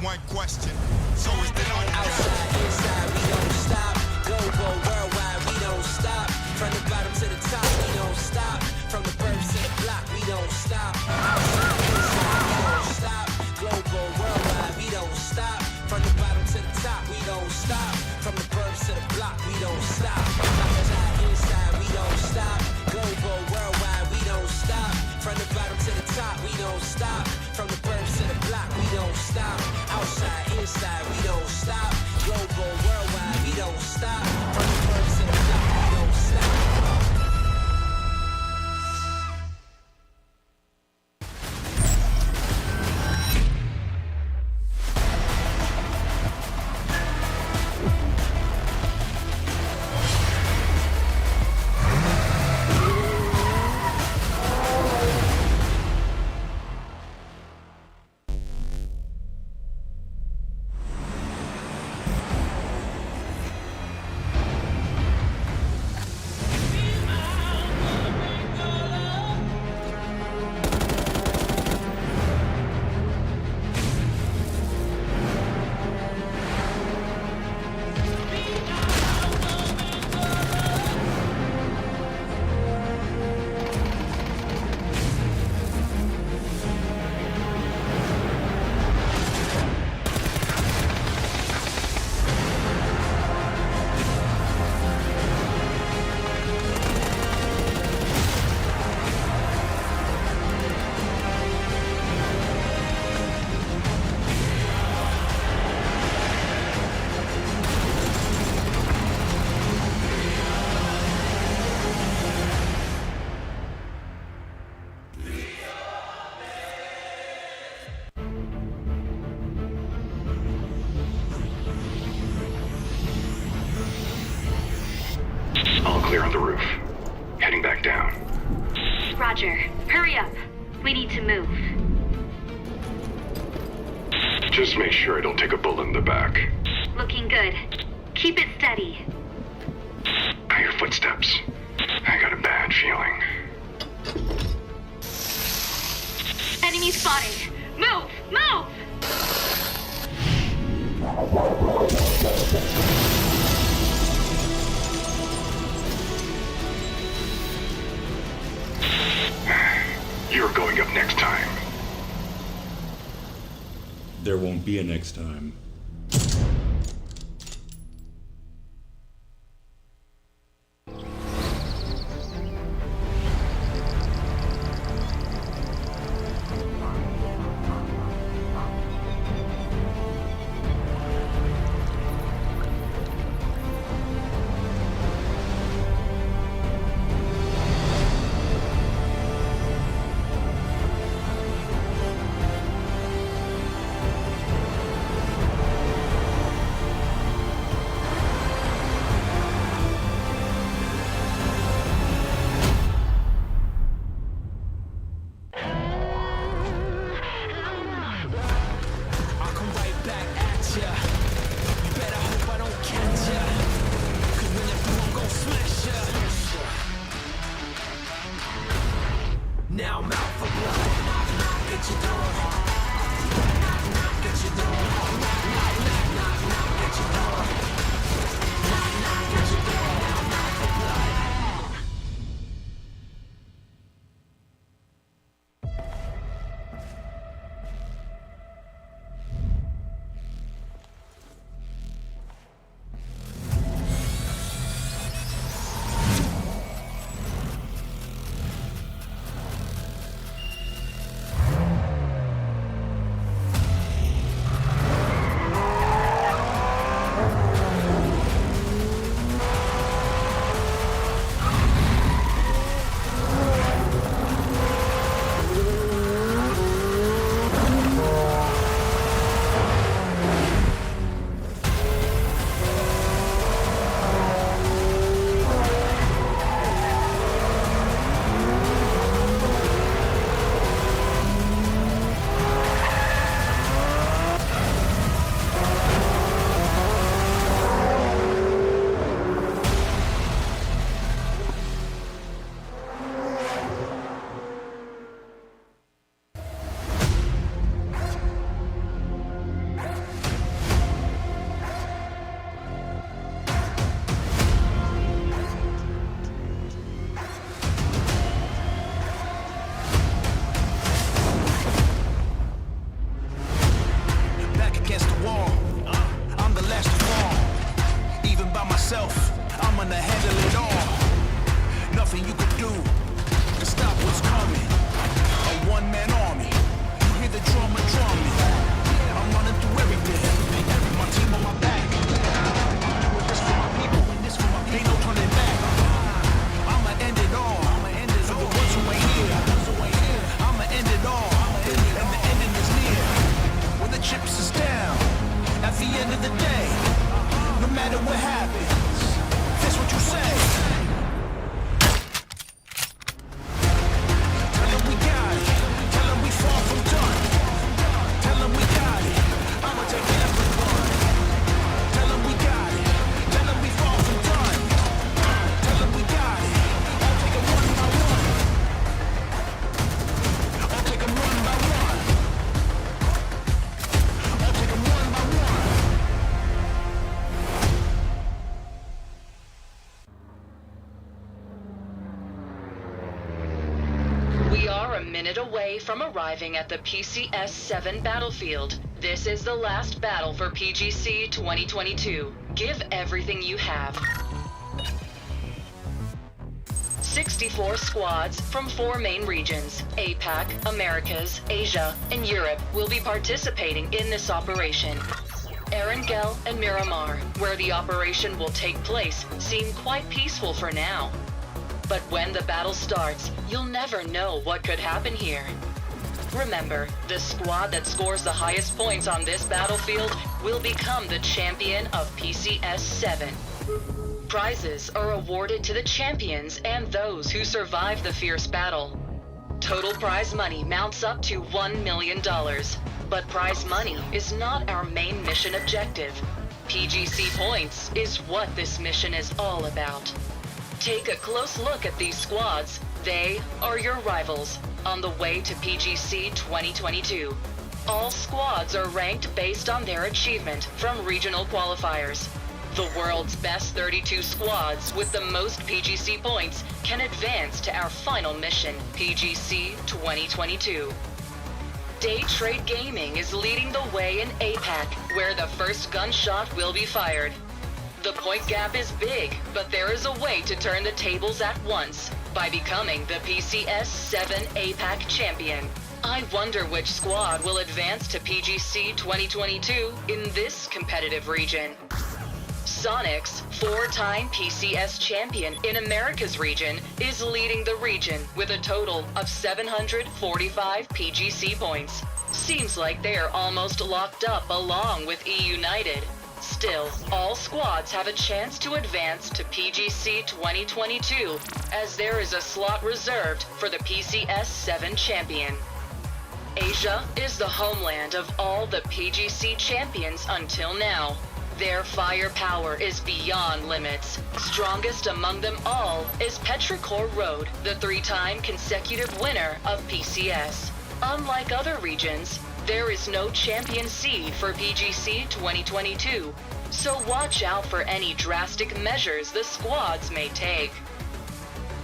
one question. So is that all you got? Outside, inside, we don't stop. Global, worldwide, we don't stop. From the bottom to the top, we don't stop. From the burbs to the block, we don't stop. Outside, inside, we don't stop. Global, worldwide, we don't stop. From the bottom to the top, we don't stop. From the burbs to the block, we don't stop. Outside, inside, we don't stop. Global, worldwide, we don't stop. From the bottom to the top, we don't stop. From the burbs to the block, we don't stop. Outside, inside, we don't stop. Global, worldwide, we don't stop. From the burbs to the block, we don't stop. All clear on the roof. Heading back down. Roger. Hurry up. We need to move. Just make sure I don't take a bullet in the back. Looking good. Keep it steady. I hear footsteps. I got a bad feeling. Enemy spotted. Move! Move! You're going up next time. There won't be a next time. nothing you could do to stop what's coming. A one-man army. You hear the drummer drumming. I'm running through everything. My team on my back. Doing this for my people. Ain't no turning back. I'ma end it all. For the ones who ain't here. I'ma end it all. And the ending is near. When the chips is down. At the end of the day. No matter what happens. That's what you say. Tell them we got it. Tell them we far from done. Tell them we got it. I'ma take everyone. Tell them we got it. Tell them we far from done. Tell them we got it. I'll take them one by one. I'll take them one by one. I'll take them one by one. We are a minute away from arriving at the PCS-7 battlefield. This is the last battle for PGC 2022. Give everything you have. 64 squads from 4 main regions, APAC, Americas, Asia, and Europe, will be participating in this operation. Erangel and Miramar, where the operation will take place, seem quite peaceful for now. But when the battle starts, you'll never know what could happen here. Remember, the squad that scores the highest points on this battlefield will become the champion of PCS-7. Prizes are awarded to the champions and those who survive the fierce battle. Total prize money mounts up to $1 million. But prize money is not our main mission objective. PGC points is what this mission is all about. Take a close look at these squads. They are your rivals on the way to PGC 2022. All squads are ranked based on their achievement from regional qualifiers. The world's best 32 squads with the most PGC points can advance to our final mission, PGC 2022. Day Trade Gaming is leading the way in APAC, where the first gunshot will be fired. The point gap is big, but there is a way to turn the tables at once by becoming the PCS-7 APAC champion. I wonder which squad will advance to PGC 2022 in this competitive region. Sonic's 4-time PCS champion in America's region is leading the region with a total of 745 PGC points. Seems like they are almost locked up along with E-United. Still, all squads have a chance to advance to PGC 2022, as there is a slot reserved for the PCS-7 champion. Asia is the homeland of all the PGC champions until now. Their firepower is beyond limits. Strongest among them all is Petrichor Road, the 3-time consecutive winner of PCS. Unlike other regions, there is no champion seed for PGC 2022, so watch out for any drastic measures the squads may take.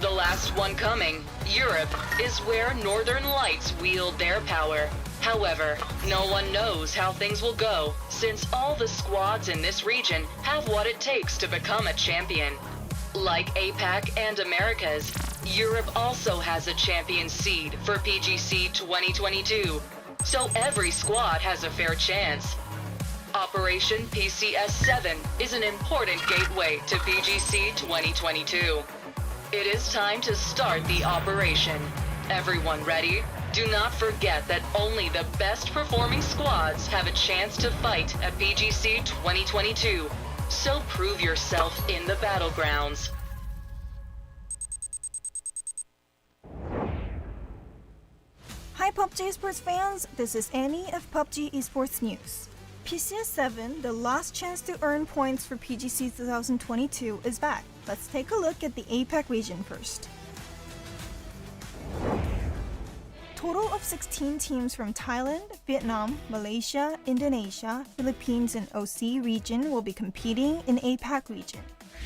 The last one coming, Europe, is where Northern Lights wield their power. However, no one knows how things will go, since all the squads in this region have what it takes to become a champion. Like APAC and Americas, Europe also has a champion seed for PGC 2022, so every squad has a fair chance. Operation PCS-7 is an important gateway to PGC 2022. It is time to start the operation. Everyone ready? Do not forget that only the best performing squads have a chance to fight at PGC 2022, so prove yourself in the battlegrounds. Hi PUBG Esports fans, this is Annie of PUBG Esports News. PCS-7, the last chance to earn points for PGC 2022, is back. Let's take a look at the APAC region first. Total of 16 teams from Thailand, Vietnam, Malaysia, Indonesia, Philippines, and OC region will be competing in APAC region.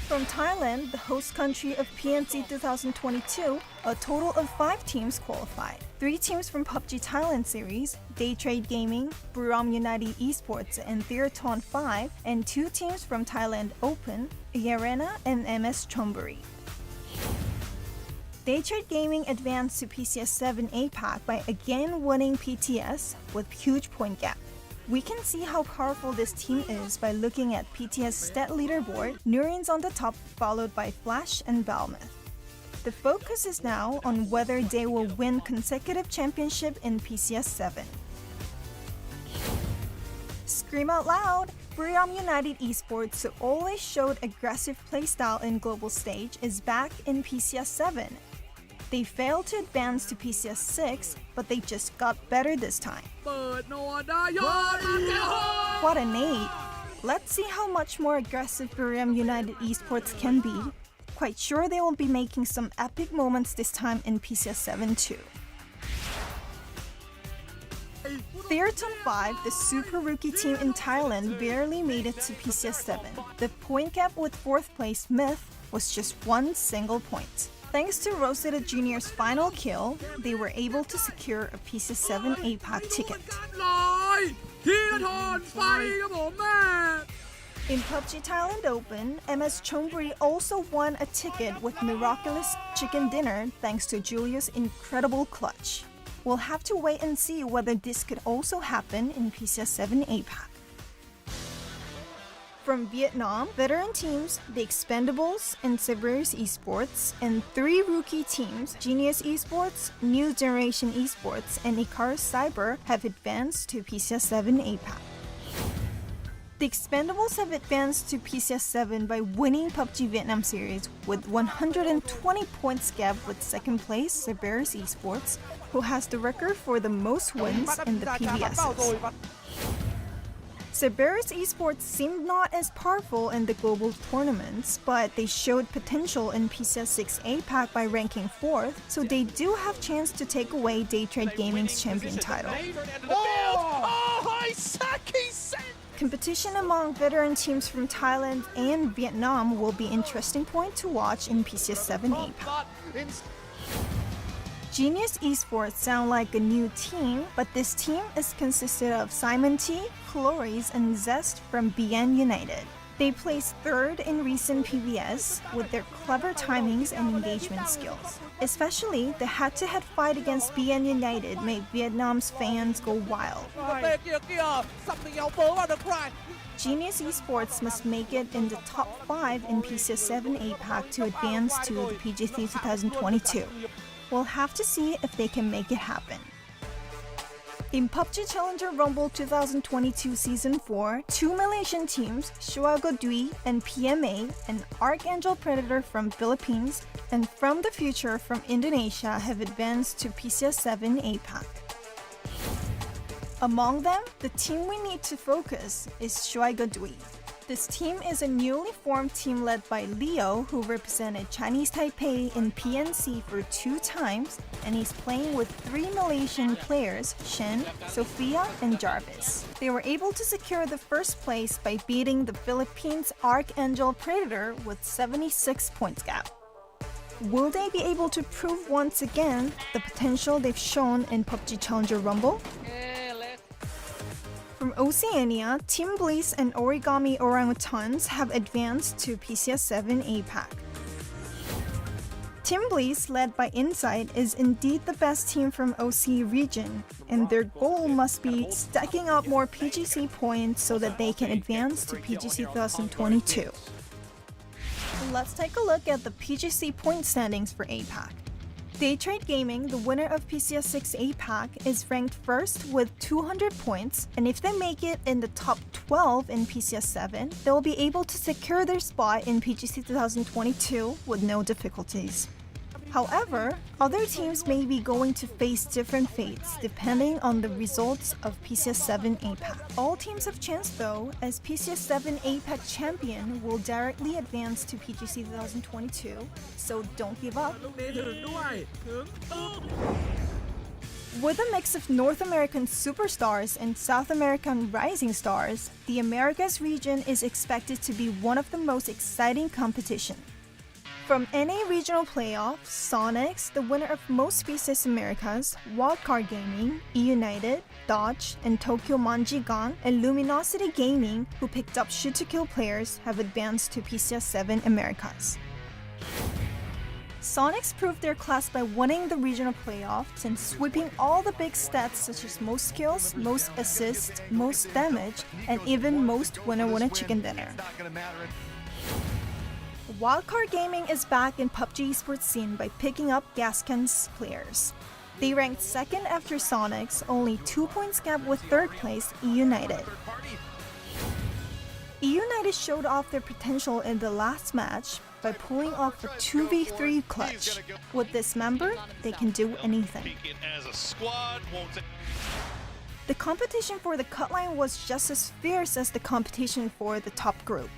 From Thailand, the host country of PMC 2022, a total of 5 teams qualified. 3 teams from PUBG Thailand series, Day Trade Gaming, Buram United Esports, and Theaton 5, and 2 teams from Thailand Open, Yarena and MS Chonburi. Daytrade Gaming advanced to PCS 7 APAC by again winning PTS with huge point gap. We can see how powerful this team is by looking at PTS stat leaderboard, Nurian's on the top followed by Flash and Balmeth. The focus is now on whether they will win consecutive championship in PCS 7. Scream out loud! Buriram United Esports, who always showed aggressive playstyle in global stage, is back in PCS 7. They failed to advance to PCS 6, but they just got better this time. What a nade! Let's see how much more aggressive Buriram United Esports can be. Quite sure they will be making some epic moments this time in PCS 7 too. Theaton 5, the super rookie team in Thailand, barely made it to PCS 7. The point gap with 4th place Myth was just one single point. Thanks to Rosetta Jr.'s final kill, they were able to secure a PCS 7 APAC ticket. In PUBG Thailand Open, MS Chonburi also won a ticket with miraculous chicken dinner thanks to Julia's incredible clutch. We'll have to wait and see whether this could also happen in PCS 7 APAC. From Vietnam, veteran teams, the Expendables and Cerberus Esports, and 3 rookie teams, Genius Esports, New Generation Esports, and Icarus Cyber, have advanced to PCS 7 APAC. The Expendables have advanced to PCS 7 by winning PUBG Vietnam Series with 120 points gap with 2nd place Cerberus Esports, who has the record for the most wins in the PVSs. Cerberus Esports seemed not as powerful in the global tournaments, but they showed potential in PCS 6 APAC by ranking 4th, so they do have chance to take away Daytrade Gaming's champion title. Competition among veteran teams from Thailand and Vietnam will be an interesting point to watch in PCS 7 APAC. Genius Esports sound like a new team, but this team is consisted of Simon T, Chloris, and Zest from BN United. They placed 3rd in recent PVS with their clever timings and engagement skills. Especially, the head-to-head fight against BN United made Vietnam's fans go wild. Genius Esports must make it in the top 5 in PCS 7 APAC to advance to the PGC 2022. We'll have to see if they can make it happen. In PUBG Challenger Rumble 2022 Season 4, 2 Malaysian teams, Shuago Dui and PMA, and Archangel Predator from Philippines, and From the Future from Indonesia have advanced to PCS 7 APAC. Among them, the team we need to focus is Shuago Dui. This team is a newly formed team led by Leo, who represented Chinese Taipei in PNC for 2 times, and he's playing with 3 Malaysian players, Shen, Sophia, and Jarvis. They were able to secure the 1st place by beating the Philippines Archangel Predator with 76 points gap. Will they be able to prove once again the potential they've shown in PUBG Challenger Rumble? From Oceania, Team Bliss and Origami Orangutans have advanced to PCS 7 APAC. Team Bliss, led by Insight, is indeed the best team from OC region, and their goal must be stacking up more PGC points so that they can advance to PGC 2022. Let's take a look at the PGC point standings for APAC. Daytrade Gaming, the winner of PCS 6 APAC, is ranked 1st with 200 points, and if they make it in the top 12 in PCS 7, they'll be able to secure their spot in PGC 2022 with no difficulties. However, other teams may be going to face different fates depending on the results of PCS 7 APAC. All teams have chance though, as PCS 7 APAC champion will directly advance to PGC 2022, so don't give up. With a mix of North American superstars and South American rising stars, the Americas region is expected to be one of the most exciting competitions. From NA Regional Playoffs, Sonics, the winner of most PCS Americas, Wildcard Gaming, E-United, Dodge, and Tokyo Manjigang, and Luminosity Gaming, who picked up shoot-to-kill players, have advanced to PCS 7 Americas. Sonics proved their class by winning the regional playoffs and sweeping all the big stats such as most kills, most assists, most damage, and even most winner-winner chicken dinner. Wildcard Gaming is back in PUBG Esports scene by picking up Gascon's players. They ranked second after Sonics, only 2 points gap with third place E-United. E-United showed off their potential in the last match by pulling off a 2v3 clutch. With this member, they can do anything. The competition for the cut line was just as fierce as the competition for the top group.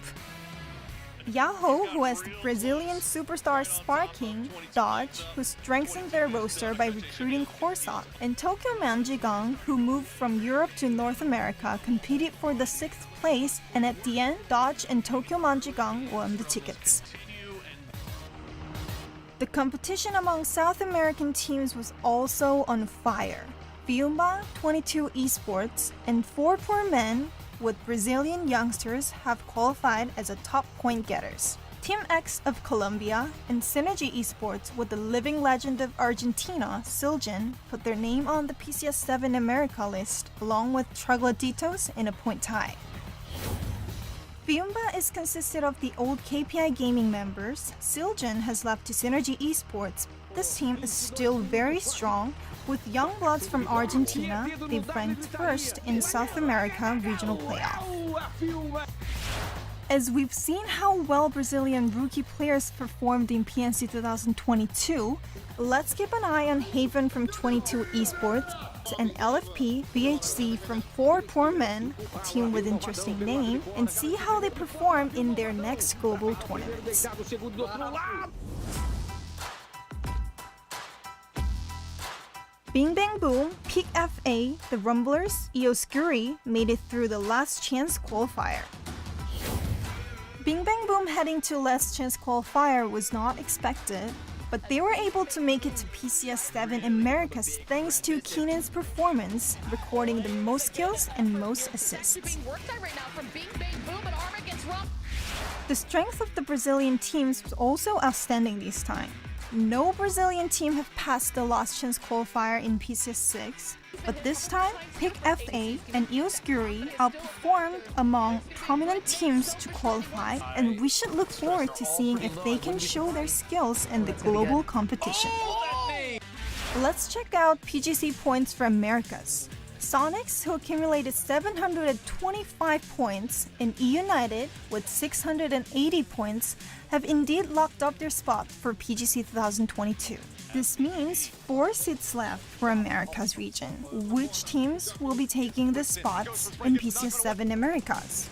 Yahoo, who has the Brazilian superstar Sparking, Dodge, who strengthened their roster by recruiting Corsac, and Tokyo Manjigang, who moved from Europe to North America, competed for the 6th place, and at the end, Dodge and Tokyo Manjigang won the tickets. The competition among South American teams was also on fire. Fiumba, 22 Esports, and 4 Men with Brazilian youngsters have qualified as a top point getters. Team X of Colombia and Synergy Esports with the living legend of Argentina, Siljan, put their name on the PCS 7 America list along with Trogloditos in a point tie. Fiumba is consisted of the old KPI Gaming members. Siljan has left to Synergy Esports. This team is still very strong. With young bloods from Argentina, they've ranked first in South America regional playoff. As we've seen how well Brazilian rookie players performed in PNC 2022, let's keep an eye on Haven from 22 Esports and LFP VHC from 4 Men, a team with interesting name, and see how they perform in their next global tournaments. Bing Bang Boom, Peak FA, the Rumblers, Eoscuri made it through the last chance qualifier. Bing Bang Boom heading to last chance qualifier was not expected, but they were able to make it to PCS 7 Americas thanks to Keenan's performance, recording the most kills and most assists. The strength of the Brazilian teams was also outstanding this time. No Brazilian team have passed the last chance qualifier in PCS 6, but this time, Pick FA and Eoscuri outperformed among prominent teams to qualify, and we should look forward to seeing if they can show their skills in the global competition. Let's check out PGC points for Americas. Sonics, who accumulated 725 points, and E-United, with 680 points, have indeed locked up their spot for PGC 2022. This means 4 seats left for Americas region. Which teams will be taking the spots in PCS 7 Americas?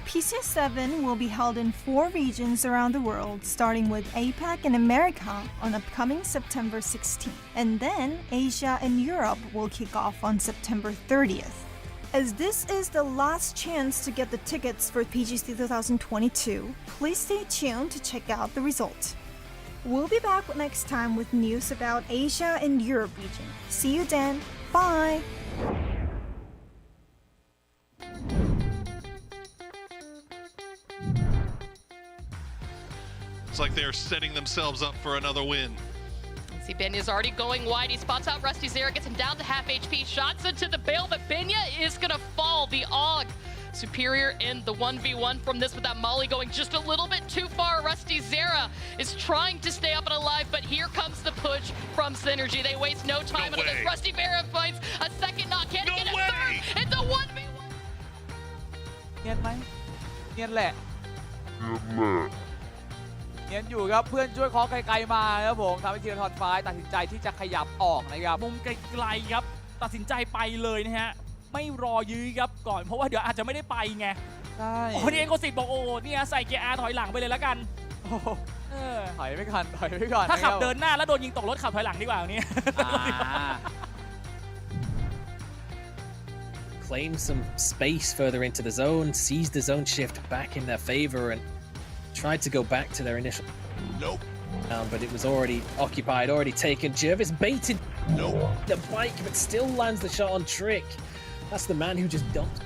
PCS 7 will be held in 4 regions around the world, starting with APAC and America on upcoming September 16th. And then Asia and Europe will kick off on September 30th. As this is the last chance to get the tickets for PGC 2022, please stay tuned to check out the result. We'll be back next time with news about Asia and Europe region. See you then. Bye! It's like they're setting themselves up for another win. See, Benya's already going wide. He spots out Rusty Zera, gets him down to half HP, shots into the bale, but Benya is gonna fall. The AUG superior in the 1v1 from this, with that Molly going just a little bit too far. Rusty Zera is trying to stay up and alive, but here comes the push from Synergy. They waste no time on this. Rusty Zera finds a second knock, can't get a third. It's a 1v1. เนียนไหมเนียนแหละเนียนอยู่ครับเพื่อนช่วยเคาะไกลๆมาครับผมทำให้ธีรทรฟ้าตัดสินใจที่จะขยับออกนะครับมุมไกลๆครับตัดสินใจไปเลยนะฮะไม่รอยื้อครับก่อนเพราะว่าเดี๋ยวอาจจะไม่ได้ไปไงใช่โอ้นี่เองโกสิตบอกโอ้เนี่ยใส่เกียร์ R ถอยหลังไปเลยแล้วกันถอยไม่ก่อนถ้าขับเดินหน้าแล้วโดนยิงตกรถขับถอยหลังดีกว่านี้ Claim some space further into the zone, seized the zone shift back in their favor, and tried to go back to their initial. Nope. But it was already occupied, already taken. Jervis baited the bike, but still lands the shot on Trick. That's the man who just dumped.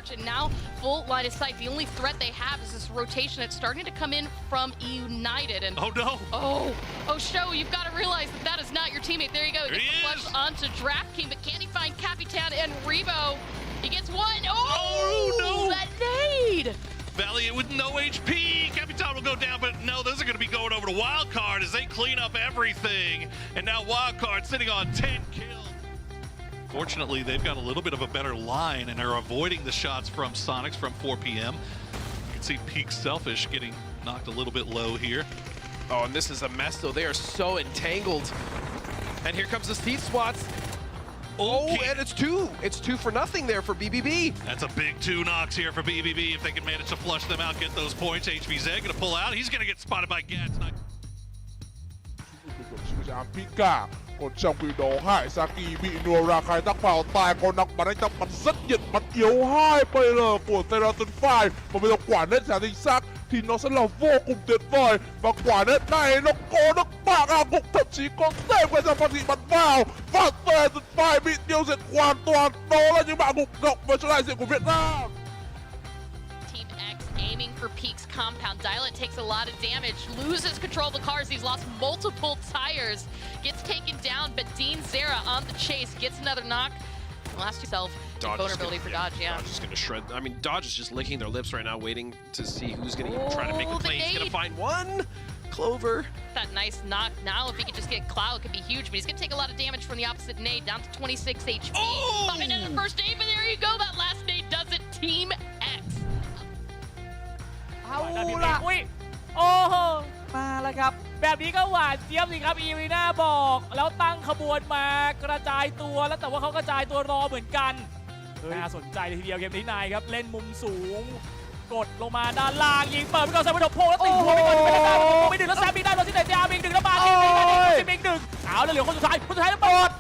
match, and now full line of sight. The only threat they have is this rotation. It's starting to come in from United. And oh no! Oh, Show, you've got to realize that that is not your teammate. There you go. He gets the flush onto Draft King, but can he find Capitan and Revo? He gets one. Oh no! That nade! Valiant with no HP. Capitan will go down, but no, those are going to be going over to Wildcard as they clean up everything. And now Wildcard sitting on 10 kills. Fortunately, they've got a little bit of a better line and are avoiding the shots from Sonics from 4 p.m. You can see Peak Selfish getting knocked a little bit low here. Oh, and this is a mess, though. They are so entangled. And here comes the Seed Swats. Oh, and it's two. It's 2 for nothing there for BBB. That's a big 2 knocks here for BBB if they can manage to flush them out, get those points. HVZ gonna pull out. He's gonna get spotted by Gats. พิกาคนช่างปีโดให้ซากิมีนัวราคายตักเป่าตายคนนักบันไดตักมันสัดหยิดมันเกี่ยวให้ไปเลยปวดเตราตุนไฟมันไม่ต้องกว่าเน็ตแสนที่ซักที่นอสลาโวกลุ่มเด็ดบ่อยมากว่าเน็ตในนกโกนกปากอากุกทับชีกองเต้ไปจะพันธีมันเบาฟาดเตะตุนไฟมีเดียวเสร็จความตัวโตแล้วยังมากุกนกมาช่วยเสียงของเวียดนาม Aiming for Peak's compound. Dialet takes a lot of damage, loses control of the cars. He's lost multiple tires, gets taken down, but Dean Zera on the chase gets another knock. Last self vulnerability for Dodge, yeah. Dodge is going to shred. I mean, Dodge is just licking their lips right now, waiting to see who's going to try to make the play. He's going to find one. Clover. That nice knock. Now, if he could just get Cloud, it could be huge, but he's going to take a lot of damage from the opposite nade, down to 26 HP. Popping in the first nade, but there you go. That last nade does it. Team X. เอาล่ะโอ้โหมาแล้วครับแบบนี้ก็หวานเจี๊ยบสิครับอีรีน่าบอกแล้วตั้งขบวนมากระจายตัวแล้วแต่ว่าเขากระจายตัวรอเหมือนกันน่าสนใจเลยทีเดียวเกมนี้นายครับเล่นมุมสูงกดลงมาด้านล่างยิงเปิดไปก่อนแซมไปถกโพแล้วติดหัวไปก่อนไม่ดึงแล้วแซมบิงได้โดนที่ไหนเดียบิงดึงแล้วมาบิงดึงเอาแล้วเหลือคนสุดท้ายแล้วหมด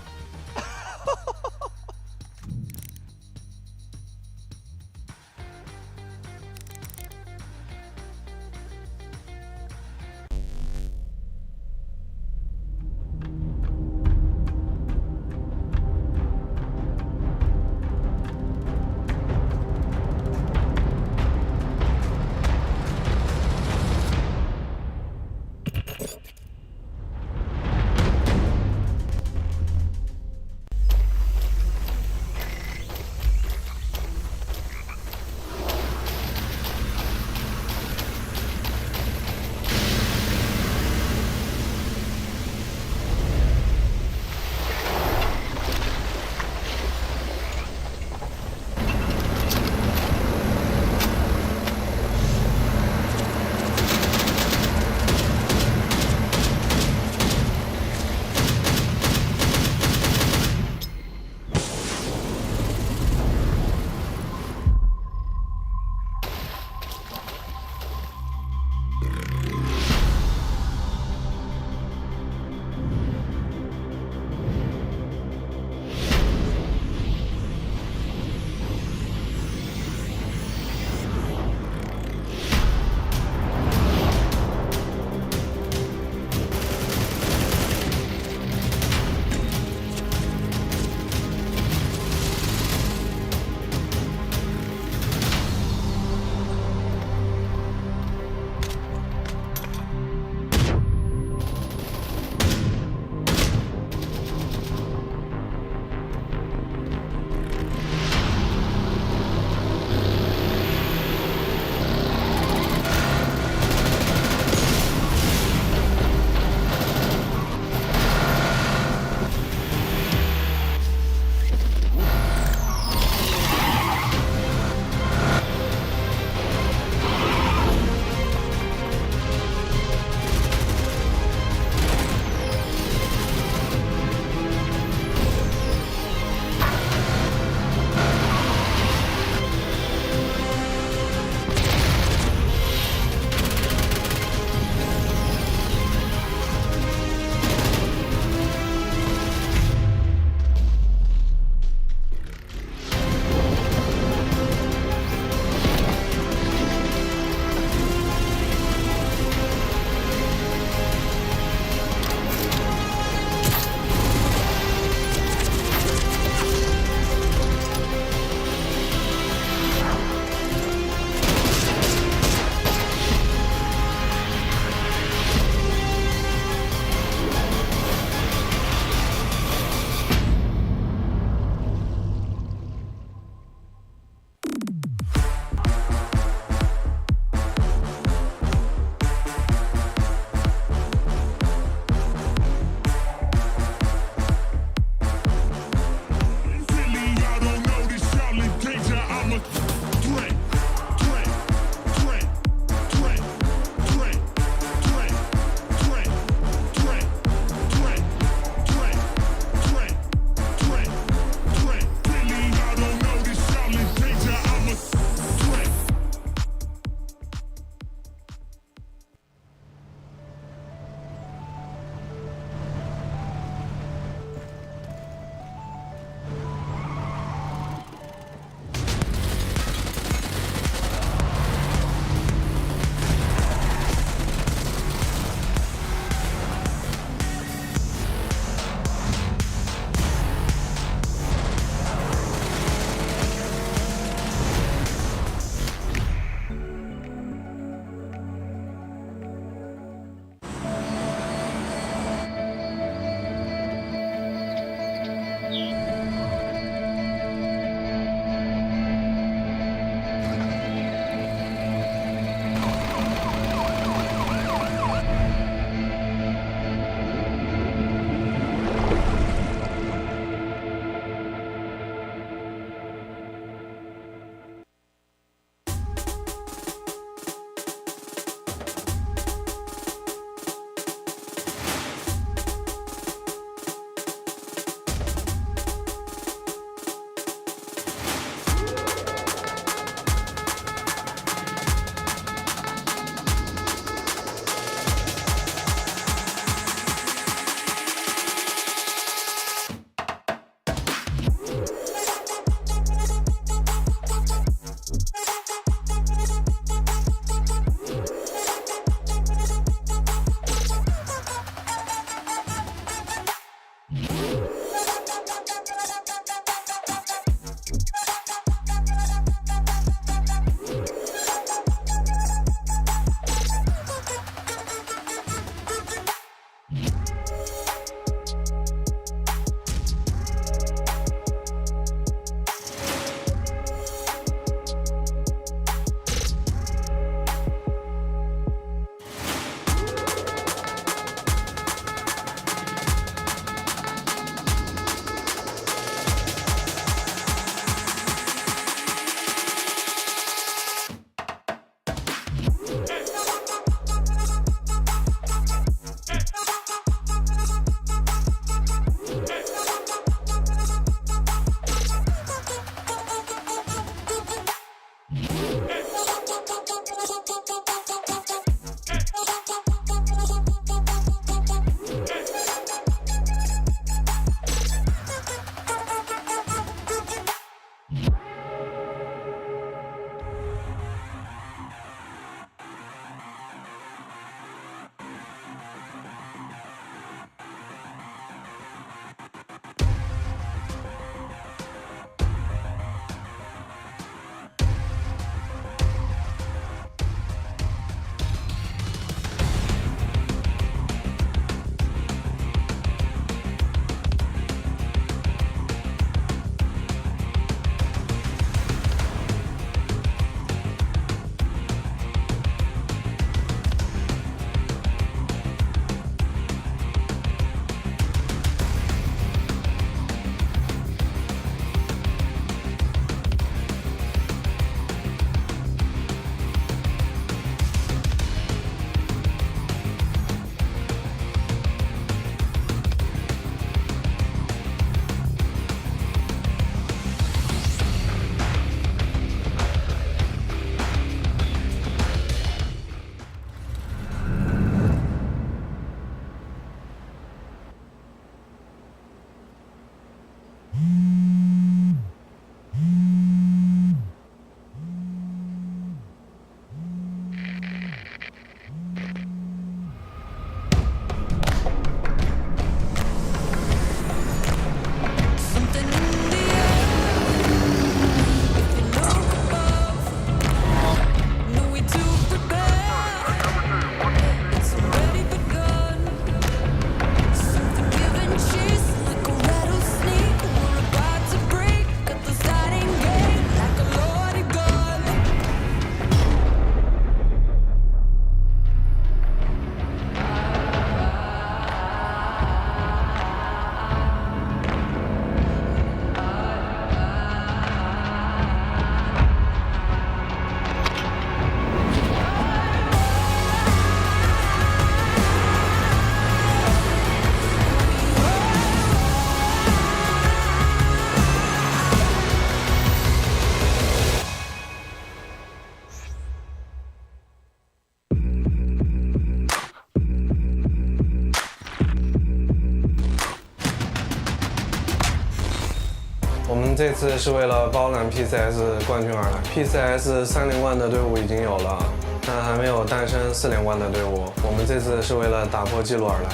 这次是为了包揽 PCS 冠军而来。PCS 3连冠的队伍已经有了，但还没有诞生4连冠的队伍。我们这次是为了打破纪录而来。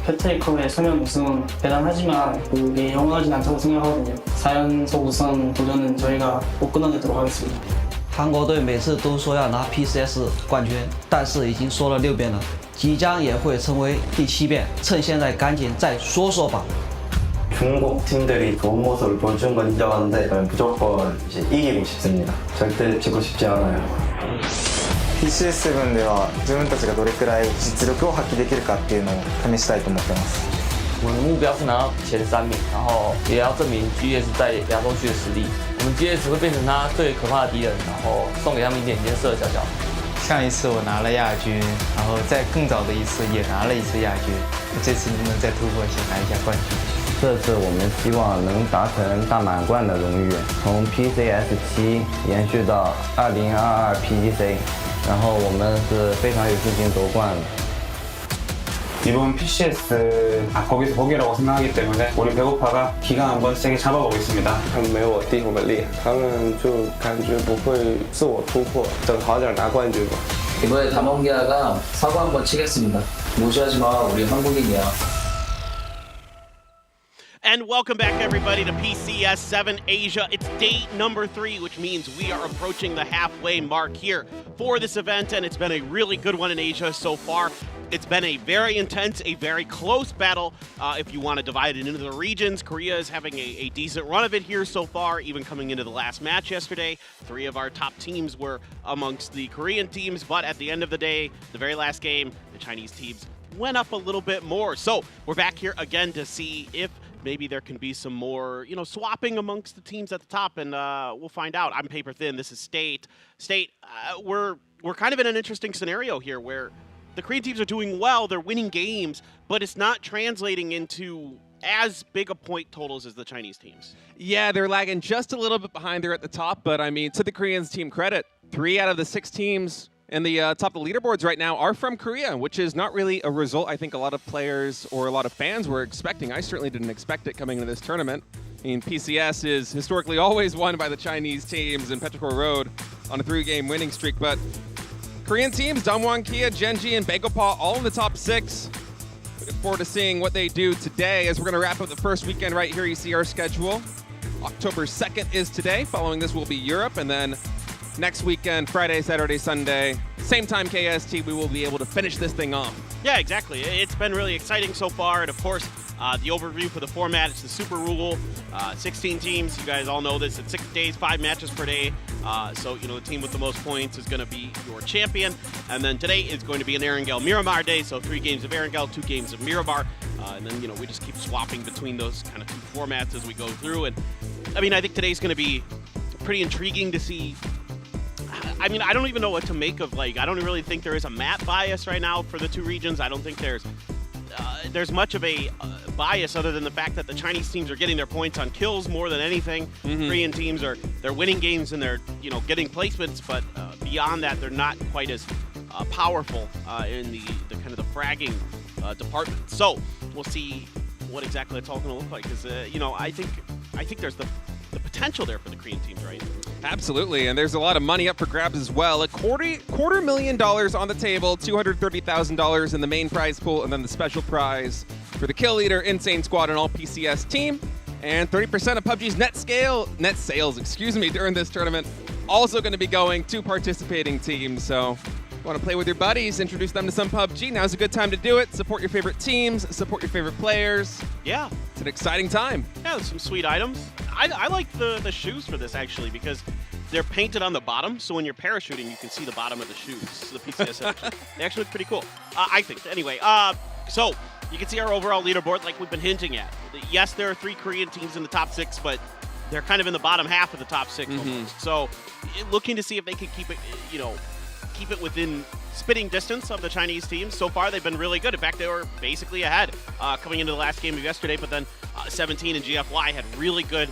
캡테이커의 3연 우승은 대단하지만 그게 영원하진 않다고 생각하거든요. 4연속 우승 도전은 저희가 꼭 끊어내도록 하겠습니다. 韩国队每次都说要拿 PCS 冠军，但是已经说了6遍了，即将也会成为第7遍。趁现在赶紧再说说吧。 중국 팀들이 좋은 모습을 보여준 건 인정하는데 저는 무조건 이제 이기고 싶습니다. 절대 지고 싶지 않아요. PCS 軍では自分たちがどれくらい実力を発揮できるかっていうのを試したいと思ってます。我们的目标是拿到前3名，然后也要证明 GS 在亚洲区的实力。我们 GS 会变成他最可怕的敌人，然后送给他们一点颜色的角角。上一次我拿了亚军，然后在更早的一次也拿了一次亚军，这次能不能再突破一下拿一下冠军？ 这次我们希望能达成大满贯的荣誉，从 PCS 7延续到2022 PGC， 然后我们是非常有信心夺冠的。 이번 PCS 거기서 거기라고 생각하기 때문에 우리 배고파가 기강 한번 세게 잡아보겠습니다. 他们没我弟我们厉害，他们就感觉不会自我突破，等好点拿冠军吧。 이번에 담원기아가 사고 한번 치겠습니다. 무시하지 마, 우리 한국인이야. And welcome back, everybody, to PCS 7 Asia. It's day number 3, which means we are approaching the halfway mark here for this event, and it's been a really good one in Asia so far. It's been a very intense, a very close battle. If you want to divide it into the regions, Korea is having a decent run of it here so far, even coming into the last match yesterday. 3 of our top teams were amongst the Korean teams, but at the end of the day, the very last game, the Chinese teams went up a little bit more. So we're back here again to see if maybe there can be some more, swapping amongst the teams at the top, and we'll find out. I'm paper thin. This is State. State, we're kind of in an interesting scenario here where the Korean teams are doing well, they're winning games, but it's not translating into as big a point totals as the Chinese teams. Yeah, they're lagging just a little bit behind there at the top, but I mean, to the Koreans team credit, 3 out of the 6 teams in the top of the leaderboards right now are from Korea, which is not really a result I think a lot of players or a lot of fans were expecting. I certainly didn't expect it coming into this tournament. I mean, PCS is historically always won by the Chinese teams in Petrichor Road on a 3-game winning streak, but Korean teams, Damwon Kia, Genji, and Bagopa all in the top 6. Looking forward to seeing what they do today as we're going to wrap up the first weekend right here. You see our schedule. October 2nd is today. Following this will be Europe, and then next weekend, Friday, Saturday, Sunday, same time KST, we will be able to finish this thing off. Yeah, exactly. It's been really exciting so far, and of course, the overview for the format, it's the Super Rule, 16 teams. You guys all know this. It's 6 days, 5 matches per day. So, the team with the most points is going to be your champion. And then today is going to be an Erangel Miramar day. So 3 games of Erangel, 2 games of Miramar. And then, we just keep swapping between those kind of 2 formats as we go through. And, I mean, I think today's going to be pretty intriguing to see. I mean, I don't even know what to make of, I don't really think there is a map bias right now for the 2 regions. I don't think there's much of a bias other than the fact that the Chinese teams are getting their points on kills more than anything. Korean teams they're winning games and they're getting placements, but beyond that, they're not quite as powerful in the kind of the fragging department. So we'll see what exactly it's all going to look like. Because I think there's the potential there for the Korean teams, right? Absolutely, and there's a lot of money up for grabs as well. $250,000 on the table, $230,000 in the main prize pool, and then the special prize for the kill leader, Insane Squad, and all PCS team. And 30% of PUBG's net sales, during this tournament, also going to be going to participating teams. So if you want to play with your buddies, introduce them to some PUBG, now's a good time to do it. Support your favorite teams, support your favorite players. Yeah. It's an exciting time. Yeah, there's some sweet items. I like the shoes for this, actually, because they're painted on the bottom, so when you're parachuting, you can see the bottom of the shoes, the PCS edition. They actually look pretty cool, I think. Anyway, so you can see our overall leaderboard like we've been hinting at. Yes, there are 3 Korean teams in the top 6, but they're kind of in the bottom half of the top 6 almost. So looking to see if they can keep it, keep it within spitting distance of the Chinese teams. So far, they've been really good. In fact, they were basically ahead coming into the last game of yesterday, but then 17 and GFY had really good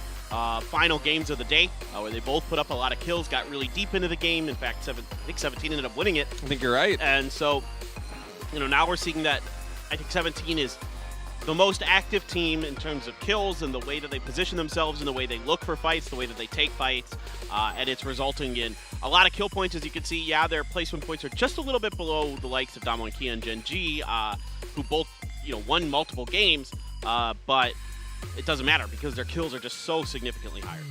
final games of the day where they both put up a lot of kills, got really deep into the game. In fact, I think 17 ended up winning it. I think you're right. And so, now we're seeing that I think 17 is the most active team in terms of kills and the way that they position themselves and the way they look for fights, the way that they take fights, and it's resulting in a lot of kill points. As you can see, yeah, their placement points are just a little bit below the likes of Damwon Kia and Gen G, who both, won multiple games, but it doesn't matter because their kills are just so significantly higher.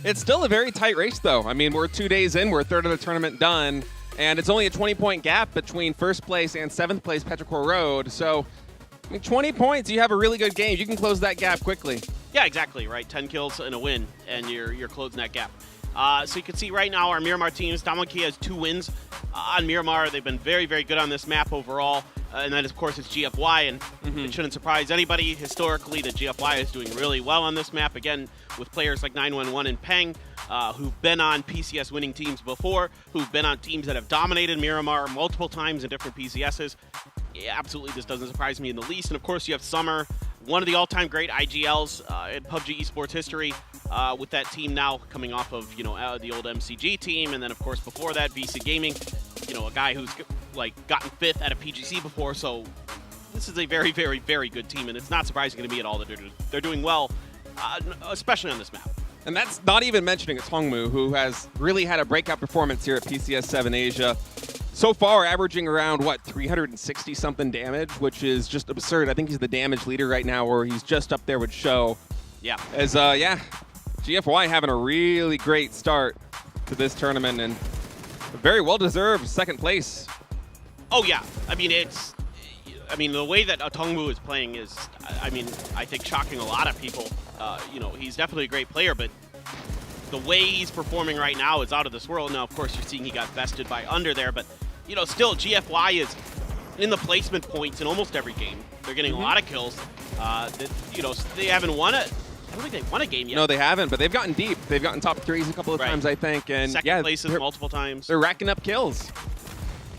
It's still a very tight race, though. I mean, we're 2 days in, we're a third of the tournament done, and it's only a 20-point gap between first place and seventh place Petrichor Road. So, I mean, 20 points, you have a really good game. You can close that gap quickly. Yeah, exactly, right? 10 kills and a win, and you're closing that gap. So you can see right now our Miramar teams, Damwon Kia has 2 wins on Miramar. They've been very, very good on this map overall. And then, of course, it's GFY, and it shouldn't surprise anybody historically that GFY is doing really well on this map. Again, with players like 911 and Peng, who've been on PCS winning teams before, who've been on teams that have dominated Miramar multiple times in different PCSs. Yeah, absolutely, this doesn't surprise me in the least. And, of course, you have Summer, one of the all-time great IGLs in PUBG Esports history, with that team now coming off of, the old MCG team. And then, of course, before that, VC Gaming, a guy who's gotten 5th at a PGC before, so this is a very, very, very good team, and it's not surprising to me at all that they're doing well, especially on this map. And that's not even mentioning Tongmu, who has really had a breakout performance here at PCS 7 Asia. So far, averaging around, 360-something damage, which is just absurd. I think he's the damage leader right now, or he's just up there with Show. Yeah. As, GFY having a really great start to this tournament, and a very well-deserved second place. Oh, yeah. I mean, the way that Tongmu is playing is, I think shocking a lot of people. He's definitely a great player, but the way he's performing right now is out of this world. Now, of course, you're seeing he got bested by Under there, but, still, GFY is in the placement points in almost every game. They're getting a lot of kills. They haven't won it. I don't think they won a game yet. No, they haven't, but they've gotten deep. They've gotten top 3s a couple of times, I think. And second places multiple times. They're racking up kills.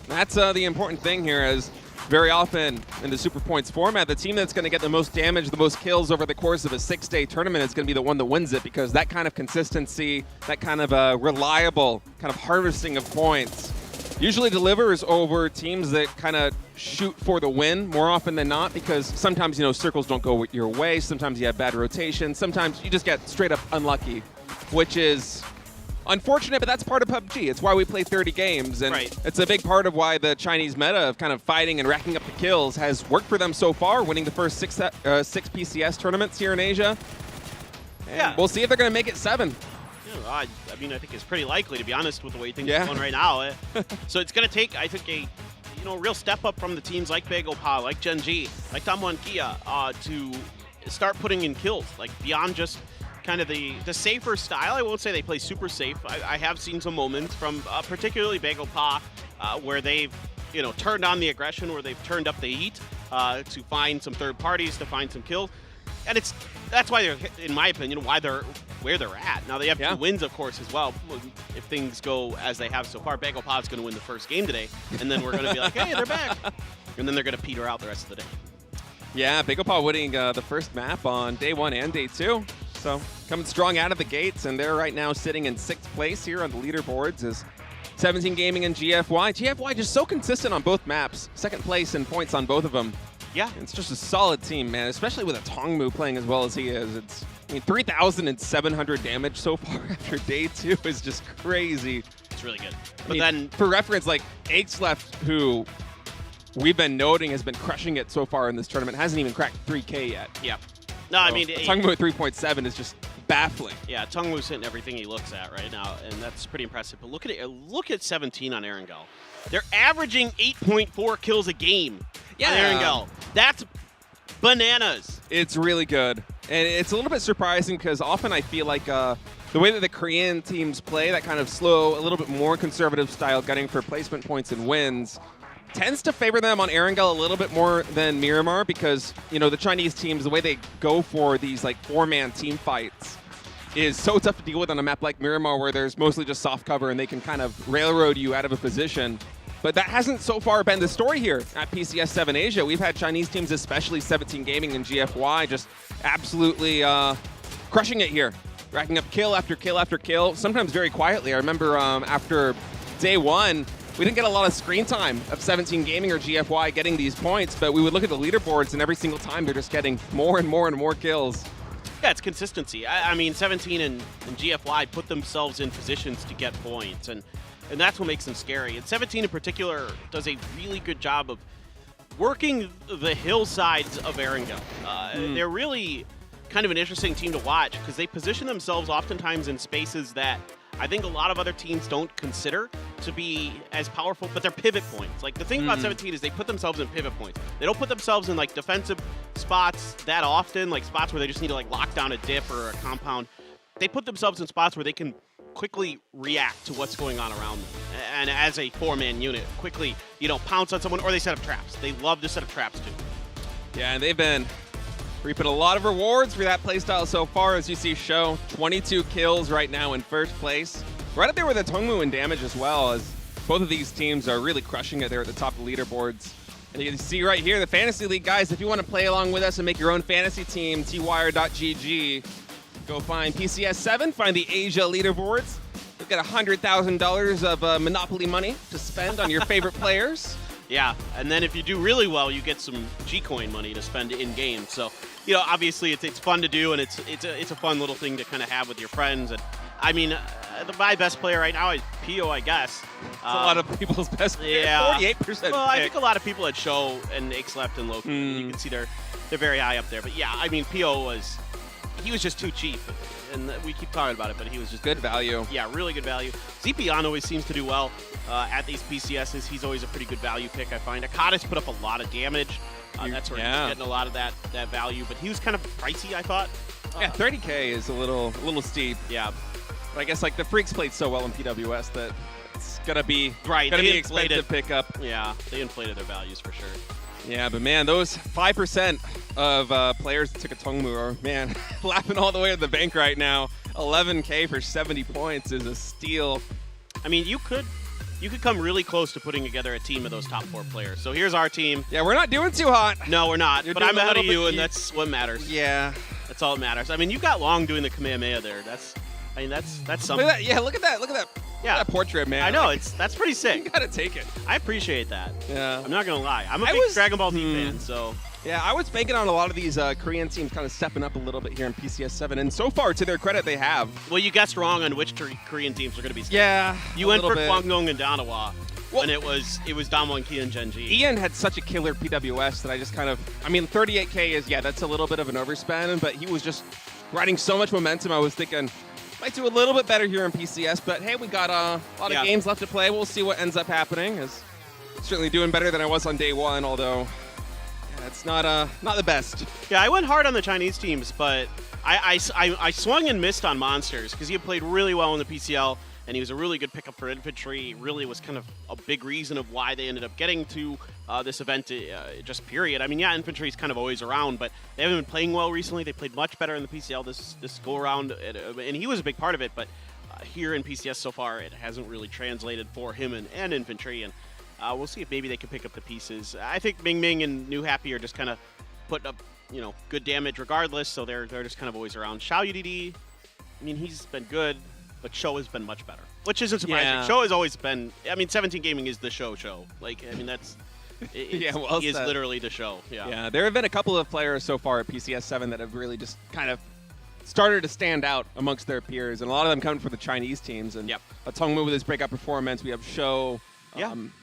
That's the important thing here, as very often in the Super Points format, the team that's going to get the most damage, the most kills over the course of a 6-day tournament is going to be the one that wins it, because that kind of consistency, that kind of reliable kind of harvesting of points usually delivers over teams that kind of shoot for the win more often than not, because sometimes, circles don't go your way. Sometimes you have bad rotation. Sometimes you just get straight up unlucky, which is unfortunate, but that's part of PUBG. It's why we play 30 games, and it's a big part of why the Chinese meta of kind of fighting and racking up the kills has worked for them so far, winning the first six PCS tournaments here in Asia. And we'll see if they're going to make it 7. I think it's pretty likely, to be honest, with the way things are going right now. So it's going to take, I think, a real step up from the teams like Begopa, like Gen G, like Damwon Kia, to start putting in kills, like beyond just kind of the safer style. I won't say they play super safe. I have seen some moments from particularly Begopa where they've turned on the aggression, where they've turned up the heat to find some third parties, to find some kills. And that's why they're, in my opinion, where they're at. Now, they have 2 wins, of course, as well. If things go as they have so far, Begopa's going to win the first game today, and then we're going to be like, hey, they're back. And then they're going to peter out the rest of the day. Yeah, Begopa winning the first map on day 1 and day 2. So coming strong out of the gates, and they're right now sitting in 6th place here on the leaderboards as 17 Gaming and GFY. GFY just so consistent on both maps. 2nd place in points on both of them. Yeah. It's just a solid team, man, especially with a Tongmu playing as well as he is. 3,700 damage so far after day 2 is just crazy. It's really good. But then, for reference, like Left, who we've been noting has been crushing it so far in this tournament, hasn't even cracked 3K yet. Yeah. No, Tongmu at 3.7 is just baffling. Yeah, Tongmu's hitting everything he looks at right now, and that's pretty impressive. But look at it. Look at 17 on Erangel. They're averaging 8.4 kills a game on Erangel. That's bananas. It's really good. And it's a little bit surprising because often I feel like the way that the Korean teams play, that kind of slow, a little bit more conservative style gunning for placement points and wins, tends to favor them on Erangel a little bit more than Miramar, because, the Chinese teams, the way they go for these 4-man team fights is so tough to deal with on a map like Miramar, where there's mostly just soft cover and they can kind of railroad you out of a position. But that hasn't so far been the story here at PCS 7 Asia. We've had Chinese teams, especially 17 Gaming and GFY, just absolutely crushing it here, racking up kill after kill after kill, sometimes very quietly. I remember after day 1, we didn't get a lot of screen time of 17 Gaming or GFY getting these points, but we would look at the leaderboards, and every single time they're just getting more and more and more kills. Yeah, it's consistency. I mean, 17 and GFY put themselves in positions to get points, and that's what makes them scary. And 17 in particular does a really good job of working the hillsides of Erangel. They're really kind of an interesting team to watch because they position themselves oftentimes in spaces that I think a lot of other teams don't consider to be as powerful, but they're pivot points. Like, the thing about 17 is they put themselves in pivot points. They don't put themselves in, like, defensive spots that often, like spots where they just need to, like, lock down a dip or a compound. They put themselves in spots where they can quickly react to what's going on around them. And as a four-man unit, quickly, you know, pounce on someone, or they set up traps. They love to set up traps, too. Yeah, and they've been reaping a lot of rewards for that playstyle so far, as you see Show. 22 kills right now in first place. Right up there with the Tongmu in damage as well, as both of these teams are really crushing it there at the top of the leaderboards. And you can see right here, the Fantasy League guys, if you want to play along with us and make your own fantasy team, twire.gg. Go find PCS7, find the Asia leaderboards. You'll get $100,000 of Monopoly money to spend on your favorite players. Yeah, and then if you do really well, you get some G-Coin money to spend in-game. So, you know, obviously it's fun to do, and it's a fun little thing to kind of have with your friends. And I mean, my best player right now is Pio, I guess. It's a lot of people's best player. Yeah. 48%. Well, I think a lot of people had Show and Aix left and Loki. You can see they're very high up there. But yeah, I mean, Pio was just too cheap. And we keep talking about it, but he was just good value. Yeah, really good value. Zepion always seems to do well at these PCSs. He's always a pretty good value pick, I find. Akada's put up a lot of damage. That's where he's getting a lot of that value. But he was kind of pricey, I thought. Yeah, 30K is a little steep. Yeah. But I guess like the Freaks played so well in PWS that it's gonna be right. Gonna be expensive pickup. Yeah, they inflated their values for sure. Yeah, but man, those 5% of players that took a Tongmu are, man, laughing all the way to the bank right now. 11K for 70 points is a steal. I mean, you could come really close to putting together a team of those top 4 players. So here's our team. Yeah, we're not doing too hot. No, we're not. You're but I'm doing a ahead of little you, bit- and that's what matters. Yeah. That's all that matters. I mean, you got Long doing the Kamehameha there. That's something. Look at that. Yeah, look at that. Look at that. Yeah. Look at that portrait, man. I know, Like, that's pretty sick. you gotta take it. I appreciate that. Yeah. I'm not gonna lie. I'm a big Dragon Ball Z fan, so. Yeah, I was banking on a lot of these Korean teams kind of stepping up a little bit here in PCS 7, and so far, to their credit, they have. Well, you guessed wrong on which Korean teams are going to be. Yeah, you went for Kwangdong and Danawa, and it was Damo and Ki and Genji. Ian had such a killer PWS that I just kind of, I mean, 38K is, yeah, that's a little bit of an overspend, but he was just riding so much momentum. I was thinking, might do a little bit better here in PCS, but hey, we got a lot of games left to play. We'll see what ends up happening. Is certainly doing better than I was on day one, although it's not the best. Yeah, I went hard on the Chinese teams, but I swung and missed on Monsters because he had played really well in the PCL, and he was a really good pickup for infantry. He really was kind of a big reason of why they ended up getting to this event, just period. I mean, yeah, infantry is kind of always around, but they haven't been playing well recently. They played much better in the PCL this go-around, and he was a big part of it, but here in PCS so far, it hasn't really translated for him and infantry, and we'll see if maybe they can pick up the pieces. I think Ming Ming and New Happy are just kind of putting up, you know, good damage regardless, so they're just kind of always around. Xiao UDD, I mean, he's been good, but Show has been much better, which isn't surprising. Yeah. Show has always been, I mean, 17 Gaming is the show. Like, I mean, that's, Yeah, well he is said. literally the show. Yeah, there have been a couple of players so far at PCS 7 that have really just kind of started to stand out amongst their peers, and a lot of them coming from the Chinese teams. And Tongmu with his breakout performance, we have Show,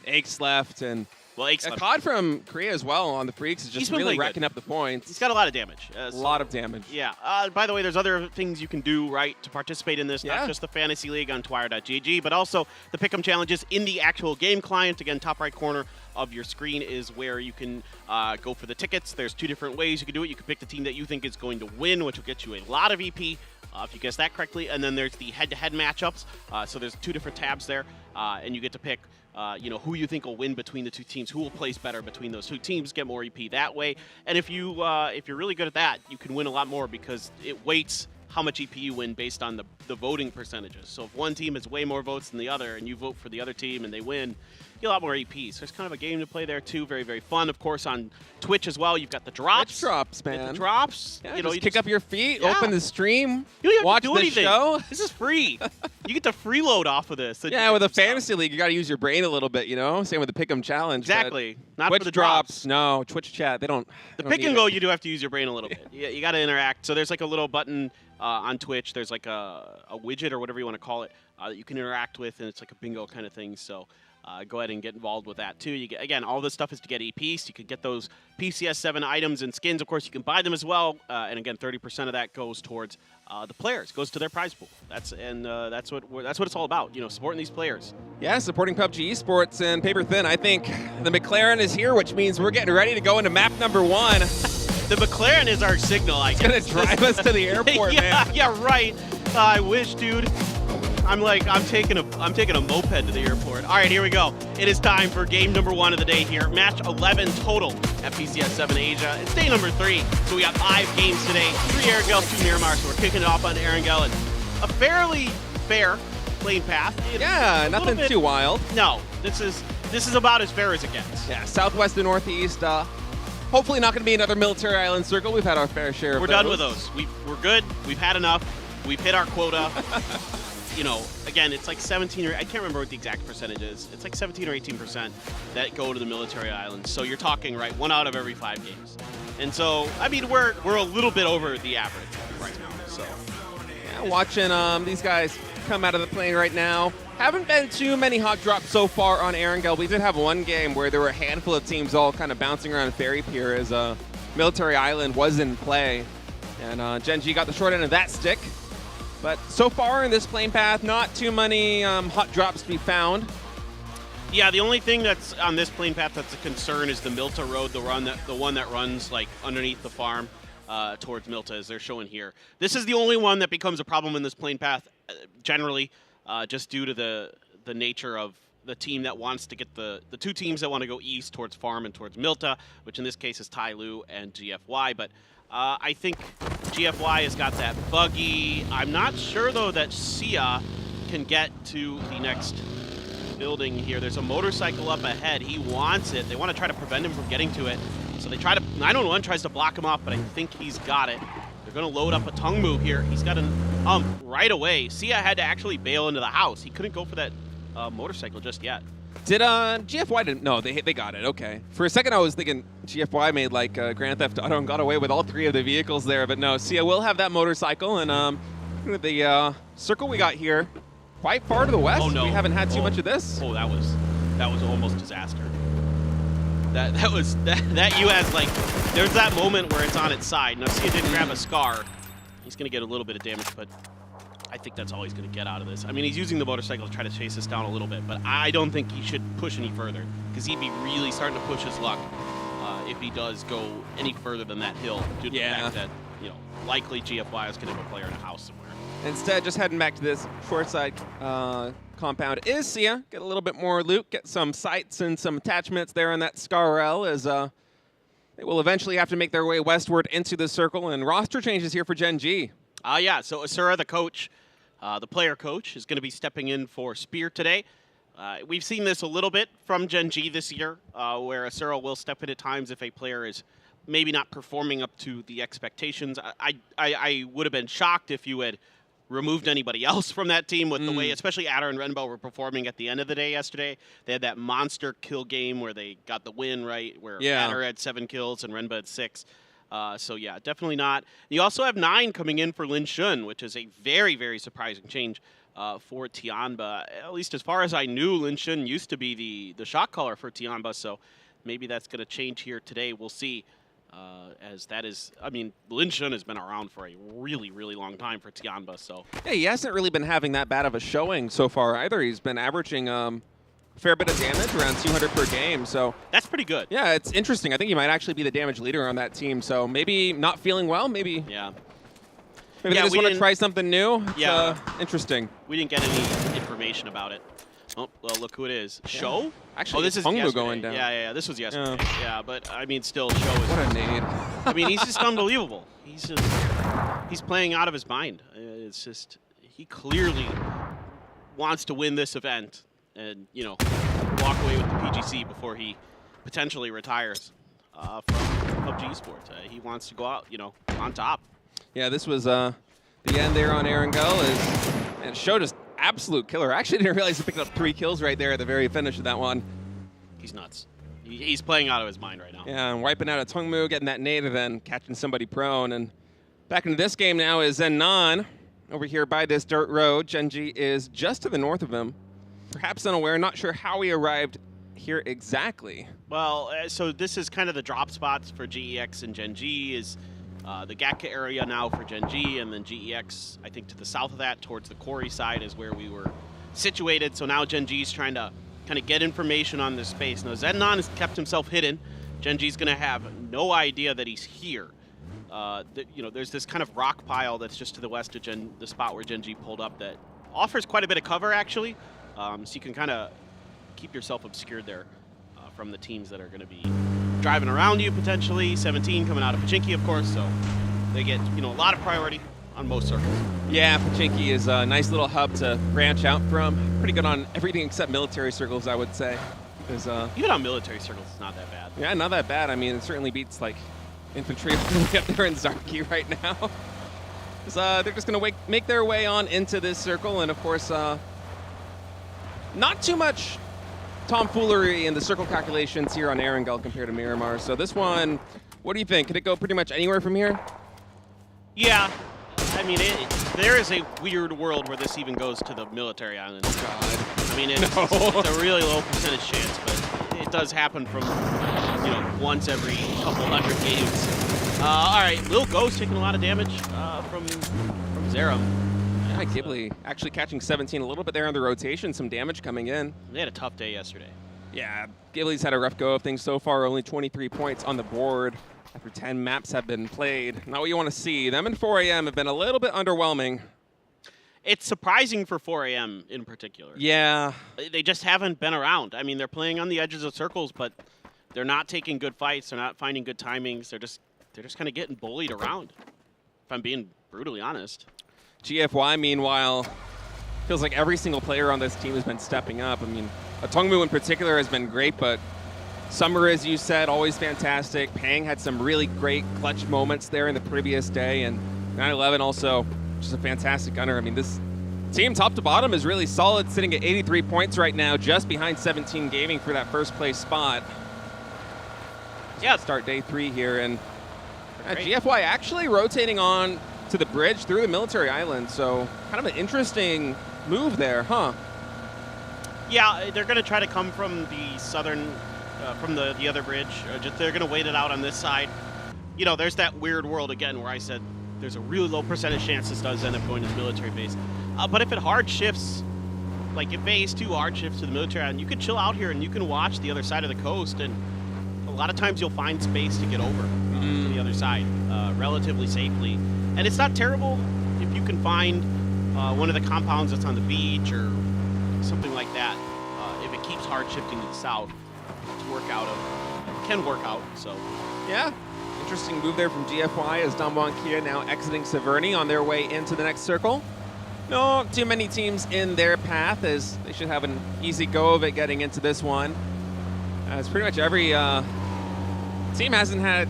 Aix left, and Akkad from Korea as well on the Freaks is just really racking up the points. He's got a lot of damage. A lot of damage. Yeah. By the way, there's other things you can do, right, to participate in this. Not just the Fantasy League on twire.gg, but also the Pick'em challenges in the actual game client. Again, top right corner of your screen is where you can go for the tickets. There's 2 different ways you can do it. You can pick the team that you think is going to win, which will get you a lot of EP. If you guess that correctly. And then there's the head-to-head matchups. So there's 2 different tabs there, and you get to pick who you think will win between the 2 teams, who will place better between those 2 teams, get more EP that way. And if you're really good at that, you can win a lot more because it weights how much EP you win based on the voting percentages. So if one team has way more votes than the other and you vote for the other team and they win, get a lot more APs. So there's kind of a game to play there too. Very, very fun. Of course, on Twitch as well, you've got the drops. Drops, man. The drops. Yeah, you know, just you kick up your feet, Yeah. open the stream, You don't even watch have to do the anything. show. This is free. You get to freeload off of this. Yeah, with a fantasy league, you got to use your brain a little bit, you know? Same with the Pick'em Challenge. but Exactly. Not Twitch for the drops. No, Twitch chat, they don't. The they don't pick need and it. go, you do have to use your brain a little bit. You got to interact. So there's like a little button on Twitch. There's like a widget or whatever you want to call it that you can interact with, and it's like a bingo kind of thing. So go ahead and get involved with that too. You get, again, all this stuff is to get EPs. You can get those PCS 7 items and skins. Of course, you can buy them as well. And again, 30% of that goes towards the players, goes to their prize pool. That's what it's all about. You know, supporting these players. Yeah, supporting PUBG Esports and paper thin. I think the McLaren is here, which means we're getting ready to go into map number 1. The McLaren is our signal, I guess. It's gonna drive us to the airport, yeah, man. Yeah, right. I wish, dude. I'm taking a moped to the airport. All right, here we go. It is time for game number 1 of the day here. Match 11 total at PCS 7 Asia. It's day number 3, so we got 5 games today. 3 Erangel, 2 Miramar, so we're kicking it off on Erangel, and a fairly fair playing path. Yeah, nothing too wild. No, this is about as fair as it gets. Yeah, southwest to northeast. Hopefully not going to be another military island circle. We've had our fair share of We're done with those. We're good. We've had enough. We've hit our quota. You know, again, it's like 17 or I can't remember what the exact percentage is. It's like 17 or 18% that go to the military islands. So you're talking, right, 1 out of every 5 games. And so, I mean, we're a little bit over the average right now. So yeah, watching these guys come out of the plane right now. Haven't been too many hot drops so far on Erangel. We did have one game where there were a handful of teams all kind of bouncing around Ferry Pier as military island was in play. And Gen G got the short end of that stick. But so far in this plane path, not too many hot drops to be found. yeah, the only thing that's on this plane path that's a concern is the Milta Road, the one that runs like underneath the farm towards Milta, as they're showing here. This is the only one that becomes a problem in this plane path generally, just due to the nature of the team that wants to get the 2 teams that want to go east towards farm and towards Milta, which in this case is Tai Lu and GFY. But I think GFY has got that buggy. I'm not sure, though, that Sia can get to the next building here. There's a motorcycle up ahead. He wants it. They want to try to prevent him from getting to it. So they try to, 911 tries to block him off, but I think he's got it. They're going to load up a tongue move here. He's got an right away. Sia had to actually bail into the house. He couldn't go for that motorcycle just yet. Did GFY didn't? No, they got it. Okay. For a second, I was thinking GFY made like Grand Theft Auto and got away with all 3 of the vehicles there, but no. Sia will have that motorcycle, and the circle we got here, quite far to the west. Oh no, we haven't had too much of this. Oh, that was almost disaster. That US, like, there's that moment where it's on its side. Now Sia didn't grab a scar. He's gonna get a little bit of damage, but I think that's all he's going to get out of this. I mean, he's using the motorcycle to try to chase us down a little bit, but I don't think he should push any further, because he'd be really starting to push his luck if he does go any further than that hill, due to the fact that, you know, likely GFY is going to have a player in a house somewhere. Instead, just heading back to this short side compound is Sia. Get a little bit more loot, get some sights and some attachments there on that Scarrel, as they will eventually have to make their way westward into the circle, and roster changes here for Gen G. Yeah, so Asura, the coach, the player coach, is going to be stepping in for Spear today. We've seen this a little bit from Gen G this year, where Asura will step in at times if a player is maybe not performing up to the expectations. I would have been shocked if you had removed anybody else from that team with the way, especially Adder and Renbo were performing at the end of the day yesterday. They had that monster kill game where they got the win, right, where Adder had 7 kills and Renbo had 6. So yeah, definitely not. You also have 9 coming in for Lin Shun, which is a very, very surprising change for Tianba. At least as far as I knew, Lin Shun used to be the shot caller for Tianba, so maybe that's going to change here today. We'll see. As that is, I mean, Lin Shun has been around for a really, really long time for Tianba, so. Yeah, he hasn't really been having that bad of a showing so far either. He's been averaging fair bit of damage, around 200 per game, so. That's pretty good. Yeah, it's interesting. I think he might actually be the damage leader on that team, so maybe not feeling well, maybe. Yeah. Maybe they just want to try something new. It's, interesting. We didn't get any information about it. Oh, well, look who it is. Yeah. Show? Actually, this is Hongbu yesterday. going down. Yeah, this was yesterday. Yeah, but I mean, still, Show is. What a nade. I mean, he's just unbelievable. He's playing out of his mind. It's just, he clearly wants to win this event. and, you know, walk away with the PGC before he potentially retires from PUBG Esports. He wants to go out, you know, on top. Yeah, this was the end there on Aaron Gull. And it showed just absolute killer. I actually didn't realize he picked up 3 kills right there at the very finish of that one. He's nuts. He's playing out of his mind right now. Yeah, and wiping out a Tongmu, getting that nade, and then catching somebody prone. And back into this game now is Zenon over here by this dirt road. Genji is just to the north of him. Perhaps unaware, not sure how he arrived here exactly. Well, so this is kind of the drop spots for GEX and Genji is the Gatka area now for Genji, and then GEX, I think to the south of that, towards the quarry side is where we were situated. So now Genji's trying to kind of get information on this space. Now Zenon has kept himself hidden. Genji's going to have no idea that he's here. You know, there's this kind of rock pile that's just to the west of the spot where Genji pulled up that offers quite a bit of cover, actually. So you can kind of keep yourself obscured there from the teams that are going to be driving around you, potentially. 17 coming out of Pachinki, of course, so they get, you know, a lot of priority on most circles. Yeah, Pachinki is a nice little hub to branch out from. Pretty good on everything except military circles, I would say. Even on military circles, it's not that bad. Yeah, not that bad. I mean, it certainly beats, like, infantry up there in Zarki right now. They're just going to make their way on into this circle, and of course, not too much tomfoolery in the circle calculations here on Erangel compared to Miramar. So this one, what do you think? Could it go pretty much anywhere from here? Yeah. I mean, there is a weird world where this even goes to the military island. God. I mean, it's a really low percentage chance, but it does happen from, you know, once every couple hundred games. All right, Lil Ghost taking a lot of damage from Zerum. Yeah, Ghibli actually catching 17 a little bit there on the rotation, some damage coming in. They had a tough day yesterday. Yeah, Ghibli's had a rough go of things so far, only 23 points on the board after 10 maps have been played. Not what you want to see. Them and 4AM have been a little bit underwhelming. It's surprising for 4AM in particular. Yeah. They just haven't been around. I mean, they're playing on the edges of circles, but they're not taking good fights. They're not finding good timings. They're just kind of getting bullied around, if I'm being brutally honest. GFY, meanwhile, feels like every single player on this team has been stepping up. I mean, Tongmu in particular has been great, but Summer, as you said, always fantastic. Pang had some really great clutch moments there in the previous day, and 9/11 also just a fantastic gunner. I mean, this team top to bottom is really solid, sitting at 83 points right now, just behind 17 Gaming for that first place spot. Yeah, start day 3 here, and GFY actually rotating on to the bridge through the military island, so kind of an interesting move there, huh? Yeah, they're going to try to come from the southern, from the other bridge. They're going to wait it out on this side. You know, there's that weird world again where I said there's a really low percentage chance this does end up going to the military base. But if it hard shifts, like if phase 2 hard shifts to the military island, you can chill out here and you can watch the other side of the coast, and a lot of times you'll find space to get over to the other side relatively safely. And it's not terrible if you can find one of the compounds that's on the beach or something like that. If it keeps hard shifting to the south to work out of, it can work out. So, yeah, interesting move there from GFY as Damwon Kia now exiting Severny on their way into the next circle. No too many teams in their path, as they should have an easy go of it getting into this one. As pretty much every team hasn't had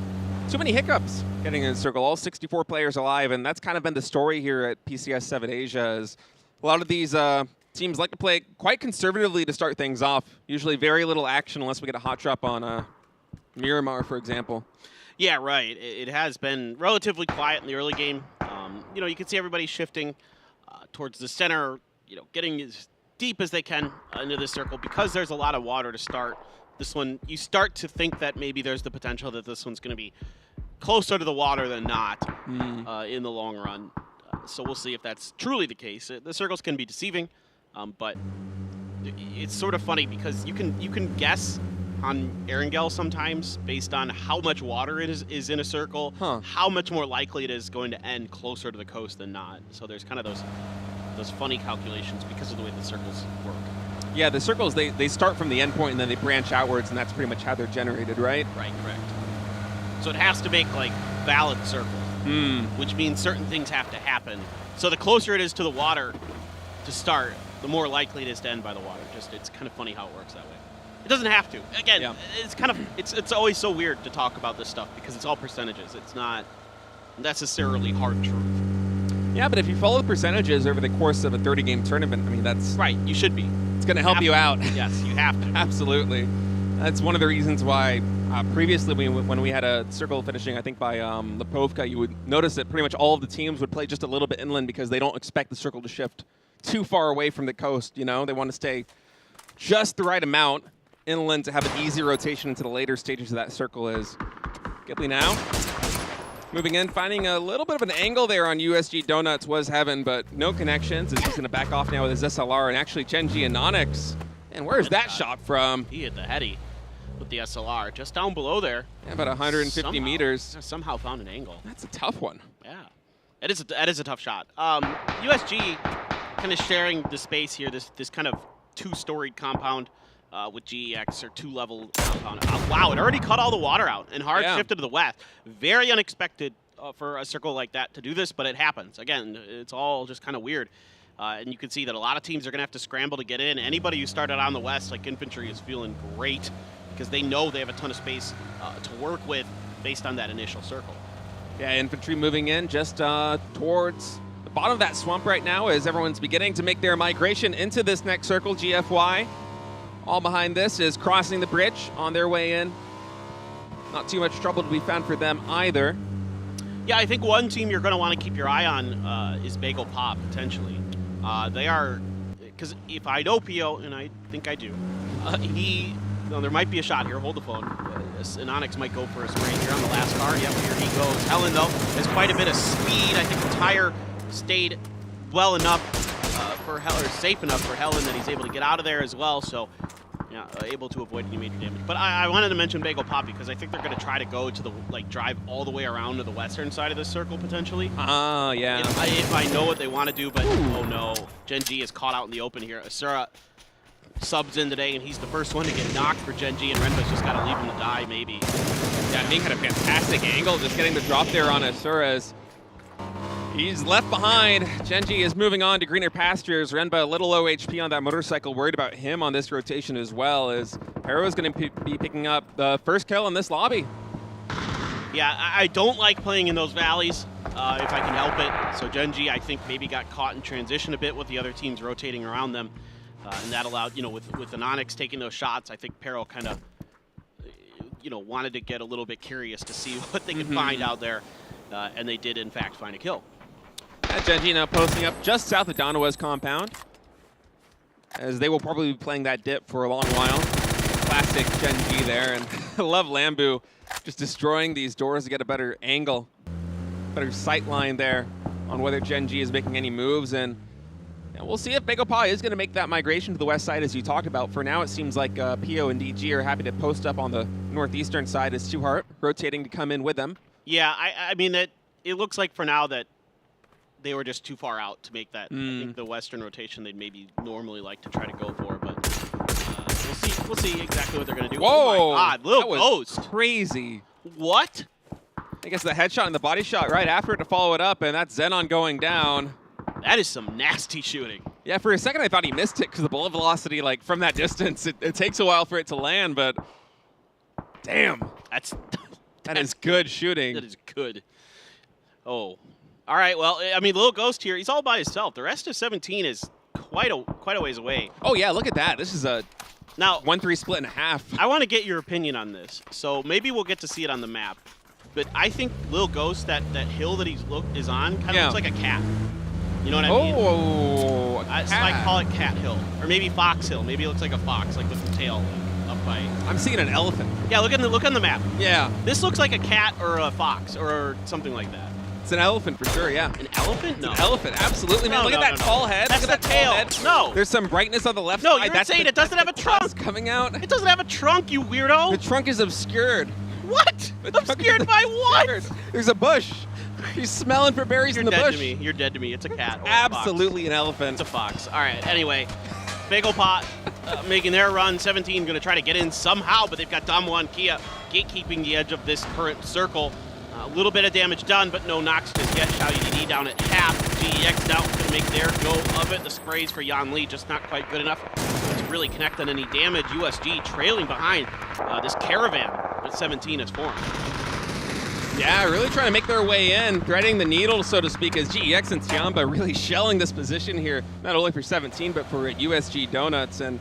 too many hiccups getting in the circle. All 64 players alive, and that's kind of been the story here at PCS 7 Asia. Is a lot of these teams like to play quite conservatively to start things off. Usually very little action unless we get a hot drop on Miramar, for example. Yeah, right. It has been relatively quiet in the early game. You know, you can see everybody shifting towards the center, you know, getting as deep as they can into this circle because there's a lot of water to start. This one, you start to think that maybe there's the potential that this one's going to be closer to the water than not in the long run. So we'll see if that's truly the case. The circles can be deceiving, but it's sort of funny because you can guess on Erangel sometimes based on how much water it is in a circle, how much more likely it is going to end closer to the coast than not. So there's kind of those funny calculations because of the way the circles work. Yeah, the circles, they start from the end point and then they branch outwards, and that's pretty much how they're generated, right? Right, correct. So it has to make, like, valid circles, which means certain things have to happen. So the closer it is to the water to start, the more likely it is to end by the water. Just it's kind of funny how it works that way. It doesn't have to. Again, it's kind of it's always so weird to talk about this stuff because it's all percentages. It's not necessarily hard truth. Yeah, but if you follow the percentages over the course of a 30-game tournament, I mean, that's... Right, you should be. It's going to help you out. Yes, you have to. Absolutely. That's one of the reasons why previously when we had a circle finishing, I think, by Lipovka, you would notice that pretty much all of the teams would play just a little bit inland because they don't expect the circle to shift too far away from the coast, you know? They want to stay just the right amount inland to have an easy rotation into the later stages of that circle. Is Ghibli now moving in, finding a little bit of an angle there on USG Donuts was heaven, but no connections. He's going to back off now with his SLR, and actually Genji and Onyx. And where's that shot from? He hit the heady with the SLR, just down below there. Yeah, about 150 meters. Somehow found an angle. That's a tough one. Yeah, that is a tough shot. USG kind of sharing the space here, this kind of two-storied compound with GEX, or two-level compound. Wow, it already cut all the water out and hard shifted to the west. Very unexpected for a circle like that to do this, but it happens. Again, it's all just kind of weird. And you can see that a lot of teams are going to have to scramble to get in. Anybody who started on the west, like Infantry, is feeling great because they know they have a ton of space to work with based on that initial circle. Yeah, Infantry moving in just towards the bottom of that swamp right now as everyone's beginning to make their migration into this next circle, GFY. All behind this is crossing the bridge on their way in. Not too much trouble to be found for them either. Yeah, I think one team you're going to want to keep your eye on is Bagel Pop, potentially. They are, because if I know Pio, and I think I do, there might be a shot here. Hold the phone. And Onyx might go for a spray here on the last car. Yep, here he goes. Helen, though, has quite a bit of speed. I think the tire stayed well enough for Helen, or safe enough for Helen that he's able to get out of there as well. So, yeah, able to avoid any major damage. But I wanted to mention Bagel Pop because I think they're going to try to go to the, drive all the way around to the western side of the circle, potentially. Yeah. If I know what they want to do, but oh no. Genji is caught out in the open here. Asura subs in today, and he's the first one to get knocked for Genji, and Renba's just got to leave him to die, maybe. Yeah, Ming had a fantastic angle just getting the drop there on Asura's. He's left behind. Genji is moving on to greener pastures. Renba a little low HP on that motorcycle. Worried about him on this rotation as well, as Hero is going to be picking up the first kill in this lobby. Yeah, I don't like playing in those valleys if I can help it. So Genji, I think, maybe got caught in transition a bit with the other teams rotating around them. And that allowed, with an Onyx taking those shots, I think Peril kind of, wanted to get a little bit curious to see what they could find out there. And they did, in fact, find a kill. Genji now posting up just south of Donawa's compound, as they will probably be playing that dip for a long while. Classic Genji there, and I love Lambu just destroying these doors to get a better angle, better sight line there on whether Genji is making any moves. And we'll see if Begopa is going to make that migration to the west side, as you talked about. For now, it seems like Pio and DG are happy to post up on the northeastern side as Suhart rotating to come in with them. Yeah, I mean, it looks like for now that they were just too far out to make that. I think the western rotation they'd maybe normally like to try to go for, but we'll see exactly what they're going to do. Whoa! Oh my God, Lil Ghost. Crazy. What? I guess the headshot and the body shot right after it to follow it up, and that's Xenon going down. That is some nasty shooting. Yeah, for a second I thought he missed it because the bullet velocity, from that distance, it takes a while for it to land, but damn. That is good shooting. That is good. Oh. All right, well, I mean, Lil Ghost here, he's all by himself. The rest of 17 is quite a ways away. Oh, yeah, look at that. This is a 1-3 split and a half. I want to get your opinion on this. So maybe we'll get to see it on the map. But I think Lil Ghost, that hill that he's is on, kind of looks like a cat. You know what I mean? Oh, so I call it Cat Hill. Or maybe Fox Hill. Maybe it looks like a fox, with the tail up by... I'm seeing an elephant. Yeah, look on the map. Yeah. This looks like a cat or a fox or something like that. It's an elephant for sure, yeah. An elephant? No. It's an elephant, absolutely, man. Look at that tall head. That's look at the that tail. Head. No. There's some brightness on the left no, side. You're insane. It doesn't have a trunk. Coming out. It doesn't have a trunk, you weirdo. The trunk is obscured. What? Obscured by what? There's a bush. He's smelling for berries in the bush. You're dead to me. It's a cat. Or Absolutely an elephant. It's a fox. All right. Anyway, Bagel Pot making their run. 17 going to try to get in somehow, but they've got Damwa and Kia gatekeeping the edge of this current circle. A little bit of damage done, but no knocks just yet. Xiao Yidi down at half. GEX down to make their go of it. The sprays for Yan Lee just not quite good enough to really connect on any damage. USG trailing behind this caravan at 17 is formed. Yeah, really trying to make their way in, threading the needle, so to speak, as GEX and Tiamba really shelling this position here, not only for 17, but for USG Donuts. And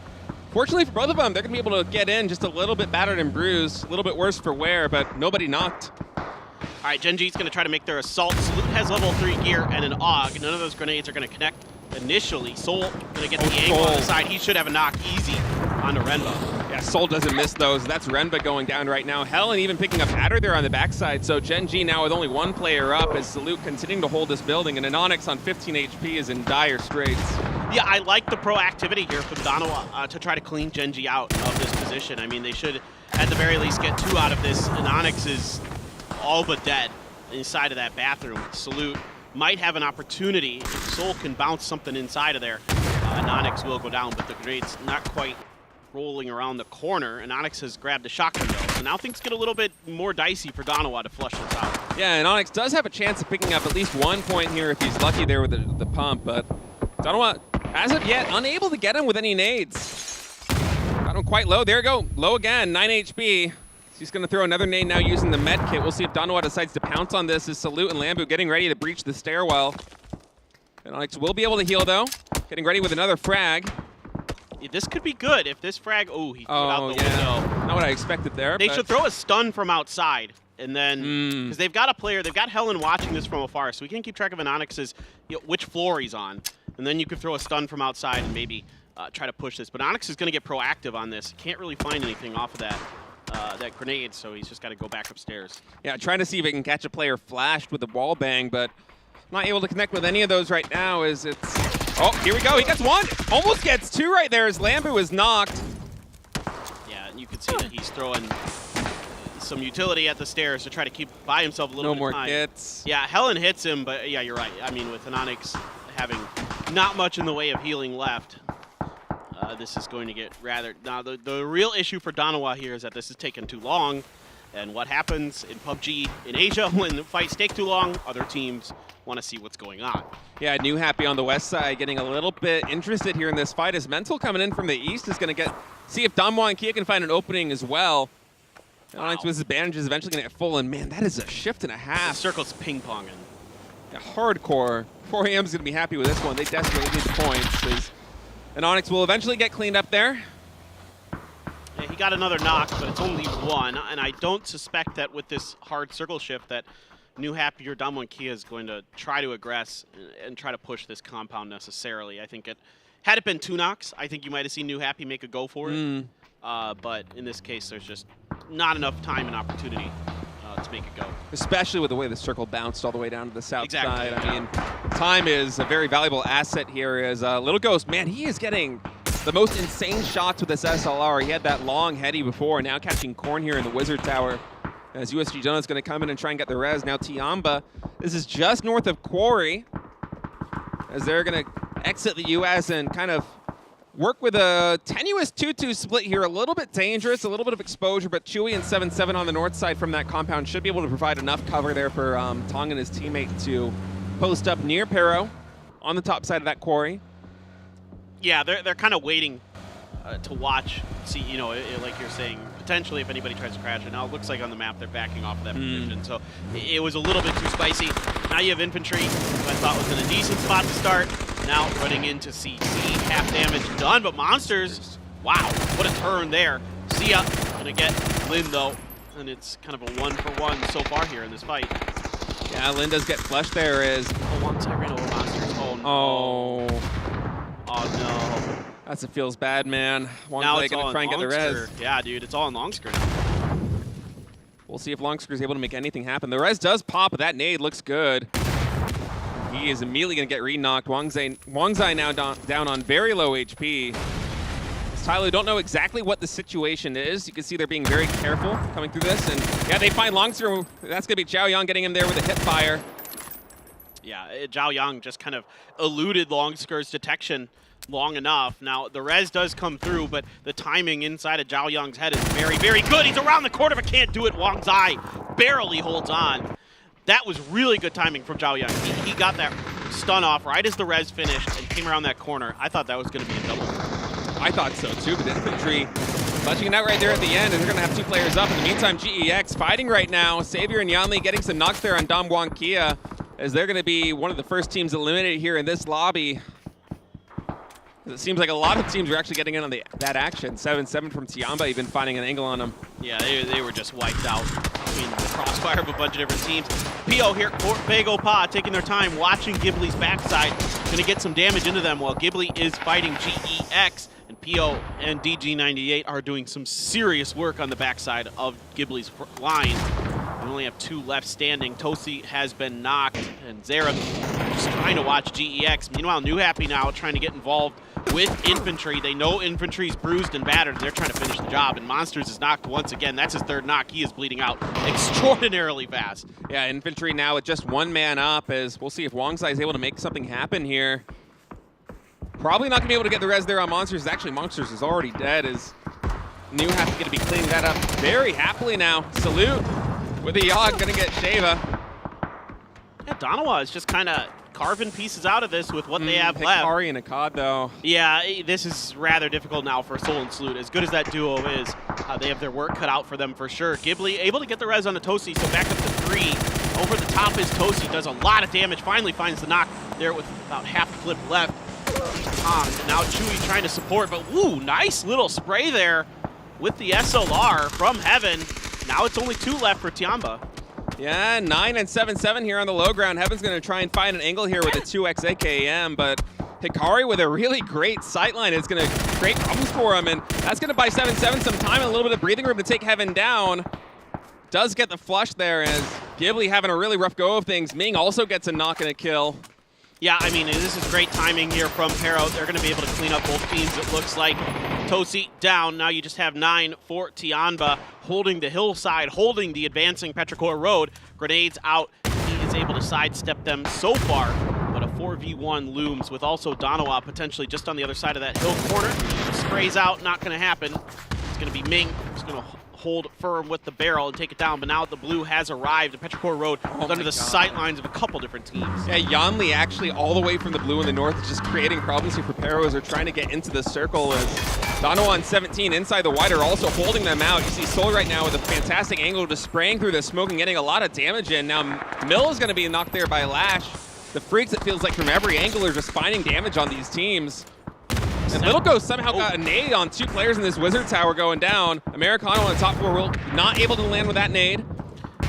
fortunately for both of them, they're going to be able to get in just a little bit battered and bruised, a little bit worse for wear, but nobody knocked. All right, Gen G's going to try to make their assault. Salute has level 3 gear and an AUG. None of those grenades are going to connect initially. Soul going to get the angle on the side. He should have a knock easy onto Renba. Yeah, Soul doesn't miss those. That's Renba going down right now. Helen even picking up Adder there on the backside. So Gen G now with only one player up as Salute continuing to hold this building. And Anonix on 15 HP is in dire straits. Yeah, I like the proactivity here from Donawa to try to clean Gen G out of this position. I mean, they should at the very least get 2 out of this. Anonix is all but dead inside of that bathroom. Salute might have an opportunity. If Soul can bounce something inside of there, Anonix will go down, but the grenade's not quite rolling around the corner. Anonix has grabbed a shotgun though, so now things get a little bit more dicey for Donawa to flush this out. Yeah, and Anonix does have a chance of picking up at least 1 point here if he's lucky there with the pump, but Donawa, as of yet, unable to get him with any nades. Got him quite low. There you go. Low again, 9 HP. He's going to throw another nade now using the med kit. We'll see if Donawa decides to pounce on this as Salute and Lambu getting ready to breach the stairwell. Anonix will be able to heal though. Getting ready with another frag. Yeah, this could be good if this frag. Oh, he threw it out the window. Not what I expected there. They should throw a stun from outside, and then because they've got a player, they've got Helen watching this from afar, so we can keep track of Anonix's which floor he's on, and then you could throw a stun from outside and maybe try to push this. But Anonix is going to get proactive on this. Can't really find anything off of that grenade, so he's just got to go back upstairs. Yeah, trying to see if he can catch a player flashed with a wall bang, but not able to connect with any of those right now as it's... Oh, here we go. He gets 1. Almost gets 2 right there as Lambu is knocked. Yeah, and you can see that he's throwing some utility at the stairs to try to keep by himself a little bit of time. No more kits. Yeah, Helen hits him, but yeah, you're right. I mean, with Anonix having not much in the way of healing left, this is going to get rather... Now, the real issue for Donawa here is that this is taking too long, and what happens in PUBG in Asia when the fights take too long, other teams want to see what's going on. Yeah, New Happy on the west side getting a little bit interested here in this fight as Mental coming in from the east is going to see if Damwa and Kia can find an opening as well. Anonix with his bandages eventually going to get full, and man, that is a shift and a half. The circle's ping-ponging. Yeah, hardcore. 4AM's going to be happy with this one. They desperately need points. Anonix will eventually get cleaned up there. Yeah, he got another knock, but it's only 1, and I don't suspect that with this hard circle shift that New Happy or Damwa and Kia is going to try to aggress and try to push this compound necessarily. I think had it been 2 knocks, I think you might have seen New Happy make a go for it. But in this case, there's just not enough time and opportunity to make it go. Especially with the way the circle bounced all the way down to the south side. Exactly. I mean, time is a very valuable asset here as Little Ghost, man, he is getting the most insane shots with this SLR. He had that long heady before, now catching corn here in the Wizard Tower. As USG Donut's going to come in and try and get the res. Now Tiamba, this is just north of Quarry, as they're going to exit the US and kind of work with a tenuous 2-2 split here. A little bit dangerous, a little bit of exposure, but Chewy and 7-7 on the north side from that compound should be able to provide enough cover there for Tong and his teammate to post up near Pero on the top side of that Quarry. Yeah, they're kind of waiting to watch, see, you know, like you're saying, potentially if anybody tries to crash it. Now it looks like on the map they're backing off of that position, so it was a little bit too spicy. Now you have infantry, who I thought was in a decent spot to start. Now running into CT, half damage done, but Monsters, wow, what a turn there. Sia gonna get Lin though, and it's kind of a 1-for-1 so far here in this fight. Yeah, Lin does get flushed there as... Oh, once I ran over Monsters, oh no. Oh no. That's it feels bad, man. Now it's gonna try and get the res. Yeah, dude, it's all in Longsker now. We'll see if Longsker is able to make anything happen. The res does pop, but that nade looks good. He is immediately going to get re-knocked. Wangzai now down on very low HP. Tyler, don't know exactly what the situation is. You can see they're being very careful coming through this. And yeah, they find Longsker. That's going to be Zhao Yang getting him there with a hip fire. Yeah, Zhao Yang just kind of eluded Longsker's detection long enough. Now, the res does come through, but the timing inside of Zhao Yang's head is very, very good. He's around the corner, but can't do it. Wang Zai barely holds on. That was really good timing from Zhao Yang. He got that stun off right as the res finished and came around that corner. I thought that was going to be a double. I thought so too, but infantry clutching it out right there at the end, and they're going to have 2 players up. In the meantime, GEX fighting right now. Savior and Yanli getting some knocks there on Dom Wang Kia, as they're going to be one of the first teams eliminated here in this lobby. It seems like a lot of teams are actually getting in on that action. 7-7 from Tiamba, even finding an angle on them. Yeah, they were just wiped out between the crossfire of a bunch of different teams. PO here, Bago Pa taking their time, watching Ghibli's backside. Going to get some damage into them while Ghibli is fighting GEX. And PO and DG98 are doing some serious work on the backside of Ghibli's line. We only have 2 left standing. Tosi has been knocked, and Zera just trying to watch GEX. Meanwhile, New Happy now trying to get involved with infantry. They know infantry's bruised and battered, and they're trying to finish the job. And Monsters is knocked once again. That's his 3rd knock. He is bleeding out extraordinarily fast. Yeah, infantry now with just 1 man up, as we'll see if Wangzai is able to make something happen here. Probably not going to be able to get the res there on Monsters. Actually, Monsters is already dead, as New Happy going to be cleaning that up very happily now. Salute with the Yogg, going to get Sheva. Yeah, Donawa is just kind of carving pieces out of this with what they have left. Hikari and Akkad, though. Yeah, this is rather difficult now for Soul and Salute. As good as that duo is, they have their work cut out for them for sure. Ghibli able to get the res on the Tosi, so back up to 3. Over the top is Tosi, does a lot of damage, finally finds the knock there with about half the clip left. Now Chewy trying to support, but ooh, nice little spray there with the SLR from Heaven. Now it's only 2 left for Tiamba. Yeah, 9 and 7-7 here on the low ground. Heaven's going to try and find an angle here with a 2x AKM, but Hikari with a really great sightline is going to create problems for him, and that's going to buy 7-7 some time and a little bit of breathing room to take Heaven down. Does get the flush there, as Ghibli having a really rough go of things. Ming also gets a knock and a kill. Yeah, I mean, this is great timing here from Pero. They're going to be able to clean up both teams, it looks like. Tosi down. Now you just have 9 for Tiamba, holding the hillside, holding the advancing Petrichor Road. Grenades out. He is able to sidestep them so far, but a 4v1 looms with also Donawa potentially just on the other side of that hill corner. Sprays out, not going to happen. It's going to be Ming who's going to hold firm with the barrel and take it down, but now the blue has arrived. The Petrichor Road is under the sight lines of a couple different teams. Yeah, Yanli actually all the way from the blue in the north is just creating problems here for Pero as they're trying to get into the circle. As Donawa on 17 inside the white are also holding them out. You see Soul right now with a fantastic angle, just spraying through the smoke and getting a lot of damage in. Now Mill is going to be knocked there by Lash. The Freaks, it feels like, from every angle are just finding damage on these teams. And Little Ghost somehow got a nade on 2 players in this Wizard Tower going down. Americano on the top 4 will not able to land with that nade.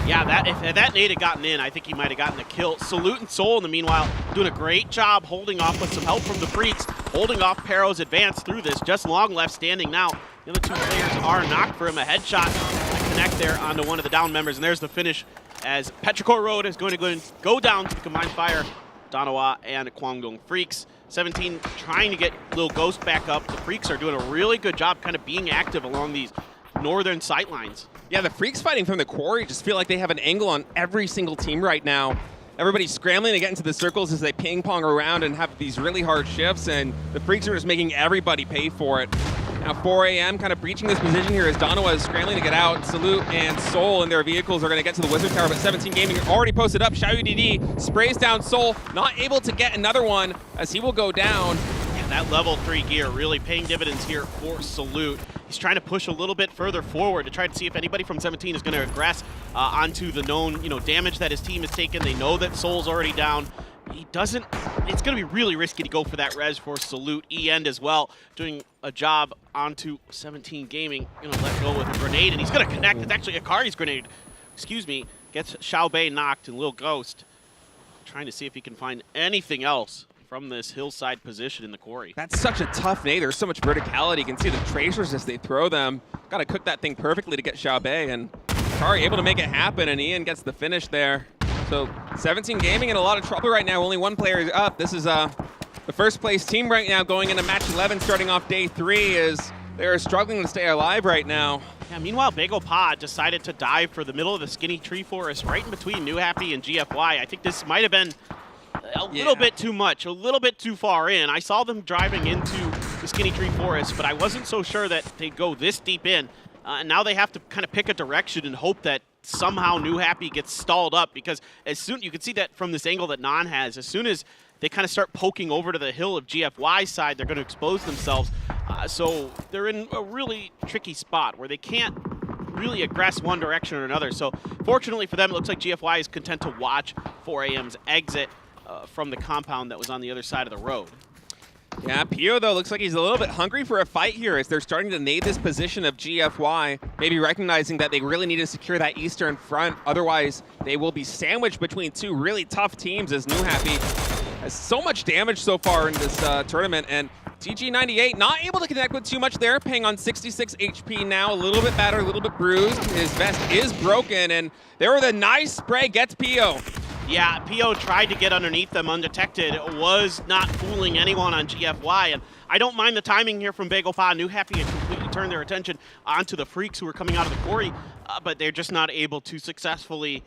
Yeah, if that nade had gotten in, I think he might have gotten a kill. Salute and Soul, in the meanwhile, doing a great job holding off with some help from the Freaks, holding off Pero's advance through this. Just Long left standing now. The other 2 players are knocked for him. A headshot to connect there onto one of the down members, and there's the finish as Petrichor Road is going to go down to the combined fire. Donawa and Kwangdong Freaks. 17 trying to get Little Ghost back up. The Freaks are doing a really good job kind of being active along these northern sight lines. Yeah, the Freaks fighting from the quarry just feel like they have an angle on every single team right now. Everybody's scrambling to get into the circles as they ping pong around and have these really hard shifts, and the Freaks are just making everybody pay for it. Now 4 a.m. kind of breaching this position here as Donawa is scrambling to get out. Salute and Soul in their vehicles are going to get to the Wizard Tower, but 17 Gaming already posted up. Xiao DD sprays down Soul, not able to get another one as he will go down. Yeah, that level 3 gear really paying dividends here for Salute. He's trying to push a little bit further forward to try to see if anybody from 17 is going to aggress onto the known damage that his team has taken. They know that Soul's already down. He doesn't, it's going to be really risky to go for that res for Salute. E-End as well, doing a job onto 17 Gaming. Going to let go with a grenade, and he's going to connect. It's actually Akari's grenade. Excuse me. Gets Xiao Bei knocked, and Lil Ghost trying to see if he can find anything else from this hillside position in the quarry. That's such a tough nade. There's so much verticality. You can see the tracers as they throw them. Got to cook that thing perfectly to get Xiao Bei, and Akari able to make it happen, and Ian gets the finish there. So 17 Gaming in a lot of trouble right now. Only 1 player is up. This is the first place team right now going into match 11, starting off day 3, is they're struggling to stay alive right now. Yeah, meanwhile, Bago Pod decided to dive for the middle of the skinny tree forest right in between New Happy and GFY. I think this might have been a little bit too much, a little bit too far in. I saw them driving into the skinny tree forest, but I wasn't so sure that they'd go this deep in. And now they have to kind of pick a direction and hope that somehow New Happy gets stalled up, because as soon, you can see that from this angle that Non has, as soon as they kind of start poking over to the hill of GFY's side, they're going to expose themselves. So they're in a really tricky spot where they can't really aggress one direction or another. So fortunately for them, it looks like GFY is content to watch 4AM's exit from the compound that was on the other side of the road. Yeah, Pio, though, looks like he's a little bit hungry for a fight here as they're starting to nade this position of GFY, maybe recognizing that they really need to secure that eastern front. Otherwise, they will be sandwiched between two really tough teams as New Happy has so much damage so far in this tournament. And TG98 not able to connect with too much there, paying on 66 HP now, a little bit battered, a little bit bruised. His vest is broken, and there with a nice spray gets Pio. Yeah, Pio tried to get underneath them undetected, was not fooling anyone on GFY, and I don't mind the timing here from Bagel Pa. New Happy had completely turned their attention onto the Freaks who were coming out of the quarry, but they're just not able to successfully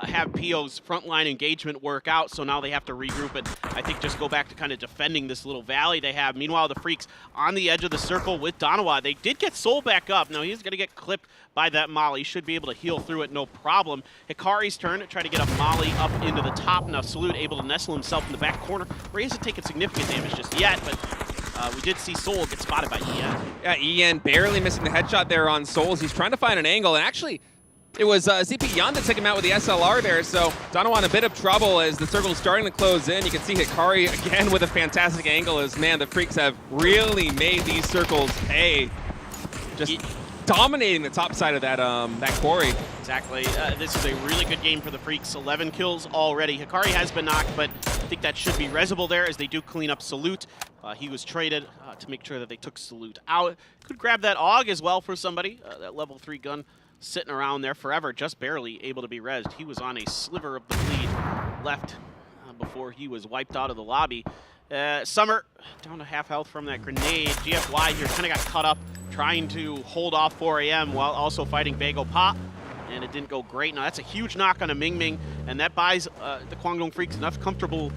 have Pio's frontline engagement work out, so now they have to regroup and I think just go back to kind of defending this little valley they have. Meanwhile, the Freaks on the edge of the circle with Donawa. They did get Soul back up. Now he's going to get clipped by that Molly. Should be able to heal through it, no problem. Hikari's turn to try to get a Molly up into the top. Now Salute able to nestle himself in the back corner. Ray hasn't taken significant damage just yet, but we did see Soul get spotted by EN. Yeah, EN barely missing the headshot there on Souls. He's trying to find an angle, and actually, it was ZP Yan that took him out with the SLR there, so Donawa in a bit of trouble as the circle is starting to close in. You can see Hikari again with a fantastic angle as, man, the Freaks have really made these circles pay. Just dominating the top side of that quarry. Exactly. This is a really good game for the Freaks. 11 kills already. Hikari has been knocked, but I think that should be resable there as they do clean up Salute. He was traded to make sure that they took Salute out. Could grab that AUG as well for somebody, that level 3 gun. Sitting around there forever, just barely able to be rezzed. He was on a sliver of the lead left before he was wiped out of the lobby. Summer down to half health from that grenade. GFY here kind of got caught up trying to hold off 4AM while also fighting Bagel Pop, and it didn't go great. Now that's a huge knock on a Ming Ming, and that buys the Kwangdong Freaks enough comfortable,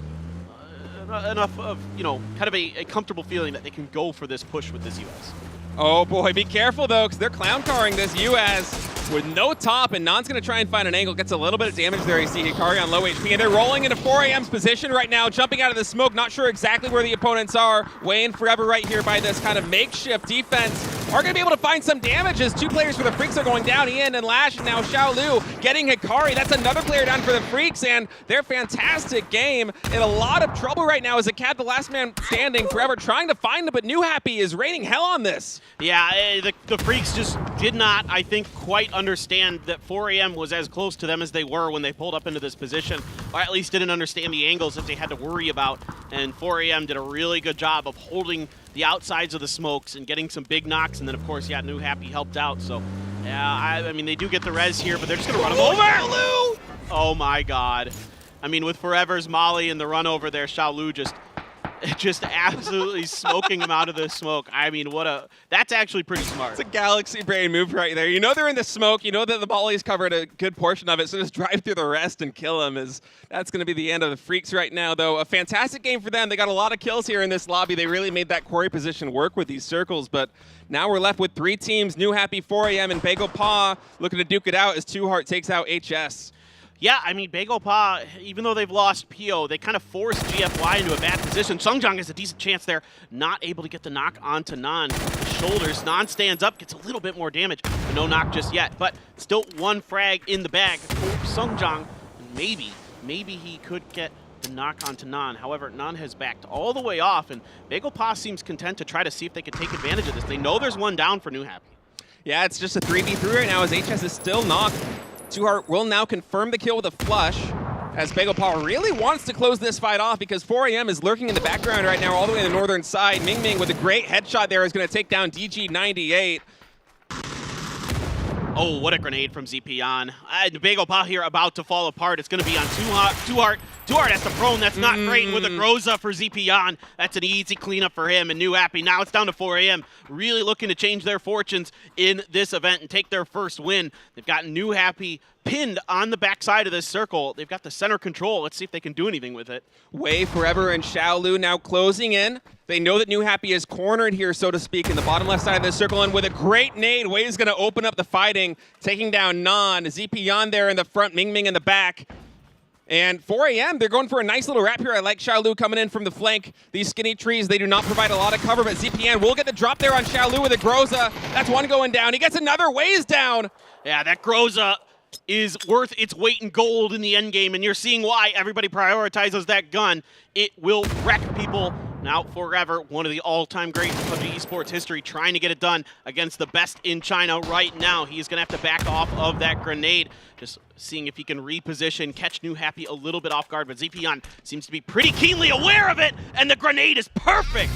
enough of, you know, kind of a comfortable feeling that they can go for this push with this US. Oh boy, be careful though, because they're clown carring this US with no top, and Nan's going to try and find an angle. Gets a little bit of damage there. You see Hikari on low HP, and they're rolling into 4AM's position right now, jumping out of the smoke. Not sure exactly where the opponents are. Weighing forever right here by this kind of makeshift defense. Are going to be able to find some damage as two players for the Freaks are going down. Ian and Lash, and now Xiaolu getting Hikari. That's another player down for the Freaks, and their fantastic game in a lot of trouble right now as a cat, the last man standing forever, trying to find him, but New Happy is raining hell on this. Yeah, the Freaks just did not, I think, quite understand that 4AM was as close to them as they were when they pulled up into this position, or at least didn't understand the angles that they had to worry about, and 4AM did a really good job of holding the outsides of the smokes and getting some big knocks, and then of course, yeah, New Happy helped out, so yeah, I mean, they do get the res here, but they're just gonna run him over! Oh my god. I mean, with Forever's Molly and the run over there, Xiaolu just absolutely smoking him out of the smoke. I mean, that's actually pretty smart. It's a galaxy brain move right there. You know they're in the smoke, you know that the Molly's covered a good portion of it, so just drive through the rest and kill them. That's going to be the end of the Freaks right now, though. A fantastic game for them. They got a lot of kills here in this lobby. They really made that quarry position work with these circles, but now we're left with 3 teams, New Happy, 4AM, and Bagel Pa looking to duke it out as Two Heart takes out HS. Yeah, I mean, Bagel Pa, even though they've lost Pio, they kind of forced GFY into a bad position. Sungjang has a decent chance there, not able to get the knock onto Nan. Shoulders, Nan stands up, gets a little bit more damage, but no knock just yet. But still 1 frag in the bag for Sungjang. Maybe he could get the knock onto Nan. However, Nan has backed all the way off, and Bagel Pa seems content to try to see if they can take advantage of this. They know there's 1 down for New Happy. Yeah, it's just a 3v3 right now as HS is still knocked. Two Heart will now confirm the kill with a flush as Bagel Pa really wants to close this fight off because 4AM is lurking in the background right now all the way on the northern side. Ming Ming with a great headshot there is going to take down DG98. Oh, what a grenade from Zipian. Bagel Pa here about to fall apart. It's going to be on Two Heart. Two Heart has the prone. That's not great with a Groza for Zipian. That's an easy cleanup for him and New Happy. Now it's down to 4AM. Really looking to change their fortunes in this event and take their first win. They've got New Happy pinned on the backside of this circle. They've got the center control. Let's see if they can do anything with it. Wei Forever and Xiaolu now closing in. They know that New Happy is cornered here, so to speak, in the bottom left side of this circle. And with a great nade, Wei is going to open up the fighting, taking down Nan. ZP Yan there in the front, Ming Ming in the back. And 4 a.m., they're going for a nice little wrap here. I like Xiaolu coming in from the flank. These skinny trees, they do not provide a lot of cover, but ZPN will get the drop there on Xiaolu with a Groza. That's one going down. He gets another Waze down. Yeah, that Groza is worth its weight in gold in the end game, and you're seeing why everybody prioritizes that gun. It will wreck people now forever. One of the all-time greats in PUBG Esports history, trying to get it done against the best in China right now. He's going to have to back off of that grenade. Just seeing if he can reposition, catch New Happy a little bit off guard, but Zepion seems to be pretty keenly aware of it, and the grenade is perfect.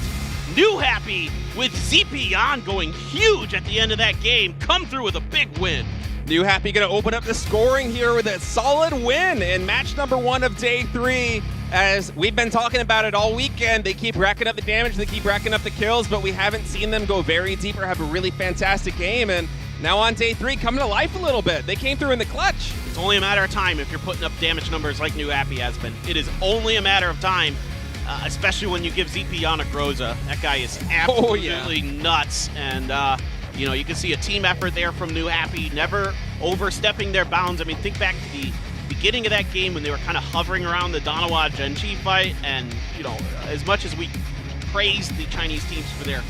New Happy with Zepion going huge at the end of that game, come through with a big win. New Happy going to open up the scoring here with a solid win in match number 1 of day 3. As we've been talking about it all weekend, they keep racking up the damage, they keep racking up the kills, but we haven't seen them go very deep or have a really fantastic game. And now on day 3, coming to life a little bit. They came through in the clutch. It's only a matter of time if you're putting up damage numbers like New Happy has been. It is only a matter of time, especially when you give Zepion a Groza. That guy is absolutely nuts. And, you know, you can see a team effort there from New Happy, never overstepping their bounds. I mean, think back to the beginning of that game when they were kind of hovering around the Danawa Genji fight, and, you know, as much as we praise the Chinese teams for their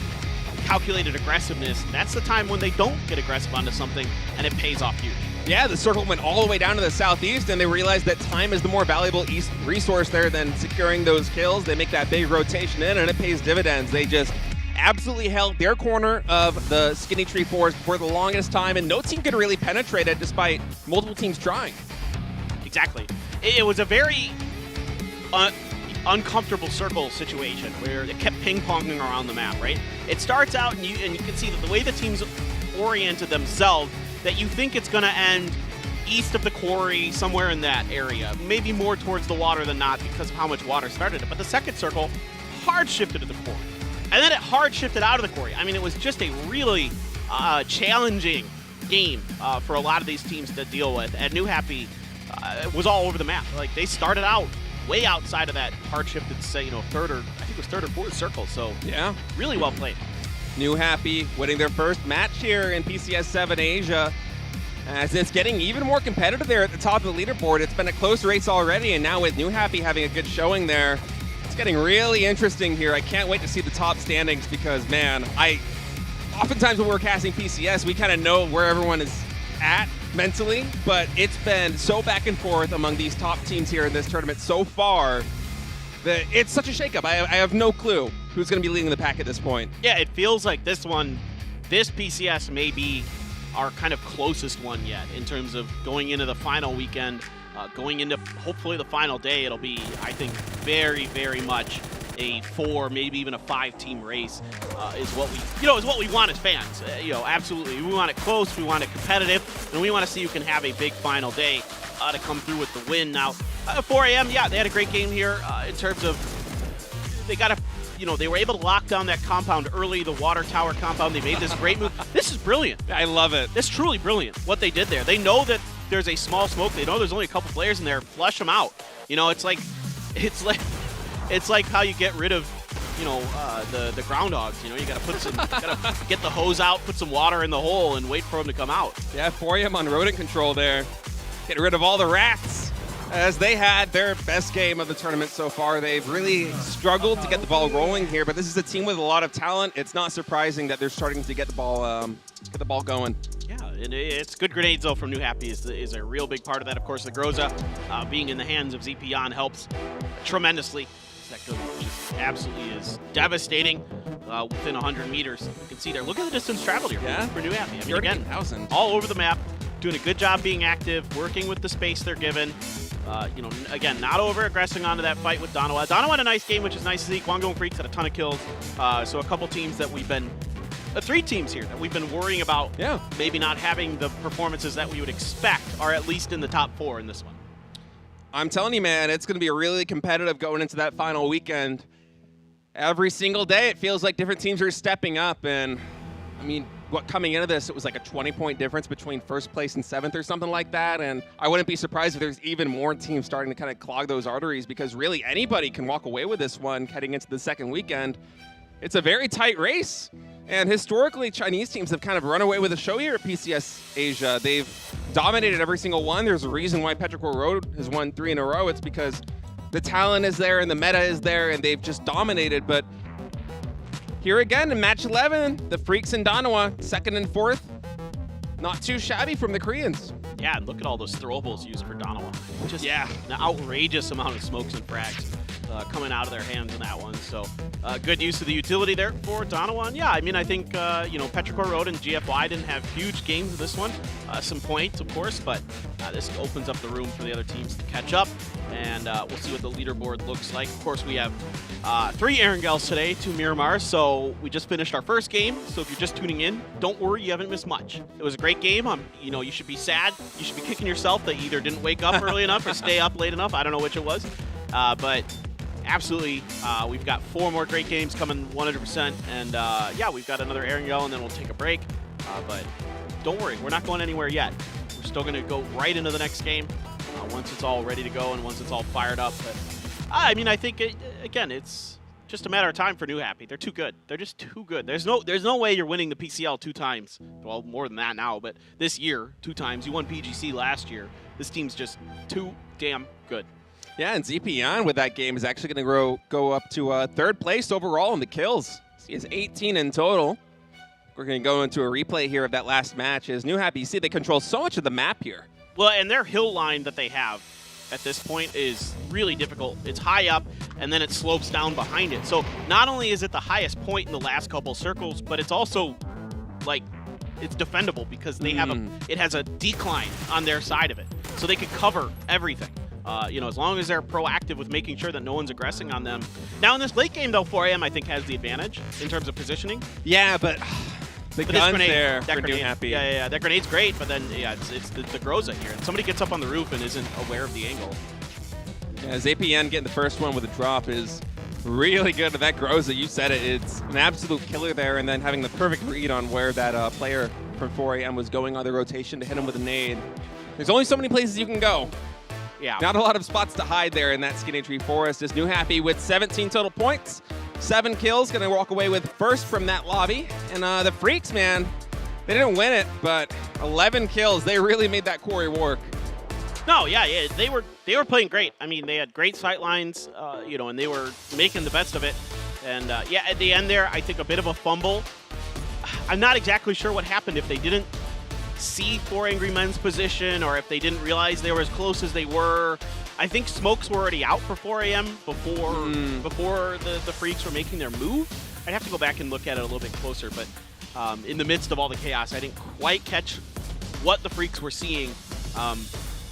calculated aggressiveness, that's the time when they don't get aggressive onto something, and it pays off huge. Yeah, the circle went all the way down to the southeast, and they realized that time is the more valuable resource there than securing those kills. They make that big rotation in, and it pays dividends. They just absolutely held their corner of the Skinny Tree Forest for the longest time, and no team could really penetrate it despite multiple teams trying. Exactly. It was a very uncomfortable circle situation where it kept ping-ponging around the map, right? It starts out, and you can see that the way the teams oriented themselves, that you think it's going to end east of the quarry, somewhere in that area, maybe more towards the water than not because of how much water started it. But the second circle hard shifted to the quarry, and then it hard shifted out of the quarry. I mean, it was just a really challenging game for a lot of these teams to deal with, and New Happy was all over the map. Like, they started out way outside of that hard shifted, say, you know, third or fourth circle. So yeah, really well played. New Happy winning their first match here in PCS 7 Asia, as it's getting even more competitive there at the top of the leaderboard. It's been a close race already, and now with New Happy having a good showing there, it's getting really interesting here. I can't wait to see the top standings because, man, oftentimes when we're casting PCS, we kind of know where everyone is at mentally, but it's been so back and forth among these top teams here in this tournament so far that it's such a shakeup. I have no clue who's going to be leading the pack at this point. Yeah, it feels like this PCS may be our kind of closest one yet in terms of going into the final weekend, going into hopefully the final day. It'll be, I think, very, very much a 4, maybe even a 5-team race is what we want as fans. Absolutely, we want it close, we want it competitive, and we want to see who can have a big final day to come through with the win. Now, 4 a.m., yeah, they had a great game here in terms of they were able to lock down that compound early, the water tower compound. They made this great move. This is brilliant. I love it. It's truly brilliant what they did there. They know that there's a small smoke. They know there's only a couple players in there. Flush them out. It's like how you get rid of, the groundhogs. You gotta get the hose out, put some water in the hole, and wait for them to come out. Yeah, 4 a.m. on rodent control there. Get rid of all the rats, as they had their best game of the tournament so far. They've really struggled to get the ball rolling here, but this is a team with a lot of talent. It's not surprising that they're starting to get the ball going. Yeah, and it's good grenades though from New Happy is a real big part of that. Of course, the Groza being in the hands of Zepion helps tremendously. That just absolutely is devastating within 100 meters. You can see there. Look at the distance traveled here for New Happy. I mean, again, all over the map, doing a good job being active, working with the space they're given. Again, not over-aggressing onto that fight with Danawa. Danawa had a nice game, which is nice to see. Guangdong Freaks had a ton of kills. So a couple teams that we've been, 3 teams here that we've been worrying about maybe not having the performances that we would expect are at least in the top 4 in this one. I'm telling you, man, it's going to be really competitive going into that final weekend. Every single day, it feels like different teams are stepping up. And, I mean, coming into this, it was like a 20-point difference between first place and 7th or something like that. And I wouldn't be surprised if there's even more teams starting to kind of clog those arteries, because really anybody can walk away with this one heading into the second weekend. It's a very tight race. And historically, Chinese teams have kind of run away with the show here at PCS Asia. They've dominated every single one. There's a reason why Petrichor Road has won 3 in a row. It's because the talent is there and the meta is there and they've just dominated. But here again in match 11, the Freaks and Danawa, 2nd and 4th. Not too shabby from the Koreans. Yeah, and look at all those throwables used for Danawa. Just an outrageous amount of smokes and frags coming out of their hands in that one. So good use of the utility there for Danawa. Yeah, I mean, I think, Petrichor Road and GFY didn't have huge games in this one. Some points, of course, but this opens up the room for the other teams to catch up. And we'll see what the leaderboard looks like. Of course, we have 3 Erangels today, 2 Miramars. So we just finished our first game. So if you're just tuning in, don't worry, you haven't missed much. It was a great game. You should be sad. You should be kicking yourself that you either didn't wake up early enough or stay up late enough. I don't know which it was. But absolutely, we've got 4 more great games coming 100%. And yeah, we've got another Erangel and then we'll take a break. But don't worry, we're not going anywhere yet. We're still going to go right into the next game once it's all ready to go and once it's all fired up. But I mean, I think, again, it's just a matter of time for New Happy. They're too good. They're just too good. There's no way you're winning the PCL 2 times. Well, more than that now, but this year, 2 times. You won PGC last year. This team's just too damn good. Yeah, and Zepion with that game is actually going to go up to 3rd place overall in the kills. He has 18 in total. We're going to go into a replay here of that last match. As New Happy, you see they control so much of the map here. Well, and their hill line that they have at this point is really difficult. It's high up, and then it slopes down behind it. So not only is it the highest point in the last couple circles, but it's also, like, it's defendable because they have it has a decline on their side of it. So they could cover everything. As long as they're proactive with making sure that no one's aggressing on them. Now, in this late game, though, 4AM, I think, has the advantage in terms of positioning. Yeah, but the guns there for New Happy. Yeah, that grenade's great, but then, yeah, it's the Groza here. And somebody gets up on the roof and isn't aware of the angle. Yeah, ZPN getting the first one with a drop is really good. That Groza, you said it, it's an absolute killer there, and then having the perfect read on where that player from 4AM was going on the rotation to hit him with a nade. There's only so many places you can go. Yeah. Not a lot of spots to hide there in that Skinny Tree Forest. Is New Happy with 17 total points, 7 kills, going to walk away with first from that lobby. And the Freaks, man, they didn't win it, but 11 kills. They really made that quarry work. No, yeah, they were playing great. I mean, they had great sight lines, and they were making the best of it. And yeah, at the end there, I think a bit of a fumble. I'm not exactly sure what happened if they didn't see 4 Angry Men's position or if they didn't realize they were as close as they were. I think smokes were already out for 4AM before the Freaks were making their move. I'd have to go back and look at it a little bit closer, but in the midst of all the chaos, I didn't quite catch what the Freaks were seeing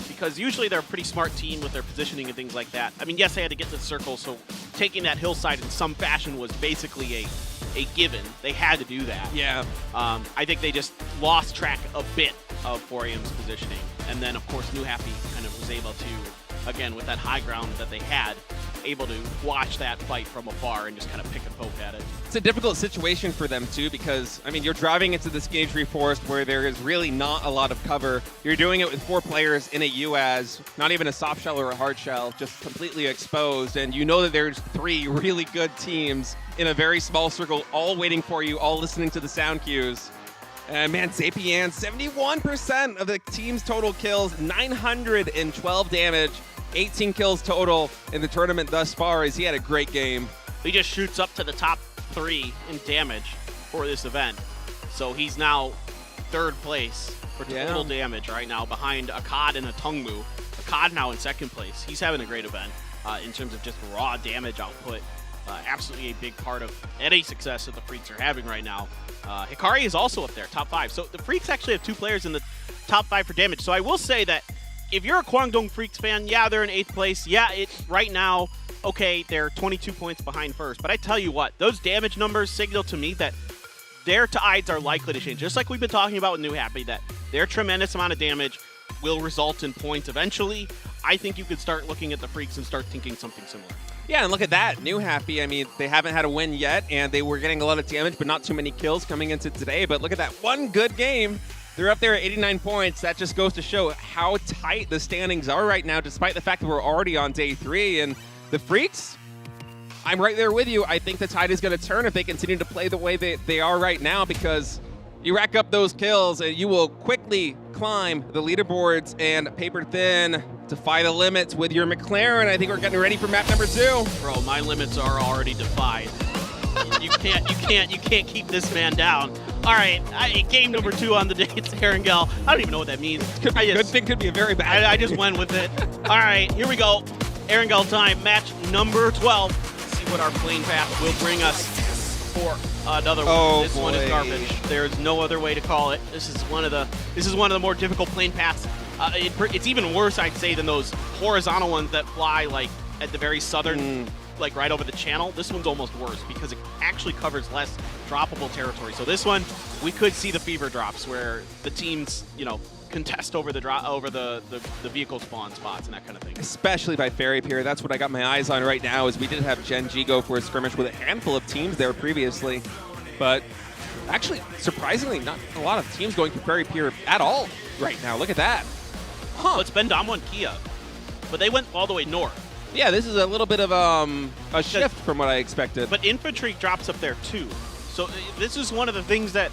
because usually they're a pretty smart team with their positioning and things like that. I mean, yes, they had to get to the circle, so taking that hillside in some fashion was basically a given. They had to do that. Yeah. I think they just lost track a bit of 4AM's positioning. And then, of course, New Happy kind of was able to, again, with that high ground that they had, able to watch that fight from afar and just kind of pick and poke at it. It's a difficult situation for them, too, because, I mean, you're driving into the Skinny Tree Forest where there is really not a lot of cover. You're doing it with 4 players in a UAS, not even a soft shell or a hard shell, just completely exposed. And you know that there's 3 really good teams in a very small circle, all waiting for you, all listening to the sound cues. And man, Zapian, 71% of the team's total kills, 912 damage, 18 kills total in the tournament thus far, as he had a great game. He just shoots up to the top 3 in damage for this event. So he's now 3rd place for total damage right now, behind Akkad and a Tungmu. Akkad now in 2nd place. He's having a great event in terms of just raw damage output. Absolutely a big part of any success that the Freaks are having right now. Hikari is also up there, top 5. So the Freaks actually have 2 players in the top 5 for damage. So I will say that if you're a Kwangdong Freaks fan, yeah, they're in 8th place. Yeah, right now, okay, they're 22 points behind first. But I tell you what, those damage numbers signal to me that their tides are likely to change. Just like we've been talking about with New Happy, that their tremendous amount of damage will result in points eventually. I think you could start looking at the Freaks and start thinking something similar. Yeah, and look at that. New Happy, I mean, they haven't had a win yet, and they were getting a lot of damage, but not too many kills coming into today. But look at that one good game. They're up there at 89 points. That just goes to show how tight the standings are right now, despite the fact that we're already on day 3. And the Freaks, I'm right there with you. I think the tide is going to turn if they continue to play the way they are right now, because you rack up those kills and you will quickly climb the leaderboards and paper thin, defy the limits with your McLaren. I think we're getting ready for map number 2. Bro, my limits are already defied. You can't keep this man down. All right, game number 2 on the day. It's Erangel. I don't even know what that means. Could be a good thing, could be a very bad I just went with it. All right, here we go. Erangel time, match number 12. Let's see what our plane path will bring us for another one. Oh, this one is garbage. There's no other way to call it. This is one of the more difficult plane paths. It's even worse, I'd say, than those horizontal ones that fly like at the very southern, like right over the channel. This one's almost worse because it actually covers less droppable territory. So this one, we could see the fever drops where the teams, contest over the vehicle spawn spots and that kind of thing. Especially by Ferry Pier. That's what I got my eyes on right now, is we did have Gen G go for a skirmish with a handful of teams there previously. But actually, surprisingly, not a lot of teams going for Ferry Pier at all right now. Look at that. Huh. Well, it's been Damo and Kia, but they went all the way north. Yeah, this is a little bit of a shift from what I expected. But infantry drops up there too. So this is one of the things that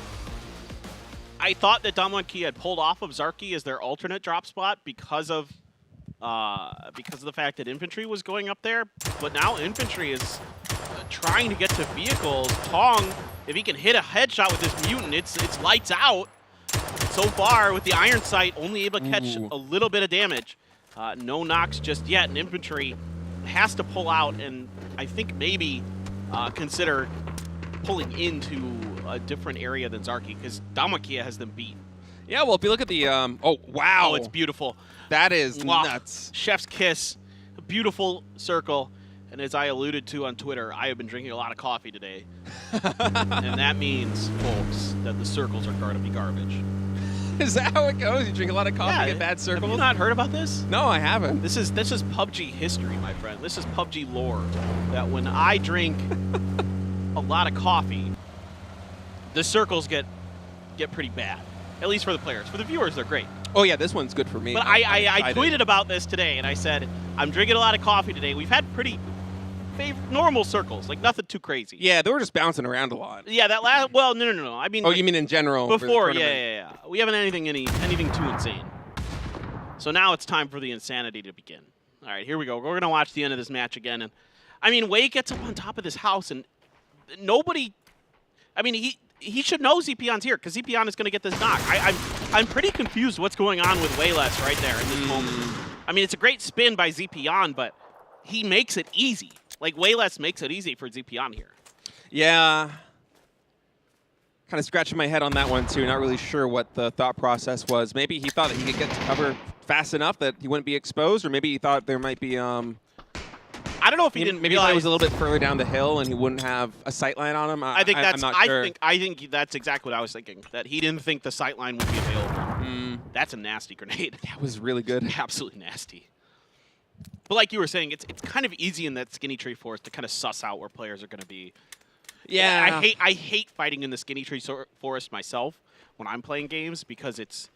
I thought that Damo and Kia had pulled off of Zarki as their alternate drop spot because of the fact that infantry was going up there. But now infantry is trying to get to vehicles. Tong, if he can hit a headshot with this mutant, it's lights out. So far with the iron sight, only able to catch a little bit of damage. No knocks just yet, and infantry has to pull out and I think maybe consider pulling into a different area than Zarki, because Damakia has them beat. Yeah, well, if you look at the, oh, wow. Oh, it's beautiful. That is nuts. Chef's kiss, a beautiful circle. And as I alluded to on Twitter, I have been drinking a lot of coffee today. And that means, folks, that the circles are going to be garbage. Is that how it goes? You drink a lot of coffee, get bad circles? Have you not heard about this? No, I haven't. This is PUBG history, my friend. This is PUBG lore. That when I drink a lot of coffee, the circles get pretty bad. At least for the players. For the viewers, they're great. Oh yeah, this one's good for me. But I tweeted about this today, and I said, I'm drinking a lot of coffee today. We've had pretty normal circles, like nothing too crazy. Yeah, they were just bouncing around a lot. Yeah, that last, well, no. I mean, oh, you mean in general? Before, yeah. We haven't anything too insane. So now it's time for the insanity to begin. All right, here we go. We're gonna watch the end of this match again, and I mean, Wei gets up on top of this house, and nobody. I mean, he should know Zeepion's here, because Zeepion is gonna get this knock. I'm pretty confused what's going on with Wayless right there in this moment. I mean, it's a great spin by Zeepion, but he makes it easy. Like, Wayless makes it easy for Zeepion here. Yeah. Kind of scratching my head on that one, too. Not really sure what the thought process was. Maybe he thought that he could get to cover fast enough that he wouldn't be exposed, or maybe he thought there might be... I don't know if he didn't maybe realize... he was a little bit further down the hill and he wouldn't have a sightline on him. I think that's. I'm not sure. I think that's exactly what I was thinking. That he didn't think the sightline would be available. That's a nasty grenade. That was really good. Absolutely nasty. But like you were saying, it's kind of easy in that skinny tree forest to kind of suss out where players are going to be. Yeah. I hate fighting in the skinny tree forest myself when I'm playing games, because it's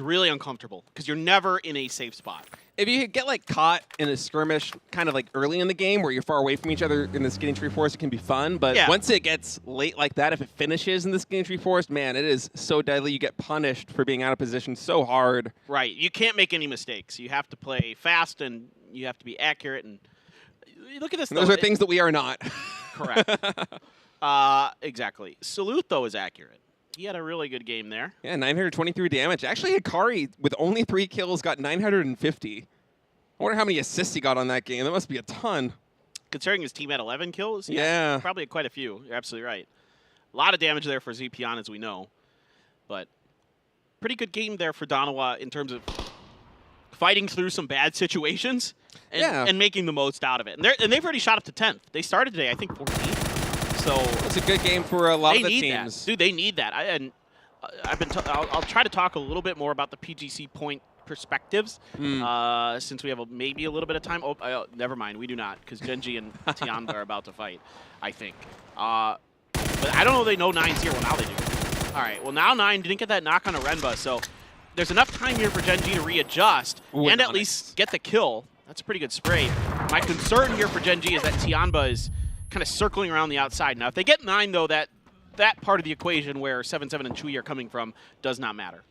really uncomfortable because you're never in a safe spot. If you get like caught in a skirmish kind of like early in the game where you're far away from each other in the skinny tree forest, it can be fun. But once it gets late like that, if it finishes in the skinny tree forest, man, it is so deadly. You get punished for being out of position so hard. Right. You can't make any mistakes. You have to play fast and you have to be accurate. And look at this. Those are things that we are not. Correct. Exactly. Salute, though, is accurate. He had a really good game there. Yeah, 923 damage. Actually, Hikari, with only 3 kills, got 950. I wonder how many assists he got on that game. That must be a ton. Considering his team had 11 kills? Yeah. Probably quite a few. You're absolutely right. A lot of damage there for Zeepion, as we know. But pretty good game there for Donawa in terms of fighting through some bad situations and making the most out of it. And they've already shot up to 10th. They started today, I think, 14th. So it's a good game for a lot of the teams. Dude, they need that. I'll try to talk a little bit more about the PGC point perspectives since we have maybe a little bit of time. Oh, never mind. We do not, because Genji and Tianba are about to fight, I think. But I don't know if they know 9's here. Well, now they do. All right. Well, now 9 didn't get that knock on a Renba, so there's enough time here for Genji to readjust and at least get the kill. That's a pretty good spray. My concern here for Genji is that Tianba is kind of circling around the outside. Now, if they get 9, though, that part of the equation where 7-7 and Chui are coming from does not matter.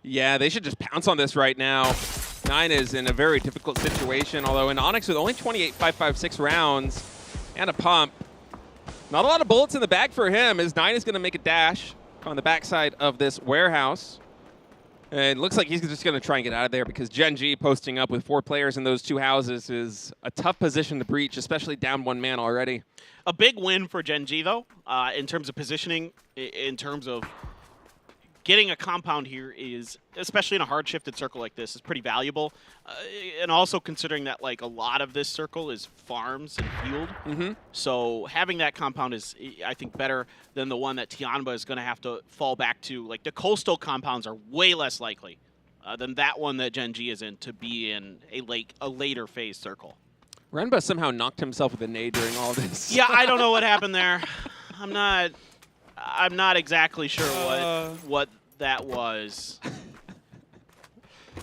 Yeah, they should just pounce on this right now. 9 is in a very difficult situation, although in Onyx with only 28 5.56 rounds and a pump, not a lot of bullets in the bag for him, as 9 is going to make a dash on the backside of this warehouse. And it looks like he's just going to try and get out of there because Gen G posting up with 4 players in those 2 houses is a tough position to breach, especially down 1 man already. A big win for Gen G, though, in terms of positioning, in terms of getting a compound here is, especially in a hard shifted circle like this, is pretty valuable. And also considering that like a lot of this circle is farms and field. So having that compound is, I think, better than the one that Tianba is going to have to fall back to. Like the coastal compounds are way less likely than that one that Gen G is in to be in a later phase circle. Renba somehow knocked himself with a nade during all this. Yeah, I don't know what happened there. I'm not exactly sure what that was.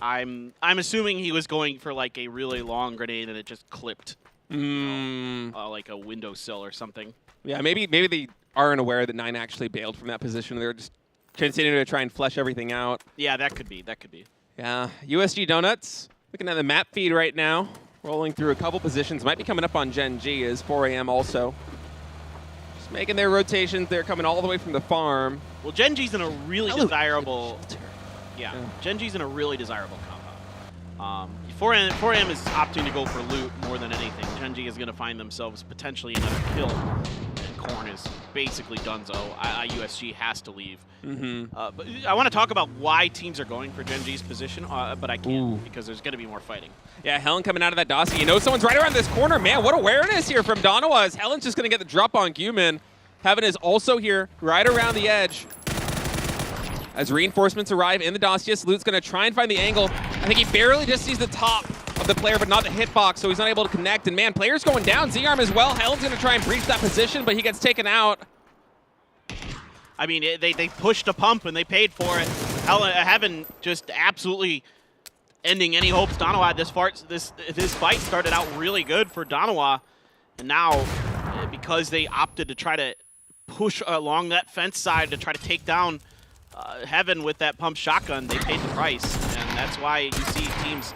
I'm assuming he was going for like a really long grenade and it just clipped, like a windowsill or something. Yeah, maybe they aren't aware that 9 actually bailed from that position. They're just continuing to try and flesh everything out. Yeah, that could be. That could be. Yeah, USG Donuts looking at the map feed right now, rolling through a couple positions. Might be coming up on Gen G is 4 a.m. also. Making their rotations. They're coming all the way from the farm. Well, Gen G's in a really desirable... Yeah, Gen G's in a really desirable compound. 4M is opting to go for loot more than anything. Gen G is going to find themselves potentially another kill. And Korn is basically donezo. USG has to leave. But I want to talk about why teams are going for Gen G's position, but I can't because there's going to be more fighting. Yeah, Helen coming out of that dossier. You know someone's right around this corner. Man, what awareness here from Donawa as Helen's just going to get the drop on Guman. Heaven is also here right around the edge. As reinforcements arrive in the dossier, Salute's going to try and find the angle. I think he barely just sees the top of the player, but not the hitbox, so he's not able to connect. And man, players going down. Z-Arm as well. Helen's going to try and breach that position, but he gets taken out. I mean, they pushed a pump and they paid for it. Heaven just absolutely ending any hopes Donawa had this fight started out really good for Donawa, and now because they opted to try to push along that fence side to try to take down Heaven with that pump shotgun, they paid the price, and that's why you see teams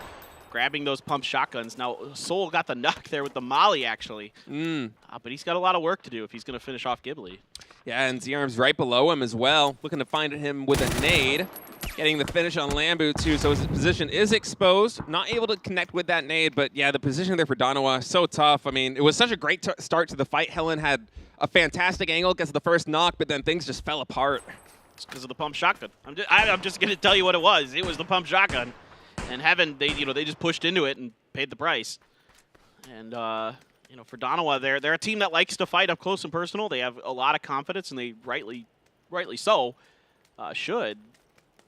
grabbing those pump shotguns. Now, Soul got the knock there with the molly, actually, but he's got a lot of work to do if he's going to finish off Ghibli. Yeah, and Z-Arm's right below him as well, looking to find him with a nade. Getting the finish on Lambu, too, so his position is exposed. Not able to connect with that nade, but yeah, the position there for Donawa, so tough. I mean, it was such a great start to the fight. Helen had a fantastic angle, gets the first knock, but then things just fell apart. It's because of the pump shotgun. I'm just going to tell you what it was. It was the pump shotgun. And Heaven, they just pushed into it and paid the price. And, for Donawa, they're a team that likes to fight up close and personal. They have a lot of confidence, and they rightly so should,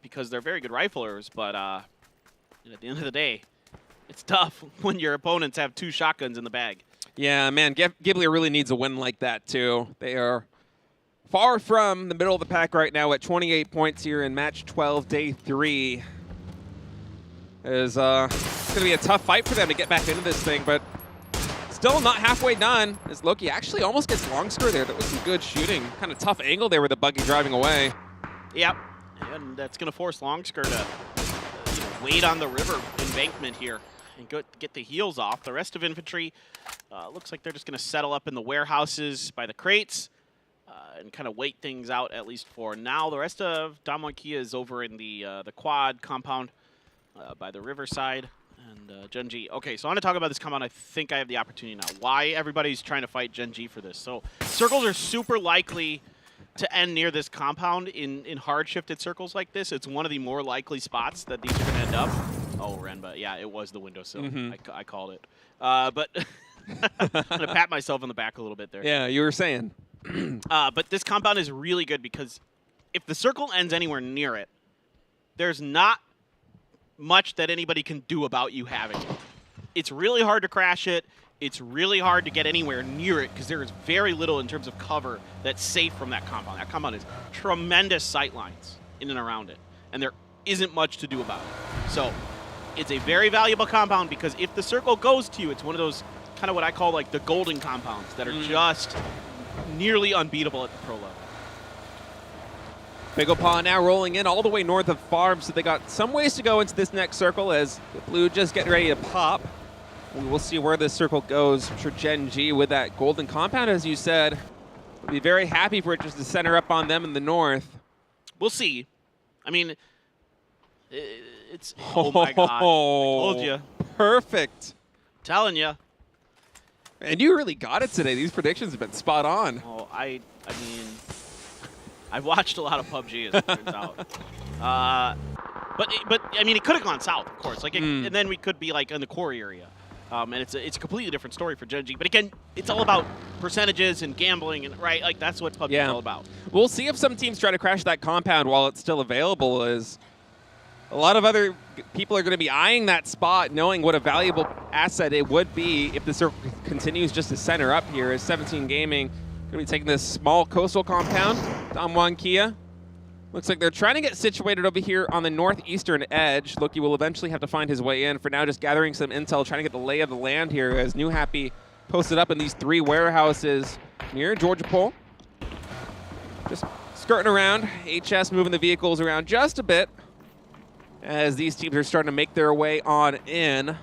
because they're very good riflers. But at the end of the day, it's tough when your opponents have 2 shotguns in the bag. Yeah, man, Ghibli really needs a win like that, too. They are far from the middle of the pack right now at 28 points here in match 12, day 3. It's going to be a tough fight for them to get back into this thing, but still not halfway done, as Loki actually almost gets Longsker there. That was some good shooting. Kind of tough angle there with the buggy driving away. Yep, and that's going to force Longsker to wait on the river embankment here and get the heals off. The rest of infantry looks like they're just going to settle up in the warehouses by the crates and kind of wait things out, at least for now. The rest of Damwon Kia is over in the quad compound by the riverside. And Gen G. Okay, so I want to talk about this compound. I think I have the opportunity now. Why everybody's trying to fight Gen G for this. So circles are super likely to end near this compound in hard shifted circles like this. It's one of the more likely spots that these are going to end up. Oh, Renba. Yeah, it was the windowsill. I called it. But I'm going to pat myself on the back a little bit there. Yeah, you were saying. But this compound is really good because if the circle ends anywhere near it, there's not much that anybody can do about you having it. It's really hard to crash it. It's really hard to get anywhere near it because there is very little in terms of cover that's safe from that compound. That compound is tremendous sight lines in and around it, and there isn't much to do about it. So it's a very valuable compound because if the circle goes to you, it's one of those kind of what I call like the golden compounds that are just nearly unbeatable at the pro level. Big Paw now rolling in all the way north of Farm, so they got some ways to go into this next circle as the blue just getting ready to pop. We will see where this circle goes. I'm sure Gen G with that golden compound, as you said, would be very happy for it just to center up on them in the north. We'll see. I mean, it's oh my god! I told you. Perfect. Telling you. And you really got it today. These predictions have been spot on. Oh, I mean, I've watched a lot of PUBG, as it turns out. But I mean, it could have gone south, of course. Like, and then we could be like in the quarry area. And it's a completely different story for Gen G. But again, it's all about percentages and gambling, and right, like that's what PUBG is all about. We'll see if some teams try to crash that compound while it's still available. As a lot of other people are going to be eyeing that spot, knowing what a valuable asset it would be if the circle continues just to center up here. As 17 Gaming going to be taking this small coastal compound. Damwon Kia. Looks like they're trying to get situated over here on the northeastern edge. Loki will eventually have to find his way in. For now, just gathering some intel, trying to get the lay of the land here as New Happy posted up in these 3 warehouses near Georgia Pole. Just skirting around. HS moving the vehicles around just a bit as these teams are starting to make their way on in.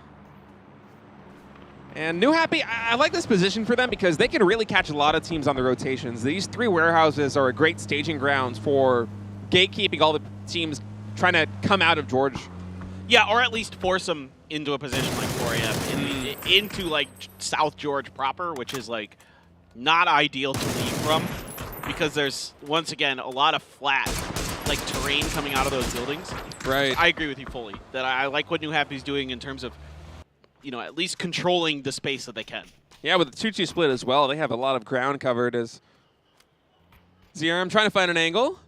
And New Happy, I like this position for them because they can really catch a lot of teams on the rotations. These 3 warehouses are a great staging grounds for gatekeeping all the teams trying to come out of George. Yeah, or at least force them into a position like 4AM, into like South George proper, which is like not ideal to leave from because there's, once again, a lot of flat like terrain coming out of those buildings. Right. I agree with you fully that I like what New Happy's doing in terms of, you know, at least controlling the space that they can. Yeah, with the 2-2 split as well, they have a lot of ground covered as ZRM trying to find an angle.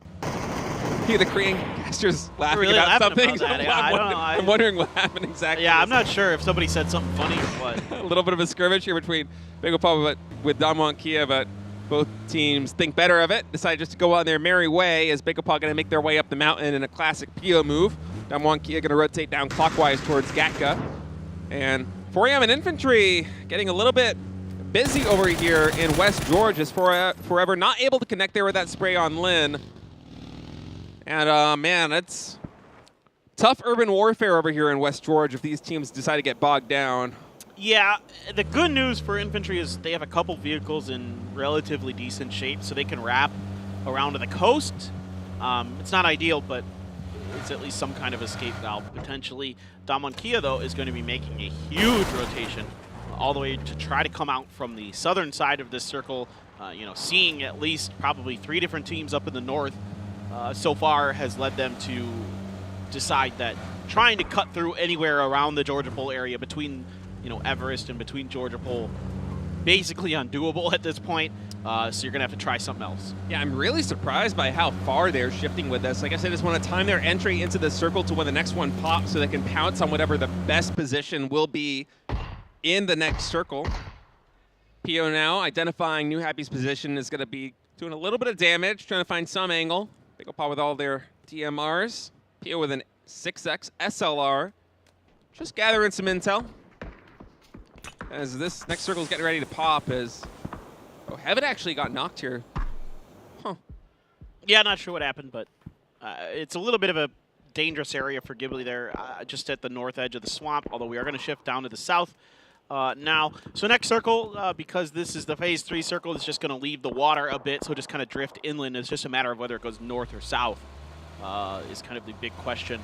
Here the Korean casters laughing really about laughing something. About that. Yeah, I'm wondering what happened exactly. Yeah, I'm not sure if somebody said something funny or what. A little bit of a skirmish here between Big Papa with Damwon Kia, but both teams think better of it. Decide just to go on their merry way as Big Papa going to make their way up the mountain in a classic PO move. Damwon Kia going to rotate down clockwise towards Gatka. And 4AM and Infantry getting a little bit busy over here in West George as Forever not able to connect there with that spray on Lynn. And man, it's tough urban warfare over here in West George if these teams decide to get bogged down. Yeah, the good news for Infantry is they have a couple vehicles in relatively decent shape, so they can wrap around to the coast. It's not ideal, but it's at least some kind of escape valve, potentially. Damwon Kia, though, is going to be making a huge rotation all the way to try to come out from the southern side of this circle. You know, seeing at least probably 3 different teams up in the north so far has led them to decide that trying to cut through anywhere around the Georgia Pole area between, you know, Everest and between Georgia Pole, basically undoable at this point. So you're going to have to try something else. Yeah, I'm really surprised by how far they're shifting with this. Like I said, I just want to time their entry into the circle to when the next one pops so they can pounce on whatever the best position will be in the next circle. PO now identifying New Happy's position is going to be doing a little bit of damage, trying to find some angle. Big Paw with all their DMRs. PO with an 6X SLR. Just gathering some intel. As this next circle is getting ready to pop as... Oh, Heaven actually got knocked here. Huh. Yeah, not sure what happened, but it's a little bit of a dangerous area for Ghibli there, just at the north edge of the swamp, although we are going to shift down to the south now. So next circle, because this is the phase 3 circle, it's just going to leave the water a bit, so just kind of drift inland. It's just a matter of whether it goes north or south is kind of the big question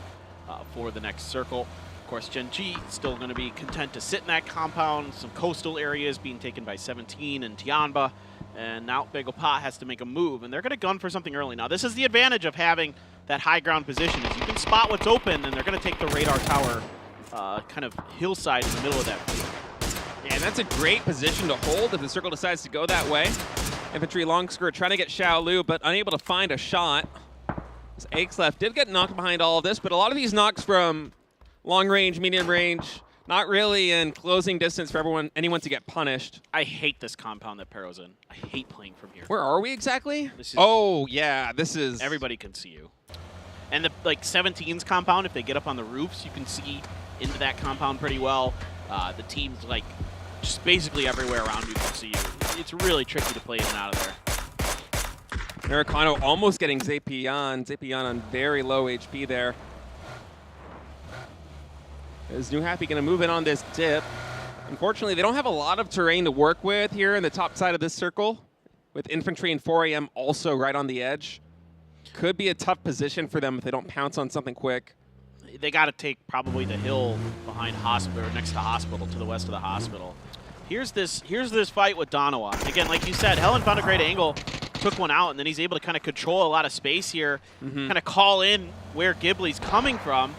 for the next circle. Of course, Gen G still going to be content to sit in that compound. Some coastal areas being taken by 17 and Tianba. And now Big Opa has to make a move, and they're going to gun for something early. Now, this is the advantage of having that high ground position, is you can spot what's open, and they're going to take the radar tower kind of hillside in the middle of that field. Yeah, and that's a great position to hold if the circle decides to go that way. Infantry long skirt trying to get Xiaolu, but unable to find a shot. As Axlef did get knocked behind all of this, but a lot of these knocks from long range, medium range, not really in closing distance for anyone to get punished. I hate this compound that Pero's in. I hate playing from here. Where are we exactly? This is, oh, yeah, this is... Everybody can see you. And the 17's compound, if they get up on the roofs, you can see into that compound pretty well. The teams just basically everywhere around you can see you. It's really tricky to play in and out of there. Americano almost getting Zepion. Zepion on very low HP there. Is New Happy going to move in on this dip? Unfortunately, they don't have a lot of terrain to work with here in the top side of this circle, with infantry and 4AM also right on the edge. Could be a tough position for them if they don't pounce on something quick. They got to take probably the hill behind hospital, or next to hospital, to the west of the hospital. Here's this fight with Donawa. Again, like you said, Helen found a great angle, took one out, and then he's able to kind of control a lot of space here, kind of call in where Ghibli's coming from.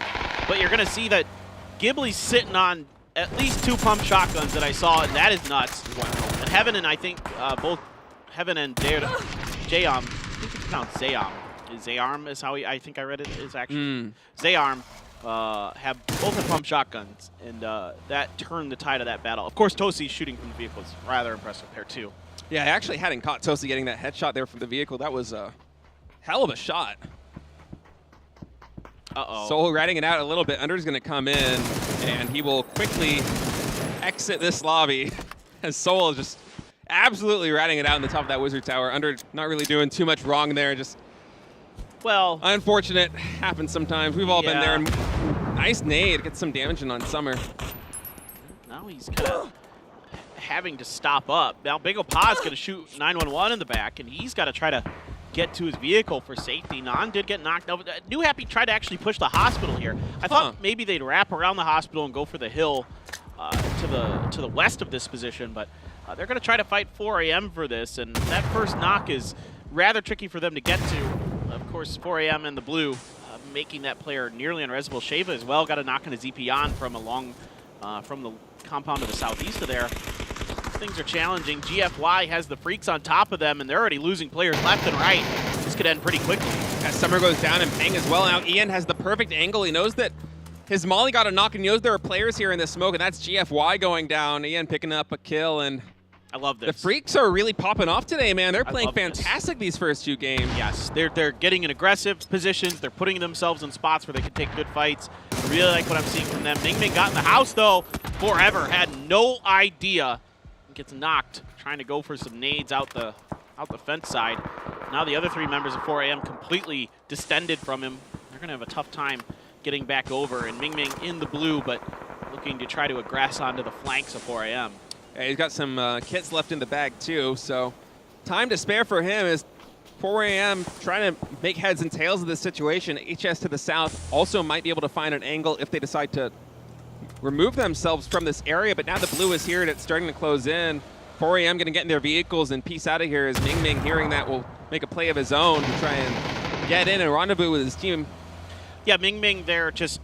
But you're going to see that Ghibli's sitting on at least 2 pump shotguns that I saw, and that is nuts. Wow. And Heaven and I think both Heaven and Jayam, I think it's pronounced Zayam. Zayarm is how I think I read it is actually. Zayarm both have pump shotguns, and that turned the tide of that battle. Of course, Tosi shooting from the vehicle is rather impressive there too. Yeah, I actually hadn't caught Tosi getting that headshot there from the vehicle. That was a hell of a shot. Uh-oh. Soul ratting it out a little bit. Under's going to come in, and he will quickly exit this lobby as Soul is just absolutely ratting it out in the top of that Wizard Tower. Under not really doing too much wrong there. Just, well, unfortunate. Happens sometimes. We've all been there. Nice nade. Gets some damage in on Summer. Now he's kind of having to stop up. Now Big Opa's going to shoot 911 in the back, and he's got to try to get to his vehicle for safety. Nan did get knocked over. New Happy tried to actually push the hospital here. I thought maybe they'd wrap around the hospital and go for the hill to the west of this position, but they're going to try to fight 4AM for this, and that first knock is rather tricky for them to get to. Of course, 4AM in the blue, making that player nearly unresable. Shava as well got a knock on his Zepion from from the compound to the southeast of there. Things are challenging. GFY has the freaks on top of them, and they're already losing players left and right. This could end pretty quickly. As Summer goes down and Peng as well. Now Ian has the perfect angle. He knows that his Molly got a knock, and he knows there are players here in the smoke, and that's GFY going down. Ian picking up a kill, and I love this. The freaks are really popping off today, man. They're playing fantastic these first 2 games. Yes, they're getting in aggressive positions. They're putting themselves in spots where they can take good fights. I really like what I'm seeing from them. Ming Ming got in the house, though. Forever had no idea. Gets knocked, trying to go for some nades out the fence side. Now the other 3 members of 4AM completely distended from him. They're going to have a tough time getting back over. And Ming Ming in the blue, but looking to try to aggress onto the flanks of 4AM. Yeah, he's got some kits left in the bag too, so time to spare for him is 4AM trying to make heads and tails of this situation. HS to the south also might be able to find an angle if they decide to remove themselves from this area, but now the blue is here and it's starting to close in. 4AM going to get in their vehicles and piece out of here as Ming Ming, hearing that, will make a play of his own to try and get in and rendezvous with his team. Yeah, Ming Ming, they're just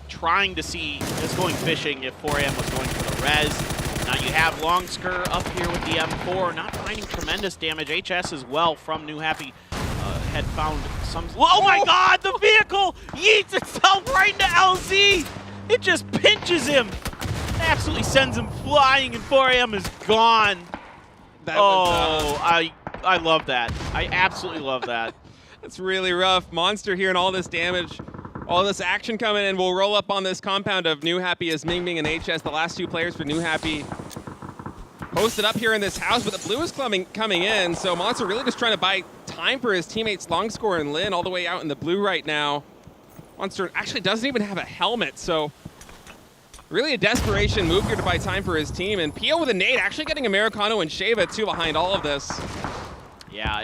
trying to see, just going fishing if 4AM was going for the res. Now you have Longsker up here with the M4, not finding tremendous damage. HS as well from New Happy had found some... Oh my god, the vehicle yeets itself right into LZ! It just pinches him. Absolutely sends him flying, and 4AM is gone. I love that. I absolutely love that. It's really rough. Monster here and all this damage, all this action coming in. We'll roll up on this compound of New Happy as Ming Ming and HS, the last 2 players for New Happy, posted up here in this house, but the blue is coming in. So Monster really just trying to buy time for his teammates Longscore and Lin all the way out in the blue right now. Monster actually doesn't even have a helmet, so really a desperation move here to buy time for his team. And Pio with a nade, actually getting Americano and Shava too behind all of this. Yeah,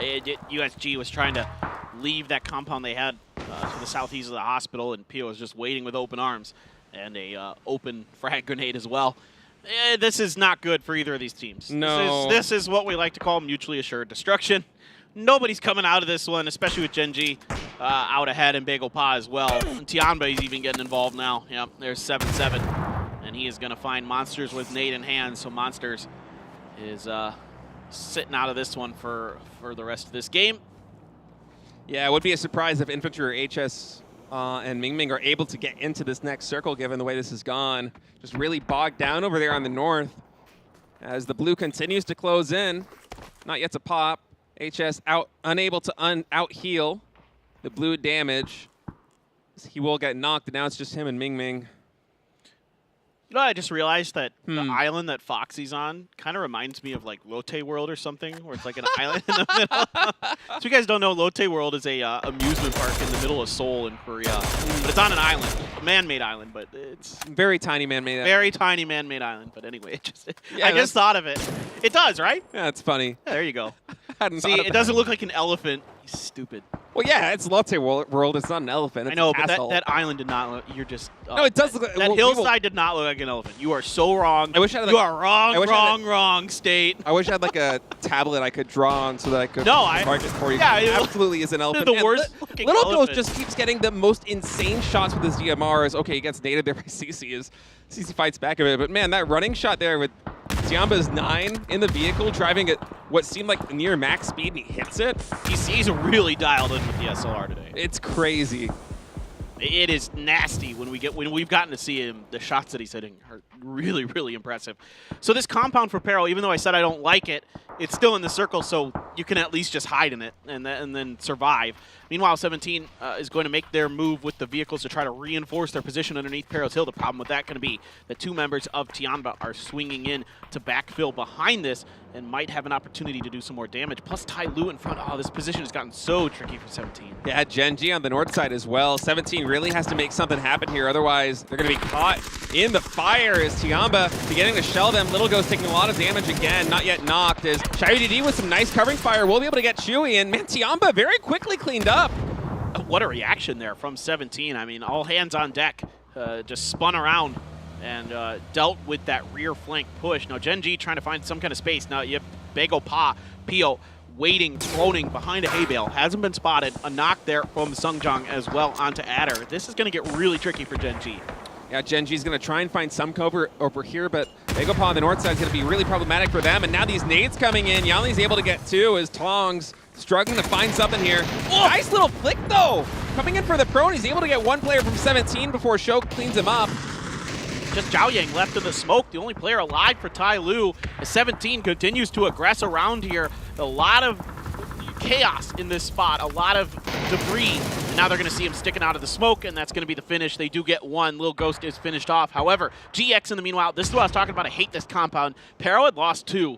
USG was trying to leave that compound they had to the southeast of the hospital, and Pio was just waiting with open arms and a open frag grenade as well. This is not good for either of these teams. No. This is what we like to call mutually assured destruction. Nobody's coming out of this one, especially with Genji out ahead and Bagel Pa as well. And Tianba is even getting involved now. Yep, there's 7-7. And he is going to find Monsters with nade in hand. So Monsters is sitting out of this one for the rest of this game. Yeah, it would be a surprise if Infantry or HS and Ming Ming are able to get into this next circle, given the way this has gone. Just really bogged down over there on the north as the blue continues to close in. Not yet to pop. HS unable to out-heal the blue damage. He will get knocked, and now it's just him and Ming Ming. You know, I just realized that the island that Foxy's on kind of reminds me of like Lotte World or something, where it's like an island in the middle. So you guys don't know, Lotte World is a amusement park in the middle of Seoul in Korea, but it's on an island, a man-made island, but it's very tiny man-made. Very tiny man-made island. But anyway, I just thought of it. It does, right? Yeah, it's funny. Yeah, there you go. See, it doesn't look like an elephant. He's stupid. Well, yeah, it's Lotte World. It's not an elephant. It's I know, a but castle. that island did not look. You're just. No, it does look like that hillside did not look like an elephant. You are so wrong. I wish I had you like, are wrong, wrong, State. I wish I had like a tablet I could draw on so that I could mark it for you. Yeah, it absolutely is an elephant. The And worst. Little Ghost just keeps getting the most insane shots with his DMRs. Okay, he gets nated there by CC. CC fights back a bit, but man, that running shot there with Tiamba's 9 in the vehicle, driving at what seemed like near max speed, and he hits it. He's really dialed in with the SLR today. It's crazy. It is nasty when we've gotten to see him. The shots that he's hitting are really, really impressive. So this compound for Peril, even though I said I don't like it, it's still in the circle, so you can at least just hide in it and then survive. Meanwhile, 17 is going to make their move with the vehicles to try to reinforce their position underneath Peril's Hill. The problem with that going to be that 2 members of Tiamba are swinging in to backfill behind this and might have an opportunity to do some more damage. Plus Tai Lu in front. Oh, this position has gotten so tricky for 17. Yeah, Gen G on the north side as well. 17 really has to make something happen here, otherwise they're going to be caught in the fire as Tiamba beginning to shell them. Little Ghost taking a lot of damage again, not yet knocked, as ShyUDD with some nice covering fire will be able to get Chewy, and man, Tiamba very quickly cleaned up. What a reaction there from 17. I mean, all hands on deck, just spun around and dealt with that rear flank push. Now, Gen G trying to find some kind of space. Now, you have Bago Pa, Pio waiting, droning behind a hay bale. Hasn't been spotted. A knock there from Sungjong as well onto Adder. This is going to get really tricky for Gen G. Yeah, Gen G's going to try and find some cover over here, but Bago Pa on the north side is going to be really problematic for them. And now these nades coming in. Yanli's able to get 2 as Tongs struggling to find something here. Oh, nice little flick, though. Coming in for the prone. He's able to get 1 player from 17 before Sho cleans him up. Just Zhao Yang left in the smoke, the only player alive for Tai Lu. As 17 continues to aggress around here. A lot of chaos in this spot, a lot of debris. And now they're going to see him sticking out of the smoke, and that's going to be the finish. They do get 1. Lil Ghost is finished off. However, GX in the meanwhile, this is what I was talking about. I hate this compound. Peril had lost 2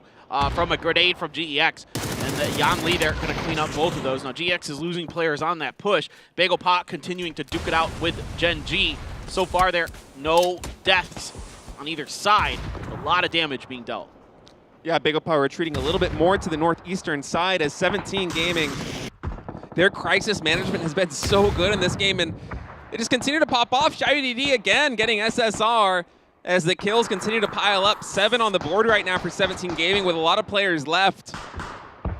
from a grenade from GEX. And Yan Li there going to clean up both of those. Now GX is losing players on that push. Bagel Pot continuing to duke it out with Gen G. So far there, no deaths on either side. A lot of damage being dealt. Yeah, Bagel Pot retreating a little bit more to the northeastern side as 17 Gaming. Their crisis management has been so good in this game, and they just continue to pop off. ShyUDD again getting SSR as the kills continue to pile up. 7 on the board right now for 17 Gaming with a lot of players left,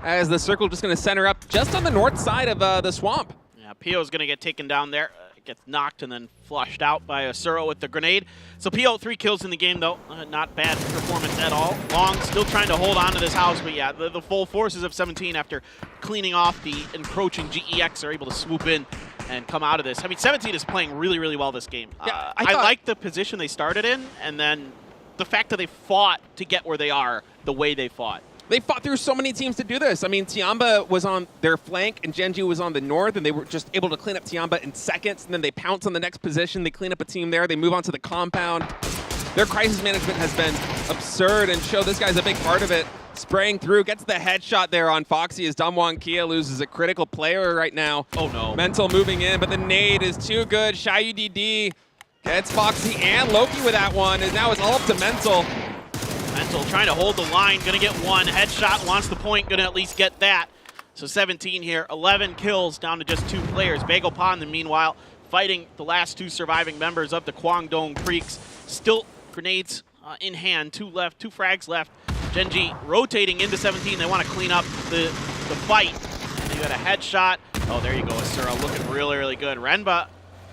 as the circle just going to center up just on the north side of the swamp. Yeah, Pio's going to get taken down there. Gets knocked and then flushed out by Asuro with the grenade. So Pio 3 kills in the game, though. Not bad performance at all. Long still trying to hold on to this house, but yeah, the full forces of 17 after cleaning off the encroaching GEX are able to swoop in and come out of this. I mean, 17 is playing really, really well this game. Yeah, I like the position they started in, and then the fact that they fought to get where they are the way they fought. They fought through so many teams to do this. I mean, Tiamba was on their flank and Gen G was on the north, and they were just able to clean up Tiamba in seconds, and then they pounce on the next position. They clean up a team there. They move on to the compound. Their crisis management has been absurd, and Show, this guy's a big part of it. Spraying through, gets the headshot there on Foxy as Damwon Kia loses a critical player right now. Oh, no. Mental moving in, but the nade is too good. ShyUDD gets Foxy and Loki with that one, and now it's all up to Mental. Mental trying to hold the line, gonna get 1 headshot, wants the point, gonna at least get that. So 17 here, 11 kills down to just 2 players. Bagel Pond, meanwhile, fighting the last 2 surviving members of the Kwangdong Creeks. Still grenades in hand, 2 left, 2 frags left. Gen G rotating into 17, they want to clean up the fight. And they got a headshot. Oh, there you go, Asura looking really, really good. Renba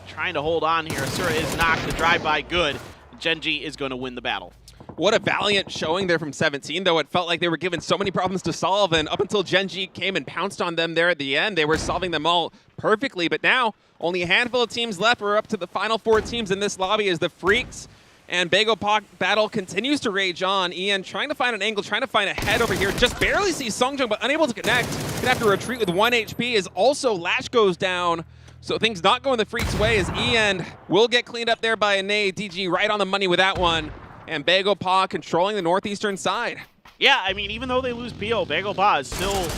trying to hold on here. Asura is knocked, the drive-by good. Gen G is going to win the battle. What a valiant showing there from 17, though. It felt like they were given so many problems to solve, and up until Gen G came and pounced on them there at the end, they were solving them all perfectly. But now, only a handful of teams left. We're up to the final 4 teams in this lobby as the Freaks and Bago Pak battle continues to rage on. Ian trying to find an angle, trying to find a head over here. Just barely sees Sungjong, but unable to connect. Gonna have to retreat with 1 HP as also Lash goes down. So things not going the Freaks' way as Ian will get cleaned up there by a nade. DG right on the money with that one. And Bagel Paw controlling the northeastern side. Yeah, I mean, even though they lose PO, Bagel Paw is still,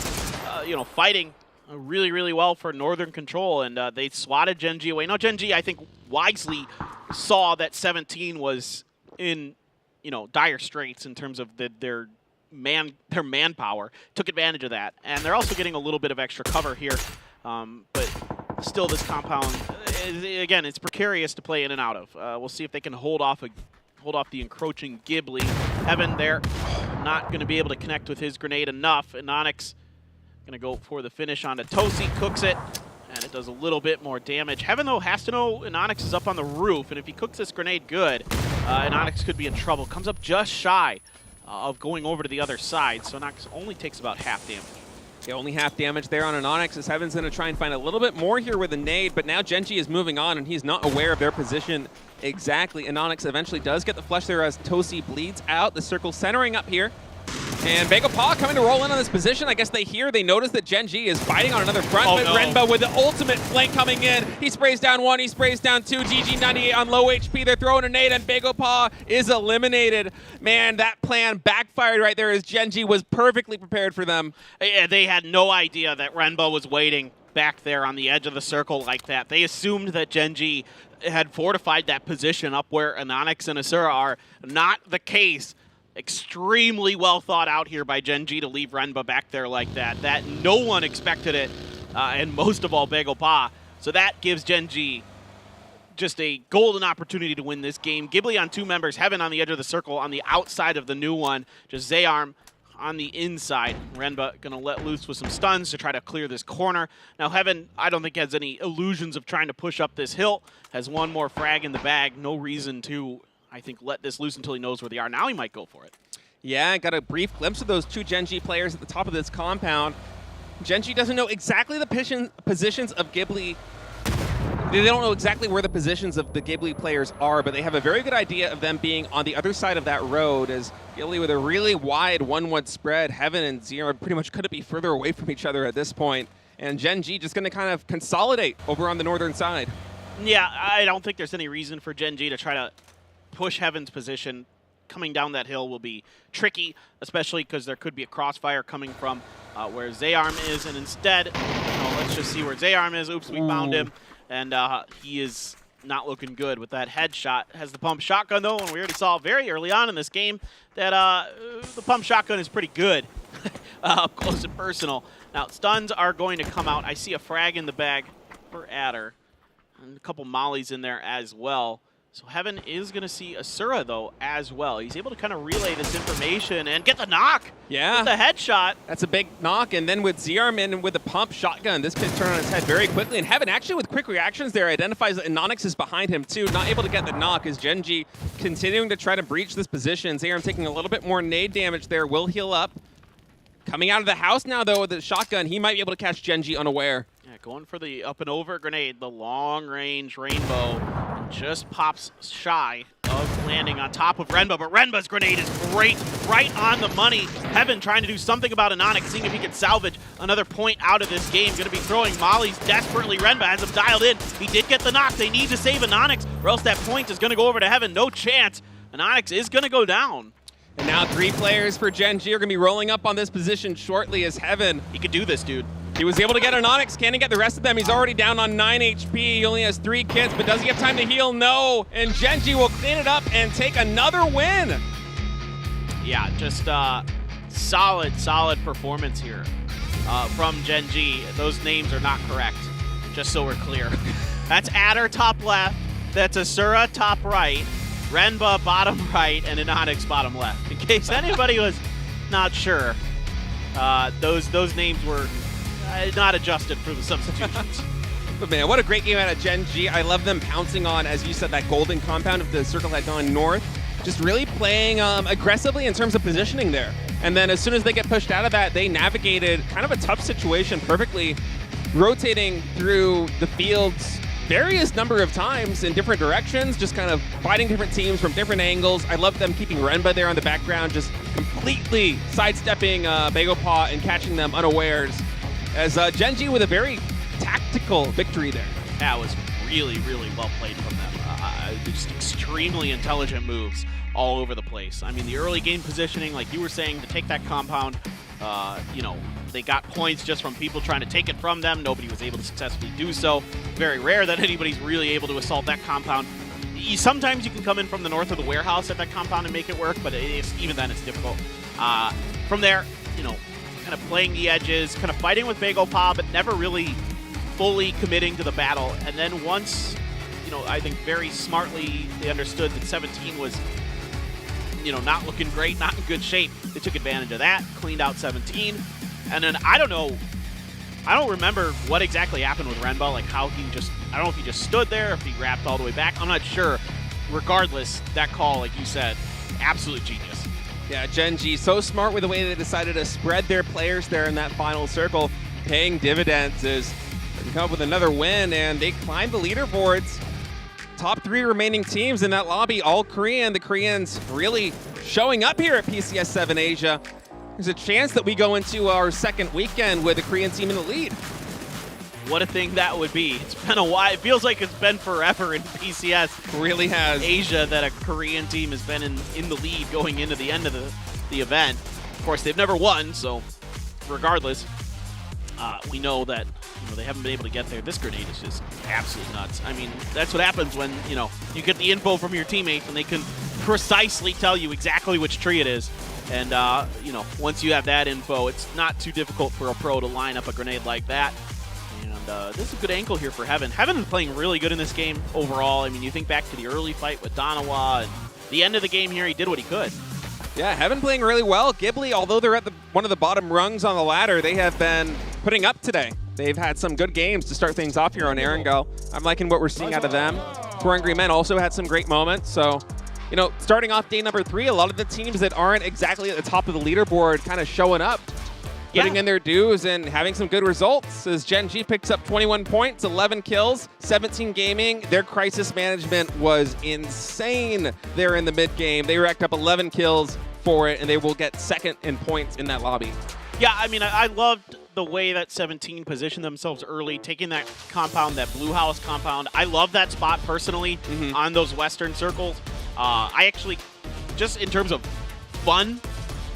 fighting really, really well for Northern Control, and they swatted Gen G away. Now, Gen G, I think, wisely saw that 17 was in, dire straits in terms of their manpower, took advantage of that, and they're also getting a little bit of extra cover here. But still, this compound, again, it's precarious to play in and out of. We'll see if they can hold off the encroaching Ghibli. Heaven there, not going to be able to connect with his grenade enough. And Onyx going to go for the finish onto Tosi, cooks it, and it does a little bit more damage. Heaven, though, has to know Onyx is up on the roof, and if he cooks this grenade good, Onyx could be in trouble. Comes up just shy of going over to the other side, so Onyx only takes about half damage. Yeah, only half damage there on an Onyx as Heaven's going to try and find a little bit more here with a nade, but now Genji is moving on and he's not aware of their position exactly. And Onyx eventually does get the flush there as Tosi bleeds out. The circle centering up here. And Bagel Paw coming to roll in on this position. I guess they notice that Genji is fighting on another front, but Renba with the ultimate flank coming in. He sprays down one, he sprays down two. GG98 on low HP. They're throwing a nade, and Bagel Paw is eliminated. Man, that plan backfired right there as Genji was perfectly prepared for them. Yeah, they had no idea that Renba was waiting back there on the edge of the circle like that. They assumed that Genji had fortified that position up where Onyx and Asura are. Not the case. Extremely well thought out here by Gen G to leave Renba back there like that. That no one expected it, and most of all Bagel Paw. So that gives Gen G just a golden opportunity to win this game. Ghibli on two members, Heaven on the edge of the circle on the outside of the new one. Just Zayarm on the inside. Renba gonna let loose with some stuns to try to clear this corner. Now Heaven, I don't think has any illusions of trying to push up this hill. Has one more frag in the bag. No reason to, I think, let this loose until he knows where they are. Now he might go for it. Yeah, I got a brief glimpse of those two Gen G players at the top of this compound. Gen G doesn't know exactly the positions of Ghibli. They don't know exactly where the positions of the Ghibli players are, but they have a very good idea of them being on the other side of that road, as Ghibli with a really wide 1-1 spread. Heaven and Zero pretty much couldn't be further away from each other at this point. And Gen G just going to kind of consolidate over on the northern side. Yeah, I don't think there's any reason for Gen G to try to push Heaven's position. Coming down that hill will be tricky, especially because there could be a crossfire coming from where Zayarm is, and instead, let's just see where Zayarm is. Oops, we found him, and he is not looking good with that headshot. Has the pump shotgun, though, and we already saw very early on in this game that the pump shotgun is pretty good up close and personal. Now, stuns are going to come out. I see a frag in the bag for Adder, and a couple mollies in there as well. So Heaven is going to see Asura, though, as well. He's able to kind of relay this information and get the knock. Yeah. With the headshot. That's a big knock. And then with Zayarm in with the pump shotgun, this could turn on its head very quickly. And Heaven, actually with quick reactions there, identifies that Onyx is behind him, too. Not able to get the knock as Gen G continuing to try to breach this position. Zayarm taking a little bit more nade damage there. Will heal up. Coming out of the house now, though, with the shotgun, he might be able to catch Gen G unaware. Yeah, going for the up and over grenade, the long-range rainbow. Just pops shy of landing on top of Renba, but Renba's grenade is great, right on the money. Heaven trying to do something about an Onyx, seeing if he can salvage another point out of this game. Going to be throwing mollies desperately. Renba has him dialed in. He did get the knock. They need to save an Onyx, or else that point is going to go over to Heaven. No chance. An Onyx is going to go down. And now 3 players for Gen G are going to be rolling up on this position shortly as Heaven. He could do this, dude. He was able to get an Onyx. Can he get the rest of them? He's already down on 9 HP. He only has 3 kits, but does he have time to heal? No. And Gen G will clean it up and take another win. Yeah, just solid performance here from Gen G. Those names are not correct, just so we're clear. That's Adder top left. That's Asura top right. Renba bottom right, and an Onyx bottom left. In case anybody was not sure, those names were not adjusted for the substitutions. But man, what a great game out of Gen G. I love them pouncing on, as you said, that golden compound if the circle had gone north. Just really playing aggressively in terms of positioning there. And then as soon as they get pushed out of that, they navigated kind of a tough situation perfectly, rotating through the fields various number of times in different directions, just kind of fighting different teams from different angles. I love them keeping Renba there on the background, just completely sidestepping Bagel Paw and catching them unawares. As Gen G with a very tactical victory there. That was really, really well played from them. Just extremely intelligent moves all over the place. I mean, the early game positioning, like you were saying, to take that compound, you know, they got points just from people trying to take it from them. Nobody was able to successfully do so. Very rare that anybody's really able to assault that compound. Sometimes you can come in from the north of the warehouse at that compound and make it work, but even then it's difficult. From there, you know, kind of playing the edges, kind of fighting with Bagel Pa, but never really fully committing to the battle. And then once, you know, I think very smartly they understood that 17 was, you know, not looking great, not in good shape. They took advantage of that, cleaned out 17. And then I don't remember what exactly happened with Renba, like how he just, I don't know if he just stood there, if he wrapped all the way back. I'm not sure. Regardless, that call, like you said, absolute genius. Yeah, Gen G, so smart with the way they decided to spread their players there in that final circle, paying dividends as they come up with another win, and they climb the leaderboards. Top 3 remaining teams in that lobby, all Korean. The Koreans really showing up here at PCS 7 Asia. There's a chance that we go into our second weekend with the Korean team in the lead. What a thing that would be. It's been a while. It feels like it's been forever in PCS. It really has. Asia that a Korean team has been in the lead going into the end of the event. Of course, they've never won, so regardless, we know that, you know, they haven't been able to get there. This grenade is just absolutely nuts. I mean, that's what happens when, you know, you get the info from your teammates and they can precisely tell you exactly which tree it is. And, you know, once you have that info, it's not too difficult for a pro to line up a grenade like that. And this is a good angle here for Heaven. Heaven is playing really good in this game overall. I mean, you think back to the early fight with Donawa, and the end of the game here, he did what he could. Yeah, Heaven playing really well. Ghibli, although they're at one of the bottom rungs on the ladder, they have been putting up today. They've had some good games to start things off here on Erangel. I'm liking what we're seeing out of them. Four Angry Men also had some great moments. So, you know, starting off day number 3, a lot of the teams that aren't exactly at the top of the leaderboard kind of showing up, putting in their dues and having some good results. As Gen G picks up 21 points, 11 kills, 17 gaming. Their crisis management was insane there in the mid game. They racked up 11 kills for it, and they will get second in points in that lobby. Yeah, I mean, I loved the way that 17 positioned themselves early, taking that compound, that blue house compound. I love that spot personally on those western circles. I actually, just in terms of fun,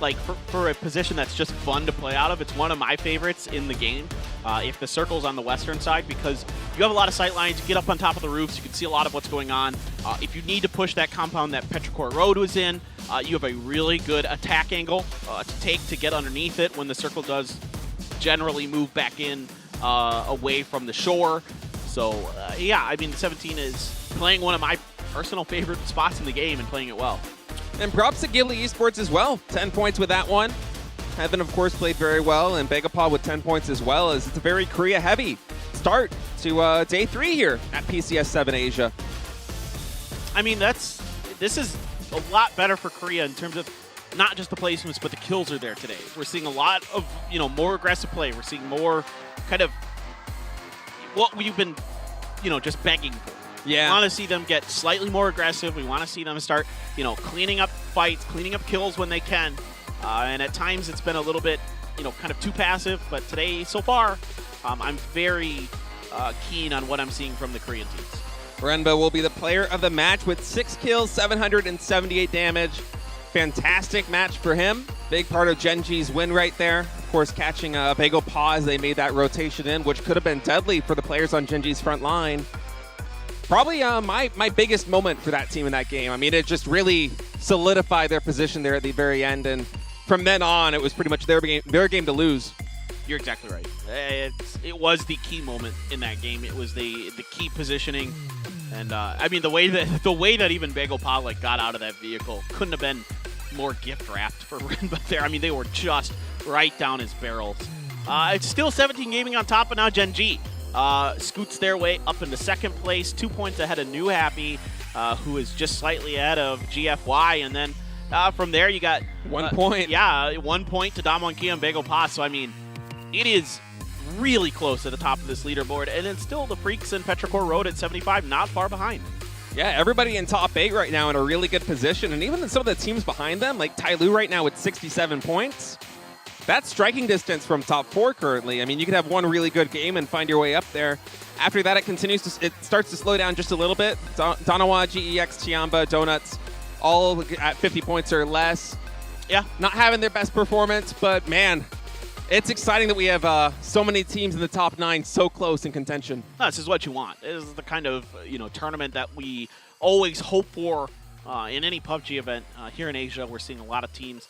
like for a position that's just fun to play out of, it's one of my favorites in the game. If the circle's on the western side, because you have a lot of sight lines, you get up on top of the roofs, you can see a lot of what's going on. If you need to push that compound that Petrichor Road was in, you have a really good attack angle to take to get underneath it when the circle does generally move back in away from the shore. So yeah, I mean, 17 is playing one of my personal favorite spots in the game and playing it well. And props to Ghibli Esports as well. 10 points with that one. Heaven, of course, played very well, and Begapod with 10 points as well, as it's a very Korea-heavy start to day 3 here at PCS 7 Asia. I mean, this is a lot better for Korea in terms of not just the placements, but the kills are there today. We're seeing a lot of, you know, more aggressive play. We're seeing more kind of what we've been, you know, just begging for. Yeah. We want to see them get slightly more aggressive. We want to see them start, you know, cleaning up fights, cleaning up kills when they can. And at times it's been a little bit, you know, kind of too passive. But today, so far, I'm very keen on what I'm seeing from the Korean teams. Renba will be the player of the match with 6 kills, 778 damage. Fantastic match for him. Big part of Gen G's win right there. Of course, catching a Bagel Paw as they made that rotation in, which could have been deadly for the players on Gen G's front line. Probably my biggest moment for that team in that game. I mean, it just really solidified their position there at the very end, and from then on, it was pretty much their game to lose. You're exactly right. It was the key moment in that game. It was the key positioning, and I mean the way that even Bagel Pa like got out of that vehicle couldn't have been more gift wrapped for Renba there. I mean, they were just right down his barrels. It's still 17 Gaming on top, but now Gen G scoots their way up into second place, 2 points ahead of New Happy, who is just slightly ahead of GFY, and then from there you got 1 point. Yeah, 1 point to Damwon Kia and Bagel Pa. So I mean, it is really close at the top of this leaderboard, and then still the Freaks and Petrichor Road at 75, not far behind. Yeah, everybody in top 8 right now in a really good position, and even some of the teams behind them, like Tyloo right now with 67 points. That's striking distance from top 4 currently. I mean, you could have one really good game and find your way up there. After that, it starts to slow down just a little bit. Donawa, GEX, Chiamba, Donuts, all at 50 points or less. Yeah. Not having their best performance, but man, it's exciting that we have so many teams in the top 9 so close in contention. No, this is what you want. This is the kind of tournament that we always hope for in any PUBG event. Here in Asia, we're seeing a lot of teams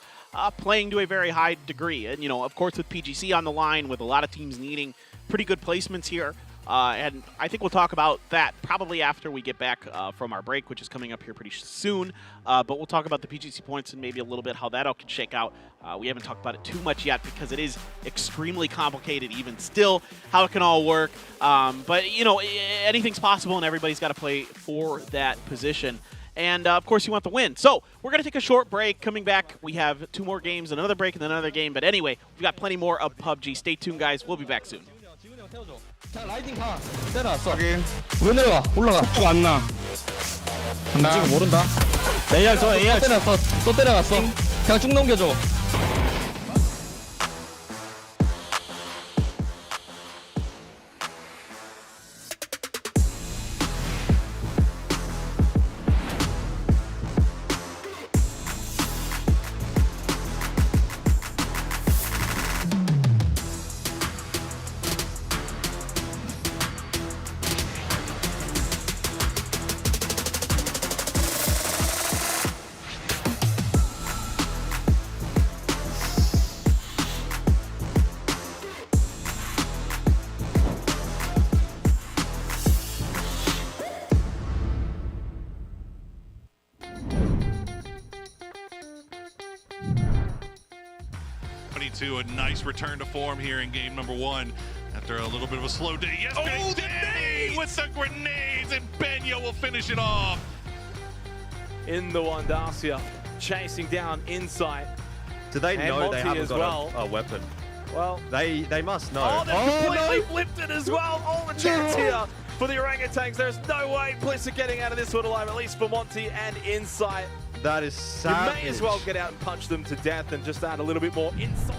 playing to a very high degree. And, of course, with PGC on the line, with a lot of teams needing pretty good placements here. And I think we'll talk about that probably after we get back from our break, which is coming up here pretty soon. But we'll talk about the PGC points and maybe a little bit how that all can shake out. We haven't talked about it too much yet because it is extremely complicated even still, how it can all work. But, anything's possible and everybody's got to play for that position. And, of course, you want the win. So we're going to take a short break. Coming back, we have 2 more games, another break, and then another game. But anyway, we've got plenty more of PUBG. Stay tuned, guys. We'll be back soon. 자 라이딩 가 때려놨어 왜 내려와 올라가 또 안 나. 지금 모른다. AR 저 AR 때려놨어 또 때려놨어 그냥 쭉 넘겨줘. A nice return to form here in game number 1 after a little bit of a slow day. Yes, the nade with the grenades, and Benya will finish it off. In the one, Dacia chasing down Insight. Do they know Monty they haven't got well. a weapon? Well, they must know. Oh, they've completely flipped it as well. All the chance here for the orangutans. There's no way Bliss are getting out of this one alive, at least for Monty and Insight. That is savage. You may as well get out and punch them to death and just add a little bit more insult.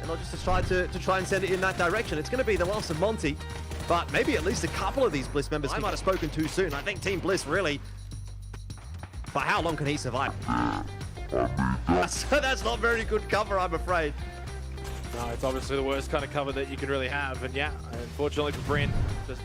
And they'll just try and send it in that direction. It's going to be the loss of Monty, but maybe at least a couple of these Bliss members. I might have spoken too soon. I think Team Bliss really. But how long can he survive? That's not very good cover, I'm afraid. No, it's obviously the worst kind of cover that you can really have, and yeah, unfortunately for Bryn, just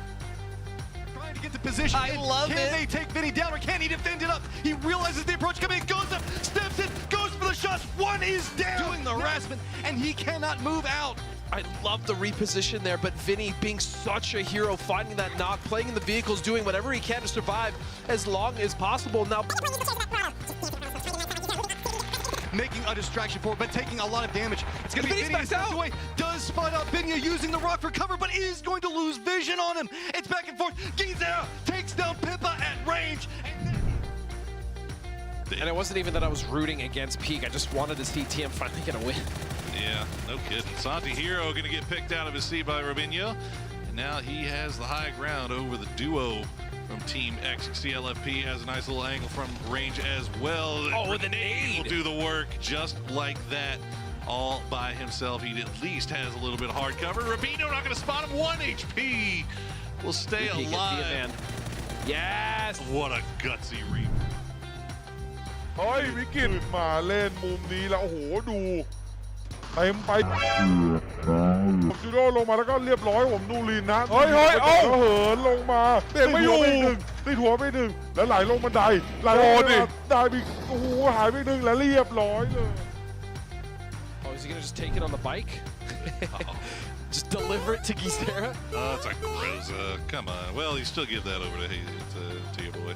trying to get the position. I love it. Can they take Vinny down or can he defend it up? He realizes the approach coming, goes up, steps in, goes for the shots. One is down. Doing the harassment, and he cannot move out. I love the reposition there, but Vinny being such a hero, finding that knock, playing in the vehicles, doing whatever he can to survive as long as possible. Now, making a distraction for it, but taking a lot of damage. It's going to be Vinny steps away. Does spot out Binya using the rock for cover, but is going to lose vision on him. It's back and forth. Gizera takes down Pippa at range. And it wasn't even that I was rooting against Peak. I just wanted to see TM finally get a win. Yeah, no kidding. Santi Hero going to get picked out of his seat by Robinho. And now he has the high ground over the duo from Team X. CLFP has a nice little angle from range as well. Oh, the nade! Will do the work just like that. All by himself. He at least has a little bit of hard cover. Robinho not going to spot him. 1 HP. Will stay alive. Yes! What a gutsy reap. เฮ้ยวิกิตมาเล่นมุมนี้แล้วโอ้โหดูเต็มไปผมจูโดลงมาแล้วก็เรียบร้อยผมดูลีนนะเฮ้ยเอ้าเหินลงมาเตะไม่อยู่ติดหัวไปหนึ่งแล้วไหลลงบันไดไหลลงได้ไปโอ้โหหายไปหนึ่งแล้วเรียบร้อยเลย Oh, is he gonna just take it on the bike? Just deliver it to Gizera? Oh, it's like gross. Come on. Well, you still give that over to your boy.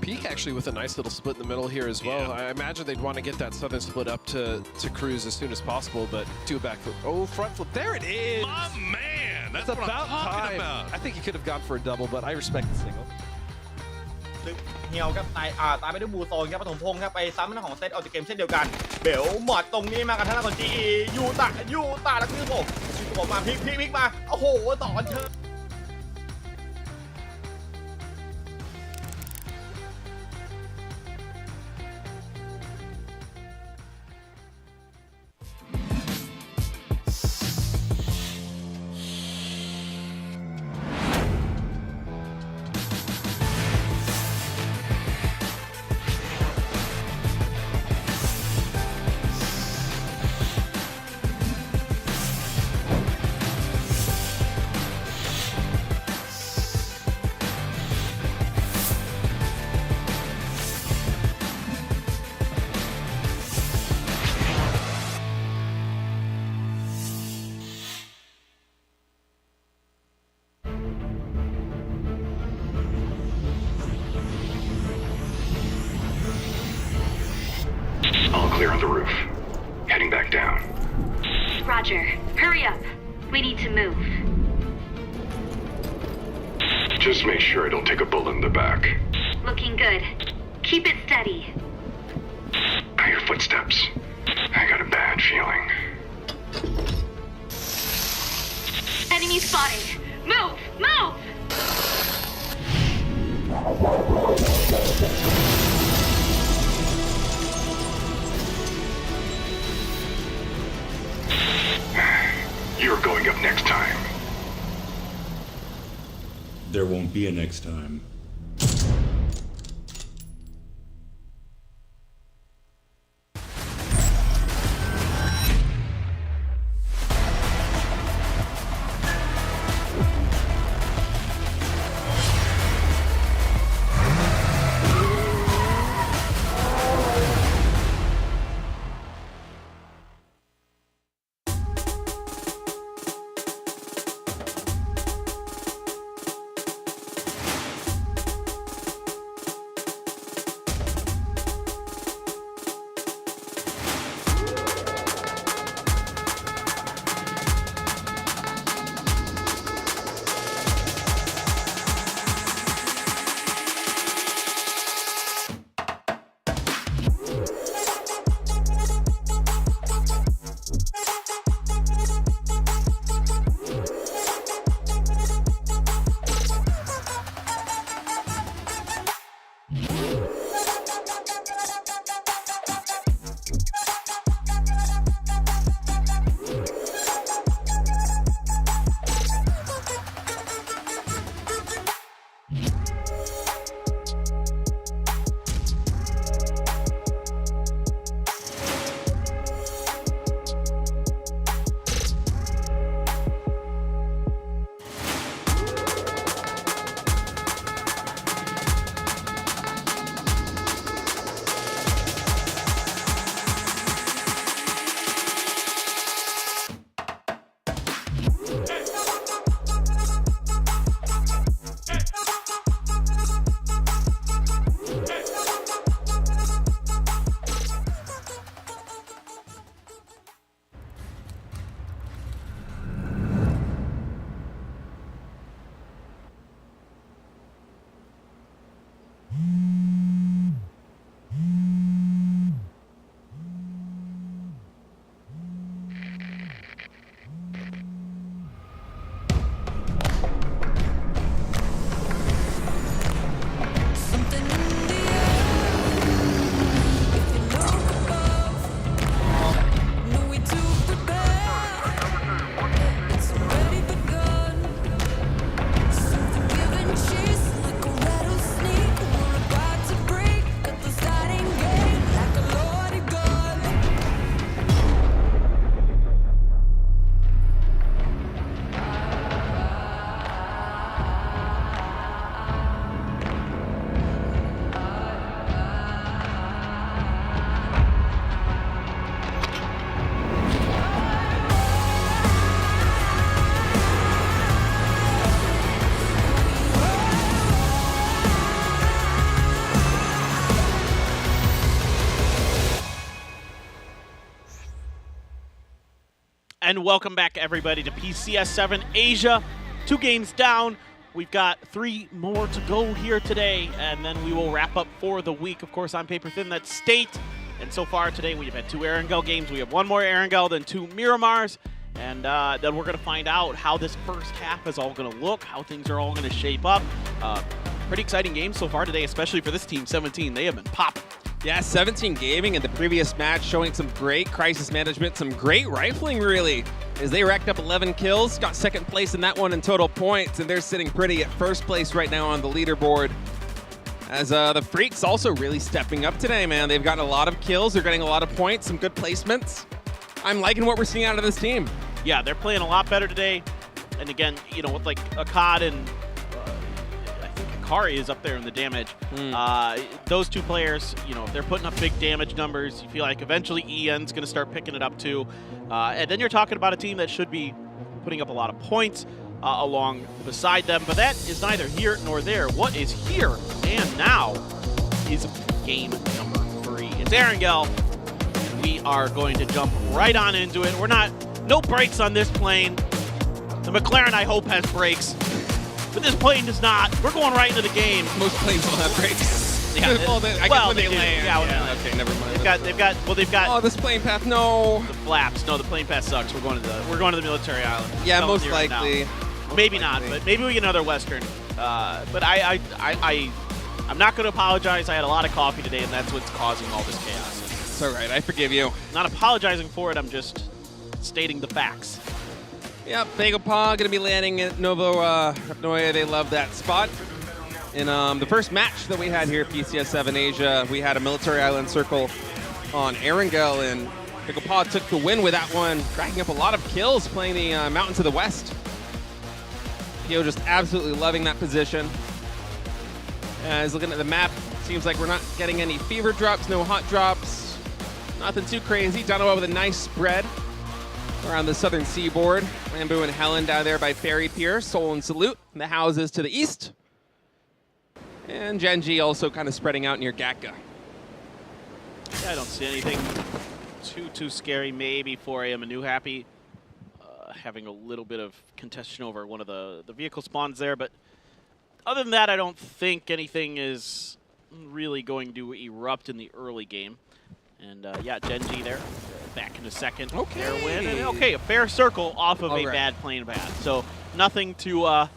Peak actually with a nice little split in the middle here as well. Yeah. I imagine they'd want to get that southern split up to Cruz as soon as possible, but do a back flip. Oh, front flip. There it is! My man! That's it's what about I'm talking time. about. I think he could have gone for a double, but I respect the single. เฮียวครับตายไปด้วยบูโซนครับปฐมพงศ์ครับไปซ้ำหน้าของเซตออกจากเกมเช่นเดียวกันเบลหมดตรงนี้มากับทางด้านของ GE ยูตาแล้วคือผมชิโกะมาพลิกมาโอ้โหต่อกันเชิญ All clear on the roof. Heading back down. Roger. Hurry up. We need to move. Just make sure I don't take a bullet in the back. Looking good. Keep it steady. I hear footsteps. I got a bad feeling. Enemy spotted. Move! Move! You're going up next time. There won't be a next time. And welcome back, everybody, to PCS 7 Asia. 2 games down. We've got 3 more to go here today, and then we will wrap up for the week. Of course, I'm Paper Thin, that's State. And so far today, we've had 2 Erangel games. We have 1 more Erangel, then 2 Miramars. And then we're going to find out how this first half is all going to look, how things are all going to shape up. Pretty exciting games so far today, especially for this team, 17. They have been popping. Yeah, 17 gaming in the previous match, showing some great crisis management, some great rifling, really, as they racked up 11 kills, got second place in that one in total points, and they're sitting pretty at first place right now on the leaderboard. As the Freaks also really stepping up today, man. They've gotten a lot of kills, they're getting a lot of points, some good placements. I'm liking what we're seeing out of this team. Yeah, they're playing a lot better today. And again, you know, with like Akkad and Akari is up there in the damage. Those 2 players, you know, if they're putting up big damage numbers, you feel like eventually EN's going to start picking it up too. And then you're talking about a team that should be putting up a lot of points along beside them. But that is neither here nor there. What is here and now is game number 3. It's Erangel we are going to jump right on into it. No brakes on this plane. The McLaren, I hope, has brakes, but this plane does not. We're going right into the game. Most planes don't have brakes. Yeah, I guess when they land. Yeah, okay, never mind. They've got. Oh, this plane path, no. The flaps. No, the plane path sucks. We're going to the military island. Yeah, Telling most you right likely. now. Maybe not, but maybe we get another Western. But I'm not going to apologize. I had a lot of coffee today, and that's what's causing all this chaos. It's all right. I forgive you. Not apologizing for it. I'm just stating the facts. Yep, Bagopah going to be landing at Novo Rapnoe. They love that spot. In the first match that we had here at PCS 7 Asia, we had a military island circle on Erangel, and Bagopah took the win with that one, racking up a lot of kills playing the mountain to the west. Pio just absolutely loving that position. As looking at the map, seems like we're not getting any fever drops, no hot drops. Nothing too crazy. Donowa with a nice spread around the southern seaboard. Rambo and Helen down there by Ferry Pier. Seoul and Salute, the houses to the east. And Genji also kind of spreading out near Gatka. Yeah, I don't see anything too scary. Maybe 4 a.m. and New Happy having a little bit of contention over one of the vehicle spawns there. But other than that, I don't think anything is really going to erupt in the early game. And yeah, Genji there, back in a second. Okay. Fair win. And, okay, a fair circle off of a bad plane path. So nothing to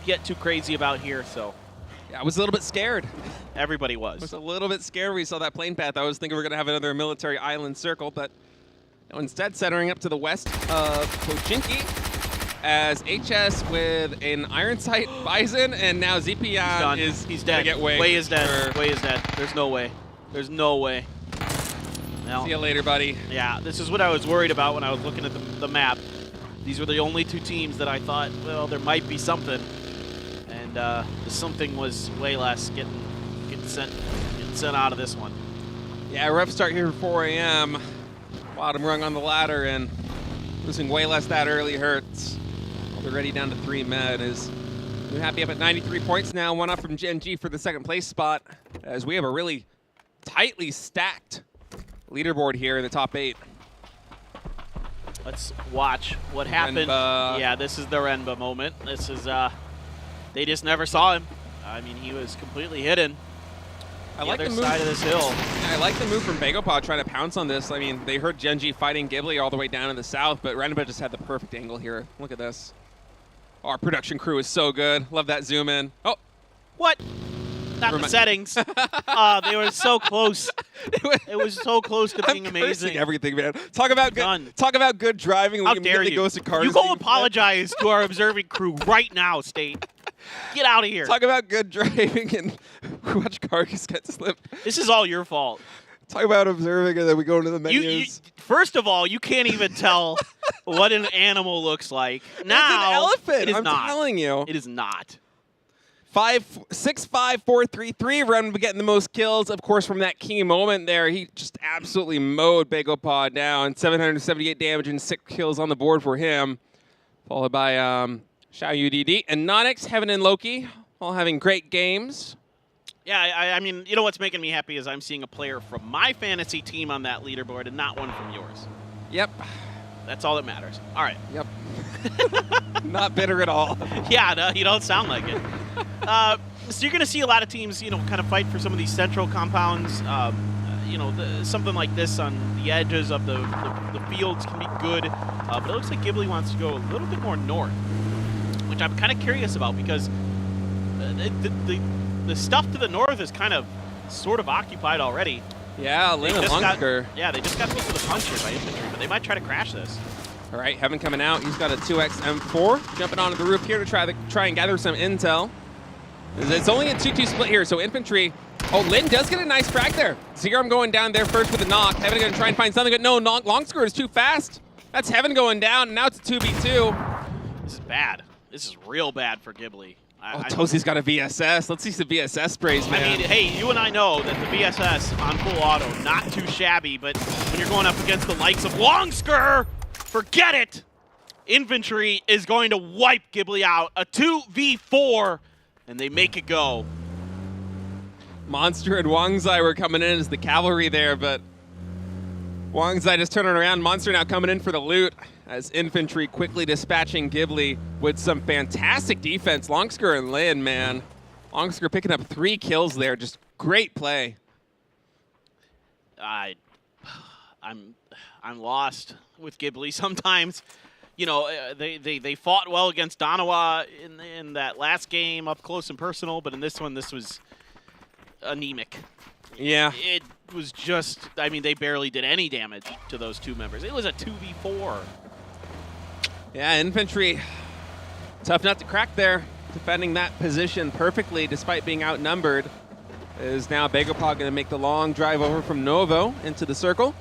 get too crazy about here. So yeah, I was a little bit scared. Everybody was. I was a little bit scared when we saw that plane path. I was thinking we were going to have another military island circle, but no, instead centering up to the west of Pochinki as HS with an Iron Sight Bison, and now Zipian he's dead. Get Way is dead. Way is dead. There's no way. There's no way. Now, see you later, buddy. Yeah, this is what I was worried about when I was looking at the map. These were the only two teams that I thought, well, there might be something. And the something was way less getting sent out of this one. Yeah, rough start here for 4 a.m. Bottom rung on the ladder, and losing way less that early hurts. Already down to 3 med is New Happy up at 93 points now, one up from Genji for the second place spot, as we have a really tightly stacked leaderboard here in the top 8. Let's watch what happened. Renba. Yeah, this is the Renba moment. This is, they just never saw him. I mean, he was completely hidden. I like the move. Side of this hill. Yeah, I like the move from Bagopah trying to pounce on this. I mean, they heard Genji fighting Ghibli all the way down in the south, but Renba just had the perfect angle here. Look at this. Oh, our production crew is so good. Love that zoom in. Oh. What? Not the settings. They were so close. It was so close to being amazing. Everything, man. Talk about good driving. How dare you? Goes to cars you go apologize to our observing crew right now, State. Get out of here. Talk about good driving and watch cars get slipped. This is all your fault. Talk about observing and then we go into the menus. First of all, you can't even tell what an animal looks like. Now, it's an elephant. It is I'm telling you. It is not. 6-5-4-3-3. Ren getting the most kills, of course, from that key moment there. He just absolutely mowed Bagopah down. 778 damage and 6 kills on the board for him. Followed by Xiao UDD and Nonix, Heaven and Loki, all having great games. Yeah, I mean, you know what's making me happy is I'm seeing a player from my fantasy team on that leaderboard and not one from yours. Yep. That's all that matters. All right. Yep. Not bitter at all. Yeah, no, you don't sound like it. So you're going to see a lot of teams, you know, kind of fight for some of these central compounds. You know, something like this on the edges of the fields can be good. But it looks like Ghibli wants to go a little bit more north, which I'm kind of curious about because the stuff to the north is kind of sort of occupied already. Yeah, Lin and Lungsker. Yeah, they just got beat to the punch here by infantry, but they might try to crash this. All right, Heaven coming out. He's got a 2x M4. Jumping onto the roof here to try and gather some intel. It's only a 2-2 split here, so infantry. Oh, Lin does get a nice frag there. Zerum going down there first with a knock. Heaven going to try and find something, but no, Longsker is too fast. That's Heaven going down, and now it's a 2v2. This is bad. This is real bad for Ghibli. Tosi's got a VSS. Let's see some VSS sprays, man. I mean, hey, you and I know that the VSS on full auto, not too shabby, but when you're going up against the likes of Longsker, forget it. Infantry is going to wipe Ghibli out. A 2v4, and they make it go. Monster and Wangzai were coming in as the cavalry there, but Wangzai just turning around. Monster now coming in for the loot as Infantry quickly dispatching Ghibli with some fantastic defense. Longsker and Lin, man. Longsker picking up 3 kills there. Just great play. I'm lost with Ghibli sometimes. You know, they fought well against Danawa in that last game up close and personal, but in this one, this was anemic. Yeah. It was just, I mean, they barely did any damage to those 2 members. It was a 2v4. Yeah, Infantry, tough nut to crack there. Defending that position perfectly despite being outnumbered. Is now Begopod going to make the long drive over from Novo into the circle.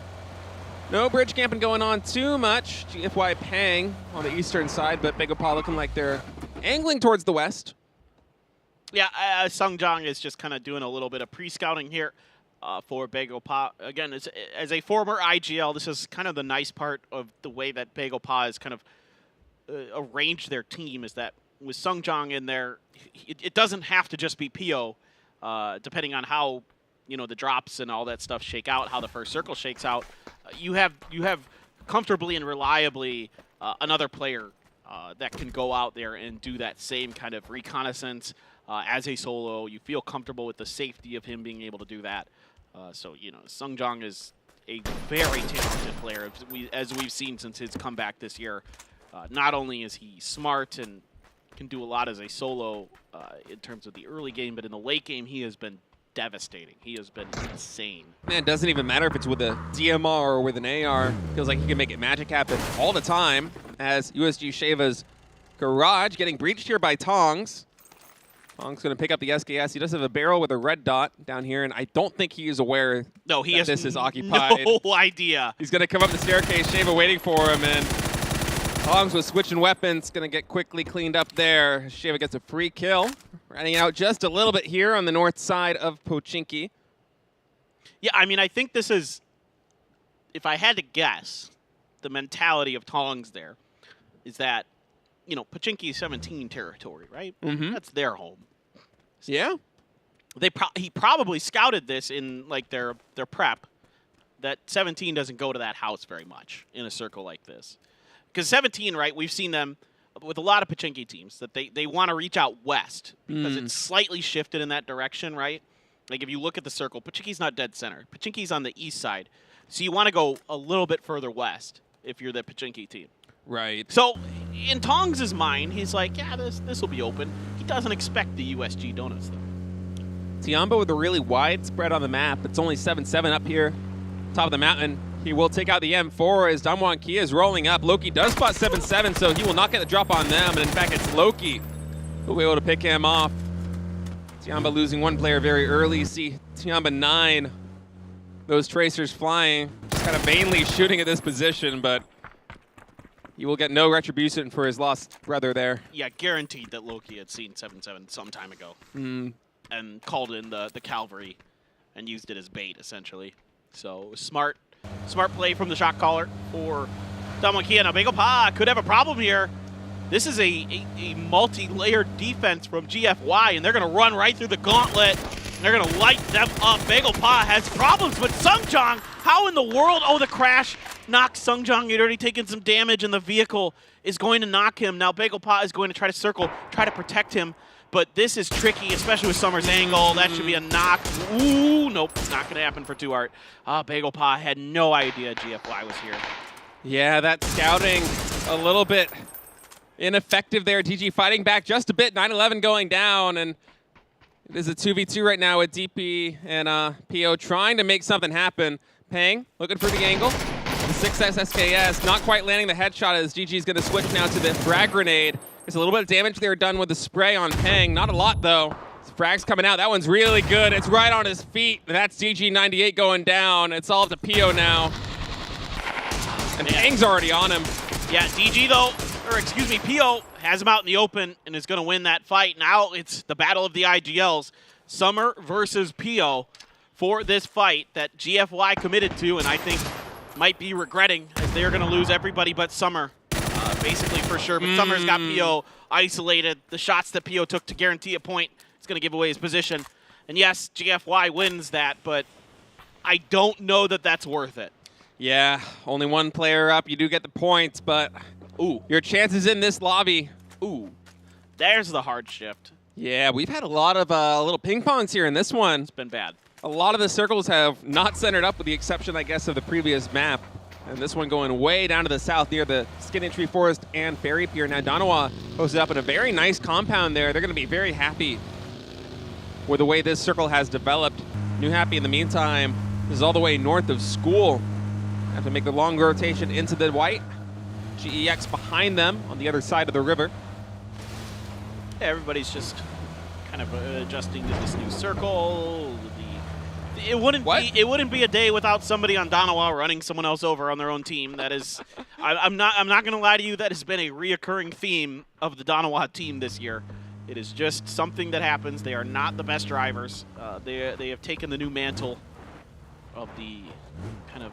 No bridge camping going on too much. GFY Pang on the eastern side, but Begopod looking like they're angling towards the west. Yeah, Sungjong is just kind of doing a little bit of pre-scouting here for Begopod. Again, as a former IGL, this is kind of the nice part of the way that Begopod has kind of arranged their team, is that with Sungjong in there, it doesn't have to just be PO, depending on how, you know, the drops and all that stuff shake out, how the first circle shakes out. You have comfortably and reliably another player that can go out there and do that same kind of reconnaissance as a solo. You feel comfortable with the safety of him being able to do that. So, you know, Sungjong is a very talented player, as we've seen since his comeback this year. Not only is he smart and can do a lot as a solo in terms of the early game, but in the late game, he has been devastating. He has been insane. Man, it doesn't even matter if it's with a DMR or with an AR. Feels like he can make it magic happen all the time, as USG Sheva's garage getting breached here by Tongs. Tongs going to pick up the SKS. He does have a barrel with a red dot down here, and I don't think he is aware that this is occupied. No idea. He's going to come up the staircase, Sheva waiting for him, and Tongs was switching weapons, going to get quickly cleaned up there. Sheva gets a free kill. Running out just a little bit here on the north side of Pochinki. Yeah, I mean, I think this is, if I had to guess, the mentality of Tongs there is that, you know, Pochinki is 17 territory, right? Mm-hmm. That's their home. Yeah. He probably scouted this in, like, their prep, that 17 doesn't go to that house very much in a circle like this. Because 17, right, we've seen them with a lot of Pochinki teams, that they want to reach out west because it's slightly shifted in that direction, right? Like, if you look at the circle, Pochinki's not dead center. Pochinki's on the east side. So you want to go a little bit further west if you're the Pochinki team. Right. So in Tongs' mind, he's like, yeah, this will be open. He doesn't expect the USG donuts, though. Tiamba with a really wide spread on the map. It's only 7-7 up here, top of the mountain. He will take out the M4 as Damwon Kia is rolling up. Loki does spot 7-7, so he will not get the drop on them. And in fact, it's Loki who will be able to pick him off. Tiamba losing one player very early. See Tiamba 9, those tracers flying, just kind of vainly shooting at this position, but he will get no retribution for his lost brother there. Yeah, guaranteed that Loki had seen 7-7 some time ago and called in the cavalry and used it as bait, essentially. So smart play from the shot caller for Damwon Kia. Now Begopod could have a problem here. This is a multi-layered defense from GFY, and they're going to run right through the gauntlet. They're going to light them up. Begopod has problems with Sungjong. How in the world? Oh, the crash knocks Sungjong. He'd already taken some damage, and the vehicle is going to knock him. Now Begopod is going to try to circle, try to protect him. But this is tricky, especially with Summer's angle. That should be a knock. Ooh, nope, not going to happen for 2art. Begopod had no idea GFY was here. Yeah, that scouting a little bit ineffective there. DG fighting back just a bit. 9-11 going down, and it is a 2v2 right now with DP and PO trying to make something happen. Pang looking for the angle. The 6S SKS not quite landing the headshot as GG's going to switch now to the frag grenade. There's a little bit of damage there done with the spray on Pang. Not a lot, though. Frag's coming out. That one's really good. It's right on his feet. That's DG98 going down. It's all up to PO now. And Pang's already on him. Yeah, DG, though, or excuse me, PO has him out in the open and is going to win that fight. Now it's the battle of the IGLs. Summer versus PO for this fight that GFY committed to, and I think might be regretting, as they are going to lose everybody but Summer. Basically for sure, but Summer's got PO isolated. The shots that PO took to guarantee a point is going to give away his position. And yes, GFY wins that, but I don't know that that's worth it. Yeah, only one player up. You do get the points, but your chances in this lobby. Ooh, there's the hard shift. Yeah, we've had a lot of little ping pongs here in this one. It's been bad. A lot of the circles have not centered up with the exception, I guess, of the previous map. And this one going way down to the south near the Skinny Tree Forest and Fairy Pier. Now Danawa posted up in a very nice compound there. They're going to be very happy with the way this circle has developed. New Happy, in the meantime, is all the way north of school. Have to make the long rotation into the white. GEX behind them on the other side of the river. Yeah, everybody's just kind of adjusting to this new circle. It wouldn't be a day without somebody on Danawa running someone else over on their own team. That is, I'm not going to lie to you. That has been a reoccurring theme of the Danawa team this year. It is just something that happens. They are not the best drivers. They have taken the new mantle of the kind of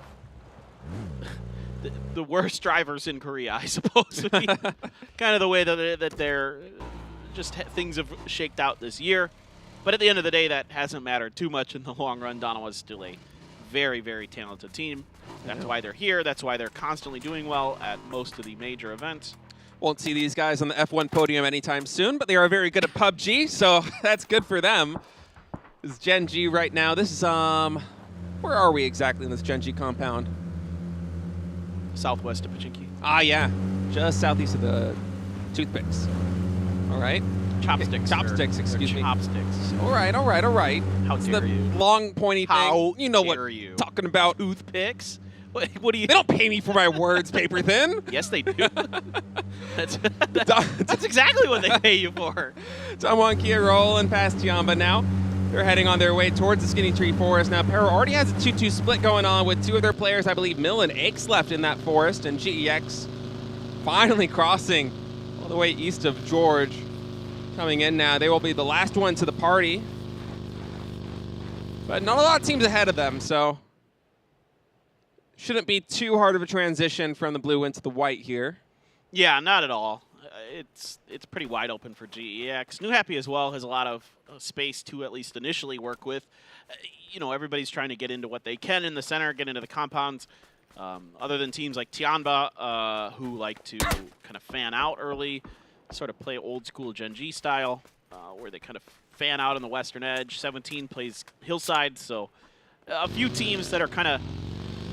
the worst drivers in Korea, I suppose. Would be kind of the way that they're just things have shaked out this year. But at the end of the day, that hasn't mattered too much in the long run. Danawa is still a very, very talented team. That's why they're here. That's why they're constantly doing well at most of the major events. Won't see these guys on the F1 podium anytime soon, but they are very good at PUBG, so that's good for them. This is Gen G right now. This is, where are we exactly in this Gen G compound? Southwest of Pachinki. Ah, yeah. Just southeast of the toothpicks. All right. Chopsticks. Chopsticks, excuse me. Chopsticks. All right, all right, all right. How it's dare the you? long, pointy thing. How you know dare what you? talking about. Toothpicks? What do you? They don't pay me for my words, Paper Thin. Yes, they do. That's exactly what they pay you for. Damwon Kia rolling past Tiamba now. They're heading on their way towards the Skinny Tree Forest. Now, Pero already has a 2-2 split going on with two of their players, I believe Mill and Aches left in that forest, and GEX finally crossing all the way east of George. Coming in now. They will be the last one to the party. But not a lot of teams ahead of them, so shouldn't be too hard of a transition from the blue into the white here. Yeah, not at all. It's pretty wide open for GEX. New Happy as well has a lot of space to at least initially work with. You know, everybody's trying to get into what they can in the center, get into the compounds. Other than teams like Tianba, who like to kind of fan out early, sort of play old school Gen G style, where they kind of fan out on the western edge. 17 plays Hillside, so a few teams that are kind of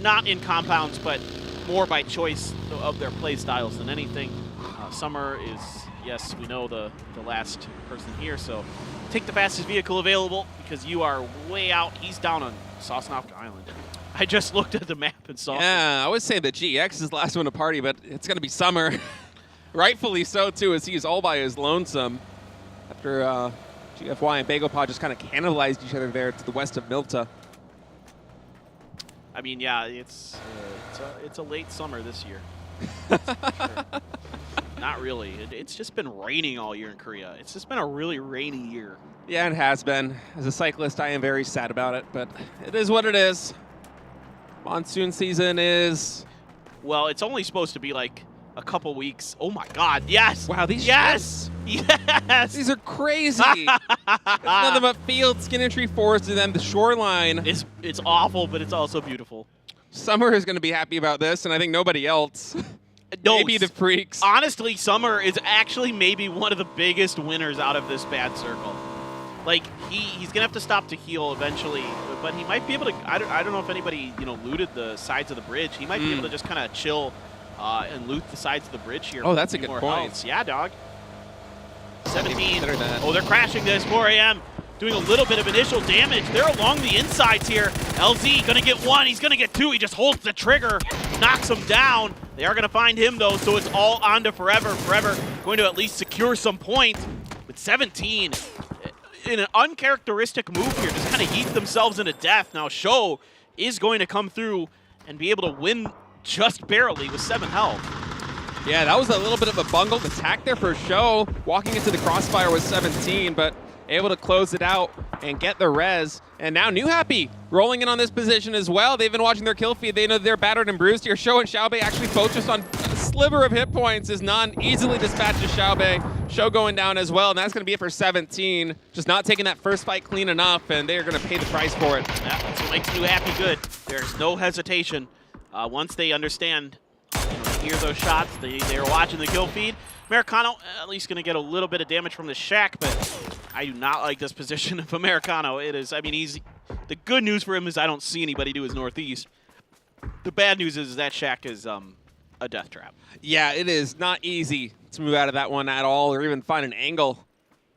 not in compounds, but more by choice of their play styles than anything. Summer is, yes, we know the last person here, so take the fastest vehicle available because you are way out. He's down on Sosnovka Island. I just looked at the map and saw. Yeah, I would say that GX is the last one to party, but it's going to be Summer. Rightfully so, too, as he's all by his lonesome after GFY and Bagopod just kind of cannibalized each other there to the west of Milta. I mean, yeah, it's a late summer this year. Sure. Not really. It's just been raining all year in Korea. It's just been a really rainy year. Yeah, it has been. As a cyclist, I am very sad about it, but it is what it is. Monsoon season is... Well, it's only supposed to be like a couple weeks. Oh my God! Yes. Wow, these yes, yes. These are crazy. It's nothing but fields, Skinny Tree Forest, and then the shoreline. It's awful, but it's also beautiful. Summer is going to be happy about this, and I think nobody else. No, maybe the freaks. Honestly, Summer is actually maybe one of the biggest winners out of this bad circle. Like he's gonna have to stop to heal eventually, but he might be able to. I don't know if anybody looted the sides of the bridge. He might be able to just kind of chill and loot the sides of the bridge here. Oh, that's a good point. Health. Yeah, dog. 17. Oh, they're crashing this. 4 a.m. doing a little bit of initial damage. They're along the insides here. LZ gonna get one. He's gonna get two. He just holds the trigger, knocks him down. They are gonna find him though, so it's all on to Forever. Forever going to at least secure some points with 17. In an uncharacteristic move here, just kind of yeet themselves into death. Now Sho is going to come through and be able to win just barely with 7 health. Yeah, that was a little bit of a bungled attack there for Sho, walking into the crossfire with 17, but able to close it out and get the res. And now New Happy rolling in on this position as well. They've been watching their kill feed. They know they're battered and bruised here. Sho and Xiaobei actually both just on a sliver of hit points as Nan easily dispatches Xiaobei. Sho going down as well, and that's going to be it for 17. Just not taking that first fight clean enough, and they are going to pay the price for it. Yeah, that's what makes New Happy good. There's no hesitation. once they understand, they hear those shots, they're watching the kill feed. Americano at least going to get a little bit of damage from the shack, but I do not like this position of Americano. It is, I mean, the good news for him is I don't see anybody to his northeast. The bad news is that shack is a death trap. Yeah, it is not easy to move out of that one at all, or even find an angle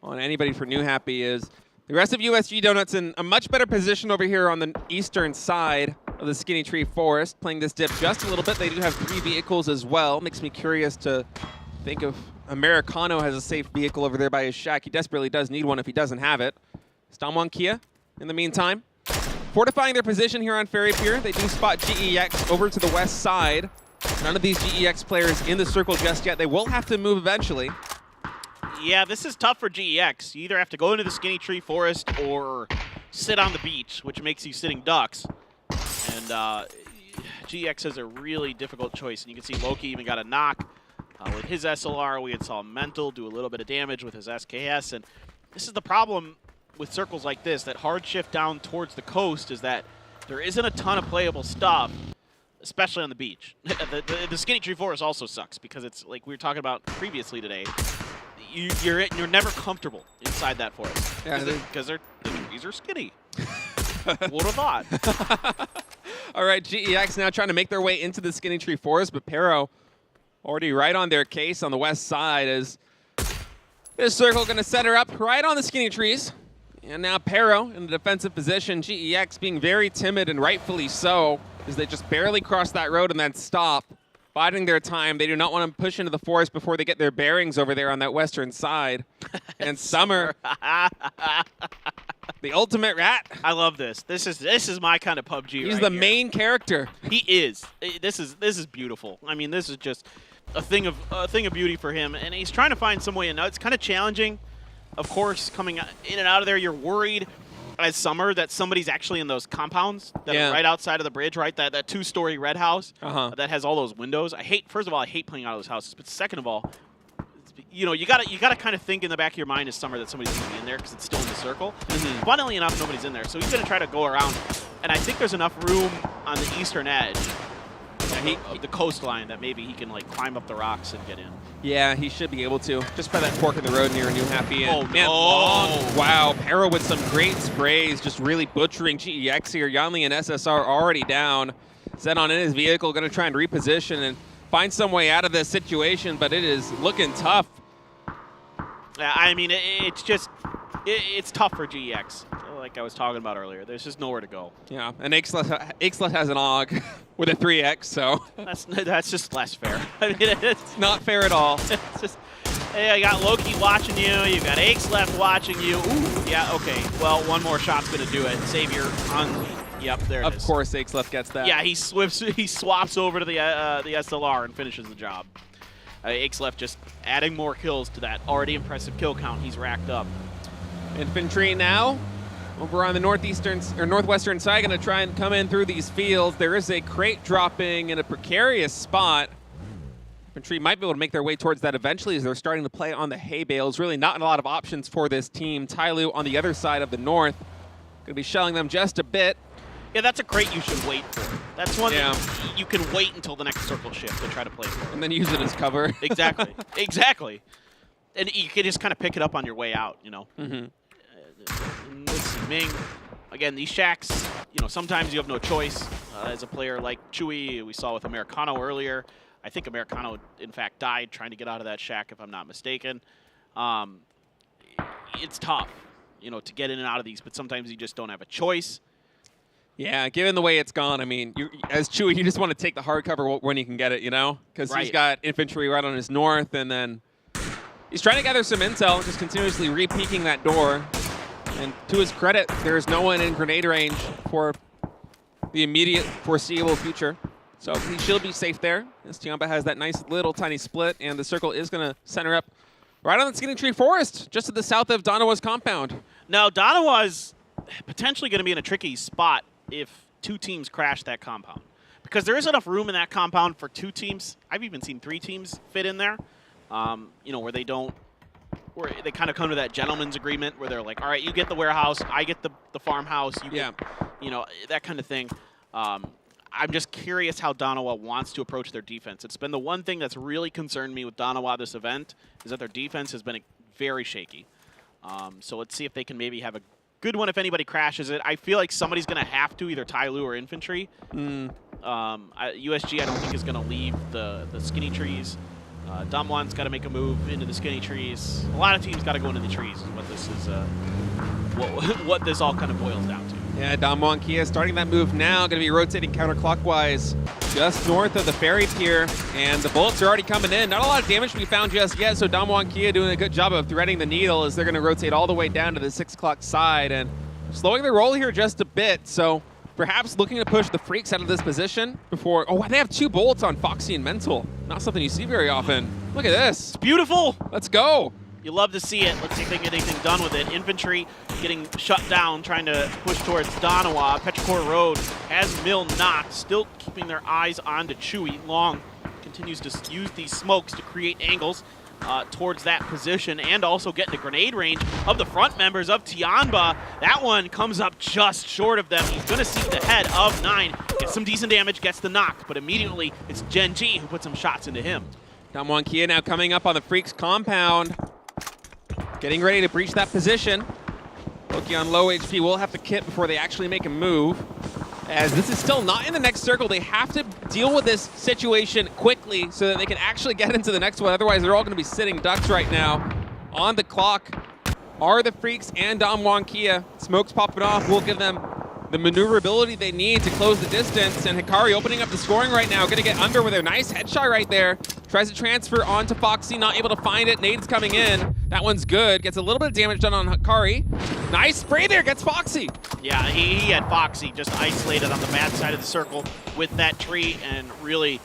on anybody for New Happy. Is the rest of USG Donuts in a much better position over here on the eastern side of the Skinny Tree Forest, playing this dip just a little bit. They do have 3 vehicles as well. Makes me curious to think if Americano has a safe vehicle over there by his shack. He desperately does need one if he doesn't have it. Stomwon Kia, in the meantime, fortifying their position here on Ferry Pier. They do spot GEX over to the west side. None of these GEX players in the circle just yet. They will have to move eventually. Yeah, this is tough for GEX. You either have to go into the Skinny Tree Forest or sit on the beach, which makes you sitting ducks. And GEX has a really difficult choice. And you can see Loki even got a knock with his SLR. We had saw Mental do a little bit of damage with his SKS. And this is the problem with circles like this, that hard shift down towards the coast, is that there isn't a ton of playable stuff, especially on the beach. The Skinny Tree Forest also sucks because it's like we were talking about previously today. You're never comfortable inside that forest because the trees are skinny. Would have thought. All right, GEX now trying to make their way into the Skinny Tree Forest, but Pero already right on their case on the west side. Is this circle going to center up right on the Skinny Trees? And now Pero in the defensive position. GEX being very timid, and rightfully so, as they just barely cross that road and then stop, biding their time. They do not want to push into the forest before they get their bearings over there on that western side. And Summer, the ultimate rat. I love this. This is my kind of PUBG. He's the main character. He is. This is beautiful. I mean, this is just a thing of beauty for him, and he's trying to find some way in. Now it's kind of challenging. Of course, coming in and out of there, you're worried as Summer that somebody's actually in those compounds that are right outside of the bridge, right? That 2-story red house that has all those windows. First of all, I hate playing out of those houses, but second of all, you gotta kind of think in the back of your mind as Summer that somebody's gonna be in there because it's still in the circle. Funnily enough, nobody's in there, so he's gonna try to go around, and I think there's enough room on the eastern edge of the coastline that maybe he can like climb up the rocks and get in. Yeah, he should be able to. Just by that fork in the road near New Happy. Oh, man, long. Wow, Pero with some great sprays, just really butchering GEX here. Yanli and SSR already down. Zenon in his vehicle, going to try and reposition and find some way out of this situation, but it is looking tough. I mean, it's tough for GEX, like I was talking about earlier. There's just nowhere to go. Yeah, and Ixlet has an AUG with a 3X, so. That's just less fair. I mean, it's not fair at all. It's just, hey, you got Loki watching you, you got Ixlet watching you. Ooh, yeah, okay. Well, one more shot's going to do it. Savior on, yep, there it is. Of course, Ixlet gets that. Yeah, he swaps over to the SLR and finishes the job. Ixlet just adding more kills to that already impressive kill count he's racked up. Infantry now over on the northwestern side, going to try and come in through these fields. There is a crate dropping in a precarious spot. Infantry might be able to make their way towards that eventually as they're starting to play on the hay bales. Really not a lot of options for this team. Tyloo on the other side of the north. Going to be shelling them just a bit. Yeah, that's a crate you should wait for. That's one that you can wait until the next circle shift to try to play for. And then use it as cover. Exactly. Exactly. And you can just kind of pick it up on your way out, you know. Let's see, Ming. Again, these shacks, sometimes you have no choice. As a player like Chewy, we saw with Americano earlier. I think Americano, in fact, died trying to get out of that shack, if I'm not mistaken. It's tough, to get in and out of these, but sometimes you just don't have a choice. Yeah, given the way it's gone, I mean, as Chewy, you just want to take the hard cover when you can get it, Because he's got infantry right on his north, and then he's trying to gather some intel, just continuously re-peeking that door. And to his credit, there is no one in grenade range for the immediate foreseeable future. So he should be safe there, as Tiamba has that nice little tiny split, and the circle is going to center up right on the Skinny Tree Forest, just to the south of Donawa's compound. Now, Donawa's potentially going to be in a tricky spot if two teams crash that compound. Because there is enough room in that compound for 2 teams. I've even seen 3 teams fit in there, where they kind of come to that gentleman's agreement where they're like, all right, you get the warehouse, I get the farmhouse, you get, that kind of thing. I'm just curious how Danawa wants to approach their defense. It's been the one thing that's really concerned me with Danawa this event, is that their defense has been very shaky. So let's see if they can maybe have a good one if anybody crashes it. I feel like somebody's going to have to, either Tyloo or Infantry. USG I don't think is going to leave the skinny trees. Damwon's got to make a move into the skinny trees. A lot of teams got to go into the trees is what this is, what this all kind of boils down to. Yeah, Damwon Kia starting that move now, going to be rotating counterclockwise just north of the ferry pier, and the bullets are already coming in. Not a lot of damage to be found just yet, so Damwon Kia doing a good job of threading the needle as they're going to rotate all the way down to the 6 o'clock side and slowing the roll here just a bit. So perhaps looking to push the Freaks out of this position before... Oh, they have 2 bullets on Foxy and Mental. Not something you see very often. Look at this. It's beautiful. Let's go. You love to see it. Let's see if they can get anything done with it. Infantry getting shut down, trying to push towards Danawa. Petrichor Road has Mill knocked, still keeping their eyes on to Chewy. Long continues to use these smokes to create angles towards that position and also get into grenade range of the front members of Tianba. That one comes up just short of them. He's going to see the head of 9. Gets some decent damage, gets the knock, but immediately it's Genji who puts some shots into him. Damwon Kia now coming up on the Freaks compound. Getting ready to breach that position. Loki on low HP will have to kit before they actually make a move. As this is still not in the next circle, they have to deal with this situation quickly so that they can actually get into the next one. Otherwise, they're all going to be sitting ducks right now. On the clock are the Freaks and Damwon Kia. Smoke's popping off will give them the maneuverability they need to close the distance. And Hikari opening up the scoring right now. Going to get under with a nice headshot right there. Tries to transfer onto Foxy, not able to find it. Nade's coming in. That one's good. Gets a little bit of damage done on Hikari. Nice spray there, gets Foxy. Yeah, he had Foxy just isolated on the bad side of the circle with that tree and really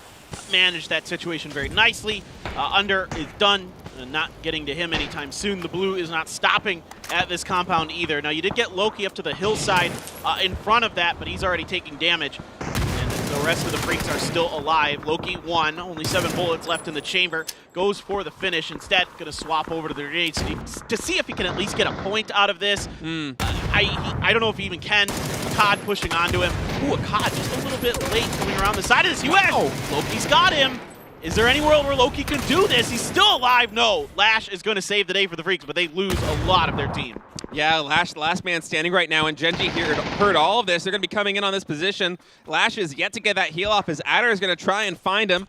managed that situation very nicely. Under is done, not getting to him anytime soon. The blue is not stopping at this compound either. Now, you did get Loki up to the hillside in front of that, but he's already taking damage. And the rest of the Freaks are still alive. Loki won, only 7 bullets left in the chamber. Goes for the finish. Instead, going to swap over to the grenades to see if he can at least get a point out of this. I don't know if he even can. Akkad pushing onto him. Ooh, Akkad just a little bit late coming around the side of this US. Loki's got him. Is there any world where Loki can do this? He's still alive. No. Lash is going to save the day for the Freaks, but they lose a lot of their team. Yeah, Lash, the last man standing right now, and Genji heard all of this. They're going to be coming in on this position. Lash is yet to get that heal off. His Adder is going to try and find him.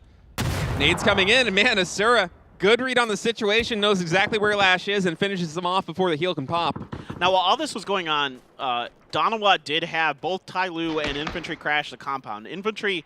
Nade's coming in, and man, Asura, good read on the situation, knows exactly where Lash is, and finishes him off before the heal can pop. Now, while all this was going on, Danawa did have both Tyloo and Infantry crash the compound. Infantry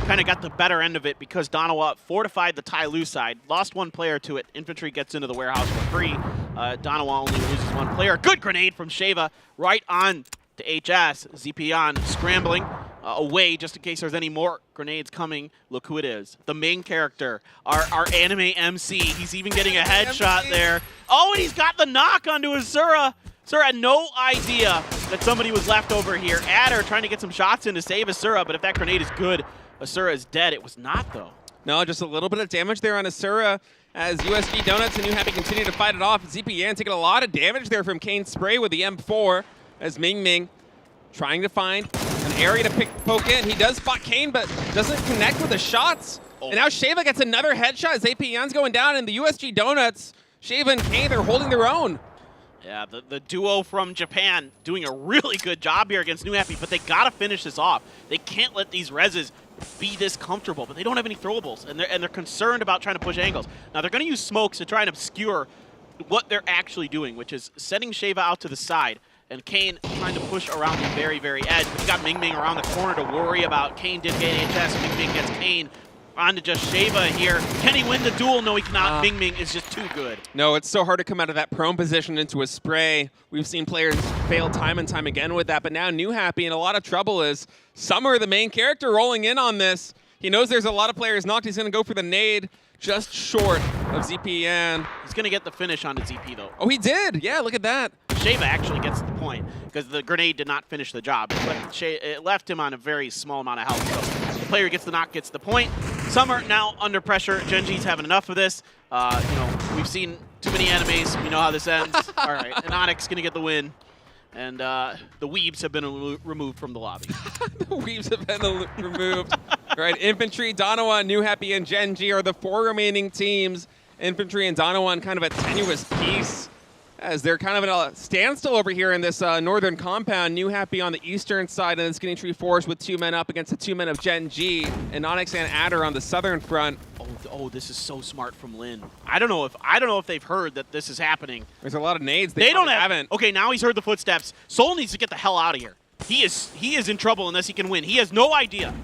kind of got the better end of it because Danawa fortified the Tyloo side, lost 1 player to it. Infantry gets into the warehouse for free. Danawa only loses 1 player. Good grenade from Sheva right on to HS. Zepion scrambling away just in case there's any more grenades coming. Look who it is. The main character, our anime MC. He's even getting a headshot there. Oh, and he's got the knock onto Asura. Asura had no idea that somebody was left over here. Adder trying to get some shots in to save Asura, but if that grenade is good, Asura is dead. It was not, though. No, just a little bit of damage there on Asura as USG Donuts and New Happy continue to fight it off. ZPN taking a lot of damage there from Kane's spray with the M4 as Ming Ming trying to find an area to poke in. He does spot Kane, but doesn't connect with the shots. And now Sheva gets another headshot as APN's going down, and the USG Donuts, Sheva and Kane, they're holding their own. Yeah, the duo from Japan doing a really good job here against New Happy, but they got to finish this off. They can't let these reses be this comfortable, but they don't have any throwables, and they're concerned about trying to push angles. Now, they're going to use smokes to try and obscure what they're actually doing, which is sending Sheva out to the side, and Kane trying to push around the very, very edge. But you got Ming Ming around the corner to worry about. Kane did get HS, and Ming Ming gets Kane onto just Sheva here. Can he win the duel? No, he cannot. Ming Ming is just too good. No, it's so hard to come out of that prone position into a spray. We've seen players fail time and time again with that, but now New Happy in a lot of trouble as Summer, the main character, rolling in on this. He knows there's a lot of players knocked. He's going to go for the nade, just short of ZPN. He's going to get the finish onto ZP, though. Oh, he did. Yeah, look at that. Sheva actually gets the point because the grenade did not finish the job. It left him on a very small amount of health. So the player gets the knock, gets the point. Summer now under pressure. Genji's having enough of this. You know, we've seen too many animes. We know how this ends. All right, and Onyx going to get the win. and the weebs have been removed from the lobby. The weebs have been removed. Right, Infantry, Donawan, New Happy, and Gen G are the 4 remaining teams. Infantry and Donawan kind of a tenuous piece as they're kind of in a standstill over here in this northern compound. New Happy on the eastern side, and then Skinny Tree Forest with 2 men up against the 2 men of Gen G, and Onyx and Adder on the southern front. Oh, this is so smart from Lin. I don't know if they've heard that this is happening. There's a lot of nades. They haven't. Okay, now he's heard the footsteps. Soul needs to get the hell out of here. He is in trouble unless he can win. He has no idea.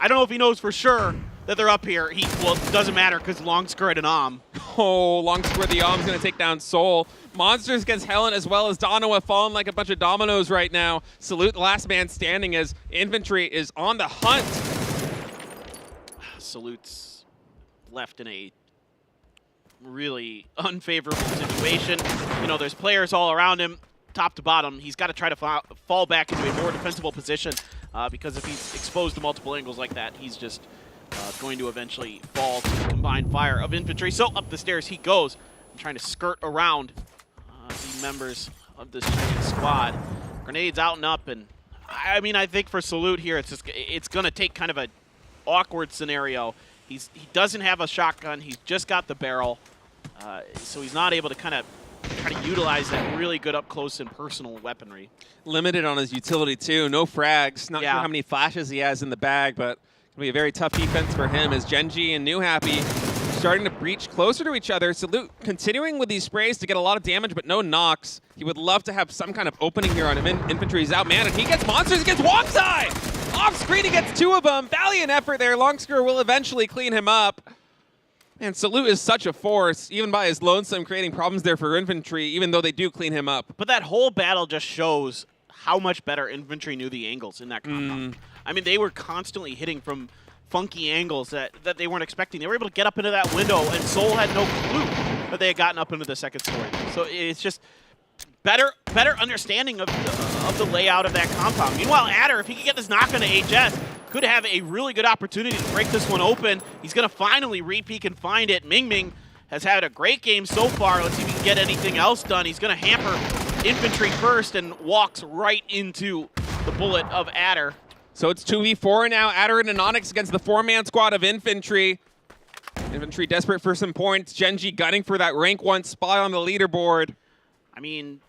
I don't know if he knows for sure that they're up here. Well, it doesn't matter because Longsker had an Om. Oh, Longsker the Om's going to take down Soul. Monsters against Helen as well as Donawa falling like a bunch of dominoes right now. Salute the last man standing as Infantry is on the hunt. Salute's left in a really unfavorable situation. You know, there's players all around him, top to bottom. He's got to try to fall back into a more defensible position because if he's exposed to multiple angles like that, he's just going to eventually fall to the combined fire of Infantry. So up the stairs he goes, trying to skirt around the members of this Chinese squad. Grenades out and up, and I mean, I think for Salute here, it's going to take kind of a awkward scenario. He doesn't have a shotgun. He's just got the barrel, so he's not able to kind of try to utilize that really good up close and personal weaponry. Limited on his utility too. No frags. Not sure how many flashes he has in the bag, but it'll be a very tough defense for him as Gen G and New Happy starting to breach closer to each other. Salute continuing with these sprays to get a lot of damage, but no knocks. He would love to have some kind of opening here on him. Infantry is outmanned, and he gets monsters against Wongsai! Off screen, he gets 2 of them. Valiant effort there. Longsker will eventually clean him up. And Salute is such a force, even by his lonesome, creating problems there for Infantry, even though they do clean him up. But that whole battle just shows how much better Infantry knew the angles in that compound. I mean, they were constantly hitting from funky angles that they weren't expecting. They were able to get up into that window, and Soul had no clue that they had gotten up into the second story. So it's just better understanding of the layout of that compound. Meanwhile, Adder, if he can get this knock on to HS, could have a really good opportunity to break this one open. He's going to finally re-peek and find it. Ming Ming has had a great game so far. Let's see if he can get anything else done. He's going to hamper Infantry first and walks right into the bullet of Adder. So it's 2v4 now. Adder and Onyx against the 4-man squad of Infantry. Infantry desperate for some points. Gen G gunning for that rank 1 spot on the leaderboard. I mean,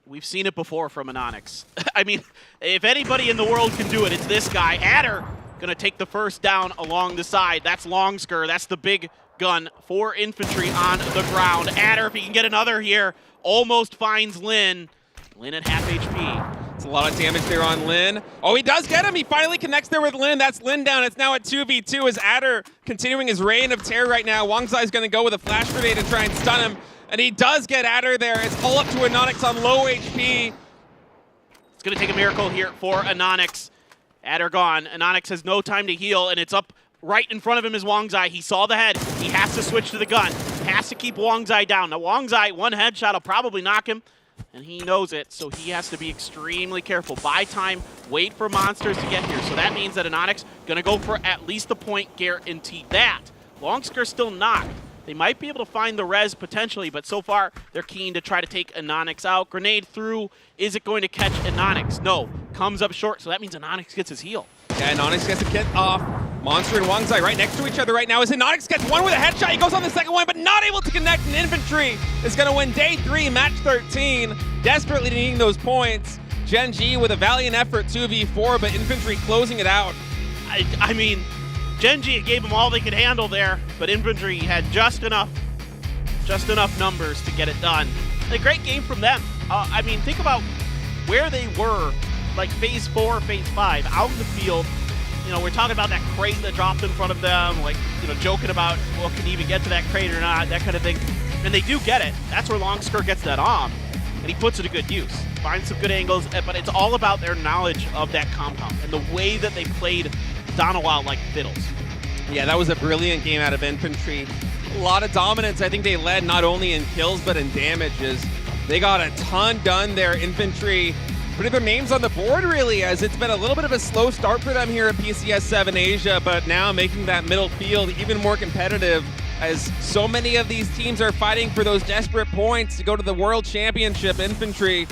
we've seen it before from an Onyx. I mean, if anybody in the world can do it, it's this guy. Adder gonna take the first down along the side. That's Longsker. That's the big gun for Infantry on the ground. Adder, if he can get another here, almost finds Lin. Lin at half HP. It's a lot of damage there on Lin. Oh, he does get him. He finally connects there with Lin. That's Lin down. It's now at 2v2 as Adder continuing his reign of terror right now. Wongzai's going to go with a flash grenade to try and stun him. And he does get Adder there. It's all up to Anonyx on low HP. It's going to take a miracle here for Anonyx. Adder gone. Anonyx has no time to heal, and it's up right in front of him is Wongzai. He saw the head. He has to switch to the gun. Has to keep Wongzai down. Now, Wongzai, one headshot will probably knock him, and he knows it, so he has to be extremely careful. Buy time, wait for monsters to get here. So that means that Anonyx going to go for at least a point guarantee. That. Longsker still knocked. They might be able to find the res potentially, but so far they're keen to try to take Anonyx out. Grenade through. Is it going to catch Anonyx? No. Comes up short, so that means Anonyx gets his heal. Yeah, Anonyx gets a kit off. Monster and Wongzai right next to each other right now as Anonyx gets one with a headshot. He goes on the second one, but not able to connect, and Infantry is going to win day 3, match 13. Desperately needing those points. Gen G with a valiant effort, 2v4, but Infantry closing it out. I mean, Gen G gave them all they could handle there, but Infantry had just enough numbers to get it done. A great game from them. I mean, think about where they were, like phase 4, phase 5, out in the field. You know, we're talking about that crate that dropped in front of them, like, you know, joking about, well, can you even get to that crate or not, that kind of thing. And they do get it. That's where Longsker gets that on, and he puts it to good use. Finds some good angles, but it's all about their knowledge of that compound and the way that they played Donawa like fiddles. Yeah, that was a brilliant game out of Infantry. A lot of dominance. I think they led not only in kills, but in damages. They got a ton done there. Infantry putting their names on the board, really, as it's been a little bit of a slow start for them here at PCS 7 Asia, but now making that middle field even more competitive as so many of these teams are fighting for those desperate points to go to the World Championship. Infantry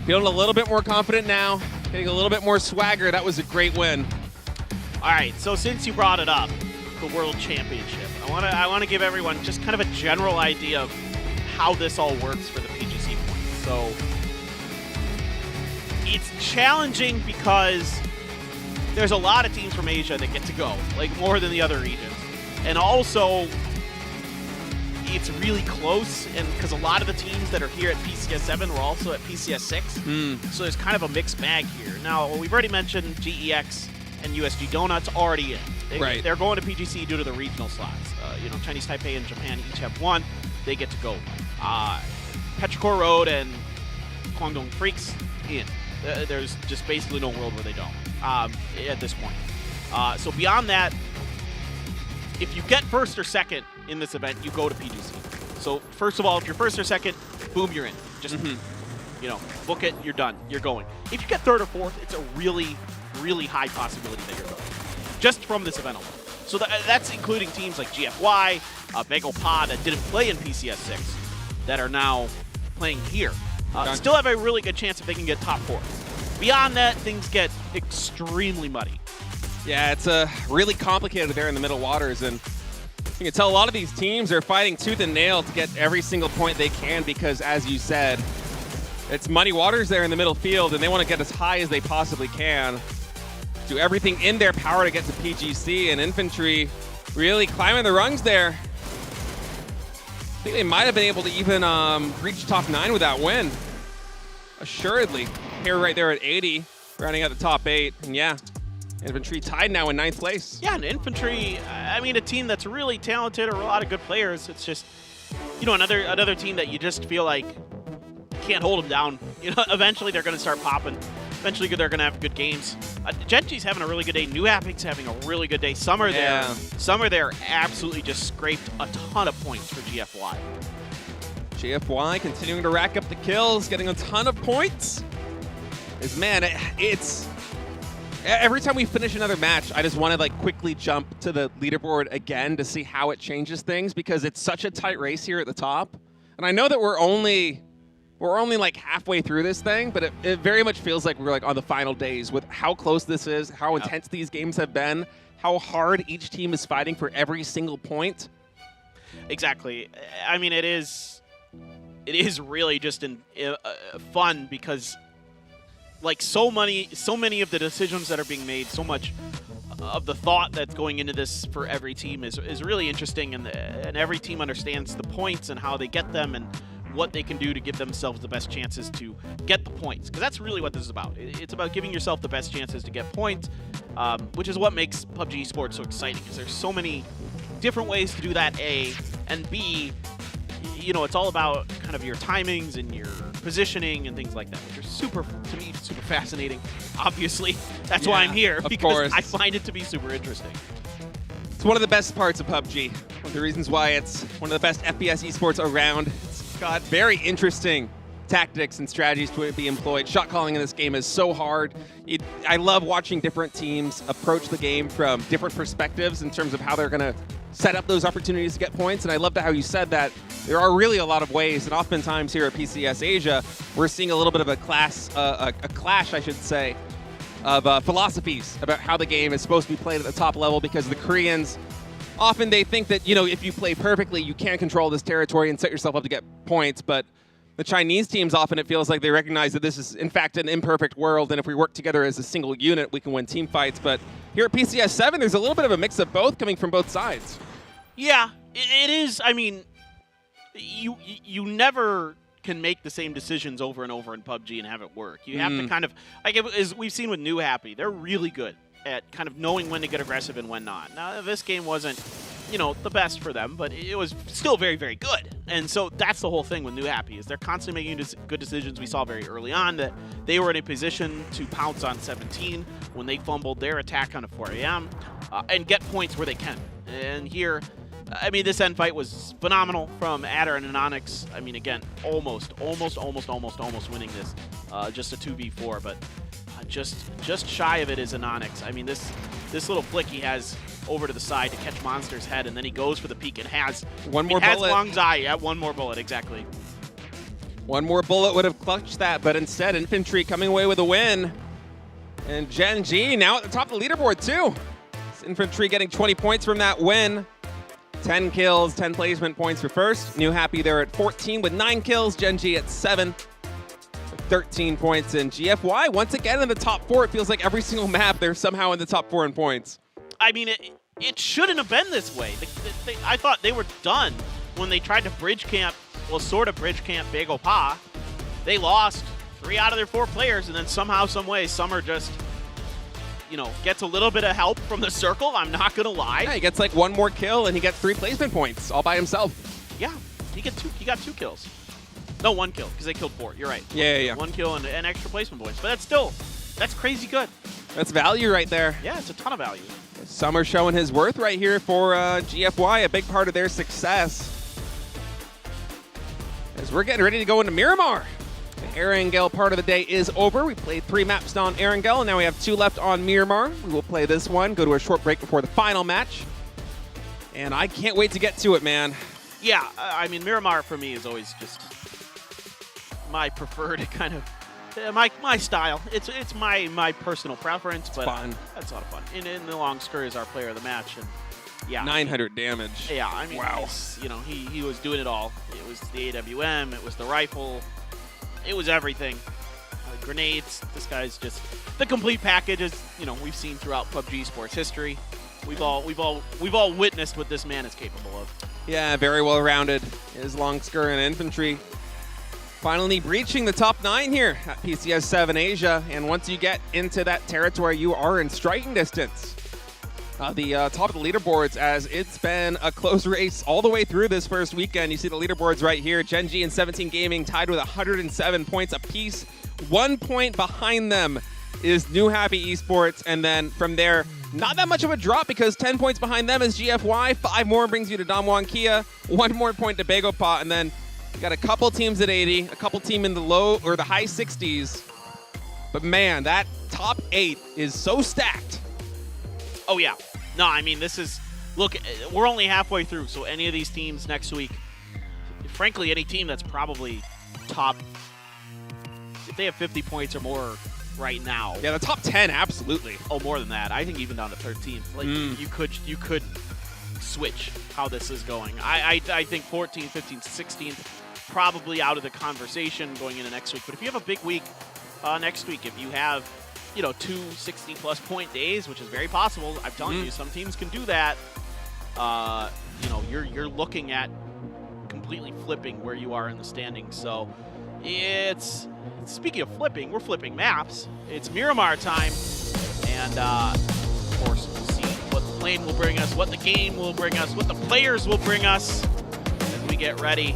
Feeling a little bit more confident now, getting a little bit more swagger. That was a great win. All right, so since you brought it up, the World Championship, I want to give everyone just kind of a general idea of how this all works for the PGC points. So it's challenging because there's a lot of teams from Asia that get to go, like more than the other regions. And also, it's really close, and because a lot of the teams that are here at PCS 7 were also at PCS 6, so there's kind of a mixed bag here. Now, we've already mentioned GEX and USG Donuts already in. They're going to PGC due to the regional slots. You know, Chinese Taipei and Japan each have one. They get to go. Petrichor Road and Guangdong Freaks in. There's just basically no world where they don't at this point. So beyond that, if you get first or second in this event, you go to PGC. So first of all, if you're first or second, boom, you're in. Just, you know, book it, you're done, you're going. If you get third or fourth, it's a really, really high possibility that you're going, just from this event alone. So that's including teams like GFY, Begopod that didn't play in PCS 6 that are now playing here. Still have a really good chance if they can get top 4. Beyond that, things get extremely muddy. Yeah, it's really complicated there in the middle waters, and you can tell a lot of these teams are fighting tooth and nail to get every single point they can because, as you said, it's muddy waters there in the middle field, and they want to get as high as they possibly can. Do everything in their power to get to PGC, and Infantry really climbing the rungs there. I think they might have been able to even reach top 9 with that win. Assuredly. Here right there at 80, rounding out the top 8, and yeah. Infantry tied now in 9th place. Yeah, and Infantry, I mean, a team that's really talented or a lot of good players. It's just, you know, another team that you just feel like can't hold them down. You know, eventually they're going to start popping. Eventually they're going to have good games. Genji's having a really good day. New Hapic's having a really good day. Summer there absolutely just scraped a ton of points for GFY. GFY continuing to rack up the kills, getting a ton of points. Man, it's... Every time we finish another match, I just want to like quickly jump to the leaderboard again to see how it changes things because it's such a tight race here at the top. And I know that we're only like halfway through this thing, but it very much feels like we're like on the final days with how close this is, how intense these games have been, how hard each team is fighting for every single point. Exactly. I mean, it is really just fun because like so many of the decisions that are being made, so much of the thought that's going into this for every team is really interesting, and every team understands the points and how they get them and what they can do to give themselves the best chances to get the points, because that's really what this is about. It's about giving yourself the best chances to get points, which is what makes PUBG Esports so exciting, because there's so many different ways to do that, A, and B, you know, it's all about kind of your timings and your positioning and things like that, which are to me, super fascinating. Obviously, that's why I'm here, because I find it to be super interesting. It's one of the best parts of PUBG. One of the reasons why it's one of the best FPS esports around. It's got very interesting tactics and strategies to be employed. Shot calling in this game is so hard. I love watching different teams approach the game from different perspectives in terms of how they're going to set up those opportunities to get points, and I love how you said that there are really a lot of ways, and oftentimes here at PCS Asia, we're seeing a little bit of a clash, I should say, of philosophies about how the game is supposed to be played at the top level, because the Koreans, often they think that, you know, if you play perfectly, you can control this territory and set yourself up to get points, but the Chinese teams, often it feels like they recognize that this is, in fact, an imperfect world, and if we work together as a single unit, we can win team fights. But here at PCS 7, there's a little bit of a mix of both coming from both sides. Yeah, it is. I mean, you never can make the same decisions over and over in PUBG and have it work. You have to kind of, like as we've seen with New Happy, they're really good at kind of knowing when to get aggressive and when not. Now, this game wasn't, you know, the best for them, but it was still very, very good. And so that's the whole thing with New Happy, is they're constantly making good decisions. We saw very early on that they were in a position to pounce on 17 when they fumbled their attack on a 4 a.m. And get points where they can. And here, I mean, this end fight was phenomenal from Adder and Anonix. I mean, again, almost winning this. Just a 2v4, but just shy of it is Anonix. I mean, this little flick he has over to the side to catch Monster's head, and then he goes for the peek and has one more bullet. Wang's eye. Yeah, one more bullet, exactly. One more bullet would have clutched that, but instead Infantry coming away with a win. And Gen G now at the top of the leaderboard too. Infantry getting 20 points from that win. 10 kills, 10 placement points for first. New Happy there at 14 with 9 kills. Gen G at 7 with 13 points. And GFY once again in the top 4. It feels like every single map they're somehow in the top 4 in points. I mean, it shouldn't have been this way. I thought they were done when they tried to bridge camp, well, sort of bridge camp Bagel Pa. They lost 3 out of their 4 players, and then somehow, some way, Summer just, you know, gets a little bit of help from the circle. I'm not gonna lie. Yeah, he gets like 1 more kill and he gets 3 placement points all by himself. Yeah, he got 2 kills. No, 1 kill because they killed 4. You're right. Yeah. 1 kill and extra placement points, but that's crazy good. That's value right there. Yeah, it's a ton of value. Summer showing his worth right here for GFY, a big part of their success. As we're getting ready to go into Miramar. The Erangel part of the day is over. We played 3 maps on Erangel, and now we have 2 left on Miramar. We will play this one, go to a short break before the final match. And I can't wait to get to it, man. Yeah, I mean, Miramar for me is always just my preferred kind of, my style. It's my personal preference, but fun. That's a lot of fun. And the long skirt is our player of the match, and yeah, 900 damage. Yeah, I mean, wow. You know, he was doing it all. It was the AWM, it was the rifle, it was everything. Grenades. This guy's just the complete package, as you know, we've seen throughout PUBG Esports history. We've all witnessed what this man is capable of. Yeah, very well rounded. Is Longsker and Infantry finally breaching the top 9 here at PCS 7 Asia. And once you get into that territory, you are in striking distance. The top of the leaderboards, as it's been a close race all the way through this first weekend. You see the leaderboards right here. Gen G and 17 Gaming tied with 107 points apiece. 1 point behind them is New Happy Esports, and then from there, not that much of a drop because 10 points behind them is GFY. 5 more brings you to Damwon Kia. 1 more point to Bagel Pa, and then you got a couple teams at 80, a couple team in the low or the high 60s. But man, that top 8 is so stacked. Oh yeah. No, I mean, this is, look, we're only halfway through, so any of these teams next week, frankly, any team that's probably top, if they have 50 points or more right now. Yeah, the top 10, absolutely. Oh, more than that. I think even down to 13. Like, you could switch how this is going. I think 14, 15, 16, probably out of the conversation going into next week. But if you have a big week next week, if you have, you know, 2 60-plus point days, which is very possible. I'm telling you, some teams can do that. You know, you're looking at completely flipping where you are in the standings. So it's, speaking of flipping, we're flipping maps. It's Miramar time, and of course we'll see what the plane will bring us, what the game will bring us, what the players will bring us as we get ready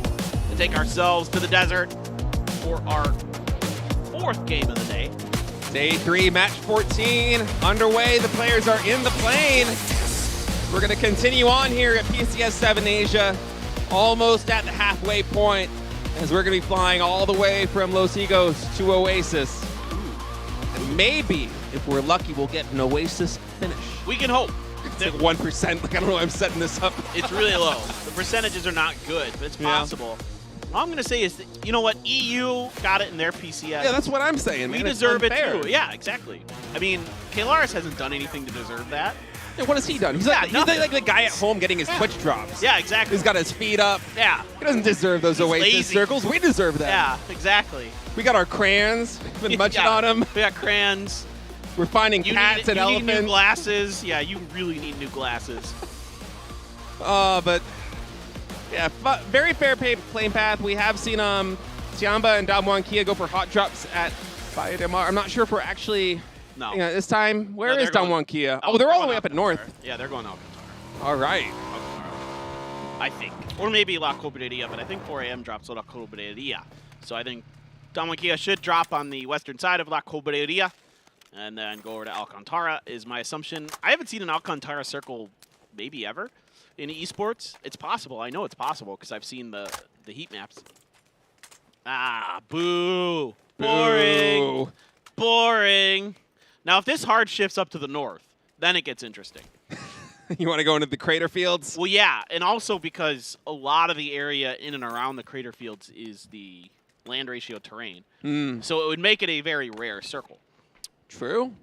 to take ourselves to the desert for our 4th game of the day. Day 3, match 14 underway. The players are in the plane. We're going to continue on here at PCS 7 Asia, almost at the halfway point, as we're going to be flying all the way from Los Higos to Oasis. And maybe, if we're lucky, we'll get an Oasis finish. We can hope. It's like 1%. Like, I don't know why I'm setting this up. It's really low. The percentages are not good, but it's possible. All I'm going to say is, that, you know what? EU got it in their PCS. Yeah, that's what I'm saying, We man. deserve it's it, unfair. too. Yeah, exactly. I mean, Kalaris hasn't done anything to deserve that. Yeah, what has he done? He's like the guy at home getting his Twitch drops. Yeah, exactly. He's got his feet up. Yeah. He doesn't deserve those Oasis lazy. circles. We deserve that. Yeah, exactly. We got our crayons. We've been munching on them. We got crayons. We're finding cats and elephants. You need new glasses. Yeah, you really need new glasses. But yeah, very fair plane path. We have seen Tiamba and Damwon Kia go for hot drops at Bayademar. I'm not sure if we're actually this time. Where is Damwon Kia? Oh, they're all the way up at north. Yeah, they're going out. All right. I think. Or maybe La Cobreria, but I think 4 a.m. drops La Cobreria. So I think Damwon Kia should drop on the western side of La Cobreria and then go over to Alcantara is my assumption. I haven't seen an Alcantara circle maybe ever in esports. It's possible. I know it's possible because I've seen the heat maps. Ah, boo. Boring. Boo. Boring. Now, if this hard shifts up to the north, then it gets interesting. You want to go into the crater fields? Well, yeah, and also because a lot of the area in and around the crater fields is the land ratio terrain. Mm. So it would make it a very rare circle. True.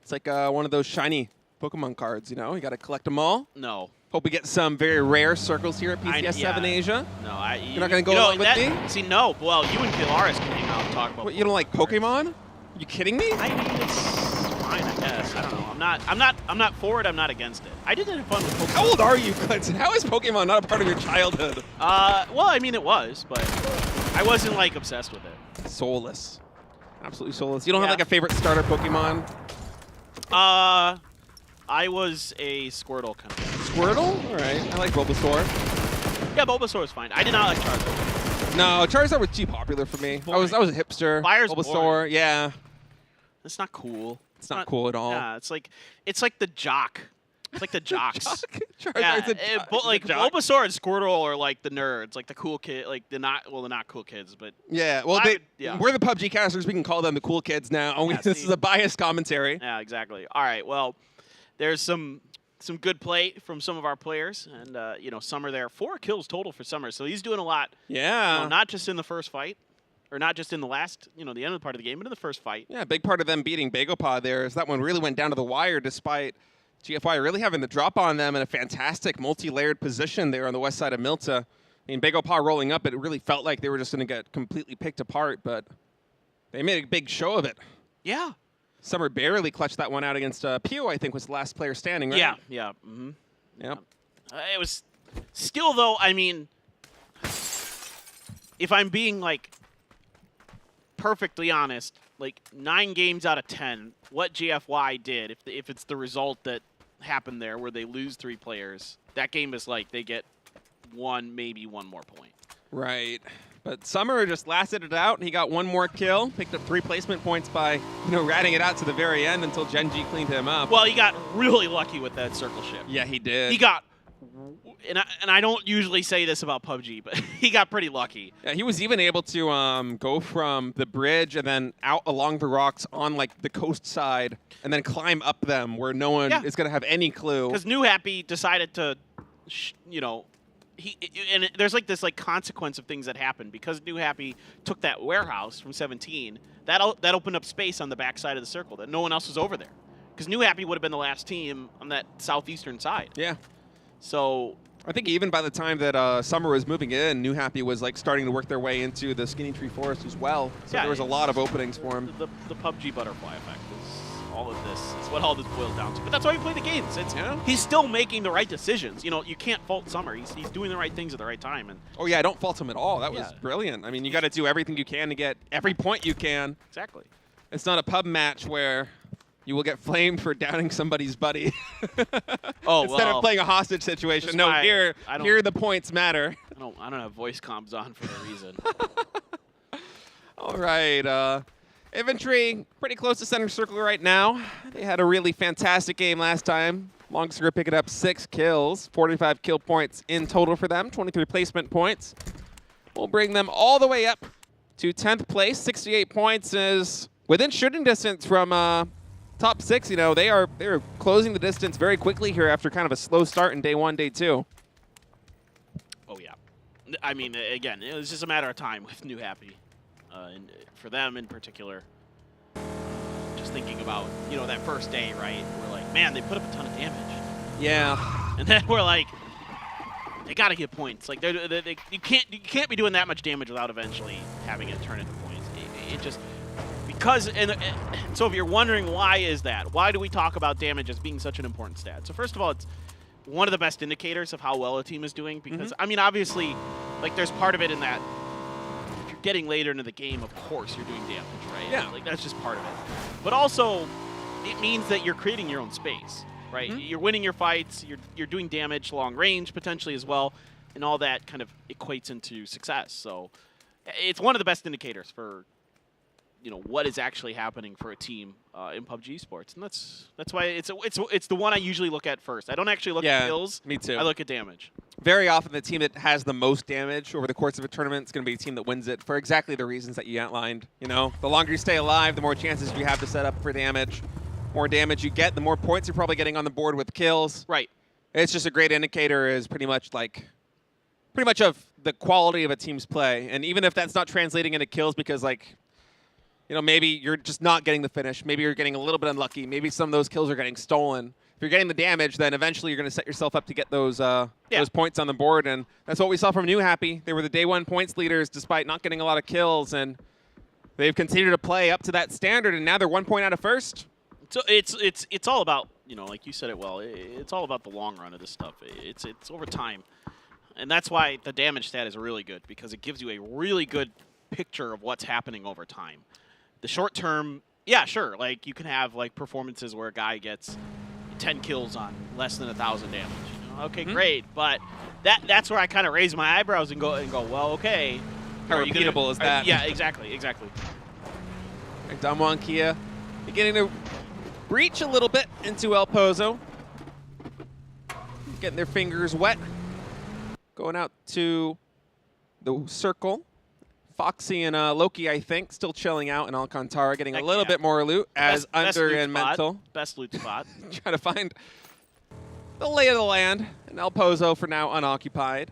It's like one of those shiny Pokemon cards, you know? You got to collect them all. No. Hope we get some very rare circles here at PCS 7 Asia. No, You're not going to go along with me? See, no. Well, you and Pilaris can hang out and talk about. What, you don't like Pokemon? You kidding me? I mean, it's fine, I guess. I don't know. I'm not for it. I'm not against it. I did have fun with Pokemon. How old are you, Clinton? How is Pokemon not a part of your childhood? Well, I mean, it was, but I wasn't like obsessed with it. Soulless. Absolutely soulless. You don't have like a favorite starter Pokemon? I was a Squirtle kind of. Squirtle? All right. I like Bulbasaur. Yeah, Bulbasaur was fine. I did not like Charizard. No, Charizard was too popular for me. I was a hipster. Fire's Bulbasaur, boring. yeah. It's not cool. It's not cool at all. Yeah, it's like the jock. It's like the jocks. Charizard's a jock. Bulbasaur and Squirtle are like the nerds, like the cool kid, like they're not cool kids, but yeah. Well, we're the PUBG casters. We can call them the cool kids now. This is a biased commentary. Yeah, exactly. All right. Well, there's some good play from some of our players, and Summer there, 4 kills total for Summer, so he's doing a lot. Yeah. Not just in the first fight, or not just in the last, the end of the part of the game, but in the first fight. Yeah, a big part of them beating Bagopod there is that one really went down to the wire despite GFY really having the drop on them in a fantastic multi-layered position there on the west side of Milta. I mean, Bagopod rolling up, it really felt like they were just going to get completely picked apart, but they made a big show of it. Yeah. Summer barely clutched that one out against Pew, I think, was the last player standing, right? Yeah. Mm-hmm. Yep. It was still, though, I mean, if I'm being, perfectly honest, 9 games out of 10, what GFY did, if it's the result that happened there where they lose 3 players, that game is they get maybe one more point. Right. But Summer just lasted it out. He got 1 more kill, picked up 3 placement points by, ratting it out to the very end until Genji cleaned him up. Well, he got really lucky with that circle shift. Yeah, he did. He got, and I don't usually say this about PUBG, but he got pretty lucky. Yeah, he was even able to go from the bridge and then out along the rocks on the coast side and then climb up them where no one is going to have any clue. Because New Happy decided to, there's this consequence of things that happened because New Happy took that warehouse from 17. That opened up space on the back side of the circle that no one else was over there. Because New Happy would have been the last team on that southeastern side. Yeah. So I think even by the time that Summer was moving in, New Happy was starting to work their way into the Skinny Tree Forest as well. So there was a lot of openings for him. The PUBG butterfly effect is all of this. It's what all this boils down to. But that's why we play the games. He's still making the right decisions. You can't fault Summer. He's doing the right things at the right time. And oh yeah, I don't fault him at all. That was brilliant. I mean, you got to do everything you can to get every point you can. Exactly. It's not a pub match where you will get flamed for downing somebody's buddy. Instead of playing a hostage situation. No, here the points matter. I don't have voice comms on for a reason. All right. Infantry pretty close to center circle right now. They had a really fantastic game last time. Longster picking up 6 kills, 45 kill points in total for them, 23 placement points. We'll bring them all the way up to 10th place. 68 points is within shooting distance from top 6. They're closing the distance very quickly here after kind of a slow start in day 1, day 2. Oh yeah. I mean, again, it was just a matter of time with New Happy. And for them in particular, just thinking about, that first day, right? We're like, man, they put up a ton of damage. Yeah. And then we're like, they got to get points. You can't be doing that much damage without eventually having it turn into points. It just, because, and so if you're wondering why is that, why do we talk about damage as being such an important stat? So first of all, it's one of the best indicators of how well a team is doing because, I mean, obviously, there's part of it in that getting later into the game, of course, you're doing damage, right? Yeah. That's just part of it. But also, it means that you're creating your own space, right? You're winning your fights, you're doing damage long range potentially as well, and all that kind of equates into success. So it's one of the best indicators for, what is actually happening for a team in PUBG Esports. And that's why it's the one I usually look at first. I don't actually look at kills. Me too. I look at damage. Very often the team that has the most damage over the course of a tournament is going to be a team that wins it for exactly the reasons that you outlined. The longer you stay alive, the more chances you have to set up for damage. More damage you get, the more points you're probably getting on the board with kills. Right. It's just a great indicator is pretty much pretty much of the quality of a team's play. And even if that's not translating into kills because, like, you know, maybe you're just not getting the finish. Maybe you're getting a little bit unlucky. Maybe some of those kills are getting stolen. If you're getting the damage, then eventually you're going to set yourself up to get those points on the board. And that's what we saw from New Happy. They were the day one points leaders despite not getting a lot of kills. And they've continued to play up to that standard. And now they're 1 point out of first. So it's all about, you know, like you said it well, it's all about the long run of this stuff. It's over time. And that's why the damage stat is really good, because it gives you a really good picture of what's happening over time. The short term, yeah, sure, like you can have like performances where a guy gets 10 kills on less than 1,000 damage. You know? Okay, great, but that's where I kind of raise my eyebrows and go, well, okay. How repeatable is that? Yeah, exactly. Damoa and Kia beginning to breach a little bit into El Pozo. Getting their fingers wet. Going out to the circle. Foxy and Loki, I think, still chilling out, and Alcantara getting a little bit more loot as Under and Mental. Best loot spot. Trying to find the lay of the land. And El Pozo for now unoccupied.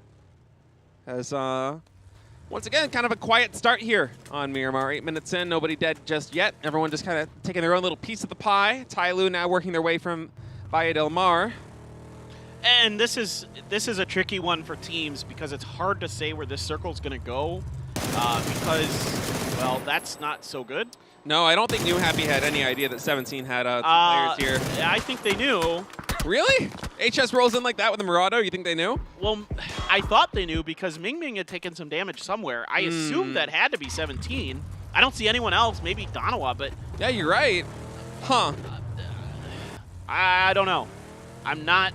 As, once again, kind of a quiet start here on Miramar. 8 minutes in, nobody dead just yet. Everyone just kind of taking their own little piece of the pie. Tyloo now working their way from Valle del Mar. And this is a tricky one for teams because it's hard to say where this circle's going to go because, well, that's not so good. No, I don't think New Happy had any idea that 17 had two players here. I think they knew. Really? HS rolls in like that with the Murado? You think they knew? Well, I thought they knew because Ming Ming had taken some damage somewhere. I assumed that had to be 17. I don't see anyone else, maybe Donawa, but... Yeah, you're right. Huh. I don't know. I'm not...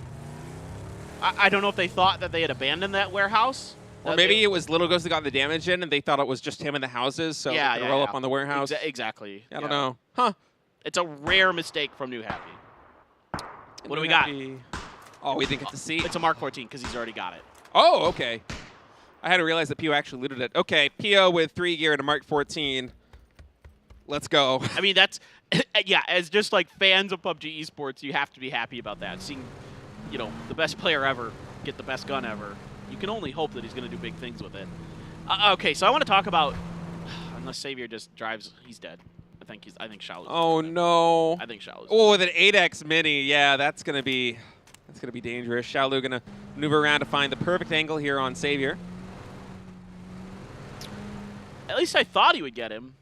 I don't know if they thought that they had abandoned that warehouse. Or maybe it was Little Ghost that got the damage in and they thought it was just him in the houses, so they could roll up on the warehouse. Exactly. I don't know. Huh. It's a rare mistake from New Happy. What do we got? Oh, we didn't get to see. It's a Mark 14 because he's already got it. Oh, okay. I hadn't realized that Pio actually looted it. Okay, Pio with 3 gear and a Mark 14. Let's go. I mean, that's, yeah, as just like fans of PUBG Esports, you have to be happy about that. Seeing, you know, the best player ever get the best gun ever. You can only hope that he's going to do big things with it. Okay, so I want to talk about, unless Savior just drives, he's dead. I think Shalu's. Oh no. I think Shalu's. Oh, with an 8x mini, yeah, that's gonna be dangerous. Shalu gonna maneuver around to find the perfect angle here on Savior. At least I thought he would get him.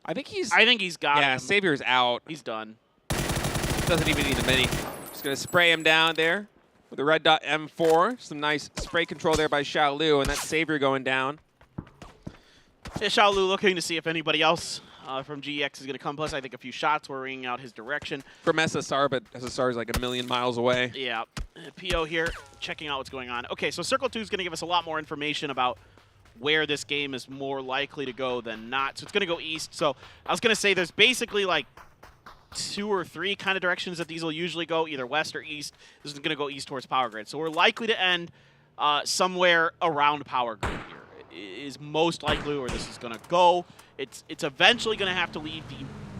I think he's got him. Yeah, Savior's out. He's done. Doesn't even need the mini. Just gonna spray him down there with the red dot M4. Some nice spray control there by Shalu, and that's Savior going down. Yeah, Shalu looking to see if anybody else from GEX is going to come. Plus, I think a few shots were ringing out his direction. From SSR, but SSR is like a million miles away. Yeah. PO here checking out what's going on. Okay, so Circle 2 is going to give us a lot more information about where this game is more likely to go than not. So it's going to go east. So I was going to say there's basically like 2 or 3 kind of directions that these will usually go, either west or east. This is going to go east towards Power Grid. So we're likely to end somewhere around Power Grid here. Is most likely where this is going to go. It's eventually going to have to leave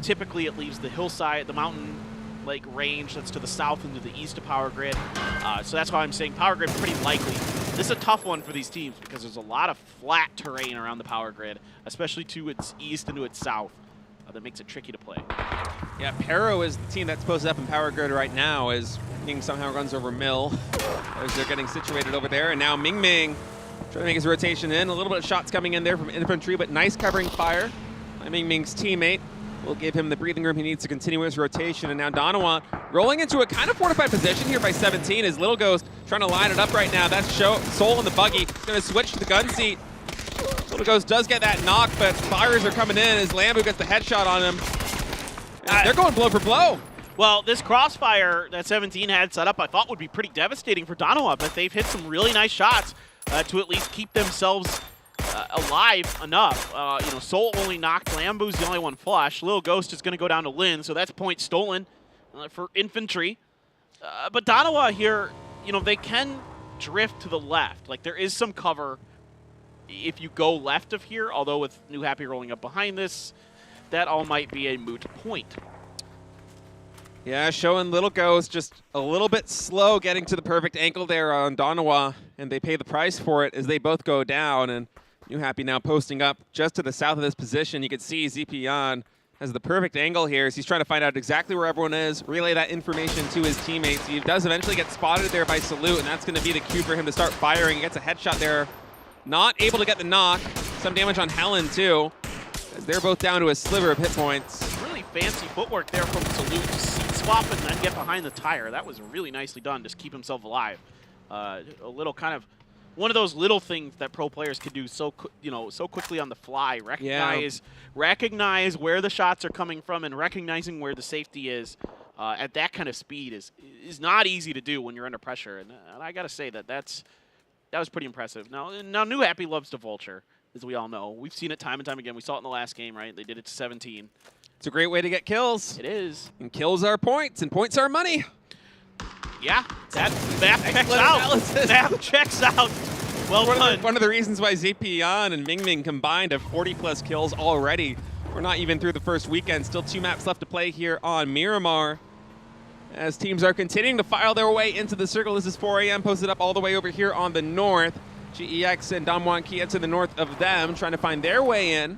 typically it leaves the hillside, the mountain lake range that's to the south and to the east of Power Grid. So that's why I'm saying Power Grid pretty likely. This is a tough one for these teams because there's a lot of flat terrain around the Power Grid, especially to its east and to its south. That makes it tricky to play. Yeah, Pero is the team that's posted up in Power Grid right now as Ming somehow runs over Mill as they're getting situated over there. And now Ming Ming trying to make his rotation in. A little bit of shots coming in there from infantry, but nice covering fire by Ming Ming's teammate. Will give him the breathing room he needs to continue his rotation. And now Donawa rolling into a kind of fortified position here by 17 as Little Ghost trying to line it up right now. That's Soul in the buggy. He's going to switch to the gun seat. Little Ghost does get that knock, but fires are coming in as Lambu gets the headshot on him. They're going blow for blow. Well, this crossfire that 17 had set up I thought would be pretty devastating for Donawa, but they've hit some really nice shots to at least keep themselves alive enough. You know, Soul only knocked. Lambu's the only one flush. Little Ghost is going to go down to Lin, so that's point stolen for infantry. But Donawa here, you know, they can drift to the left. Like, there is some cover if you go left of here, although with New Happy rolling up behind this, that all might be a moot point. Yeah, showing Little Ghost just a little bit slow getting to the perfect angle there on Donawa, and they pay the price for it as they both go down. And New Happy now posting up just to the south of this position. You can see Zipian has the perfect angle here as he's trying to find out exactly where everyone is, relay that information to his teammates. He does eventually get spotted there by Salute, and that's going to be the cue for him to start firing. He gets a headshot there. Not able to get the knock. Some damage on Helen, too, as they're both down to a sliver of hit points. Really fancy footwork there from Salute to seat swap and then get behind the tire. That was really nicely done. Just keep himself alive. A little kind of one of those little things that pro players can do so quickly on the fly. Recognize where the shots are coming from and recognizing where the safety is at that kind of speed is not easy to do when you're under pressure. And I got to say that was pretty impressive. Now New Happy loves to vulture, as we all know. We've seen it time and time again. We saw it in the last game, right? They did it to 17. It's a great way to get kills. It is. And kills are points, and points are money. Yeah, that checks out. That checks out. Well done. One of the reasons why Zipian and Mingming combined have 40+ kills already. We're not even through the first weekend. Still 2 maps left to play here on Miramar. As teams are continuing to file their way into the circle. This is 4 a.m. posted up all the way over here on the north. GEX and Damwon Kia to the north of them, trying to find their way in.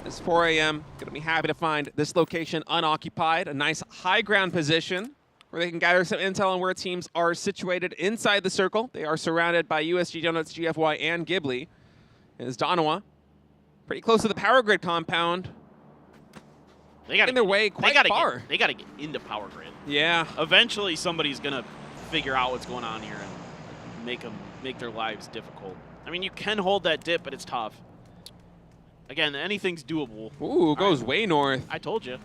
This 4 a.m. going to be happy to find this location unoccupied. A nice high ground position where they can gather some intel on where teams are situated inside the circle. They are surrounded by USG Donuts, GFY, and Ghibli. Is Donawa pretty close to the power grid compound. They got in their way quite far. They got to get into power grid. Yeah. Eventually, somebody's gonna figure out what's going on here and make their lives difficult. I mean, you can hold that dip, but it's tough. Again, anything's doable. Ooh, goes way north. I told you.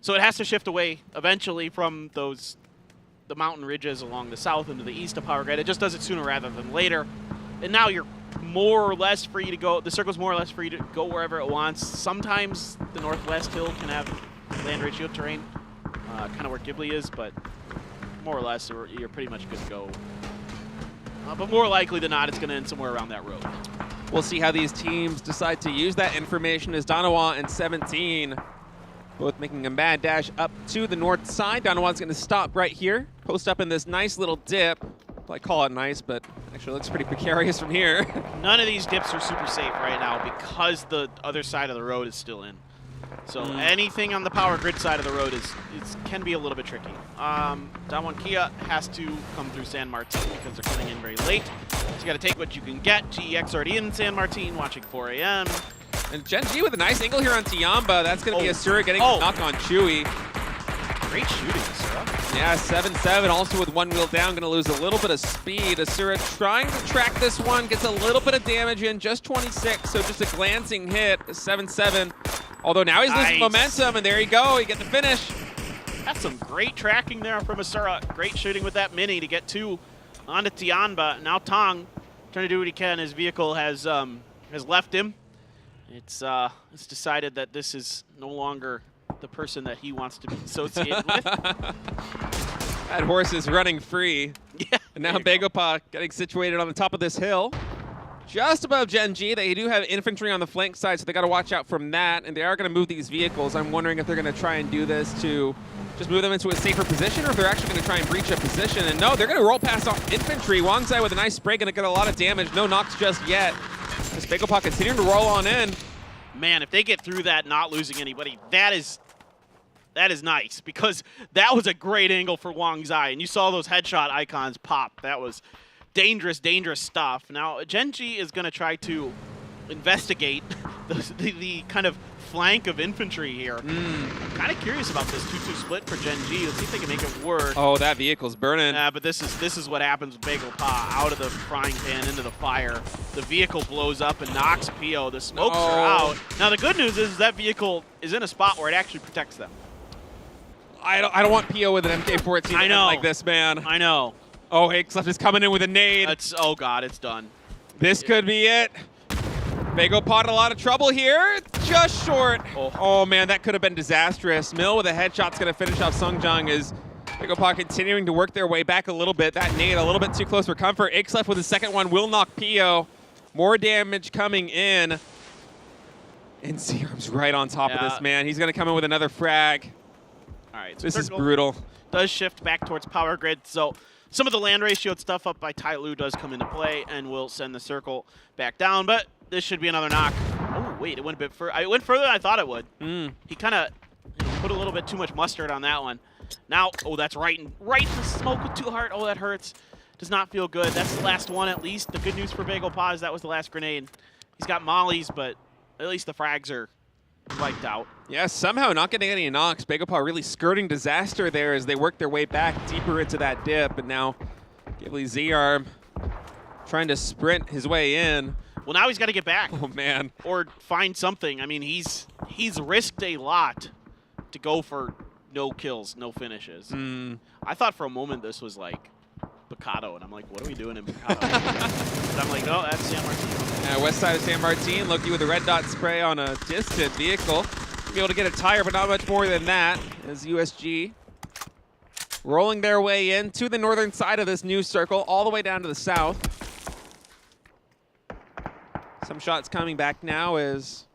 So it has to shift away eventually from the mountain ridges along the south into the east of power grid. It just does it sooner rather than later. And now you're more or less free to go. The circle's more or less free to go wherever it wants. Sometimes the northwest hill can have land ratio terrain, kind of where Ghibli is, but more or less you're pretty much good to go. But more likely than not, it's going to end somewhere around that road. We'll see how these teams decide to use that information as Donawa and 17 both making a mad dash up to the north side. Donawan's going to stop right here, post up in this nice little dip. Well, I call it nice, but actually looks pretty precarious from here. None of these dips are super safe right now because the other side of the road is still in. So anything on the power grid side of the road can be a little bit tricky. Damwon Kia has to come through San Martin because they're coming in very late. So you got to take what you can get. GEX already in San Martin, watching 4 a.m. And Gen G with a nice angle here on Tiamba. That's going to be Asura getting a knock on Chewy. Great shooting, Asura. Yeah, 7-7, also with one wheel down, going to lose a little bit of speed. Asura trying to track this one, gets a little bit of damage in, just 26, so just a glancing hit, 7-7. Although now he's losing momentum, and there you go, you get the finish. That's some great tracking there from Asura. Great shooting with that mini to get 2 onto Tianba. Now Tong trying to do what he can. His vehicle has left him. It's decided that this is no longer the person that he wants to be associated with. That horse is running free. Yeah. And now Begopa getting situated on the top of this hill. Just above Gen G. They do have infantry on the flank side, so they got to watch out from that. And they are going to move these vehicles. I'm wondering if they're going to try and do this to just move them into a safer position, or if they're actually going to try and breach a position. And no, they're going to roll past infantry. Wang Zai with a nice spray, going to get a lot of damage. No knocks just yet. This Begopa continuing to roll on in. Man, if they get through that not losing anybody, that is nice, because that was a great angle for Wang Zai, and you saw those headshot icons pop. That was dangerous, dangerous stuff. Now, Gen G is going to try to investigate the kind of flank of infantry here. I'm kind of curious about this 2-2 split for Gen G. Let's see if they can make it work. Oh, that vehicle's burning. Yeah, but this is what happens with Bagel Pa. Out of the frying pan into the fire. The vehicle blows up and knocks Pio. The smokes are out. Now, the good news is that vehicle is in a spot where it actually protects them. I don't want Pio with an MK14 I know. like this, man. I know. Oh, Hicklef is coming in with a nade. Oh, God, it's done. This could be it. Begopa in a lot of trouble here. Just short. Oh, man, that could have been disastrous. Mill with a headshot's going to finish off Sungjang as Begopa continuing to work their way back a little bit. That nade a little bit too close for comfort. Hicklef with the second one will knock Pio. More damage coming in. And C-Arm's right on top of this, man. He's going to come in with another frag. All right, so This is Circle brutal. does shift back towards power grid, so some of the land ratio stuff up by Ty Lue does come into play, and will send the Circle back down, but this should be another knock. Oh, wait, it went a bit further. It went further than I thought it would. He kind of put a little bit too much mustard on that one. Now, oh, that's right in the smoke with 2 heart. Oh, that hurts. Does not feel good. That's the last one, at least. The good news for Bagel Paw is that was the last grenade. He's got mollies, but at least the frags are wiped out. Yeah, somehow not getting any knocks. Bagel Paw really skirting disaster there as they work their way back deeper into that dip. And now Ghibli Z-Arm trying to sprint his way in. Well, now he's got to get back. Oh, man. Or find something. I mean, he's risked a lot to go for no kills, no finishes. I thought for a moment this was like Bocado, and I'm like, what are we doing in Bocado? But I'm like, no, that's San Martin. Yeah, west side of San Martin. Loki with a red dot spray on a distant vehicle. Be able to get a tire, but not much more than that. As USG rolling their way in to the northern side of this new circle, all the way down to the south. Some shots coming back now is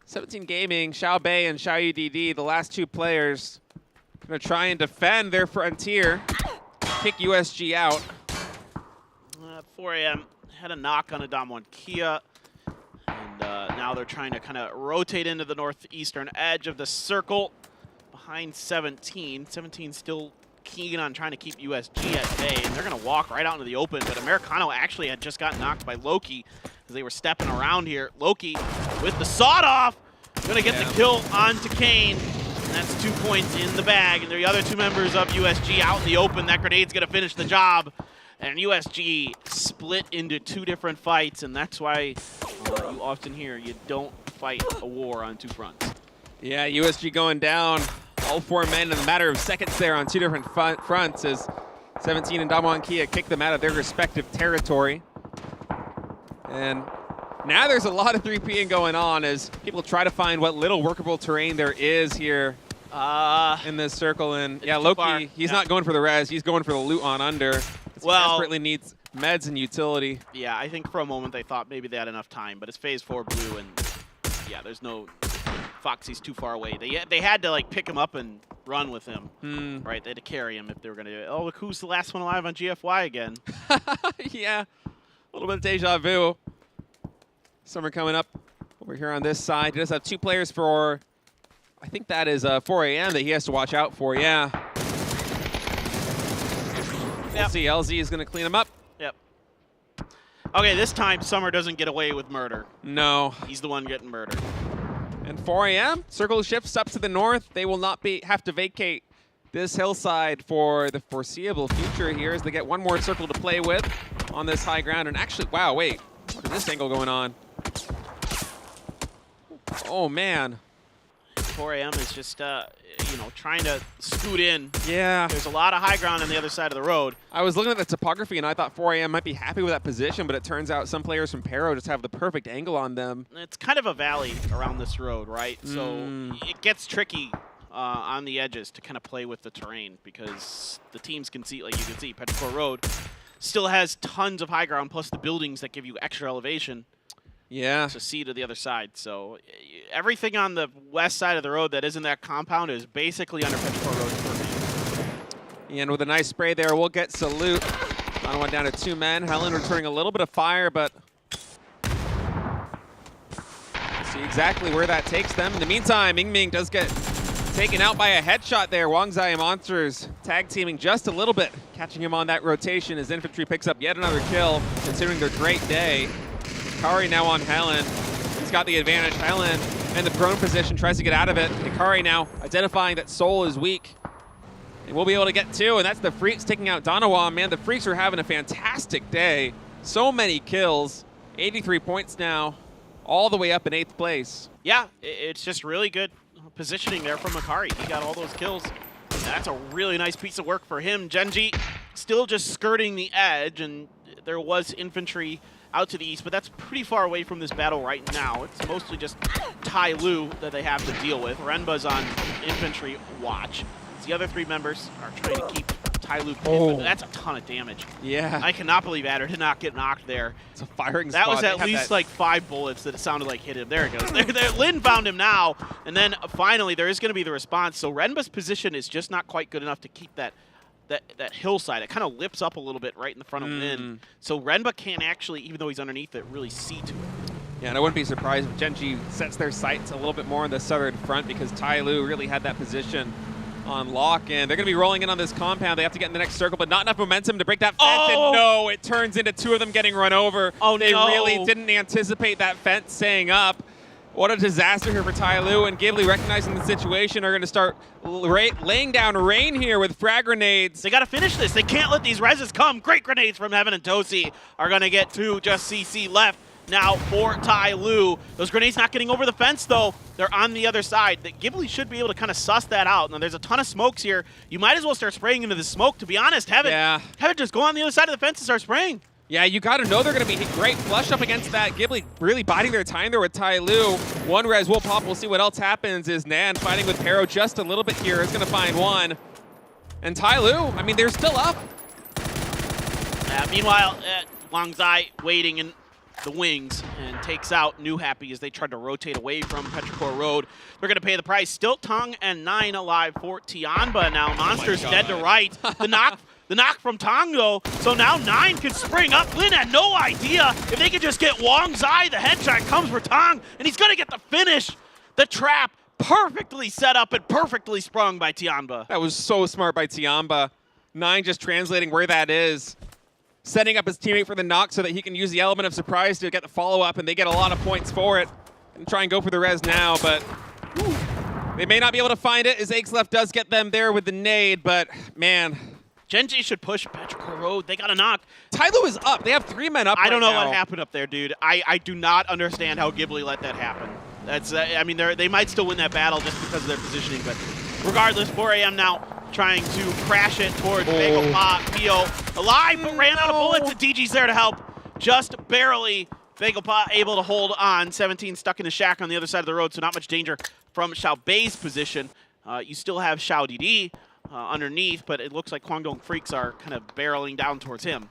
17 Gaming, Xiao Bei and Xiao UDD, the last 2 players, going to try and defend their frontier, kick USG out. 4 a.m. had a knock on a Dom 1 Kia, and now they're trying to kind of rotate into the northeastern edge of the circle behind 17. 17 still keen on trying to keep USG at bay, and they're going to walk right out into the open, but Americano actually had just got knocked by Loki as they were stepping around here. Loki with the sawed-off, going to get the kill onto Kane, and that's 2 points in the bag, and the other 2 members of USG out in the open. That grenade's going to finish the job, and USG split into 2 different fights, and that's why you often hear you don't fight a war on 2 fronts. Yeah, USG going down. All 4 men in a matter of seconds there on 2 different fronts as 17 and Damwon Kia kick them out of their respective territory. And now there's a lot of 3Ping going on as people try to find what little workable terrain there is here in this circle. And yeah, Loki, he's not going for the res, he's going for the loot on under. He desperately needs meds and utility. Yeah, I think for a moment they thought maybe they had enough time, but it's phase 4 blue, and yeah, there's no... Foxy's too far away. They had to like pick him up and run with him, right? They had to carry him if they were going to do it. Oh, look who's the last one alive on GFY again. Yeah, a little bit of deja vu. Summer coming up over here on this side. He does have 2 players for, I think that is 4 a.m. that he has to watch out for, yeah. We'll see, LZ is going to clean him up. Yep. Okay, this time Summer doesn't get away with murder. No. He's the one getting murdered. And 4 a.m., circle shifts up to the north. They will not have to vacate this hillside for the foreseeable future here as they get 1 more circle to play with on this high ground. And actually, wow, wait, what is this angle going on? Oh, man. 4 a.m. is just, you know, trying to scoot in. Yeah. There's a lot of high ground on the other side of the road. I was looking at the topography, and I thought 4 a.m. might be happy with that position, but it turns out some players from Pero just have the perfect angle on them. It's kind of a valley around this road, right? So it gets tricky on the edges to kind of play with the terrain because the teams can see, like you can see, Petrichor Road still has tons of high ground, plus the buildings that give you extra elevation. Yeah. To see to the other side. So everything on the west side of the road that isn't that compound is basically under Petrichor Road for me. And with a nice spray there, we'll get Salute. On 1 down to 2 men. Helen returning a little bit of fire, but see exactly where that takes them. In the meantime, Ming does get taken out by a headshot there. Wang Zai Monsters tag teaming just a little bit, catching him on that rotation as Infantry picks up yet another kill, considering their great day. Hikari now on Helen. He's got the advantage. Helen in the prone position tries to get out of it. Hikari now identifying that Soul is weak. And we'll be able to get 2, and that's the Freaks taking out Donawa. Man, the Freaks are having a fantastic day. So many kills. 83 points now, all the way up in 8th place. Yeah, it's just really good positioning there from Hikari. He got all those kills. That's a really nice piece of work for him. Genji still just skirting the edge, and there was infantry out to the east, but that's pretty far away from this battle right now. It's mostly just Tai Lu that they have to deal with. Renba's on infantry watch. The other 3 members are trying to keep Tyloo. Oh. That's a ton of damage. Yeah. I cannot believe Adder did not get knocked there. It's a firing That squad. was at least like 5 bullets that it sounded like hit him. There it goes. There, Lin found him now, and then finally there is going to be the response. So Renba's position is just not quite good enough to keep that hillside. It kind of lips up a little bit right in the front of Lin. So Renba can't actually, even though he's underneath it, really see to it. Yeah, and I wouldn't be surprised if Gen.G sets their sights a little bit more on the southern front because Tyloo really had that position on lock, and they're going to be rolling in on this compound. They have to get in the next circle, but not enough momentum to break that fence, and no, it turns into 2 of them getting run over. Oh, they no. really didn't anticipate that fence staying up. What a disaster here for Tyloo, and Ghibli, recognizing the situation, are going to start laying down rain here with frag grenades. They got to finish this. They can't let these reses come. Great grenades from Heaven and Tosi are going to get 2, just CC left. Now for Tyloo. Those grenades not getting over the fence, though. They're on the other side. Ghibli should be able to kind of suss that out. Now, there's a ton of smokes here. You might as well start spraying into the smoke, to be honest. Heaven, just go on the other side of the fence and start spraying. Yeah, you got to know they're going to be great flush up against that. Ghibli really biding their time there with Tyloo. 1 res will pop. We'll see what else happens. Is Nan fighting with Pero just a little bit here. It's going to find 1. And Tyloo, I mean, they're still up. Meanwhile, Wang Zai waiting in the wings and takes out New Happy as they tried to rotate away from Petrichor Road. They're going to pay the price. Still Tong and 9 alive for Tianba. Now Monster's dead to right. The knock from Tong, though. So now 9 can spring up. Lin had no idea if they could just get Wang Zai. The headshot comes for Tong, and he's going to get the finish. The trap perfectly set up and perfectly sprung by Tianba. That was so smart by Tianba. 9 just translating where that is. Setting up his teammate for the knock so that he can use the element of surprise to get the follow-up, and they get a lot of points for it. And try and go for the res now, but they may not be able to find it as Akeslef does get them there with the nade, but man. Gen.G should push Petrichor Road. They got a knock. Tyloo is up. They have 3 men up I don't know now. what happened up there, dude. I do not understand how Ghibli let that happen. That's I mean, they might still win that battle just because of their positioning, but regardless, 4 a.m. now trying to crash it towards Bagel Pop. Pio alive, but ran out of bullets, and DG's there to help. Just barely. Bagel Pop able to hold on. 17 stuck in the shack on the other side of the road, so not much danger from Xiao Bei's position. You still have Xiao Didi underneath, but it looks like Guangdong Freaks are kind of barreling down towards him.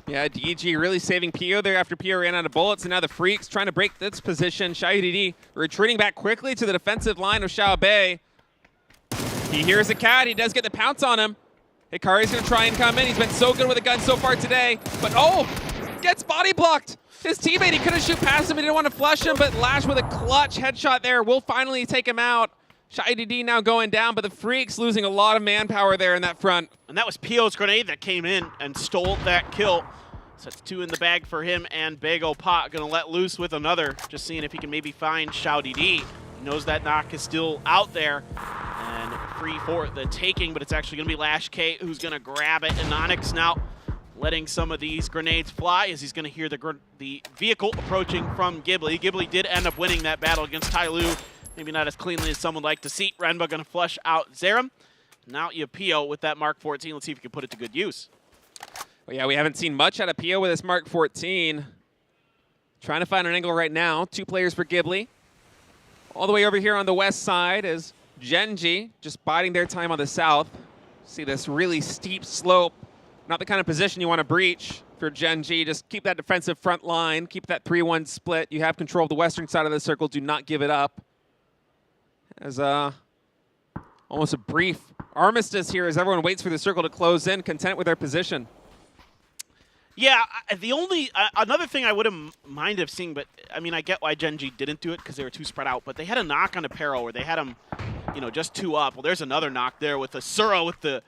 Yeah, DG really saving Pio there after Pio ran out of bullets, and now the Freaks trying to break this position. Xiao Didi retreating back quickly to the defensive line of Xiao Bei. He hears a cat. He does get the pounce on him. Hikari's going to try and come in. He's been so good with a gun so far today. But, gets body blocked. His teammate, he couldn't shoot past him. He didn't want to flush him, but Lash with a clutch headshot there will finally take him out. Shai now going down, but the Freaks losing a lot of manpower there in that front. And that was Pio's grenade that came in and stole that kill. So that's 2 in the bag for him, and Bagel Pot going to let loose with another. Just seeing if he can maybe find Xiao Didi. He knows that knock is still out there. And free for the taking, but it's actually going to be Lash K who's going to grab it. And Onyx now letting some of these grenades fly as he's going to hear the vehicle approaching from Ghibli. Ghibli did end up winning that battle against Tyloo. Maybe not as cleanly as someone would like to see. Renba going to flush out Zerum. Now you have Pio with that Mark 14. Let's see if he can put it to good use. Well, yeah, we haven't seen much out of Pio with this Mark 14. Trying to find an angle right now. 2 players for Ghibli. All the way over here on the west side is Gen.G, just biding their time on the south. See this really steep slope. Not the kind of position you want to breach for Gen.G. Just keep that defensive front line. Keep that 3-1 split. You have control of the western side of the circle. Do not give it up. As almost a brief armistice here as everyone waits for the circle to close in, content with their position. Yeah, another thing I wouldn't mind of seeing, but I mean, I get why Gen.G didn't do it because they were too spread out, but they had a knock on Apparel where they had him, just 2 up. Well, there's another knock there with Asura with the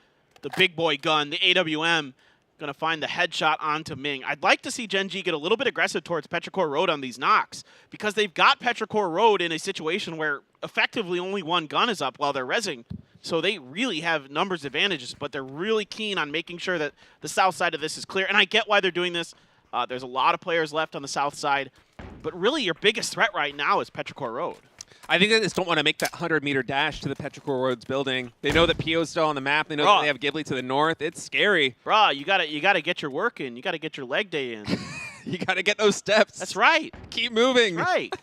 big boy gun, the AWM, going to find the headshot onto Ming. I'd like to see Gen.G get a little bit aggressive towards Petrichor Road on these knocks because they've got Petrichor Road in a situation where effectively only 1 gun is up while they're rezzing. So they really have numbers advantages, but they're really keen on making sure that the south side of this is clear. And I get why they're doing this. There's a lot of players left on the south side, but really your biggest threat right now is Petrichor Road. I think they just don't want to make that 100-meter dash to the Petrichor Roads building. They know that Pio's still on the map. They know that they have Ghibli to the north. It's scary. Bruh, you gotta get your work in. You gotta get your leg day in. You gotta get those steps. That's right. Keep moving. That's right.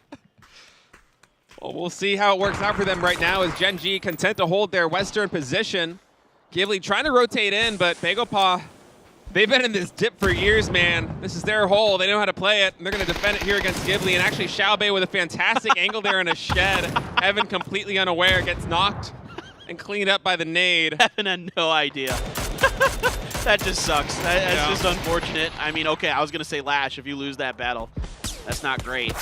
Well, we'll see how it works out for them right now as Gen.G content to hold their western position. Ghibli trying to rotate in, but Begopa, they've been in this dip for years, man. This is their hole. They know how to play it, and they're going to defend it here against Ghibli. And actually, Xiaobei with a fantastic angle there in a shed. Evan completely unaware, gets knocked and cleaned up by the nade. Evan had no idea. That just sucks. That's just unfortunate. I mean, okay, I was going to say Lash, if you lose that battle, that's not great.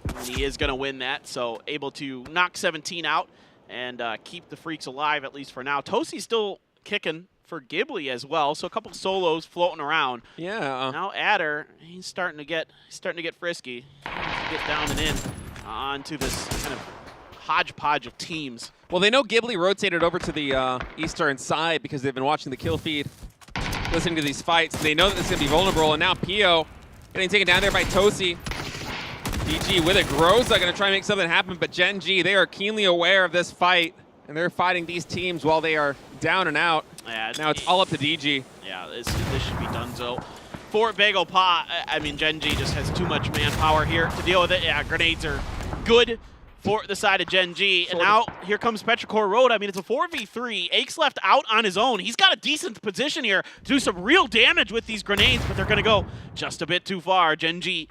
And he is going to win that, so able to knock 17 out and keep the Freaks alive, at least for now. Tosi's still kicking for Ghibli as well, so a couple solos floating around. Yeah. Now Adder, he's starting to get frisky. He wants to get down and in onto this kind of hodgepodge of teams. Well, they know Ghibli rotated over to the eastern side because they've been watching the kill feed, listening to these fights. They know that it's going to be vulnerable, and now Pio getting taken down there by Tosi. DG with it. Groza going to try and make something happen, but Gen G, they are keenly aware of this fight, and they're fighting these teams while they are down and out. Yeah, now it's all up to DG. Yeah, this should be donezo. For Begopa, I mean, Gen G just has too much manpower here to deal with it. Yeah, grenades are good for the side of Gen G. And now here comes Petrichor Road. I mean, it's a 4v3. Aches left out on his own. He's got a decent position here to do some real damage with these grenades, but they're going to go just a bit too far. Gen G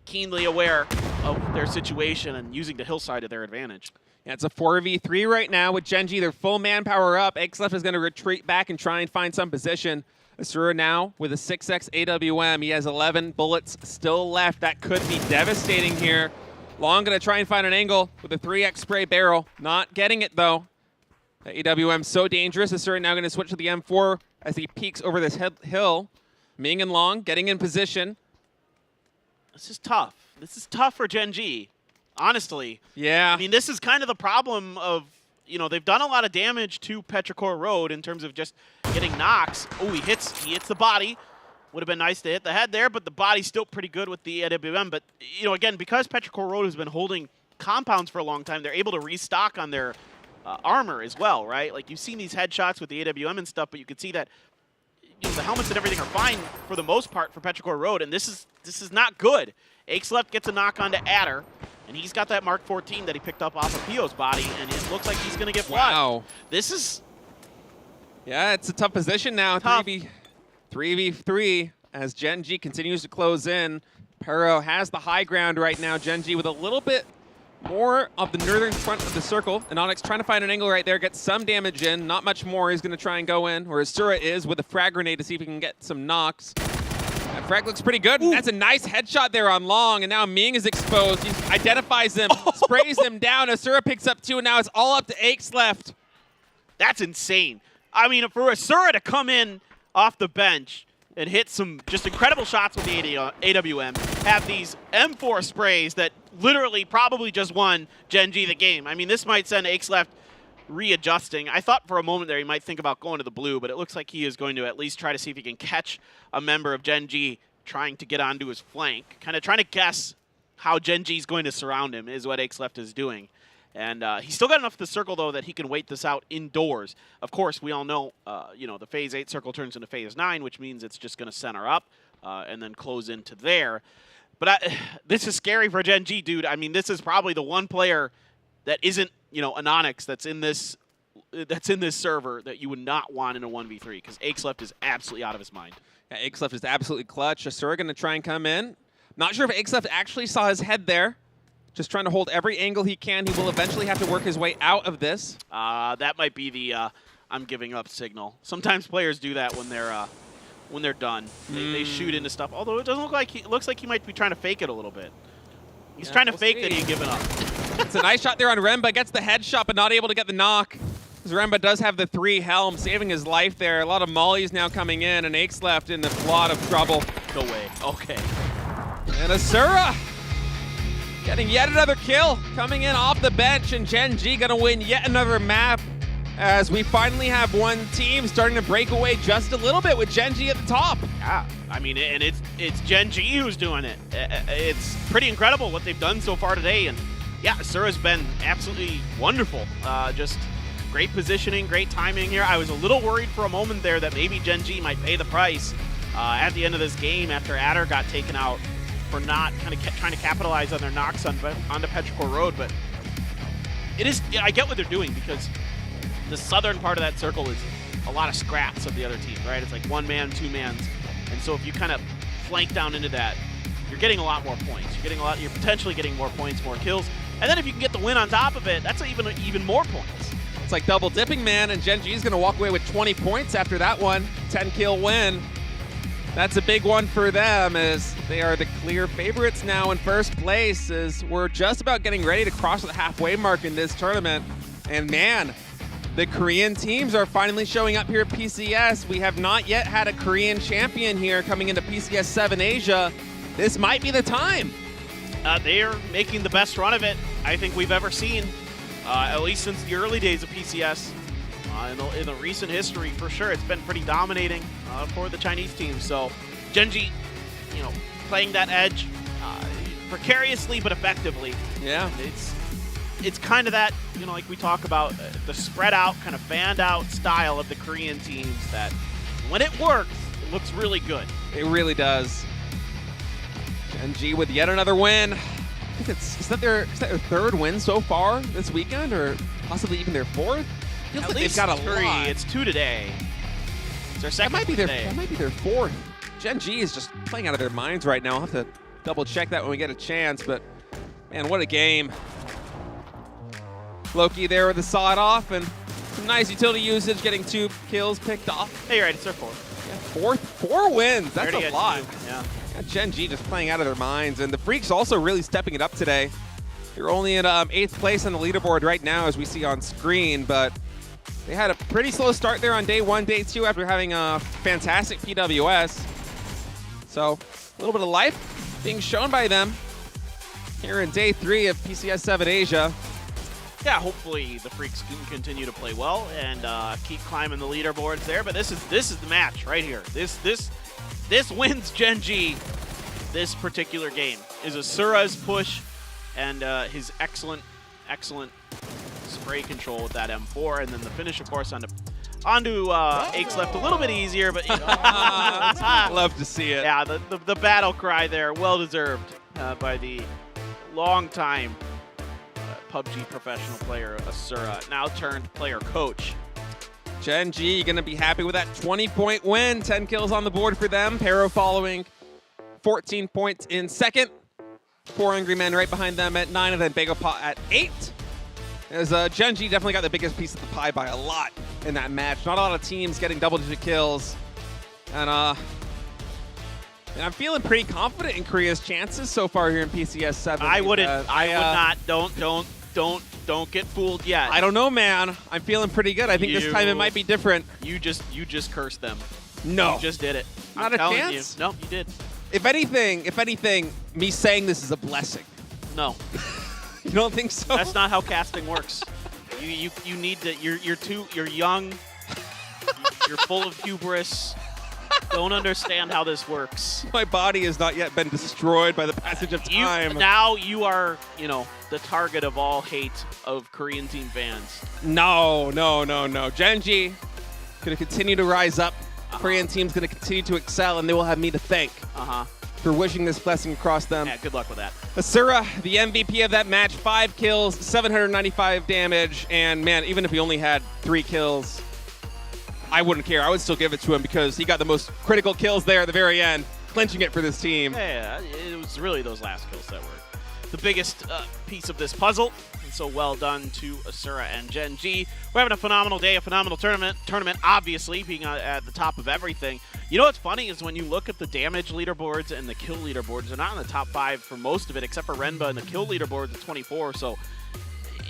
keenly aware of their situation and using the hillside to their advantage. Yeah, it's a 4v3 right now with Gen G. They're full manpower up. Xlef is going to retreat back and try and find some position. Asura now with a 6x AWM. He has 11 bullets still left. That could be devastating here. Long going to try and find an angle with a 3x spray barrel. Not getting it, though. The AWM so dangerous. Asura now going to switch to the M4 as he peeks over this hill. Ming and Long getting in position. This is tough. This is tough for Gen G, honestly. Yeah. I mean, this is kind of the problem of, you know, they've done a lot of damage to Petrichor Road in terms of just getting knocks. Oh, he hits the body. Would have been nice to hit the head there, but the body's still pretty good with the AWM. But, you know, again, because Petrichor Road has been holding compounds for a long time, they're able to restock on their armor as well, right? Like, you've seen these headshots with the AWM and stuff, but you can see that, you know, the helmets and everything are fine for the most part for Petrichor Road, and this is not good. Aches left gets a knock onto Adder, and he's got that Mark 14 that he picked up off of Pio's body, and it looks like he's going to get blocked. Wow. This is... Yeah, it's a tough position now. 3v3 as Gen G continues to close in. Pero has the high ground right now. Gen G with a little bit more of the northern front of the circle. And Onyx trying to find an angle right there, gets some damage in. Not much more. He's going to try and go in, whereas Sura is with a frag grenade to see if he can get some knocks. That frag looks pretty good. That's a nice headshot there on Long, and now Ming is exposed. He identifies him, sprays him down. Asura picks up 2, and now it's all up to Aches left. That's insane. I mean, for Asura to come in off the bench and hit some just incredible shots with the AWM, have these M4 sprays that literally probably just won Gen G the game. I mean, this might send Aches left readjusting. I thought for a moment there he might think about going to the blue, but it looks like he is going to at least try to see if he can catch a member of Gen G trying to get onto his flank. Kind of trying to guess how Gen G is going to surround him is what Aches left is doing. And he's still got enough of the circle, though, that he can wait this out indoors. Of course, we all know, you know, the Phase 8 circle turns into Phase 9, which means it's just going to center up and then close into there. But this is scary for Gen G, dude. I mean, this is probably the one player that isn't, you know, an Onyx that's in this server that you would not want in a 1v3, because Aches left is absolutely out of his mind. Yeah, Aches left is absolutely clutch. Asura going to try and come in. Not sure if Aches left actually saw his head there. Just trying to hold every angle he can. He will eventually have to work his way out of this. That might be the I'm giving up signal. Sometimes players do that when they're done. They shoot into stuff. Although it doesn't look like it looks like he might be trying to fake it a little bit. He's trying to fake that he's given up. It's a nice shot there on Remba. Gets the headshot, but not able to get the knock. Remba does have the 3 helm, saving his life there. A lot of mollies now coming in, and Aches left in a lot of trouble. No way. Okay. And Asura getting yet another kill, coming in off the bench, and Gen G gonna win yet another map as we finally have one team starting to break away just a little bit with Gen G at the top. Yeah, I mean, and it's Gen G who's doing it. It's pretty incredible what they've done so far today, and yeah, Asura's been absolutely wonderful. Just great positioning, great timing here. I was a little worried for a moment there that maybe Gen G might pay the price at the end of this game after Adder got taken out for not kind of trying to capitalize on their knocks onto Petrichor Road, but it is, I get what they're doing because the southern part of that circle is a lot of scraps of the other team, right? It's like one man, two mans. And so if you kind of flank down into that, you're getting a lot more points. You're potentially getting more points, more kills. And then if you can get the win on top of it, that's even more points. It's like double dipping, man, and Gen G is going to walk away with 20 points after that one. 10-kill win. That's a big one for them, as they are the clear favorites now in first place, as we're just about getting ready to cross the halfway mark in this tournament. And man, the Korean teams are finally showing up here at PCS. We have not yet had a Korean champion here coming into PCS 7 Asia. This might be the time. They are making the best run of it I think we've ever seen, at least since the early days of PCS. In the recent history, for sure, it's been pretty dominating for the Chinese team. So Gen G, playing that edge precariously but effectively. Yeah. It's kind of that, like we talk about, the spread out, kind of fanned out style of the Korean teams that when it works, it looks really good. It really does. Gen G with yet another win. I think is that their third win so far this weekend, or possibly even their fourth? Feels At like least they've got a 3. lot. It's 2 today. It's their second today. That might be their fourth. Gen G is just playing out of their minds right now. I'll have to double check that when we get a chance, but man, what a game. Loki there with the sawed off and some nice utility usage, getting 2 kills picked off. Hey, you're right, it's their fourth. Yeah, 4 wins. That's a lot. 2. Yeah. Gen G just playing out of their minds, and the Freaks also really stepping it up today. They're only in 8th place on the leaderboard right now, as we see on screen, but they had a pretty slow start there on day 1, day 2, after having a fantastic PWS. So a little bit of life being shown by them here in day 3 of PCS 7 Asia. Yeah, hopefully the Freaks can continue to play well and keep climbing the leaderboards there. But this is the match right here. This wins Gen G. This particular game is Asura's push and his excellent spray control with that M4, and then the finish, of course, onto Aches left a little bit easier, but love to see it. Yeah, the battle cry there, well deserved by the long-time PUBG professional player Asura, now turned player coach. Gen G going to be happy with that 20-point win. 10 kills on the board for them. Pero following 14 points in second. 4 Angry Men right behind them at 9, and then Bagopot at 8. As Gen G definitely got the biggest piece of the pie by a lot in that match. Not a lot of teams getting double-digit kills. And I'm feeling pretty confident in Korea's chances so far here in PCS 7. I would not. Don't get fooled yet. I don't know, man. I'm feeling pretty good. I think this time it might be different. You just cursed them. No. You just did it. Not a chance? No, you did. If anything, me saying this is a blessing. No. You don't think so? That's not how casting works. You need to. You're young. You're full of hubris. Don't understand how this works. My body has not yet been destroyed by the passage of time. Now you are, the target of all hate of Korean team fans. No. Gen G going to continue to rise up. Korean team's going to continue to excel, and they will have me to thank for wishing this blessing across them. Yeah, good luck with that. Asura, the MVP of that match, 5 kills, 795 damage, and man, even if he only had 3 kills, I wouldn't care. I would still give it to him because he got the most critical kills there at the very end, clinching it for this team. Yeah, it was really those last kills that were the biggest piece of this puzzle. And so well done to Asura and Gen G. We're having a phenomenal day, a phenomenal tournament obviously being at the top of everything. You know what's funny is when you look at the damage leaderboards and the kill leaderboards, they're not in the top 5 for most of it, except for Renba and the kill leaderboards at 24. So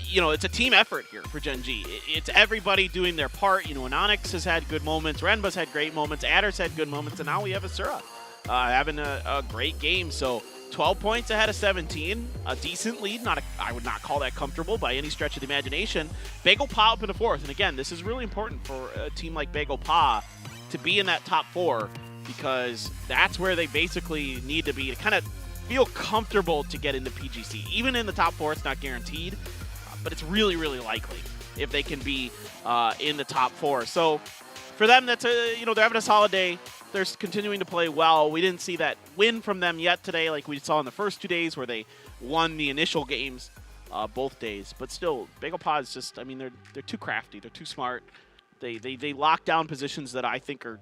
it's a team effort here for Gen G. It's everybody doing their part. Anonix has had good moments, Renba's had great moments, Adder's had good moments, and now we have Asura having a great game. So 12 points ahead of 17, a decent lead. I would not call that comfortable by any stretch of the imagination. Bagopot up in the 4th, and again, this is really important for a team like Bagopot to be in that top 4, because that's where they basically need to be to kind of feel comfortable to get into PGC. Even in the top 4, it's not guaranteed, but it's really, really likely if they can be in the top 4. So for them, that's they're having a solid day. They're continuing to play well. We didn't see that win from them yet today, like we saw in the first 2 days where they won the initial games both days. But still, Bagopod is just, they're too crafty. They're too smart. They lock down positions that I think are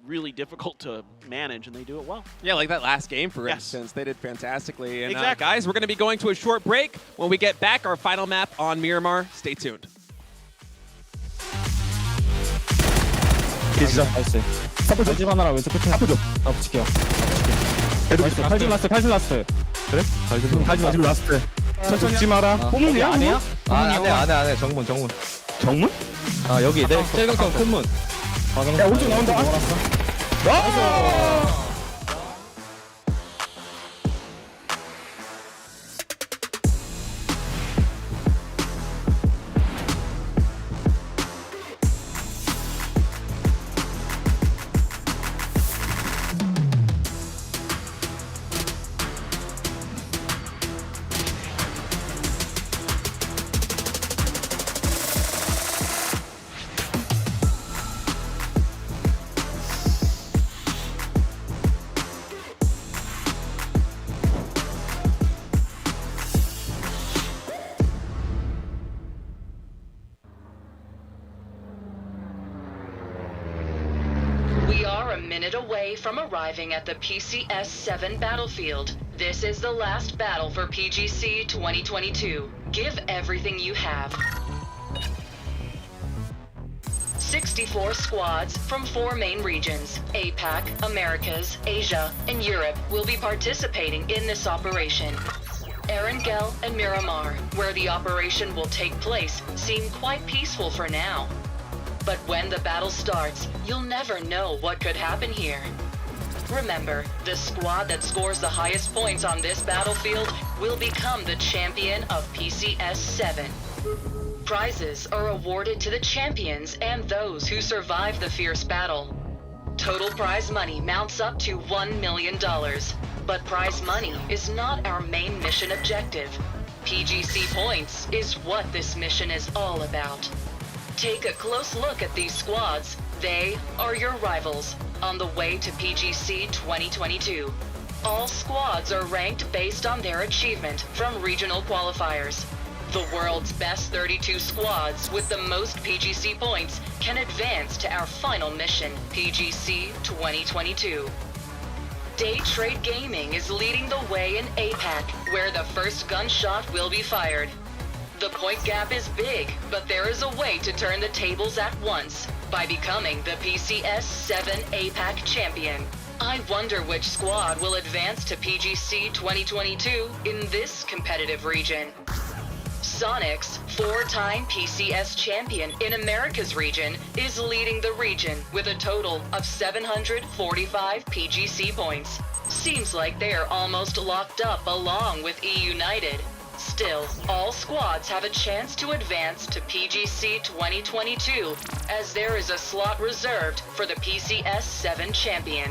really difficult to manage, and they do it well. Yeah, like that last game, for Yes. instance, they did fantastically. And Exactly. guys, we're going to be going to a short break. When we get back, our final map on Miramar. Stay tuned. 시작. 나이스. 칼집 하나랑 왼쪽 끝에. 앞으로. 나 붙일게요. 나이스. 칼집 라스트. 칼집 라스트. 그래? 칼집 라스트. 천천히 하지 마라. 홈문이야? 아니야? 안해. 정문. 정문? 아, 여기 내 최경성 큰 문. 야, 오른쪽 나온다. 나이스. We are a minute away from arriving at the PCS-7 battlefield. This is the last battle for PGC 2022. Give everything you have. 64 squads from 4 main regions, APAC, Americas, Asia, and Europe, will be participating in this operation. Erangel and Miramar, where the operation will take place, seem quite peaceful for now. But when the battle starts, you'll never know what could happen here. Remember, the squad that scores the highest points on this battlefield will become the champion of PCS-7. Prizes are awarded to the champions and those who survive the fierce battle. Total prize money mounts up to $1 million. But prize money is not our main mission objective. PGC points is what this mission is all about. Take a close look at these squads. They are your rivals on the way to PGC 2022. All squads are ranked based on their achievement from regional qualifiers. The world's best 32 squads with the most PGC points can advance to our final mission, PGC 2022. Day Trade Gaming is leading the way in APAC, where the first gunshot will be fired. The point gap is big, but there is a way to turn the tables at once by becoming the PCS-7 APAC champion. I wonder which squad will advance to PGC 2022 in this competitive region. Sonic's 4-time PCS champion in America's region is leading the region with a total of 745 PGC points. Seems like they are almost locked up along with E United. Still, all squads have a chance to advance to PGC 2022, as there is a slot reserved for the PCS-7 champion.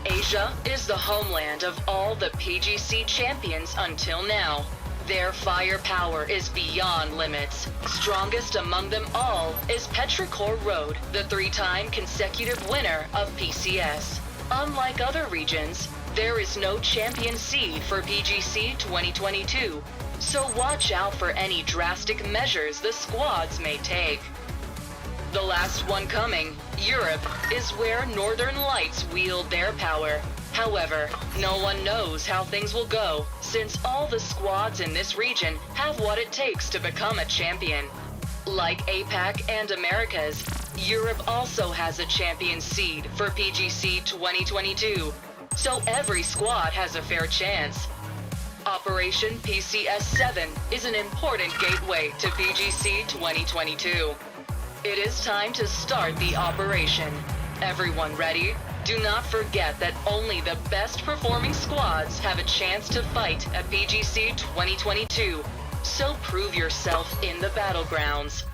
Asia is the homeland of all the PGC champions until now. Their firepower is beyond limits. Strongest among them all is Petrichor Road, the 3-time consecutive winner of PCS. Unlike other regions, there is no champion seed for PGC 2022, so watch out for any drastic measures the squads may take. The last one coming, Europe, is where Northern Lights wield their power. However, no one knows how things will go, since all the squads in this region have what it takes to become a champion. Like APAC and Americas, Europe also has a champion seed for PGC 2022, so every squad has a fair chance. Operation PCS-7 is an important gateway to PGC 2022. It is time to start the operation. Everyone ready? Do not forget that only the best performing squads have a chance to fight at PGC 2022, so prove yourself in the battlegrounds.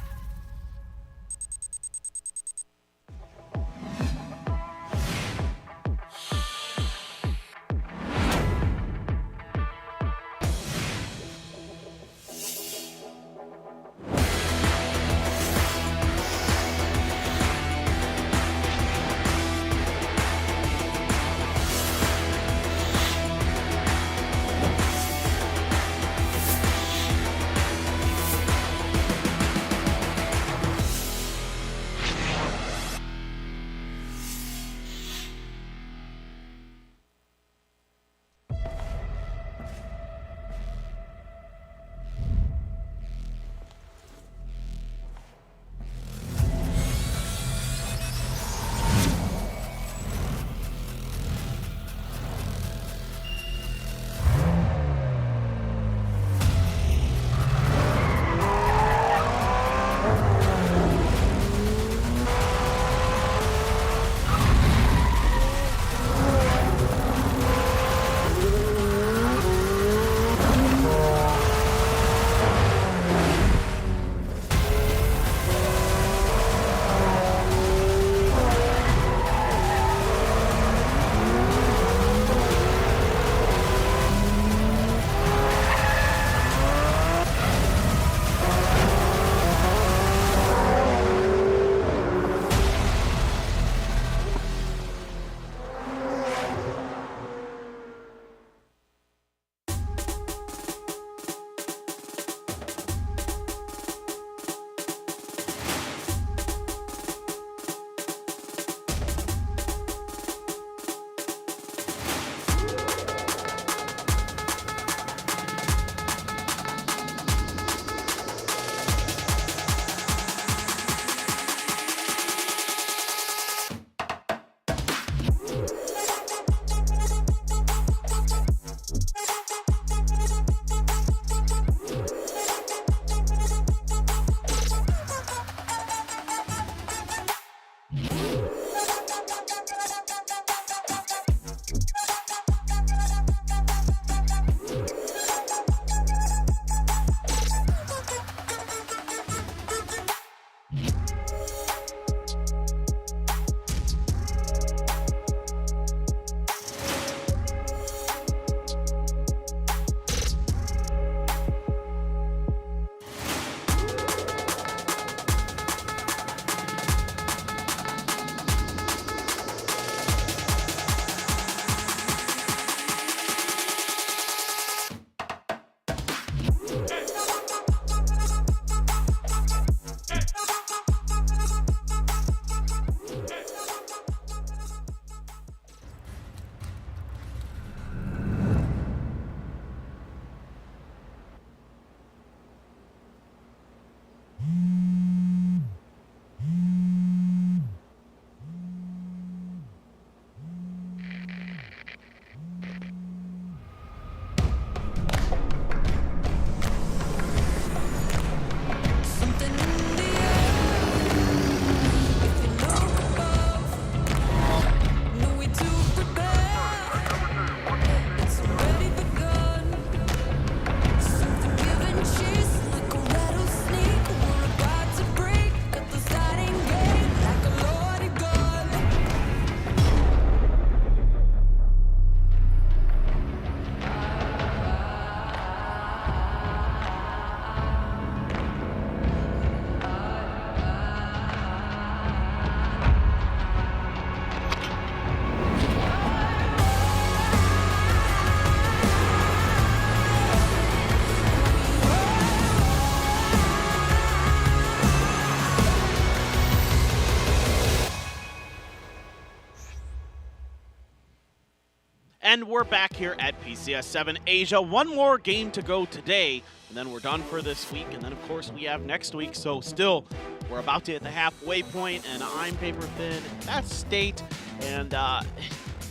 And we're back here at PCS 7 Asia. One more game to go today, and then we're done for this week. And then, of course, we have next week. So still, we're about to hit the halfway point, and I'm paper thin. That's State. And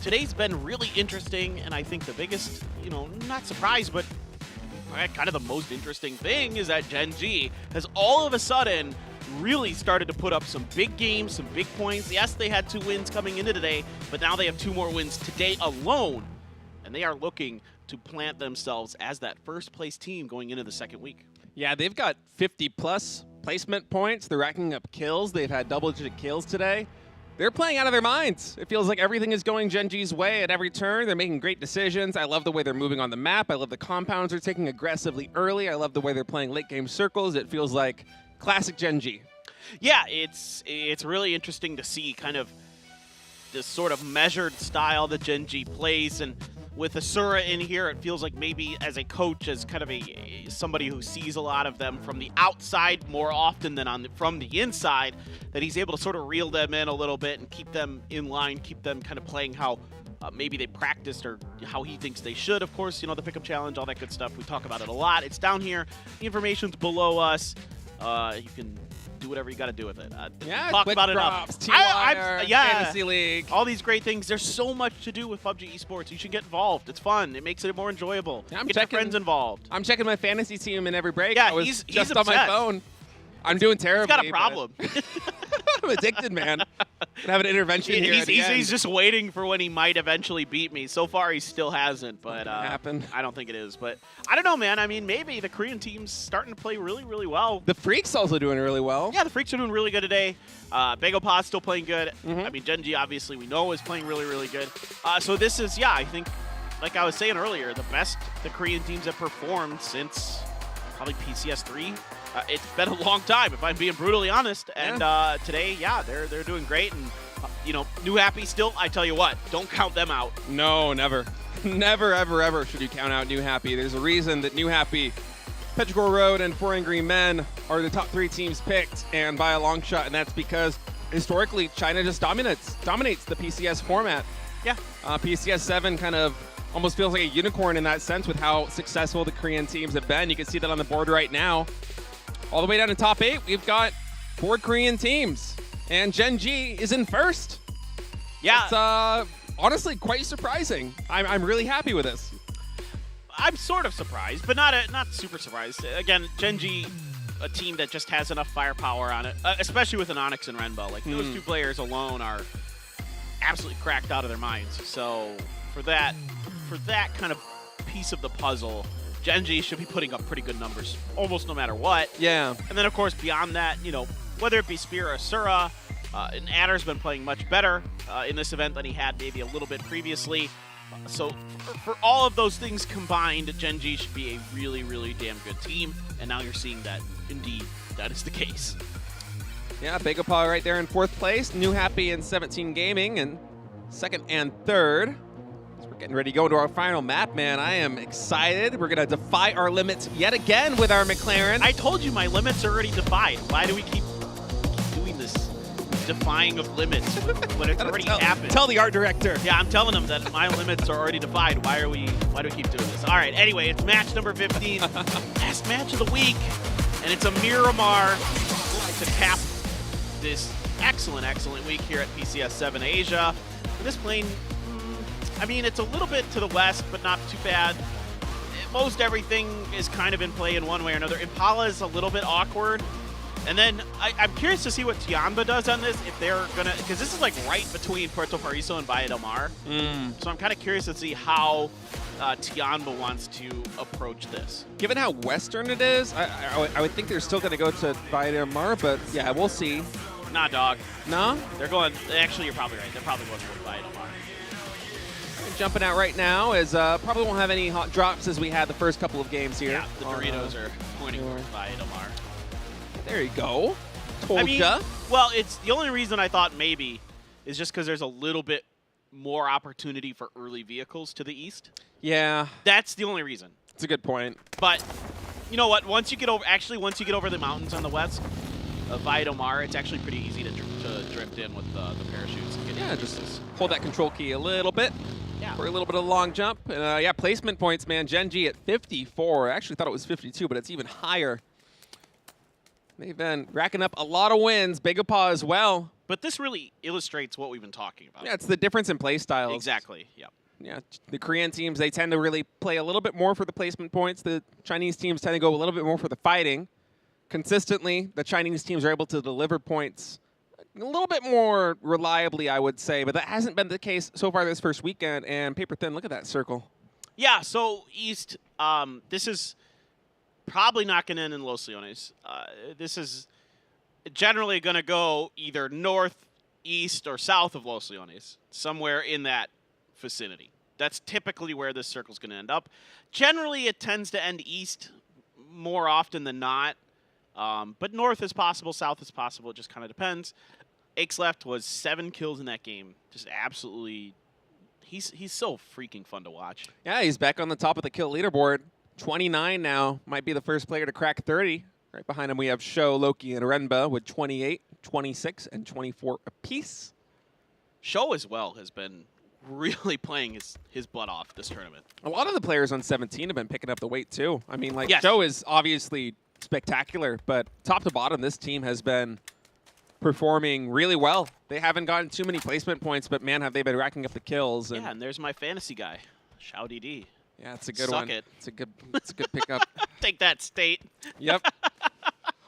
today's been really interesting, and I think the biggest, not surprise, but kind of the most interesting thing is that Gen G has all of a sudden really started to put up some big games, some big points. Yes, they had 2 wins coming into today, but now they have 2 more wins today alone, and they are looking to plant themselves as that first-place team going into the second week. Yeah, they've got 50-plus placement points. They're racking up kills. They've had double-digit kills today. They're playing out of their minds. It feels like everything is going Gen G's way at every turn. They're making great decisions. I love the way they're moving on the map. I love the compounds they're taking aggressively early. I love the way they're playing late-game circles. It feels like classic Gen G. Yeah, it's really interesting to see kind of this sort of measured style that Gen G plays, and with Asura in here, it feels like maybe as a coach, as kind of somebody who sees a lot of them from the outside more often than from the inside, that he's able to sort of reel them in a little bit and keep them in line, keep them kind of playing how maybe they practiced or how he thinks they should. Of course, the pickup challenge, all that good stuff. We talk about it a lot. It's down here. The information's below us. You can do whatever you got to do with it. Yeah, talk about it drops, enough. Fantasy League. All these great things. There's so much to do with PUBG Esports. You should get involved. It's fun. It makes it more enjoyable. Yeah, get your friends involved. I'm checking my fantasy team in every break. Yeah, I was he's just obsessed. on my phone. I'm doing terribly. He's got a problem. I'm addicted, man. Gonna have an intervention here at the end. He's just waiting for when he might eventually beat me. So far, he still hasn't, but happen. I don't think it is. But I don't know, man. I mean, maybe the Korean team's starting to play really, really well. The Freaks also doing really well. Yeah, the Freaks are doing really good today. Bagopod's still playing good. I mean, Gen G, obviously, we know is playing really, really good. So this is, I think, like I was saying earlier, the best the Korean teams have performed since probably PCS 3. It's been a long time, if I'm being brutally honest. And today, they're doing great. And, New Happy still, I tell you what, don't count them out. No, never. Never, ever, ever should you count out New Happy. There's a reason that New Happy, Petrichor Road, and Four Angry Men are the top 3 teams picked, and by a long shot. And that's because, historically, China just dominates the PCS format. Yeah. PCS 7 kind of almost feels like a unicorn in that sense with how successful the Korean teams have been. You can see that on the board right now. All the way down to top 8, we've got 4 Korean teams, and Gen G is in first. Yeah. It's honestly quite surprising. I'm really happy with this. I'm sort of surprised, but not super surprised. Again, Gen G, a team that just has enough firepower on it, especially with an Onyx and Renbo. Like, those 2 players alone are absolutely cracked out of their minds. So for that kind of piece of the puzzle, Gen G should be putting up pretty good numbers almost no matter what. Yeah. And then, of course, beyond that, whether it be Spear or Asura, and Adder's been playing much better in this event than he had maybe a little bit previously. So for all of those things combined, Gen G should be a really, really damn good team. And now you're seeing that, indeed, that is the case. Yeah, Bagopod right there in 4th place. New Happy in 17 Gaming in 2nd and 3rd. We're getting ready to go into our final map, man. I am excited. We're going to defy our limits yet again with our McLaren. I told you my limits are already defied. Why do we keep doing this defying of limits when it's already happened? Tell the art director. Yeah, I'm telling him that my limits are already defied. Why do we keep doing this? All right, anyway, it's match number 15. Last match of the week, and it's a Miramar to cap this excellent, excellent week here at PCS 7 Asia. This plane, I mean, it's a little bit to the west, but not too bad. Most everything is kind of in play in one way or another. Impala is a little bit awkward. And then I'm curious to see what Tianba does on this, if they're going to, because this is like right between Puerto Paraiso and Valle del Mar. So I'm kind of curious to see how Tianba wants to approach this. Given how western it is, I would think they're still going to go to Valle del Mar, but yeah, we'll see. Nah, dog. No? They're going, actually, you're probably right. They're probably going to Valle del Mar. Jumping out right now is probably won't have any hot drops as we had the first couple of games here. Yeah, the Doritos are pointing towards Valle del Mar. There you go. Told ya. Well, it's the only reason I thought maybe is just because there's a little bit more opportunity for early vehicles to the east. Yeah. That's the only reason. It's a good point. But you know what? Once you get over the mountains on the west of Valle del Mar, it's actually pretty easy to drift in with the parachutes. And just hold that control key a little bit. Yeah, for a little bit of a long jump. And yeah, placement points, man. Gen G at 54. I actually thought it was 52, but it's even higher. They've been racking up a lot of wins. Begapa as well. But this really illustrates what we've been talking about. Yeah, it's the difference in play styles. Exactly, yep. Yeah, the Korean teams, they tend to really play a little bit more for the placement points. The Chinese teams tend to go a little bit more for the fighting. Consistently, the Chinese teams are able to deliver points a little bit more reliably, I would say. But that hasn't been the case so far this first weekend. And Paper Thin, look at that circle. Yeah, so East, this is probably not going to end in Los Leones. This is generally going to go either north, east, or south of Los Leones, somewhere in that vicinity. That's typically where this circle's going to end up. Generally, it tends to end east more often than not. But north is possible, south is possible. It just kind of depends. Aches Left was 7 kills in that game. Just absolutely, he's so freaking fun to watch. Yeah, he's back on the top of the kill leaderboard. 29 now. Might be the first player to crack 30. Right behind him, we have Sho, Loki, and Renba with 28, 26, and 24 apiece. Sho as well has been really playing his butt off this tournament. A lot of the players on 17 have been picking up the weight, too. I mean, like, Yes. Sho is obviously spectacular, but top to bottom, this team has been performing really well. They haven't gotten too many placement points, but man, have they been racking up the kills. And Yeah, and there's my fantasy guy, Shao DD. yeah, it's a good Suck one. it. It's a good pickup. Take that, State. Yep.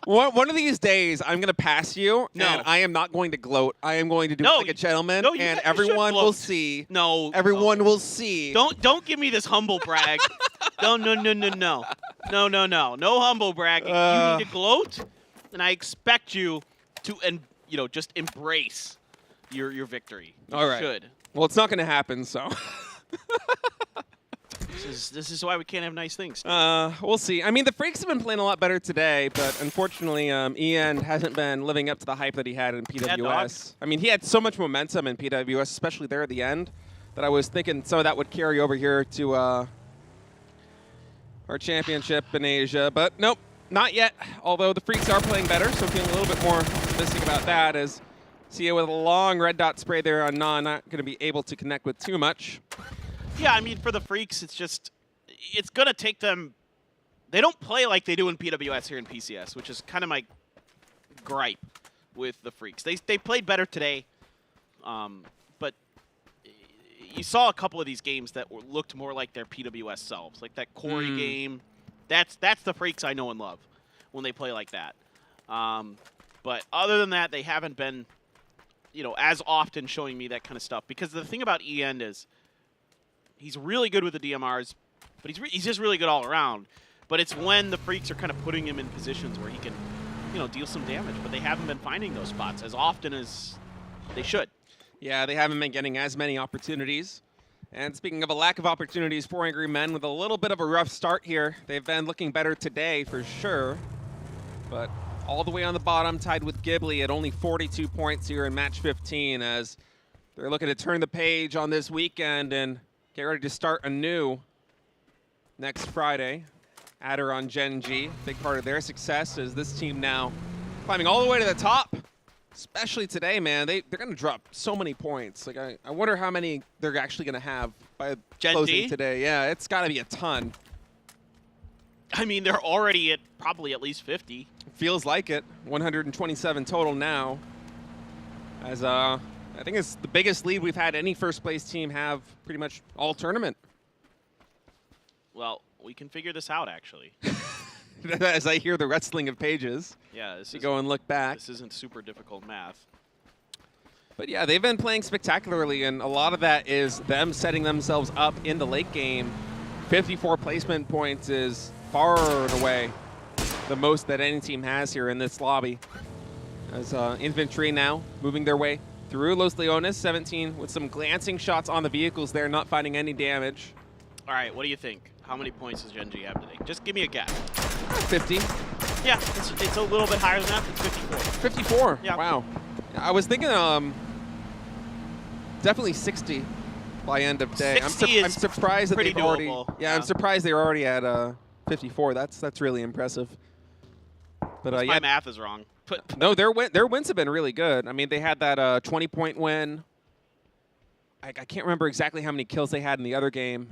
One of these days, I'm going to pass you, No. and I am not going to gloat. I am going to do No, it like a gentleman, no, you and should everyone will gloat. see. No. Everyone will see. Don't give me this humble brag. No. No humble bragging. You need to gloat, and I expect you to just embrace your victory. You All right. should. Well, it's not going to happen, so. This is why we can't have nice things. We'll see. I mean, the Freaks have been playing a lot better today, but unfortunately, Ian hasn't been living up to the hype that he had in PWS. I mean, he had so much momentum in PWS, especially there at the end, that I was thinking some of that would carry over here to our championship in Asia. But nope, not yet. Although the Freaks are playing better, so feeling a little bit more optimistic about that. As Sia with a long red dot spray there on Na, not going to be able to connect with too much. Yeah, I mean, for the Freaks, it's going to take them. They don't play like they do in PWS here in PCS, which is kind of my gripe with the Freaks. They played better today, but you saw a couple of these games that looked more like their PWS selves, like that Corey game. That's the Freaks I know and love when they play like that. But other than that, they haven't been, as often showing me that kind of stuff. Because the thing about EN is, he's really good with the DMRs, but he's just really good all around. But it's when the Freaks are kind of putting him in positions where he can, deal some damage. But they haven't been finding those spots as often as they should. Yeah, they haven't been getting as many opportunities. And speaking of a lack of opportunities for Angry Men, with a little bit of a rough start here, they've been looking better today for sure. But all the way on the bottom, tied with Ghibli at only 42 points here in match 15, as they're looking to turn the page on this weekend and get ready to start anew next Friday. Adder on Gen G, big part of their success is this team now climbing all the way to the top. Especially today, man. They're going to drop so many points. Like I wonder how many they're actually going to have by Gen closing D? today. Yeah, it's got to be a ton. I mean, they're already at probably at least 50. Feels like it. 127 total now. As I think it's the biggest lead we've had any first place team have pretty much all tournament. Well, we can figure this out, actually. As I hear the wrestling of pages. Yeah, you go and look back. This isn't super difficult math. But yeah, they've been playing spectacularly, and a lot of that is them setting themselves up in the late game. 54 placement points is far and away the most that any team has here in this lobby. As Infantry now moving their way through Los Leones, 17 with some glancing shots on the vehicles there, not finding any damage. All right, what do you think? How many points does Gen G have today? Just give me a guess. 50. Yeah, it's a little bit higher than that. It's 54. 54? Yeah. Wow. I was thinking definitely 60 by end of day. 60 I'm surprised that pretty they've already. doable. Yeah, I'm surprised they're already at 54. That's really impressive. But My yeah, math is wrong. no, their wins have been really good. I mean, they had that 20-point win I can't remember exactly how many kills they had in the other game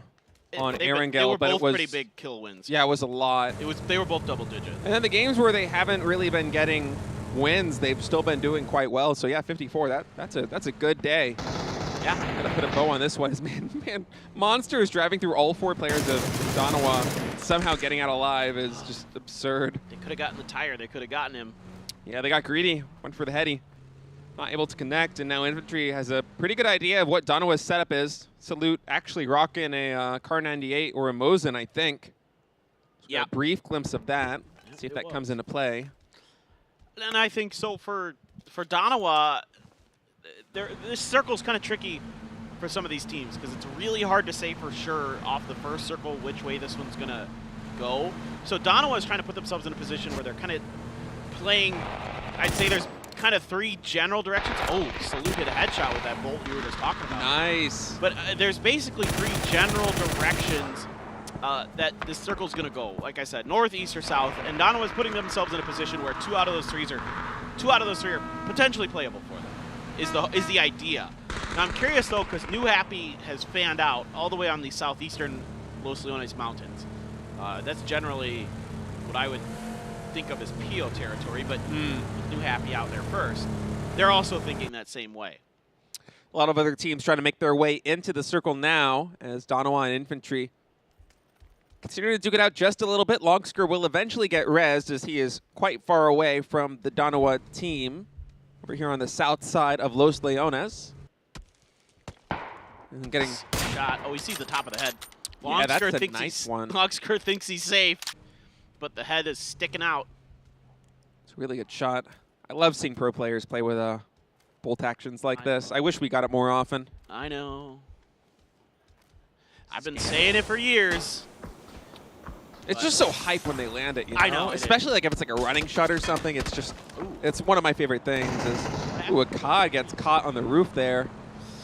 on Erangel, They were but both it was pretty big kill wins. Yeah, it was a lot. They were both double digit. And then the games where they haven't really been getting wins, they've still been doing quite well. So yeah, 54. That's a good day. Yeah. Gotta put a bow on this one. Man, Monster is driving through all 4 players of Danawa. Somehow getting out alive is just absurd. They could have gotten the tire. They could have gotten him. Yeah, they got greedy. Went for the heady. Not able to connect, and now Infantry has a pretty good idea of what Danawa's setup is. Salute actually rocking a Car 98 or a Mosin, I think. Yeah. A brief glimpse of that. Yeah, See if that comes into play. And I think so for Danawa, this circle's kind of tricky for some of these teams because it's really hard to say for sure off the first circle which way this one's going to go. So Danawa is trying to put themselves in a position where they're kind of playing, I'd say there's kind of 3 general directions. Oh, Salute hit a headshot with that bolt we were just talking about. Nice. But there's basically 3 general directions that this circle's going to go. Like I said, north, east, or south. And Danawa's putting themselves in a position where 2 out of those 3 are potentially playable for them. Is the idea. Now I'm curious though, because New Happy has fanned out all the way on the southeastern Los Leones Mountains. That's generally what I would think of as PO territory, but New Happy out there first. They're also thinking that same way. A lot of other teams trying to make their way into the circle now as Danawa and Infantry continue to duke it out just a little bit. Longsker will eventually get rezzed as he is quite far away from the Danawa team over here on the south side of Los Leones. And getting shot. Oh, he sees the top of the head. Yeah, that's a thinks nice one. Longsker thinks he's safe, but the head is sticking out. It's a really good shot. I love seeing pro players play with bolt actions like this. I wish we got it more often. I know. I've been saying it for years. It's just so hype when they land it, you know? I know. Especially like if it's like a running shot or something. It's just, it's one of my favorite things is, ooh, a COD gets caught on the roof there.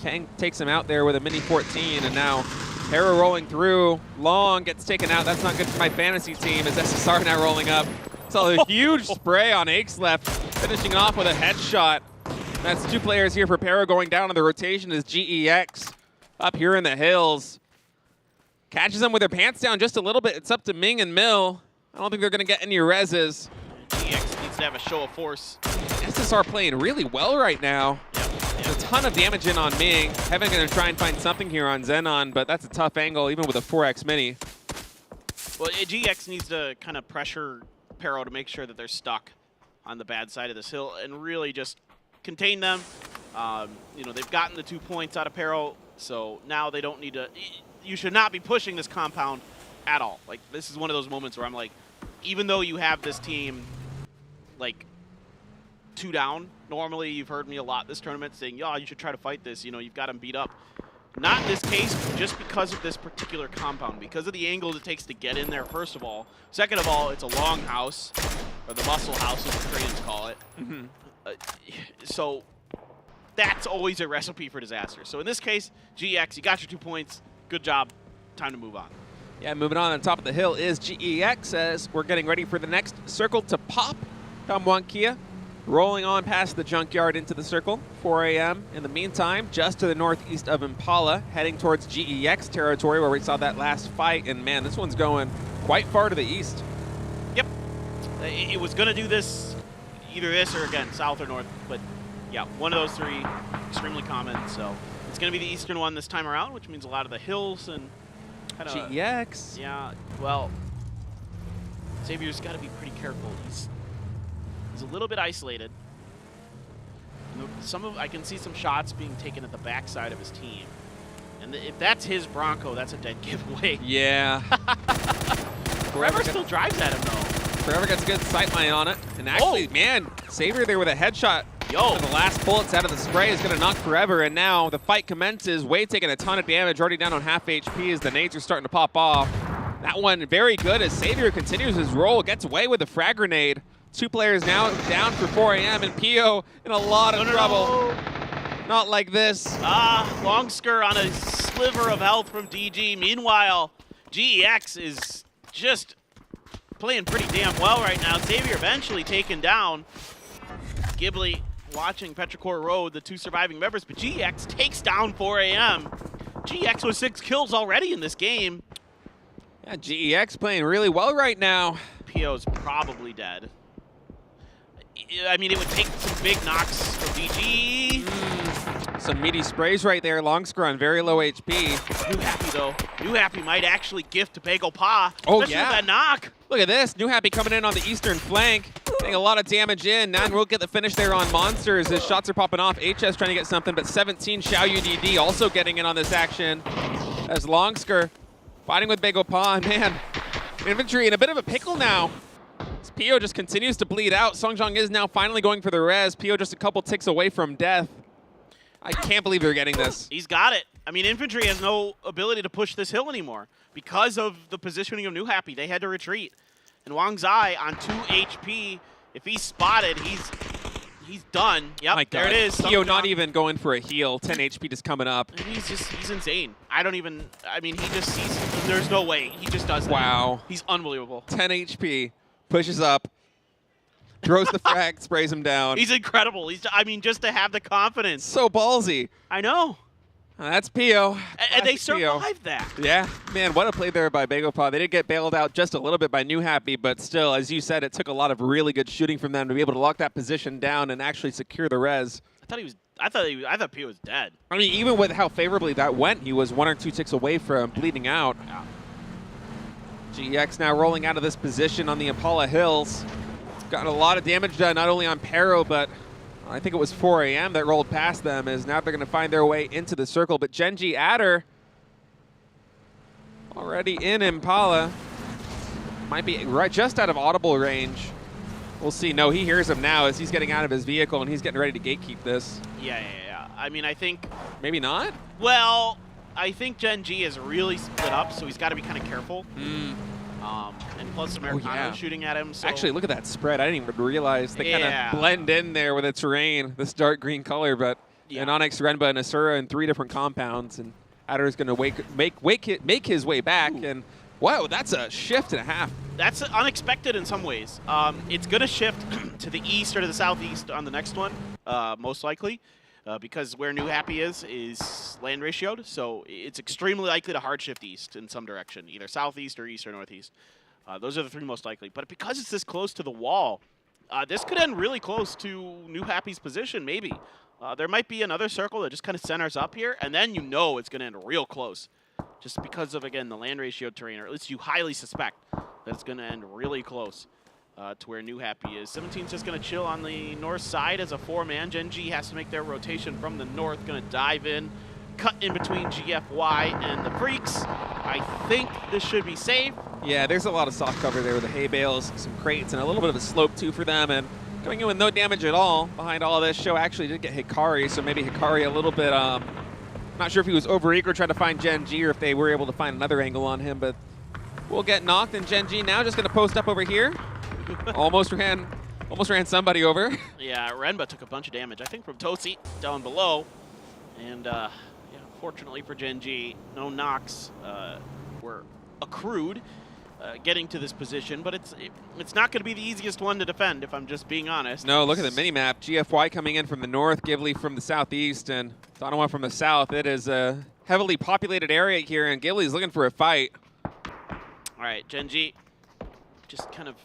Kang takes him out there with a Mini 14, and now Hera rolling through. Long gets taken out. That's not good for my fantasy team as SSR now rolling up. Saw a huge spray on Aches left, finishing off with a headshot. That's 2 players here for Para going down, and the rotation is GEX up here in the hills. Catches them with their pants down just a little bit. It's up to Ming and Mill. I don't think they're going to get any reses. GX needs to have a show of force. SSR playing really well right now. There's a ton of damage in on Ming. Heaven going to try and find something here on Xenon, but that's a tough angle, even with a 4X Mini. Well, GX needs to kind of pressure Pero to make sure that they're stuck on the bad side of this hill and really just contain them. You know, they've gotten the 2 points out of Pero, so now they don't need to... You should not be pushing this compound at all. Like, this is one of those moments where I'm like, even though you have this team, like, 2 down, normally you've heard me a lot this tournament saying, yeah, you should try to fight this. You know, you've got them beat up. Not in this case, just because of this particular compound, because of the angle it takes to get in there, first of all. Second of all, it's a long house, or the muscle house, as the Koreans call it. So that's always a recipe for disaster. So in this case, GX, you got your 2 points. Good job. Time to move on. Yeah, moving on top of the hill is GEX as we're getting ready for the next circle to pop. Kamwankia rolling on past the junkyard into the circle, 4 a.m. In the meantime, just to the northeast of Impala, heading towards GEX territory where we saw that last fight. And man, this one's going quite far to the east. Yep. It was going to do this, either this or, again, south or north. But yeah, one of those 3, extremely common. So it's going to be the eastern one this time around, which means a lot of the hills and kind of... GEX. Yeah, well, Xavier's got to be pretty careful. He's a little bit isolated. I can see some shots being taken at the backside of his team. And if that's his Bronco, that's a dead giveaway. Yeah. Forever still drives at him, though. Forever gets a good sightline on it. And actually, man, Xavier there with a headshot. Yo. The last bullets out of the spray is going to knock Forever, and now the fight commences. Wade taking a ton of damage, already down on half HP as the nades are starting to pop off. That one very good as Xavier continues his roll, gets away with a frag grenade. 2 players now down for 4 a.m. and Pio in a lot of trouble. Not like this. Longsker on a sliver of health from DG. Meanwhile, GEX is just playing pretty damn well right now. Xavier eventually taken down. Ghibli watching Petrichor Road, the two surviving members, but GX takes down 4AM. GX with 6 kills already in this game. Yeah, GEX playing really well right now. PO's probably dead. I mean, it would take some big knocks for BG. Some meaty sprays right there. Longscrew on very low HP. New Happy, though. New Happy might actually gift to Bagel Pa. Oh, especially yeah. with that knock. Look at this. New Happy coming in on the eastern flank. Getting a lot of damage in. Nan will get the finish there on Monsters. His shots are popping off. HS trying to get something, but 17 Xiao UDD also getting in on this action. As Longsker fighting with Bagel Pa. Man, infantry in a bit of a pickle now. As PO just continues to bleed out. Songjong is now finally going for the res. PO just a couple ticks away from death. I can't believe they're getting this. He's got it. I mean, infantry has no ability to push this hill anymore. Because of the positioning of New Happy, they had to retreat. And Wang Zai on 2 HP, if he's spotted, he's done. Yep, My God. there it is. PO not even going for a heal. 10 HP just coming up. And he's insane. I mean, there's no way. He just does that. Wow. He's unbelievable. 10 HP, pushes up, throws the frag, sprays him down. He's incredible. I mean, just to have the confidence. So ballsy. I know. That's PO. And they Classic PO. survived that. Yeah, man, what a play there by Bagel Pa. They did get bailed out just a little bit by New Happy, but still, as you said, it took a lot of really good shooting from them to be able to lock that position down and actually secure the res. I thought P was dead. I mean, even with how favorably that went, he was 1 or 2 ticks away from bleeding out. Yeah. GX now rolling out of this position on the Impala Hills. Gotten a lot of damage done, not only on Pero, but I think it was 4AM that rolled past them, as now they're going to find their way into the circle. But Genji Adder already in Impala. Might be right just out of audible range. We'll see. No, he hears him now as he's getting out of his vehicle and he's getting ready to gatekeep this. Yeah. I mean, I think... Maybe not? Well, I think Gen G is really split up, so he's got to be kind of careful. And plus Americano shooting at him. So. Actually, look at that spread. I didn't even realize they kind of blend in there with the terrain, this dark green color. But Onyx, Renba, and Asura in 3 different compounds, and Adder's going to make his way back. Ooh. And wow, that's a shift and a half. That's unexpected in some ways. It's going to shift to the east or to the southeast on the next one, most likely. Because where New Happy is land ratioed, so it's extremely likely to hard shift east in some direction, either southeast or east or northeast. Those are the 3 most likely. But because it's this close to the wall, this could end really close to New Happy's position, maybe. There might be another circle that just kind of centers up here, and then you know it's going to end real close. Just because of, again, the land ratio terrain, or at least you highly suspect that it's going to end really close. To where New Happy is. 17's just going to chill on the north side as a 4-man. Gen G has to make their rotation from the north. Going to dive in, cut in between GFY and the Freaks. I think this should be safe. Yeah, there's a lot of soft cover there with the hay bales, some crates, and a little bit of a slope too for them. And coming in with no damage at all behind all of this. Show actually did get Hikari, so maybe Hikari a little bit, not sure if he was overeager trying to find Gen G or if they were able to find another angle on him, but we'll get knocked. And Gen G now just going to post up over here. almost ran somebody over. Yeah, Renba took a bunch of damage, I think, from Tosi down below. And fortunately for Gen G, no knocks were accrued getting to this position, but it's not going to be the easiest one to defend, if I'm just being honest. No, look at the mini-map. GFY coming in from the north, Ghibli from the southeast, and Donovan from the south. It is a heavily populated area here, and Ghibli's looking for a fight. All right, Gen G just kind of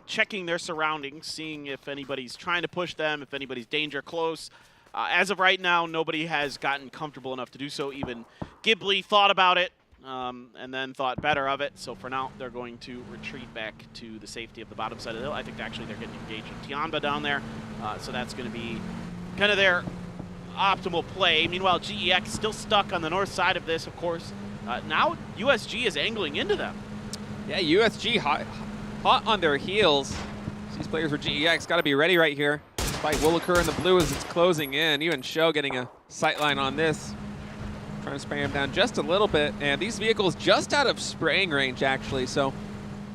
checking their surroundings, seeing if anybody's trying to push them, if anybody's danger close. As of right now, nobody has gotten comfortable enough to do so. Even Ghibli thought about it and then thought better of it. So for now, they're going to retreat back to the safety of the bottom side of the hill. I think actually they're getting engaged with Tianba down there. So that's going to be kind of their optimal play. Meanwhile, GEX still stuck on the north side of this, of course. Now USG is angling into them. Yeah, USG hot on their heels. These players for GEX got to be ready right here. Fight will occur in the blue as it's closing in. Even Show getting a sightline on this. Trying to spray him down just a little bit. And these vehicles just out of spraying range, actually. So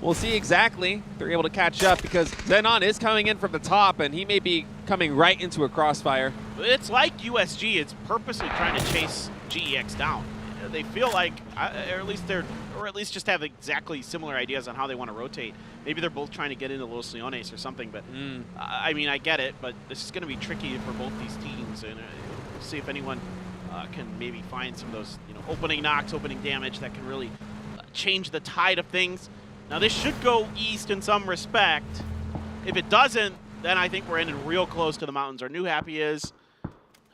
we'll see exactly if they're able to catch up, because Zenon is coming in from the top, and he may be coming right into a crossfire. It's like USG is purposely trying to chase GEX down. they feel like, or at least just have exactly similar ideas on how they want to rotate. Maybe they're both trying to get into Los Leones or something, but I mean, I get it, but this is going to be tricky for both these teams, and we'll see if anyone can maybe find some of those, opening knocks, opening damage that can really change the tide of things. Now, this should go east in some respect. If it doesn't, then I think we're ending real close to the mountains. Our New Happy is,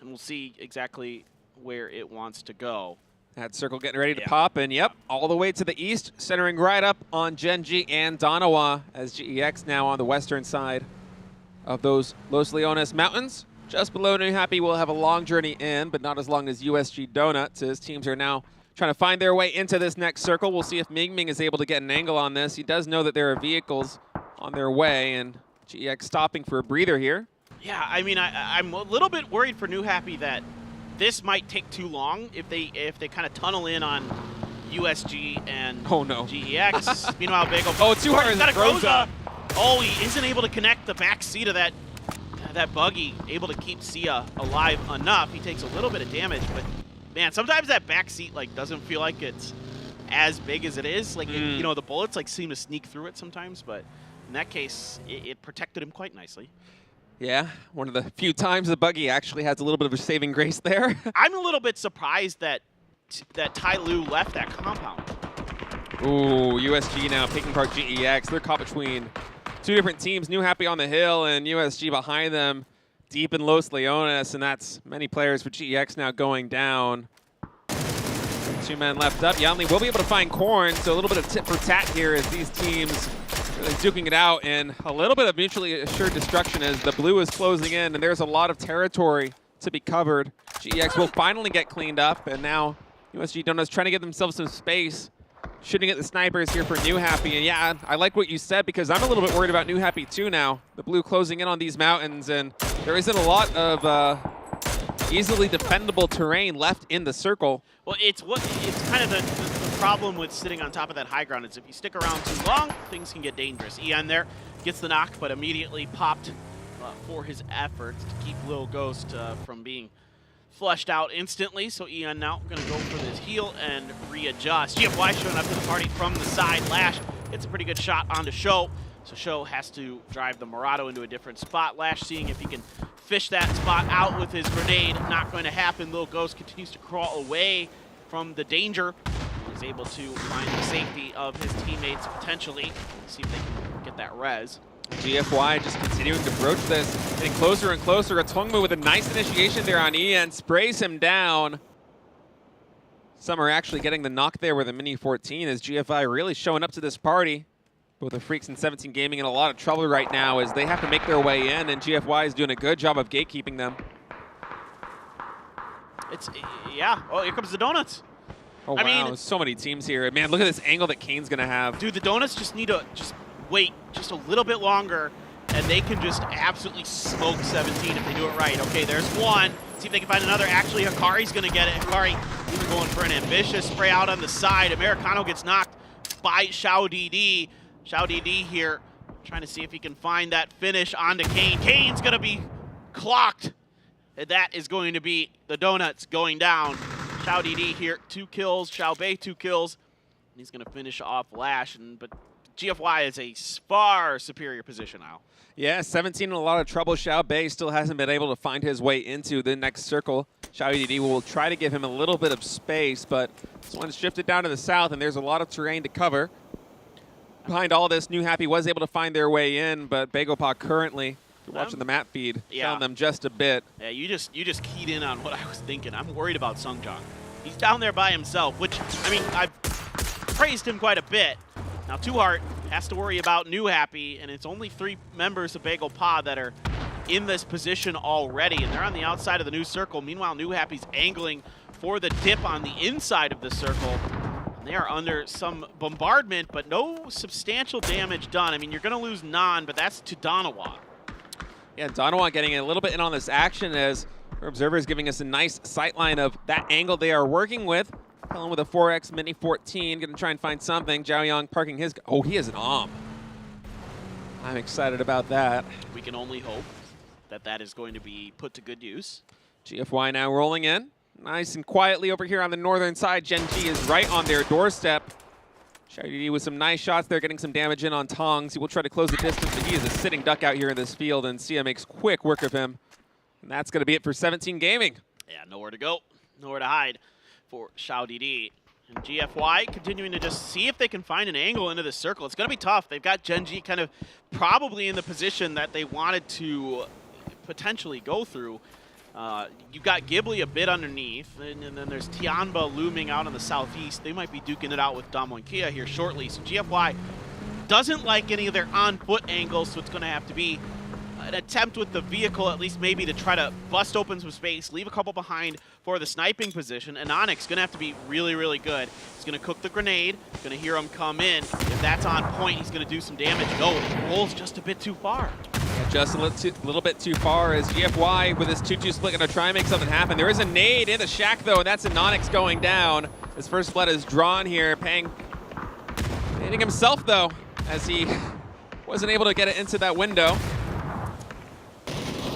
and we'll see exactly where it wants to go. That circle getting ready to pop, and yep, all the way to the east, centering right up on Genji and Danawa, as GEX now on the western side of those Los Leones mountains. Just below New Happy, we'll have a long journey in, but not as long as USG Donuts, as teams are now trying to find their way into this next circle. We'll see if Ming Ming is able to get an angle on this. He does know that there are vehicles on their way, and GEX stopping for a breather here. Yeah, I mean, I'm a little bit worried for New Happy that this might take too long if they kind of tunnel in on USG and GEX. Meanwhile, Bagel. Oh, too hard as got it throws up. Oh, he isn't able to connect the back seat of that buggy, able to keep Sia alive enough. He takes a little bit of damage, but man, sometimes that back seat doesn't feel like it's as big as it is. The bullets seem to sneak through it sometimes, but in that case, it protected him quite nicely. Yeah, one of the few times the buggy actually has a little bit of a saving grace there. I'm a little bit surprised that Tai Lu left that compound. Ooh, USG now picking apart GEX. They're caught between two different teams, New Happy on the hill and USG behind them, deep in Los Leones, and that's many players for GEX now going down. 2 men left up. Yanli will be able to find Korn, so a little bit of tit for tat here as these teams really duking it out, and a little bit of mutually assured destruction as the blue is closing in, and there's a lot of territory to be covered. GEX will finally get cleaned up, and now USG Donuts trying to give themselves some space, shooting at the snipers here for New Happy. And yeah, I like what you said, because I'm a little bit worried about New Happy too now. The blue closing in on these mountains, and there isn't a lot of easily defendable terrain left in the circle. Well, it's kind of the problem with sitting on top of that high ground is if you stick around too long, things can get dangerous. Ian there gets the knock, but immediately popped for his efforts to keep Lil Ghost from being flushed out instantly. So Ian now going to go for this heal and readjust. GFY showing up to the party from the side. Lash gets a pretty good shot onto Show. So Show has to drive the Murado into a different spot. Lash seeing if he can fish that spot out with his grenade. Not going to happen. Lil Ghost continues to crawl away from the danger. He's able to find the safety of his teammates potentially. See if they can get that res. GFY just continuing to broach this, getting closer and closer. Atongmu with a nice initiation there on Ian, sprays him down. Some are actually getting the knock there with a Mini 14 as GFI really showing up to this party. Both the Freaks and 17 Gaming in a lot of trouble right now as they have to make their way in, and GFY is doing a good job of gatekeeping them. Yeah, oh, here comes the Donuts. Oh, wow, I mean, so many teams here. Man, look at this angle that Kane's going to have. Dude, the Donuts just need to wait just a little bit longer, and they can just absolutely smoke 17 if they do it right. Okay, there's one. See if they can find another. Actually, Hikari's going to get it. Hikari even going for an ambitious spray out on the side. Americano gets knocked by Xiao DD. Xiao DD here trying to see if he can find that finish onto Kane. Kane's going to be clocked. And that is going to be the Donuts going down. Xiao DD here, 2 kills. Xiao Bei, 2 kills. And he's going to finish off Lash. But GFY is a far superior position now. Yeah, 17 in a lot of trouble. Xiao Bei still hasn't been able to find his way into the next circle. Xiao DD will try to give him a little bit of space, but this one's shifted down to the south, and there's a lot of terrain to cover. Behind all this, New Happy was able to find their way in, but Begopa currently, watching the map feed, found them just a bit. Yeah, you just keyed in on what I was thinking. I'm worried about Sungjong. He's down there by himself, which, I mean, I've praised him quite a bit. Now, Two Heart has to worry about New Happy, and it's only 3 members of Bagel Pod that are in this position already, and they're on the outside of the new circle. Meanwhile, New Happy's angling for the dip on the inside of the circle. They are under some bombardment, but no substantial damage done. I mean, you're going to lose Nan, but that's to Danawa. Yeah, Danawa getting a little bit in on this action as our observer is giving us a nice sightline of that angle they are working with. Helen with a 4X Mini 14, going to try and find something. Zhao Yang parking his... Oh, he has an AWM. I'm excited about that. We can only hope that that is going to be put to good use. GFY now rolling in. Nice and quietly over here on the northern side. Gen G is right on their doorstep. Shady with some nice shots there, getting some damage in on Tongs. He will try to close the distance, but he is a sitting duck out here in this field, and Sia makes quick work of him. And that's going to be it for 17 Gaming. Yeah, nowhere to go, nowhere to hide for Xiao DD. And GFY continuing to just see if they can find an angle into this circle. It's going to be tough. They've got Gen G kind of probably in the position that they wanted to potentially go through. You've got Ghibli a bit underneath, and then there's Tianba looming out on the southeast. They might be duking it out with Damwon Kia here shortly. So GFY doesn't like any of their on-foot angles, so it's going to have to be an attempt with the vehicle, at least maybe to try to bust open some space, leave a couple behind for the sniping position. And Onyx going to have to be really, really good. He's going to cook the grenade, going to hear him come in. If that's on point, he's going to do some damage. No, it rolls just a bit too far. Just a little bit too far as GFY with his 2-2 split going to try and make something happen. There is a nade in the shack though, and that's a Onyx going down. His first blood is drawn here. Pang hitting himself though, as he wasn't able to get it into that window.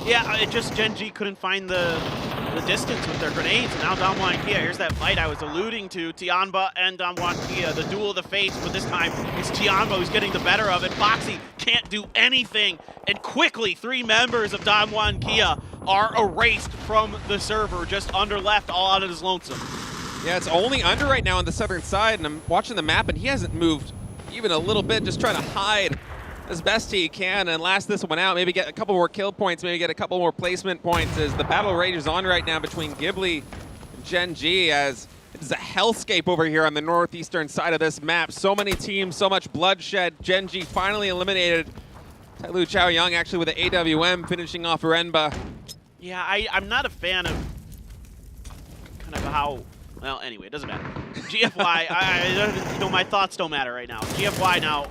Yeah, it just Gen G couldn't find the distance with their grenades. And now Damwon Kia, here's that fight I was alluding to. Tianba and Damwon Kia, the duel of the fates, but this time it's Tianba who's getting the better of it. Foxy can't do anything. And quickly, 3 members of Damwon Kia are erased from the server, just under left, all out of his lonesome. Yeah, it's only under right now on the southern side, and I'm watching the map, and he hasn't moved even a little bit, just trying to hide as best he can and last this one out, maybe get a couple more kill points, maybe get a couple more placement points as the battle rages on right now between Ghibli and Gen G, as it is a hellscape over here on the northeastern side of this map. So many teams, so much bloodshed. Gen G finally eliminated. Tyloo Chaoyang actually with the AWM finishing off Renba. Yeah, I'm not a fan of kind of how, well, anyway, it doesn't matter. GFY, you know, my thoughts don't matter right now. GFY now,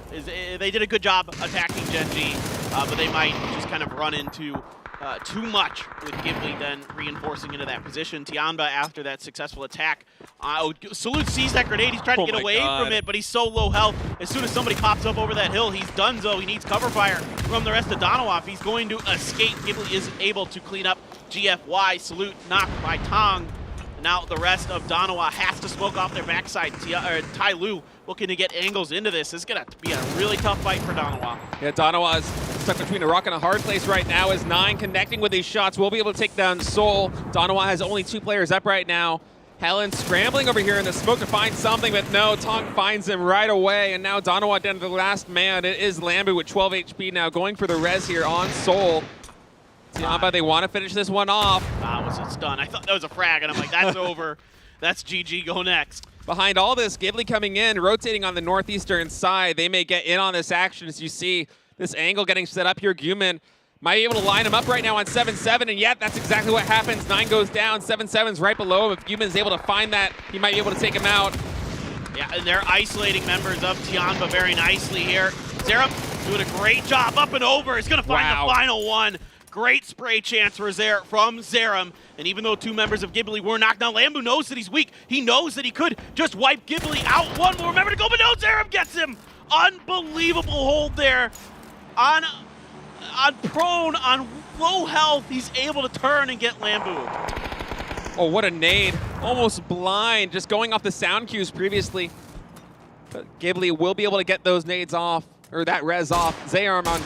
they did a good job attacking Gen G, but they might just kind of run into too much with Ghibli then reinforcing into that position. Tianba, after that successful attack, Salute sees that grenade. He's trying to get away from it, but he's so low health. As soon as somebody pops up over that hill, he's donezo. He needs cover fire from the rest of Donowa. If he's going to escape, Ghibli is able to clean up GFY. Salute knocked by Tong. Now the rest of Donowa has to smoke off their backside. Tyloo looking to get angles into this. This is going to be a really tough fight for Donowa. Yeah, Donowa is stuck between a rock and a hard place right now as 9 connecting with these shots. Will be able to take down Soul. Donowa has only 2 players up right now. Helen scrambling over here in the smoke to find something, but no, Tong finds him right away. And now Donowa down to the last man. It is Lambu with 12 HP now, going for the res here on Soul. Tianba, they want to finish this one off. It's done. I thought that was a frag, and I'm like, that's over. That's GG, go next. Behind all this, Ghibli coming in, rotating on the northeastern side. They may get in on this action as you see this angle getting set up here. Guman might be able to line him up right now on 7-7, and yet that's exactly what happens. 9 goes down, 7-7's right below him. If Guman's able to find that, he might be able to take him out. Yeah, and they're isolating members of Tianba very nicely here. Zerum doing a great job up and over. He's going to find the final one. Great spray chance from Zerum. And even though 2 members of Ghibli were knocked down, Lambu knows that he's weak. He knows that he could just wipe Ghibli out. 1 more member to go, but no, Zerum gets him. Unbelievable hold there. On prone, on low health, he's able to turn and get Lambu. Oh, what a nade. Almost blind, just going off the sound cues previously. But Ghibli will be able to get those nades off, or that res off. Zerum on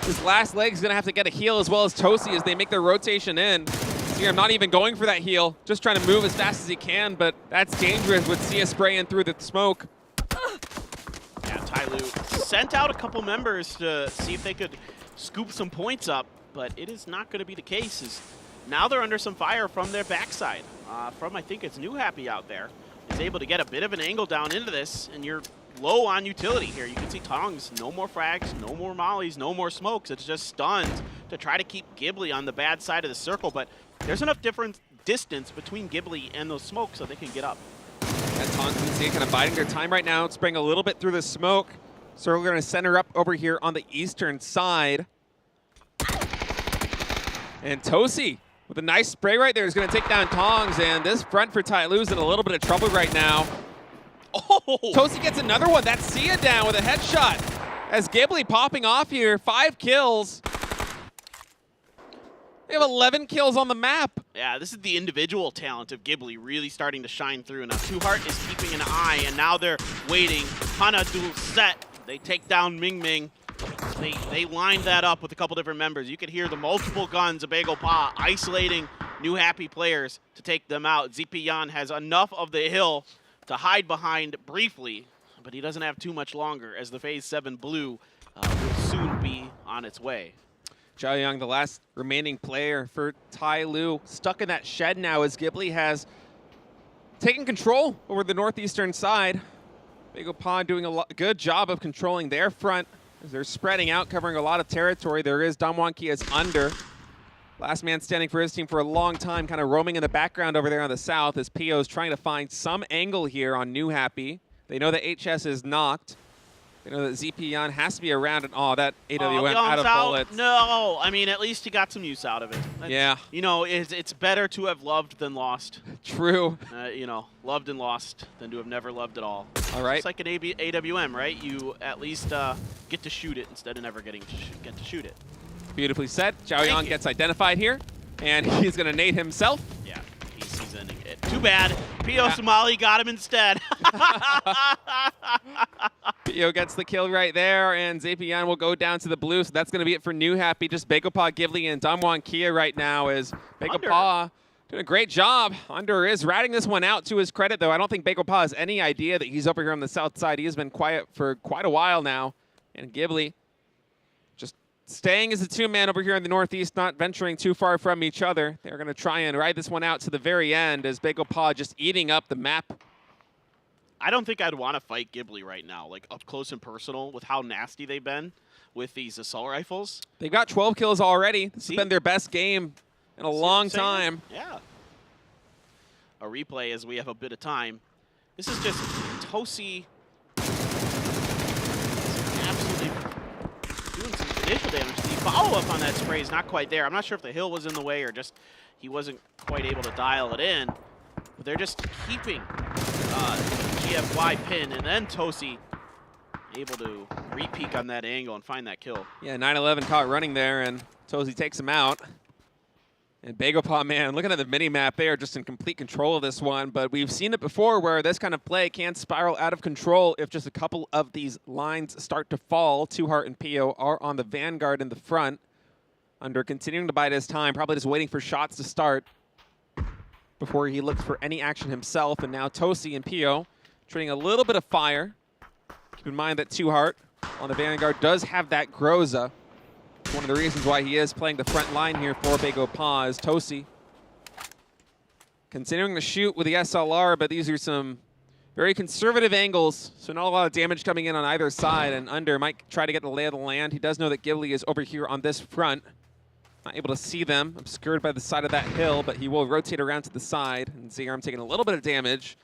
his last leg's gonna have to get a heal, as well as Tosi as they make their rotation in. Zerum not even going for that heal, just trying to move as fast as he can, but that's dangerous with Sia spraying through the smoke. Yeah, Tyloo sent out a couple members to see if they could scoop some points up, but it is not gonna be the case. As now they're under some fire from their backside. From, I think it's New Happy out there. Is able to get a bit of an angle down into this, and you're low on utility here. You can see Tongs, no more frags, no more mollies, no more smokes. It's just stuns to try to keep Ghibli on the bad side of the circle, but there's enough distance between Ghibli and those smokes so they can get up. And Tongs and Sia kind of biding their time right now, spraying a little bit through the smoke. So we're going to center up over here on the eastern side. And Tosi with a nice spray right there is going to take down Tongs, and this front for Tyloo's in a little bit of trouble right now. Oh! Tosi gets another one. That's Sia down with a headshot. As Ghibli popping off here, 5 kills. They have 11 kills on the map. Yeah, this is the individual talent of Ghibli really starting to shine through. Now, Two Heart is keeping an eye, and now they're waiting. Hana dual set. They take down Ming Ming. They lined that up with a couple different members. You could hear the multiple guns of Bagel Pa isolating New Happy players to take them out. Zipian has enough of the hill to hide behind briefly, but he doesn't have too much longer as the Phase 7 Blue will soon be on its way. Zhao Yang, the last remaining player for Tai Lu, stuck in that shed now as Ghibli has taken control over the northeastern side. Bagel Pa doing a good job of controlling their front as they're spreading out, covering a lot of territory. There is Damwon Kia's under. Last man standing for his team for a long time, kind of roaming in the background over there on the south as Pio is trying to find some angle here on New Happy. They know that HS is knocked. They know that Zipian has to be around, and that AWM out of bullets. No, I mean, at least he got some use out of it. Yeah. You know, it's better to have loved than lost. True. You know, loved and lost than to have never loved at all. All right. It's like an AWM, right? You at least get to shoot it instead of never getting to get to shoot it. Beautifully said. Zhao Yang gets identified here, and he's going to nade himself. Yeah, he's seasoning it. Too bad. Pio Somali got him instead. Pio gets the kill right there, and Zipian will go down to the blue, so that's going to be it for New Happy. Just Bagel Pa, Ghibli, and Damwon Kia right now as Bagel Pa doing a great job. Under is ratting this one out to his credit, though. I don't think Bagel Pa has any idea that he's over here on the south side. He has been quiet for quite a while now, and Ghibli just staying as a two-man over here in the northeast, not venturing too far from each other. They're going to try and ride this one out to the very end as Bagel Pa just eating up the map. I don't think I'd want to fight Ghibli right now, like up close and personal with how nasty they've been with these assault rifles. They've got 12 kills already. This has been their best game in a long time. Yeah. A replay as we have a bit of time. This is just Tosi absolutely doing some initial damage. The follow-up on that spray is not quite there. I'm not sure if the hill was in the way or just he wasn't quite able to dial it in. But they're just keeping GFY pin, and then Tosi able to re-peek on that angle and find that kill. Yeah, 9-11 caught running there, and Tosi takes him out. And Bagel Pa, man, looking at the mini-map, they are just in complete control of this one. But we've seen it before where this kind of play can spiral out of control if just a couple of these lines start to fall. Two Heart and Pio are on the vanguard in the front. Under continuing to bide his time, probably just waiting for shots to start before he looks for any action himself. And now Tosi and Pio trading a little bit of fire. Keep in mind that Two Heart on the vanguard does have that Groza. One of the reasons why he is playing the front line here for Bagel Pa is Tosi continuing to shoot with the SLR, but these are some very conservative angles, so not a lot of damage coming in on either side, and Under might try to get the lay of the land. He does know that Ghibli is over here on this front. Not able to see them, obscured by the side of that hill, but he will rotate around to the side, and ZRM taking a little bit of damage.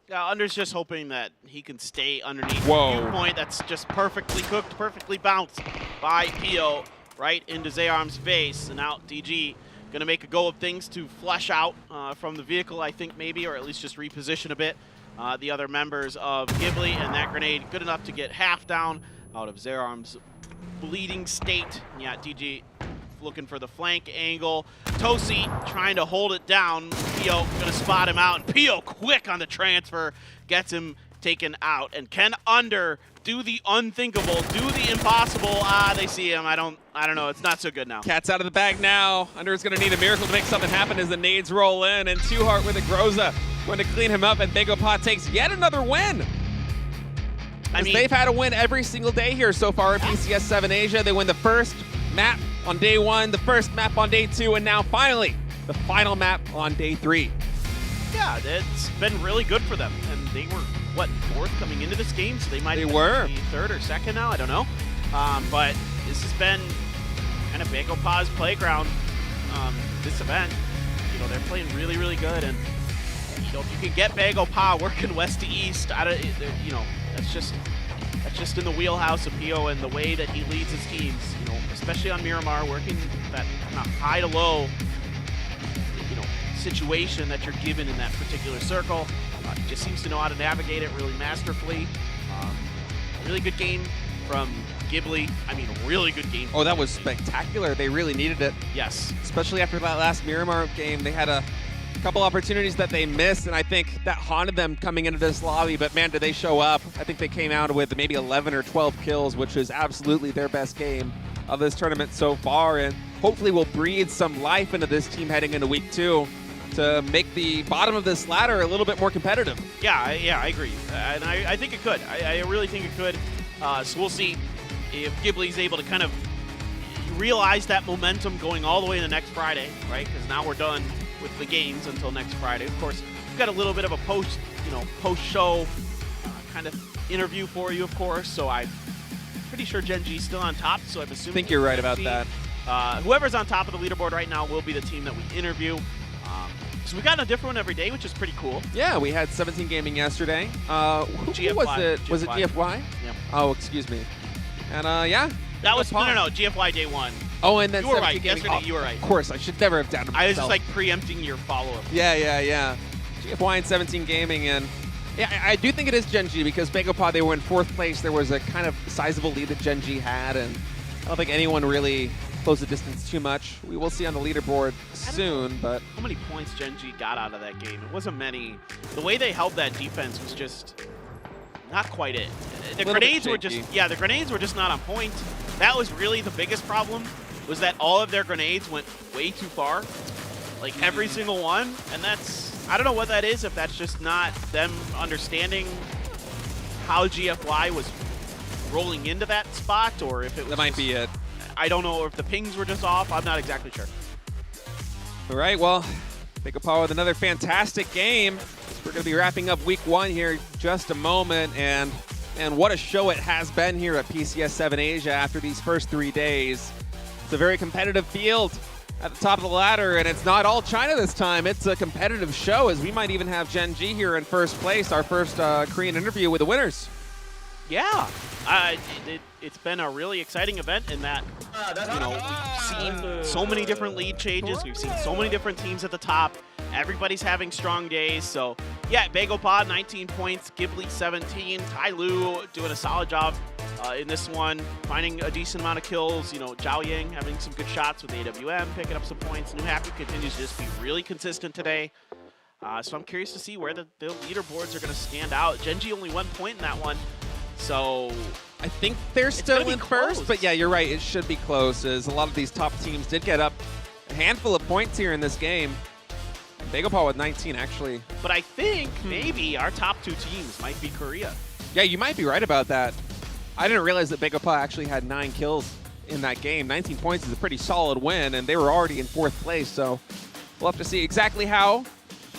Yeah, Under's just hoping that he can stay underneath Whoa. the viewpoint. That's just perfectly cooked, perfectly bounced by Pio right into Zayarm's face. And now DG going to make a go of things to flush out from the vehicle, I think, maybe, or at least just reposition a bit the other members of Ghibli. And that grenade good enough to get half down out of Zayarm's bleeding state. Yeah, DG looking for the flank angle. Tosi trying to hold it down. Pio gonna spot him out, and Pio quick on the transfer gets him taken out. And can Under do the unthinkable, do the impossible? They see him. I don't know. It's not so good now. Cat's out of the bag now. Under is gonna need a miracle to make something happen as the nades roll in, and Two Heart with a Groza going to clean him up, and Bagel Pa takes yet another win. I mean, they've had a win every single day here so far in PCS 7 Asia. They win the first map on day 1, the first map on day 2, and now finally the final map on day 3. Yeah, it's been really good for them, and they were what, 4th coming into this game, so they might be 3rd or 2nd now. I don't know, but this has been kind of Bagel Pa's playground. This event, you know, they're playing really, really good, and you know, if you can get Bagel Pa working west to east, you know, that's just in the wheelhouse of Pio and the way that he leads his teams, you know, especially on Miramar, working that kind of high to low, you know, situation that you're given in that particular circle. He just seems to know how to navigate it really masterfully. A really good game from Ghibli, I mean, really good game. Oh, that was spectacular. They really needed it. Yes. Especially after that last Miramar game. They had a couple opportunities that they missed, and I think that haunted them coming into this lobby, but man, did they show up. I think they came out with maybe 11 or 12 kills, which is absolutely their best game of this tournament so far, and hopefully will breathe some life into this team heading into week 2 to make the bottom of this ladder a little bit more competitive. Yeah, I agree. And I think it could. I really think it could. So we'll see if Ghibli's able to kind of realize that momentum going all the way to next Friday, right? Because now we're done with the games until next Friday. Of course, we've got a little bit of a post-show kind of interview for you, of course. So I'm pretty sure Gen G's still on top. So I'm assuming. I think you're right about that. Whoever's on top of the leaderboard right now will be the team that we interview. So we got a different one every day, which is pretty cool. Yeah, we had 17 Gaming yesterday. Who was it? Was it GFY? Yeah. Oh, excuse me. And yeah. That was no, GFY day 1. Oh, and then you were right. Gaming. Yesterday, you were right. Of course, I should never have doubted myself. I was just like preempting your follow-up. Yeah. GFY and 17 Gaming, and yeah, I do think it is Gen G because Begopod, they were in 4th place. There was a kind of sizable lead that Gen G had, and I don't think anyone really closed the distance too much. We will see on the leaderboard soon, but how many points Gen G got out of that game? It wasn't many. The way they held that defense was just not quite it. The grenades were just the grenades were just not on point. That was really the biggest problem, was that all of their grenades went way too far. Like every single one, and I don't know what that is, if that's just not them understanding how GFY was rolling into that spot, or if it was that might be it. I don't know, or if the pings were just off. I'm not exactly sure. All right, well, Begopod with another fantastic game. We're going to be wrapping up week 1 here in just a moment, and what a show it has been here at PCS 7 Asia after these first 3 days. It's a very competitive field at the top of the ladder, and it's not all China this time. It's a competitive show, as we might even have Gen G here in first place, our first Korean interview with the winners. Yeah, it's been a really exciting event in that, we've seen so many different lead changes. We've seen so many different teams at the top. Everybody's having strong days. So, yeah, Begopod, 19 points. Ghibli, 17. Tai Lu doing a solid job in this one, finding a decent amount of kills. Zhao Yang having some good shots with AWM, picking up some points. New Happy continues to just be really consistent today. So I'm curious to see where the leaderboards are going to stand out. Gen G only 1 point in that one. So I think they're still in first, but yeah, you're right. It should be close, as a lot of these top teams did get up a handful of points here in this game. Begopod with 19, actually. But I think maybe our top 2 teams might be Korea. Yeah, you might be right about that. I didn't realize that Begopod actually had 9 kills in that game. 19 points is a pretty solid win, and they were already in 4th place, so we'll have to see exactly how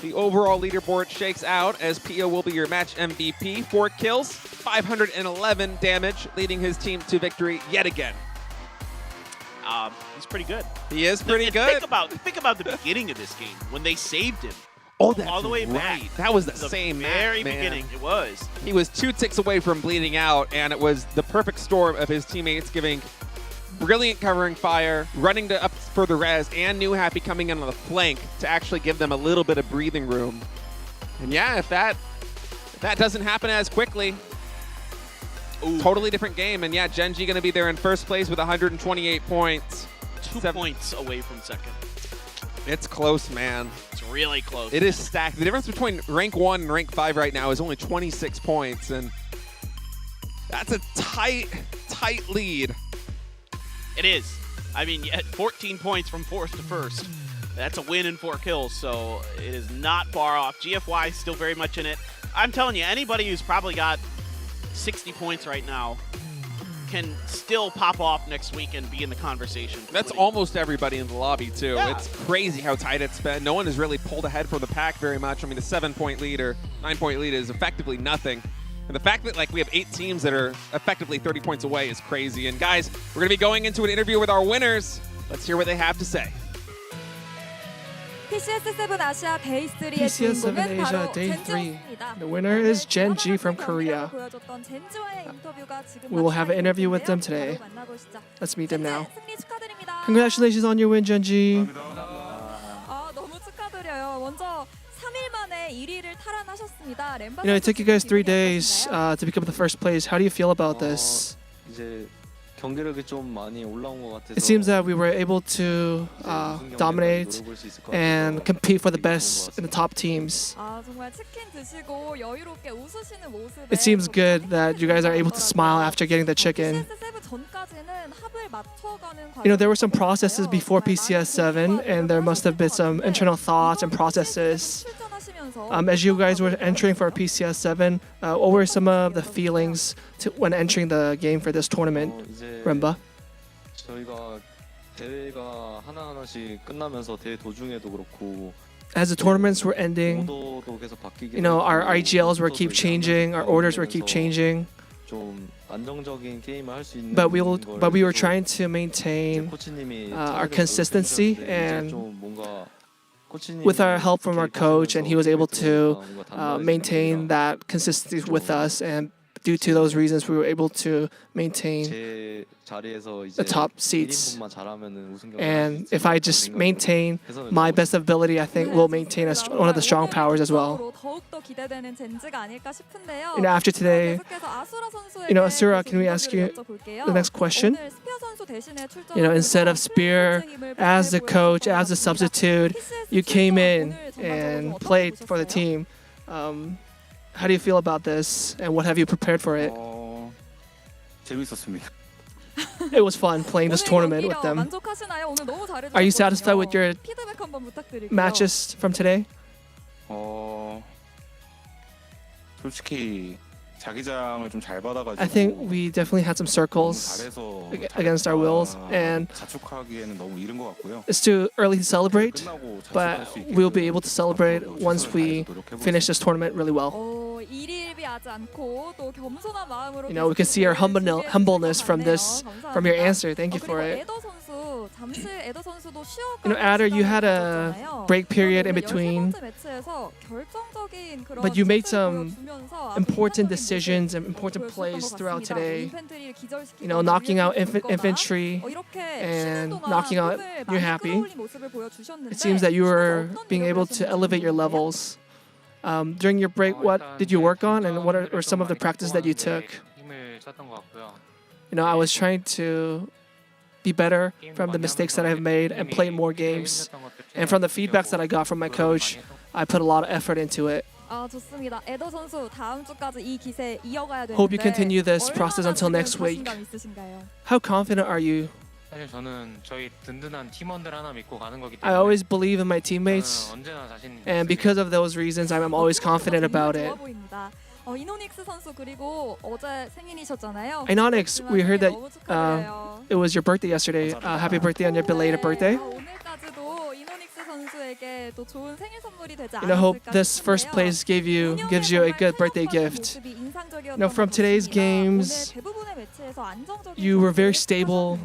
the overall leaderboard shakes out, as Pio will be your match MVP. 4 kills, 511 damage, leading his team to victory yet again. He's pretty good. He is pretty good. Think about the beginning of this game when they saved him. Oh, that's all the way back. That was the same very match, beginning. It was. He was 2 ticks away from bleeding out, and it was the perfect storm of his teammates giving brilliant covering fire, running to up for the res, and New Happy coming in on the flank to actually give them a little bit of breathing room. And yeah, if that doesn't happen as quickly, totally different game. And yeah, Gen G going to be there in first place with 128 points. 2 points away from second. It's close, man. It's really close. It is stacked. The difference between rank 1 and rank 5 right now is only 26 points, and that's a tight lead. It is. I mean, 14 points from 4th to 1st. That's a win and 4 kills, so it is not far off. GFY is still very much in it. I'm telling you, anybody who's probably got 60 points right now can still pop off next week and be in the conversation. That's almost everybody in the lobby, too. Yeah. It's crazy how tight it's been. No one has really pulled ahead from the pack very much. I mean, the 7-point lead or 9-point lead is effectively nothing. And the fact that we have 8 teams that are effectively 30 points away is crazy. And guys, we're going to be going into an interview with our winners. Let's hear what they have to say. PCS 7 Asia Day 3. The winner is Gen G from Korea. We will have an interview with them today. Let's meet them now. Congratulations on your win, Gen G. It took you guys 3 days to become the first place. How do you feel about this? 이제 경기력이 좀 많이 올라온 것 같아서 It seems that we were able to dominate and compete for the best in the top teams. 아, 정말 치킨 드시고 여유롭게 웃으시는 모습에 It seems good that you guys are able to smile after getting the chicken. PCS7 전까지는 합을 맞춰가는 You know, there were some processes before PCS7, and there must have been some internal thoughts and processes. As you guys were entering for PCS7, what were some of the feelings when entering the game for this tournament, Remba? 저희가 대회가 하나하나씩 끝나면서 대회 도중에도 그렇고 As the tournaments were ending, 오더도 계속 바뀌게 you know, our IGLs were keep changing, our orders were keep changing. 좀 안정적인 게임을 할 수 있는 But we were trying to maintain our consistency, and with our help from our coach, and he was able to maintain that consistency with us, and due to those reasons we were able to maintain the top seats. And if I just maintain my best ability, I think we'll maintain one of the strong powers as well. You know, after today, you know, Asura, can we ask you the next question? You know, instead of Spear, as the coach, as the substitute, you came in and played for the team. How do you feel about this, and what have you prepared for it? 재밌었습니다. It was fun playing this tournament with them. Are you satisfied with your matches from today? 솔직히 자기장을 좀 잘 받아가지고 I think we definitely had some circles against our wills, and 자축하기에는 너무 이른 것 같고요. it's too early to celebrate, but we'll be able to celebrate once we finish this tournament really well. You know, we can see our humbleness from your answer. Thank you for it. You know, Adder, you had a break period in between, but you made some important decisions and important plays throughout today. You know, knocking out infantry and knocking out You're Happy. It seems that you were being able to elevate your levels. During your break, what did you work on, and what are some of the practices that you took? You know, I was trying to be better from the mistakes that I've made and play more games. And from the feedbacks that I got from my coach, I put a lot of effort into it. 좋습니다. 에더 선수 다음 주까지 이 기세 이어가야 되는데 Hope you continue this process until next week. How confident are you? 사실 저는 저희 든든한 팀원들 하나 믿고 가는 거기 I 때문에 always believe in my teammates, 언제나 자신 and because of those reasons, I'm always confident about it. 이노닉스 선수 그리고 어제 생일이셨잖아요. Inonix, we heard that it was your birthday yesterday. Happy birthday on your belated birthday. 오늘까지도 이노닉스 선수에게 또 좋은 생일 선물이 되지 And I hope 않았을까 this first place gives you a good birthday gift. You know, from today's games, you were very stable,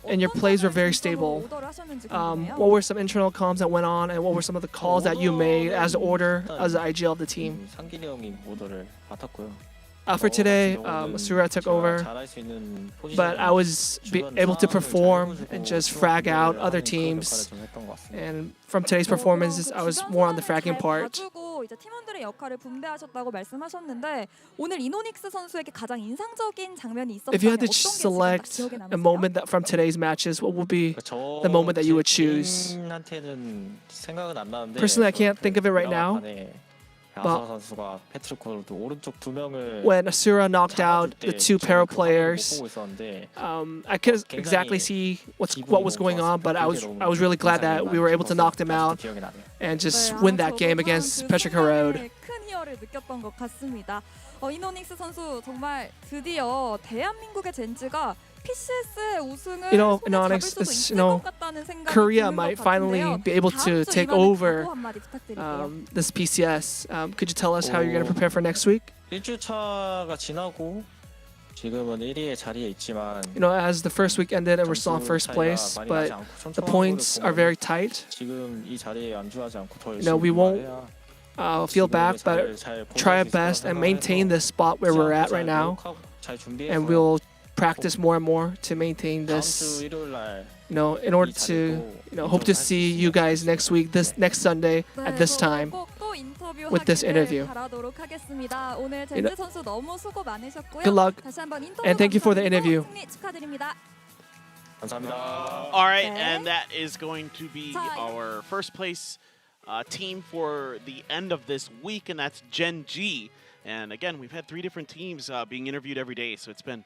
and your plays were very stable. What were some internal comms that went on, and what were some of the calls that you made as the order, as the IGL of the team? 상길이 형이 오더를 맡았고요. For today, Asura took over, but I was able to perform and just frag out other teams. And from today's performances, I was more on the fragging part. 이제 팀원들의 역할을 분배하셨다고 말씀하셨는데 오늘 이노닉스 선수에게 가장 인상적인 장면이 있었다면 If you had to 어떤 게 select 기억에 a 남으세요? moment from today's matches, what would be the moment that you would choose? 한테는 생각은 안 나는데 Personally, I can't think of it right now. 야사 선수가 패트리콜도 오른쪽 두 명을 When Asura knocked out the two Pero players, I couldn't exactly see what was going on, but I was really glad that we were able to knock them out and just win that game against Petrica Road. 큰 희열을 느꼈던 것 같습니다. 이노닉스 선수 정말 드디어 대한민국의 젠지가 PCS 우승을 You know, 손에 잡을 Inonix, 수도 you 있을 know, 것 같다는 생각이 Korea 드는 might 것 finally 같은데요. be able to 다음 주 take 이번에 over 각오 한마디 부탁드릴게요. this PCS. Could you tell us how you're going to prepare for next week? 1주차가 지나고 지금은 1위의 자리에 있지만 You know, as the first week ended and we're still in first place, but the points are very tight. 지금 이 자리에 안주하지 않고 더 You know, we won't feel bad, but try our best and maintain this spot where we're at right now. And we'll practice more and more to maintain this. You know, in order to, hope to see you guys next week, this next Sunday at this time. 또 인터 with this interview. 바라도록 하겠습니다. 오늘 You know- 젠지 선수 너무 수고 많으셨고요. Good luck, 다시 한번 인터뷰 and thank you for the interview. 승리 축하드립니다. All right, 네. and that is going to be our first place team for the end of this week, and that's Gen G. And again, we've had 3 different teams being interviewed every day, so it's been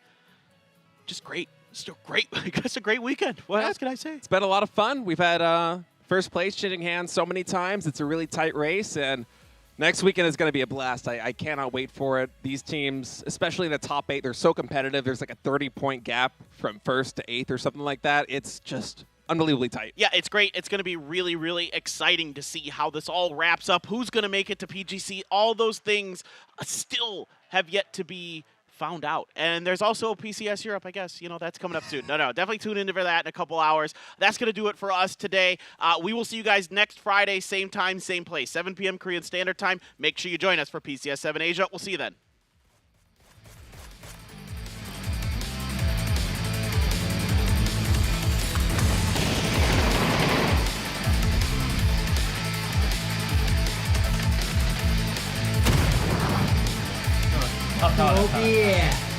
just great. Still great. It's a great weekend. What else can I say? It's been a lot of fun. We've had first place changing hands so many times. It's a really tight race, and next weekend is going to be a blast. I cannot wait for it. These teams, especially in the top 8, they're so competitive. There's like a 30-point gap from 1st to 8th or something like that. It's just unbelievably tight. Yeah, it's great. It's going to be really, really exciting to see how this all wraps up. Who's going to make it to PGC? All those things still have yet to be found out. And there's also PCS Europe, I guess. You know, that's coming up soon. No, definitely tune in for that in a couple hours. That's going to do it for us today. We will see you guys next Friday, same time, same place, 7 p.m. Korean Standard Time. Make sure you join us for PCS 7 Asia. We'll see you then. Oh yeah.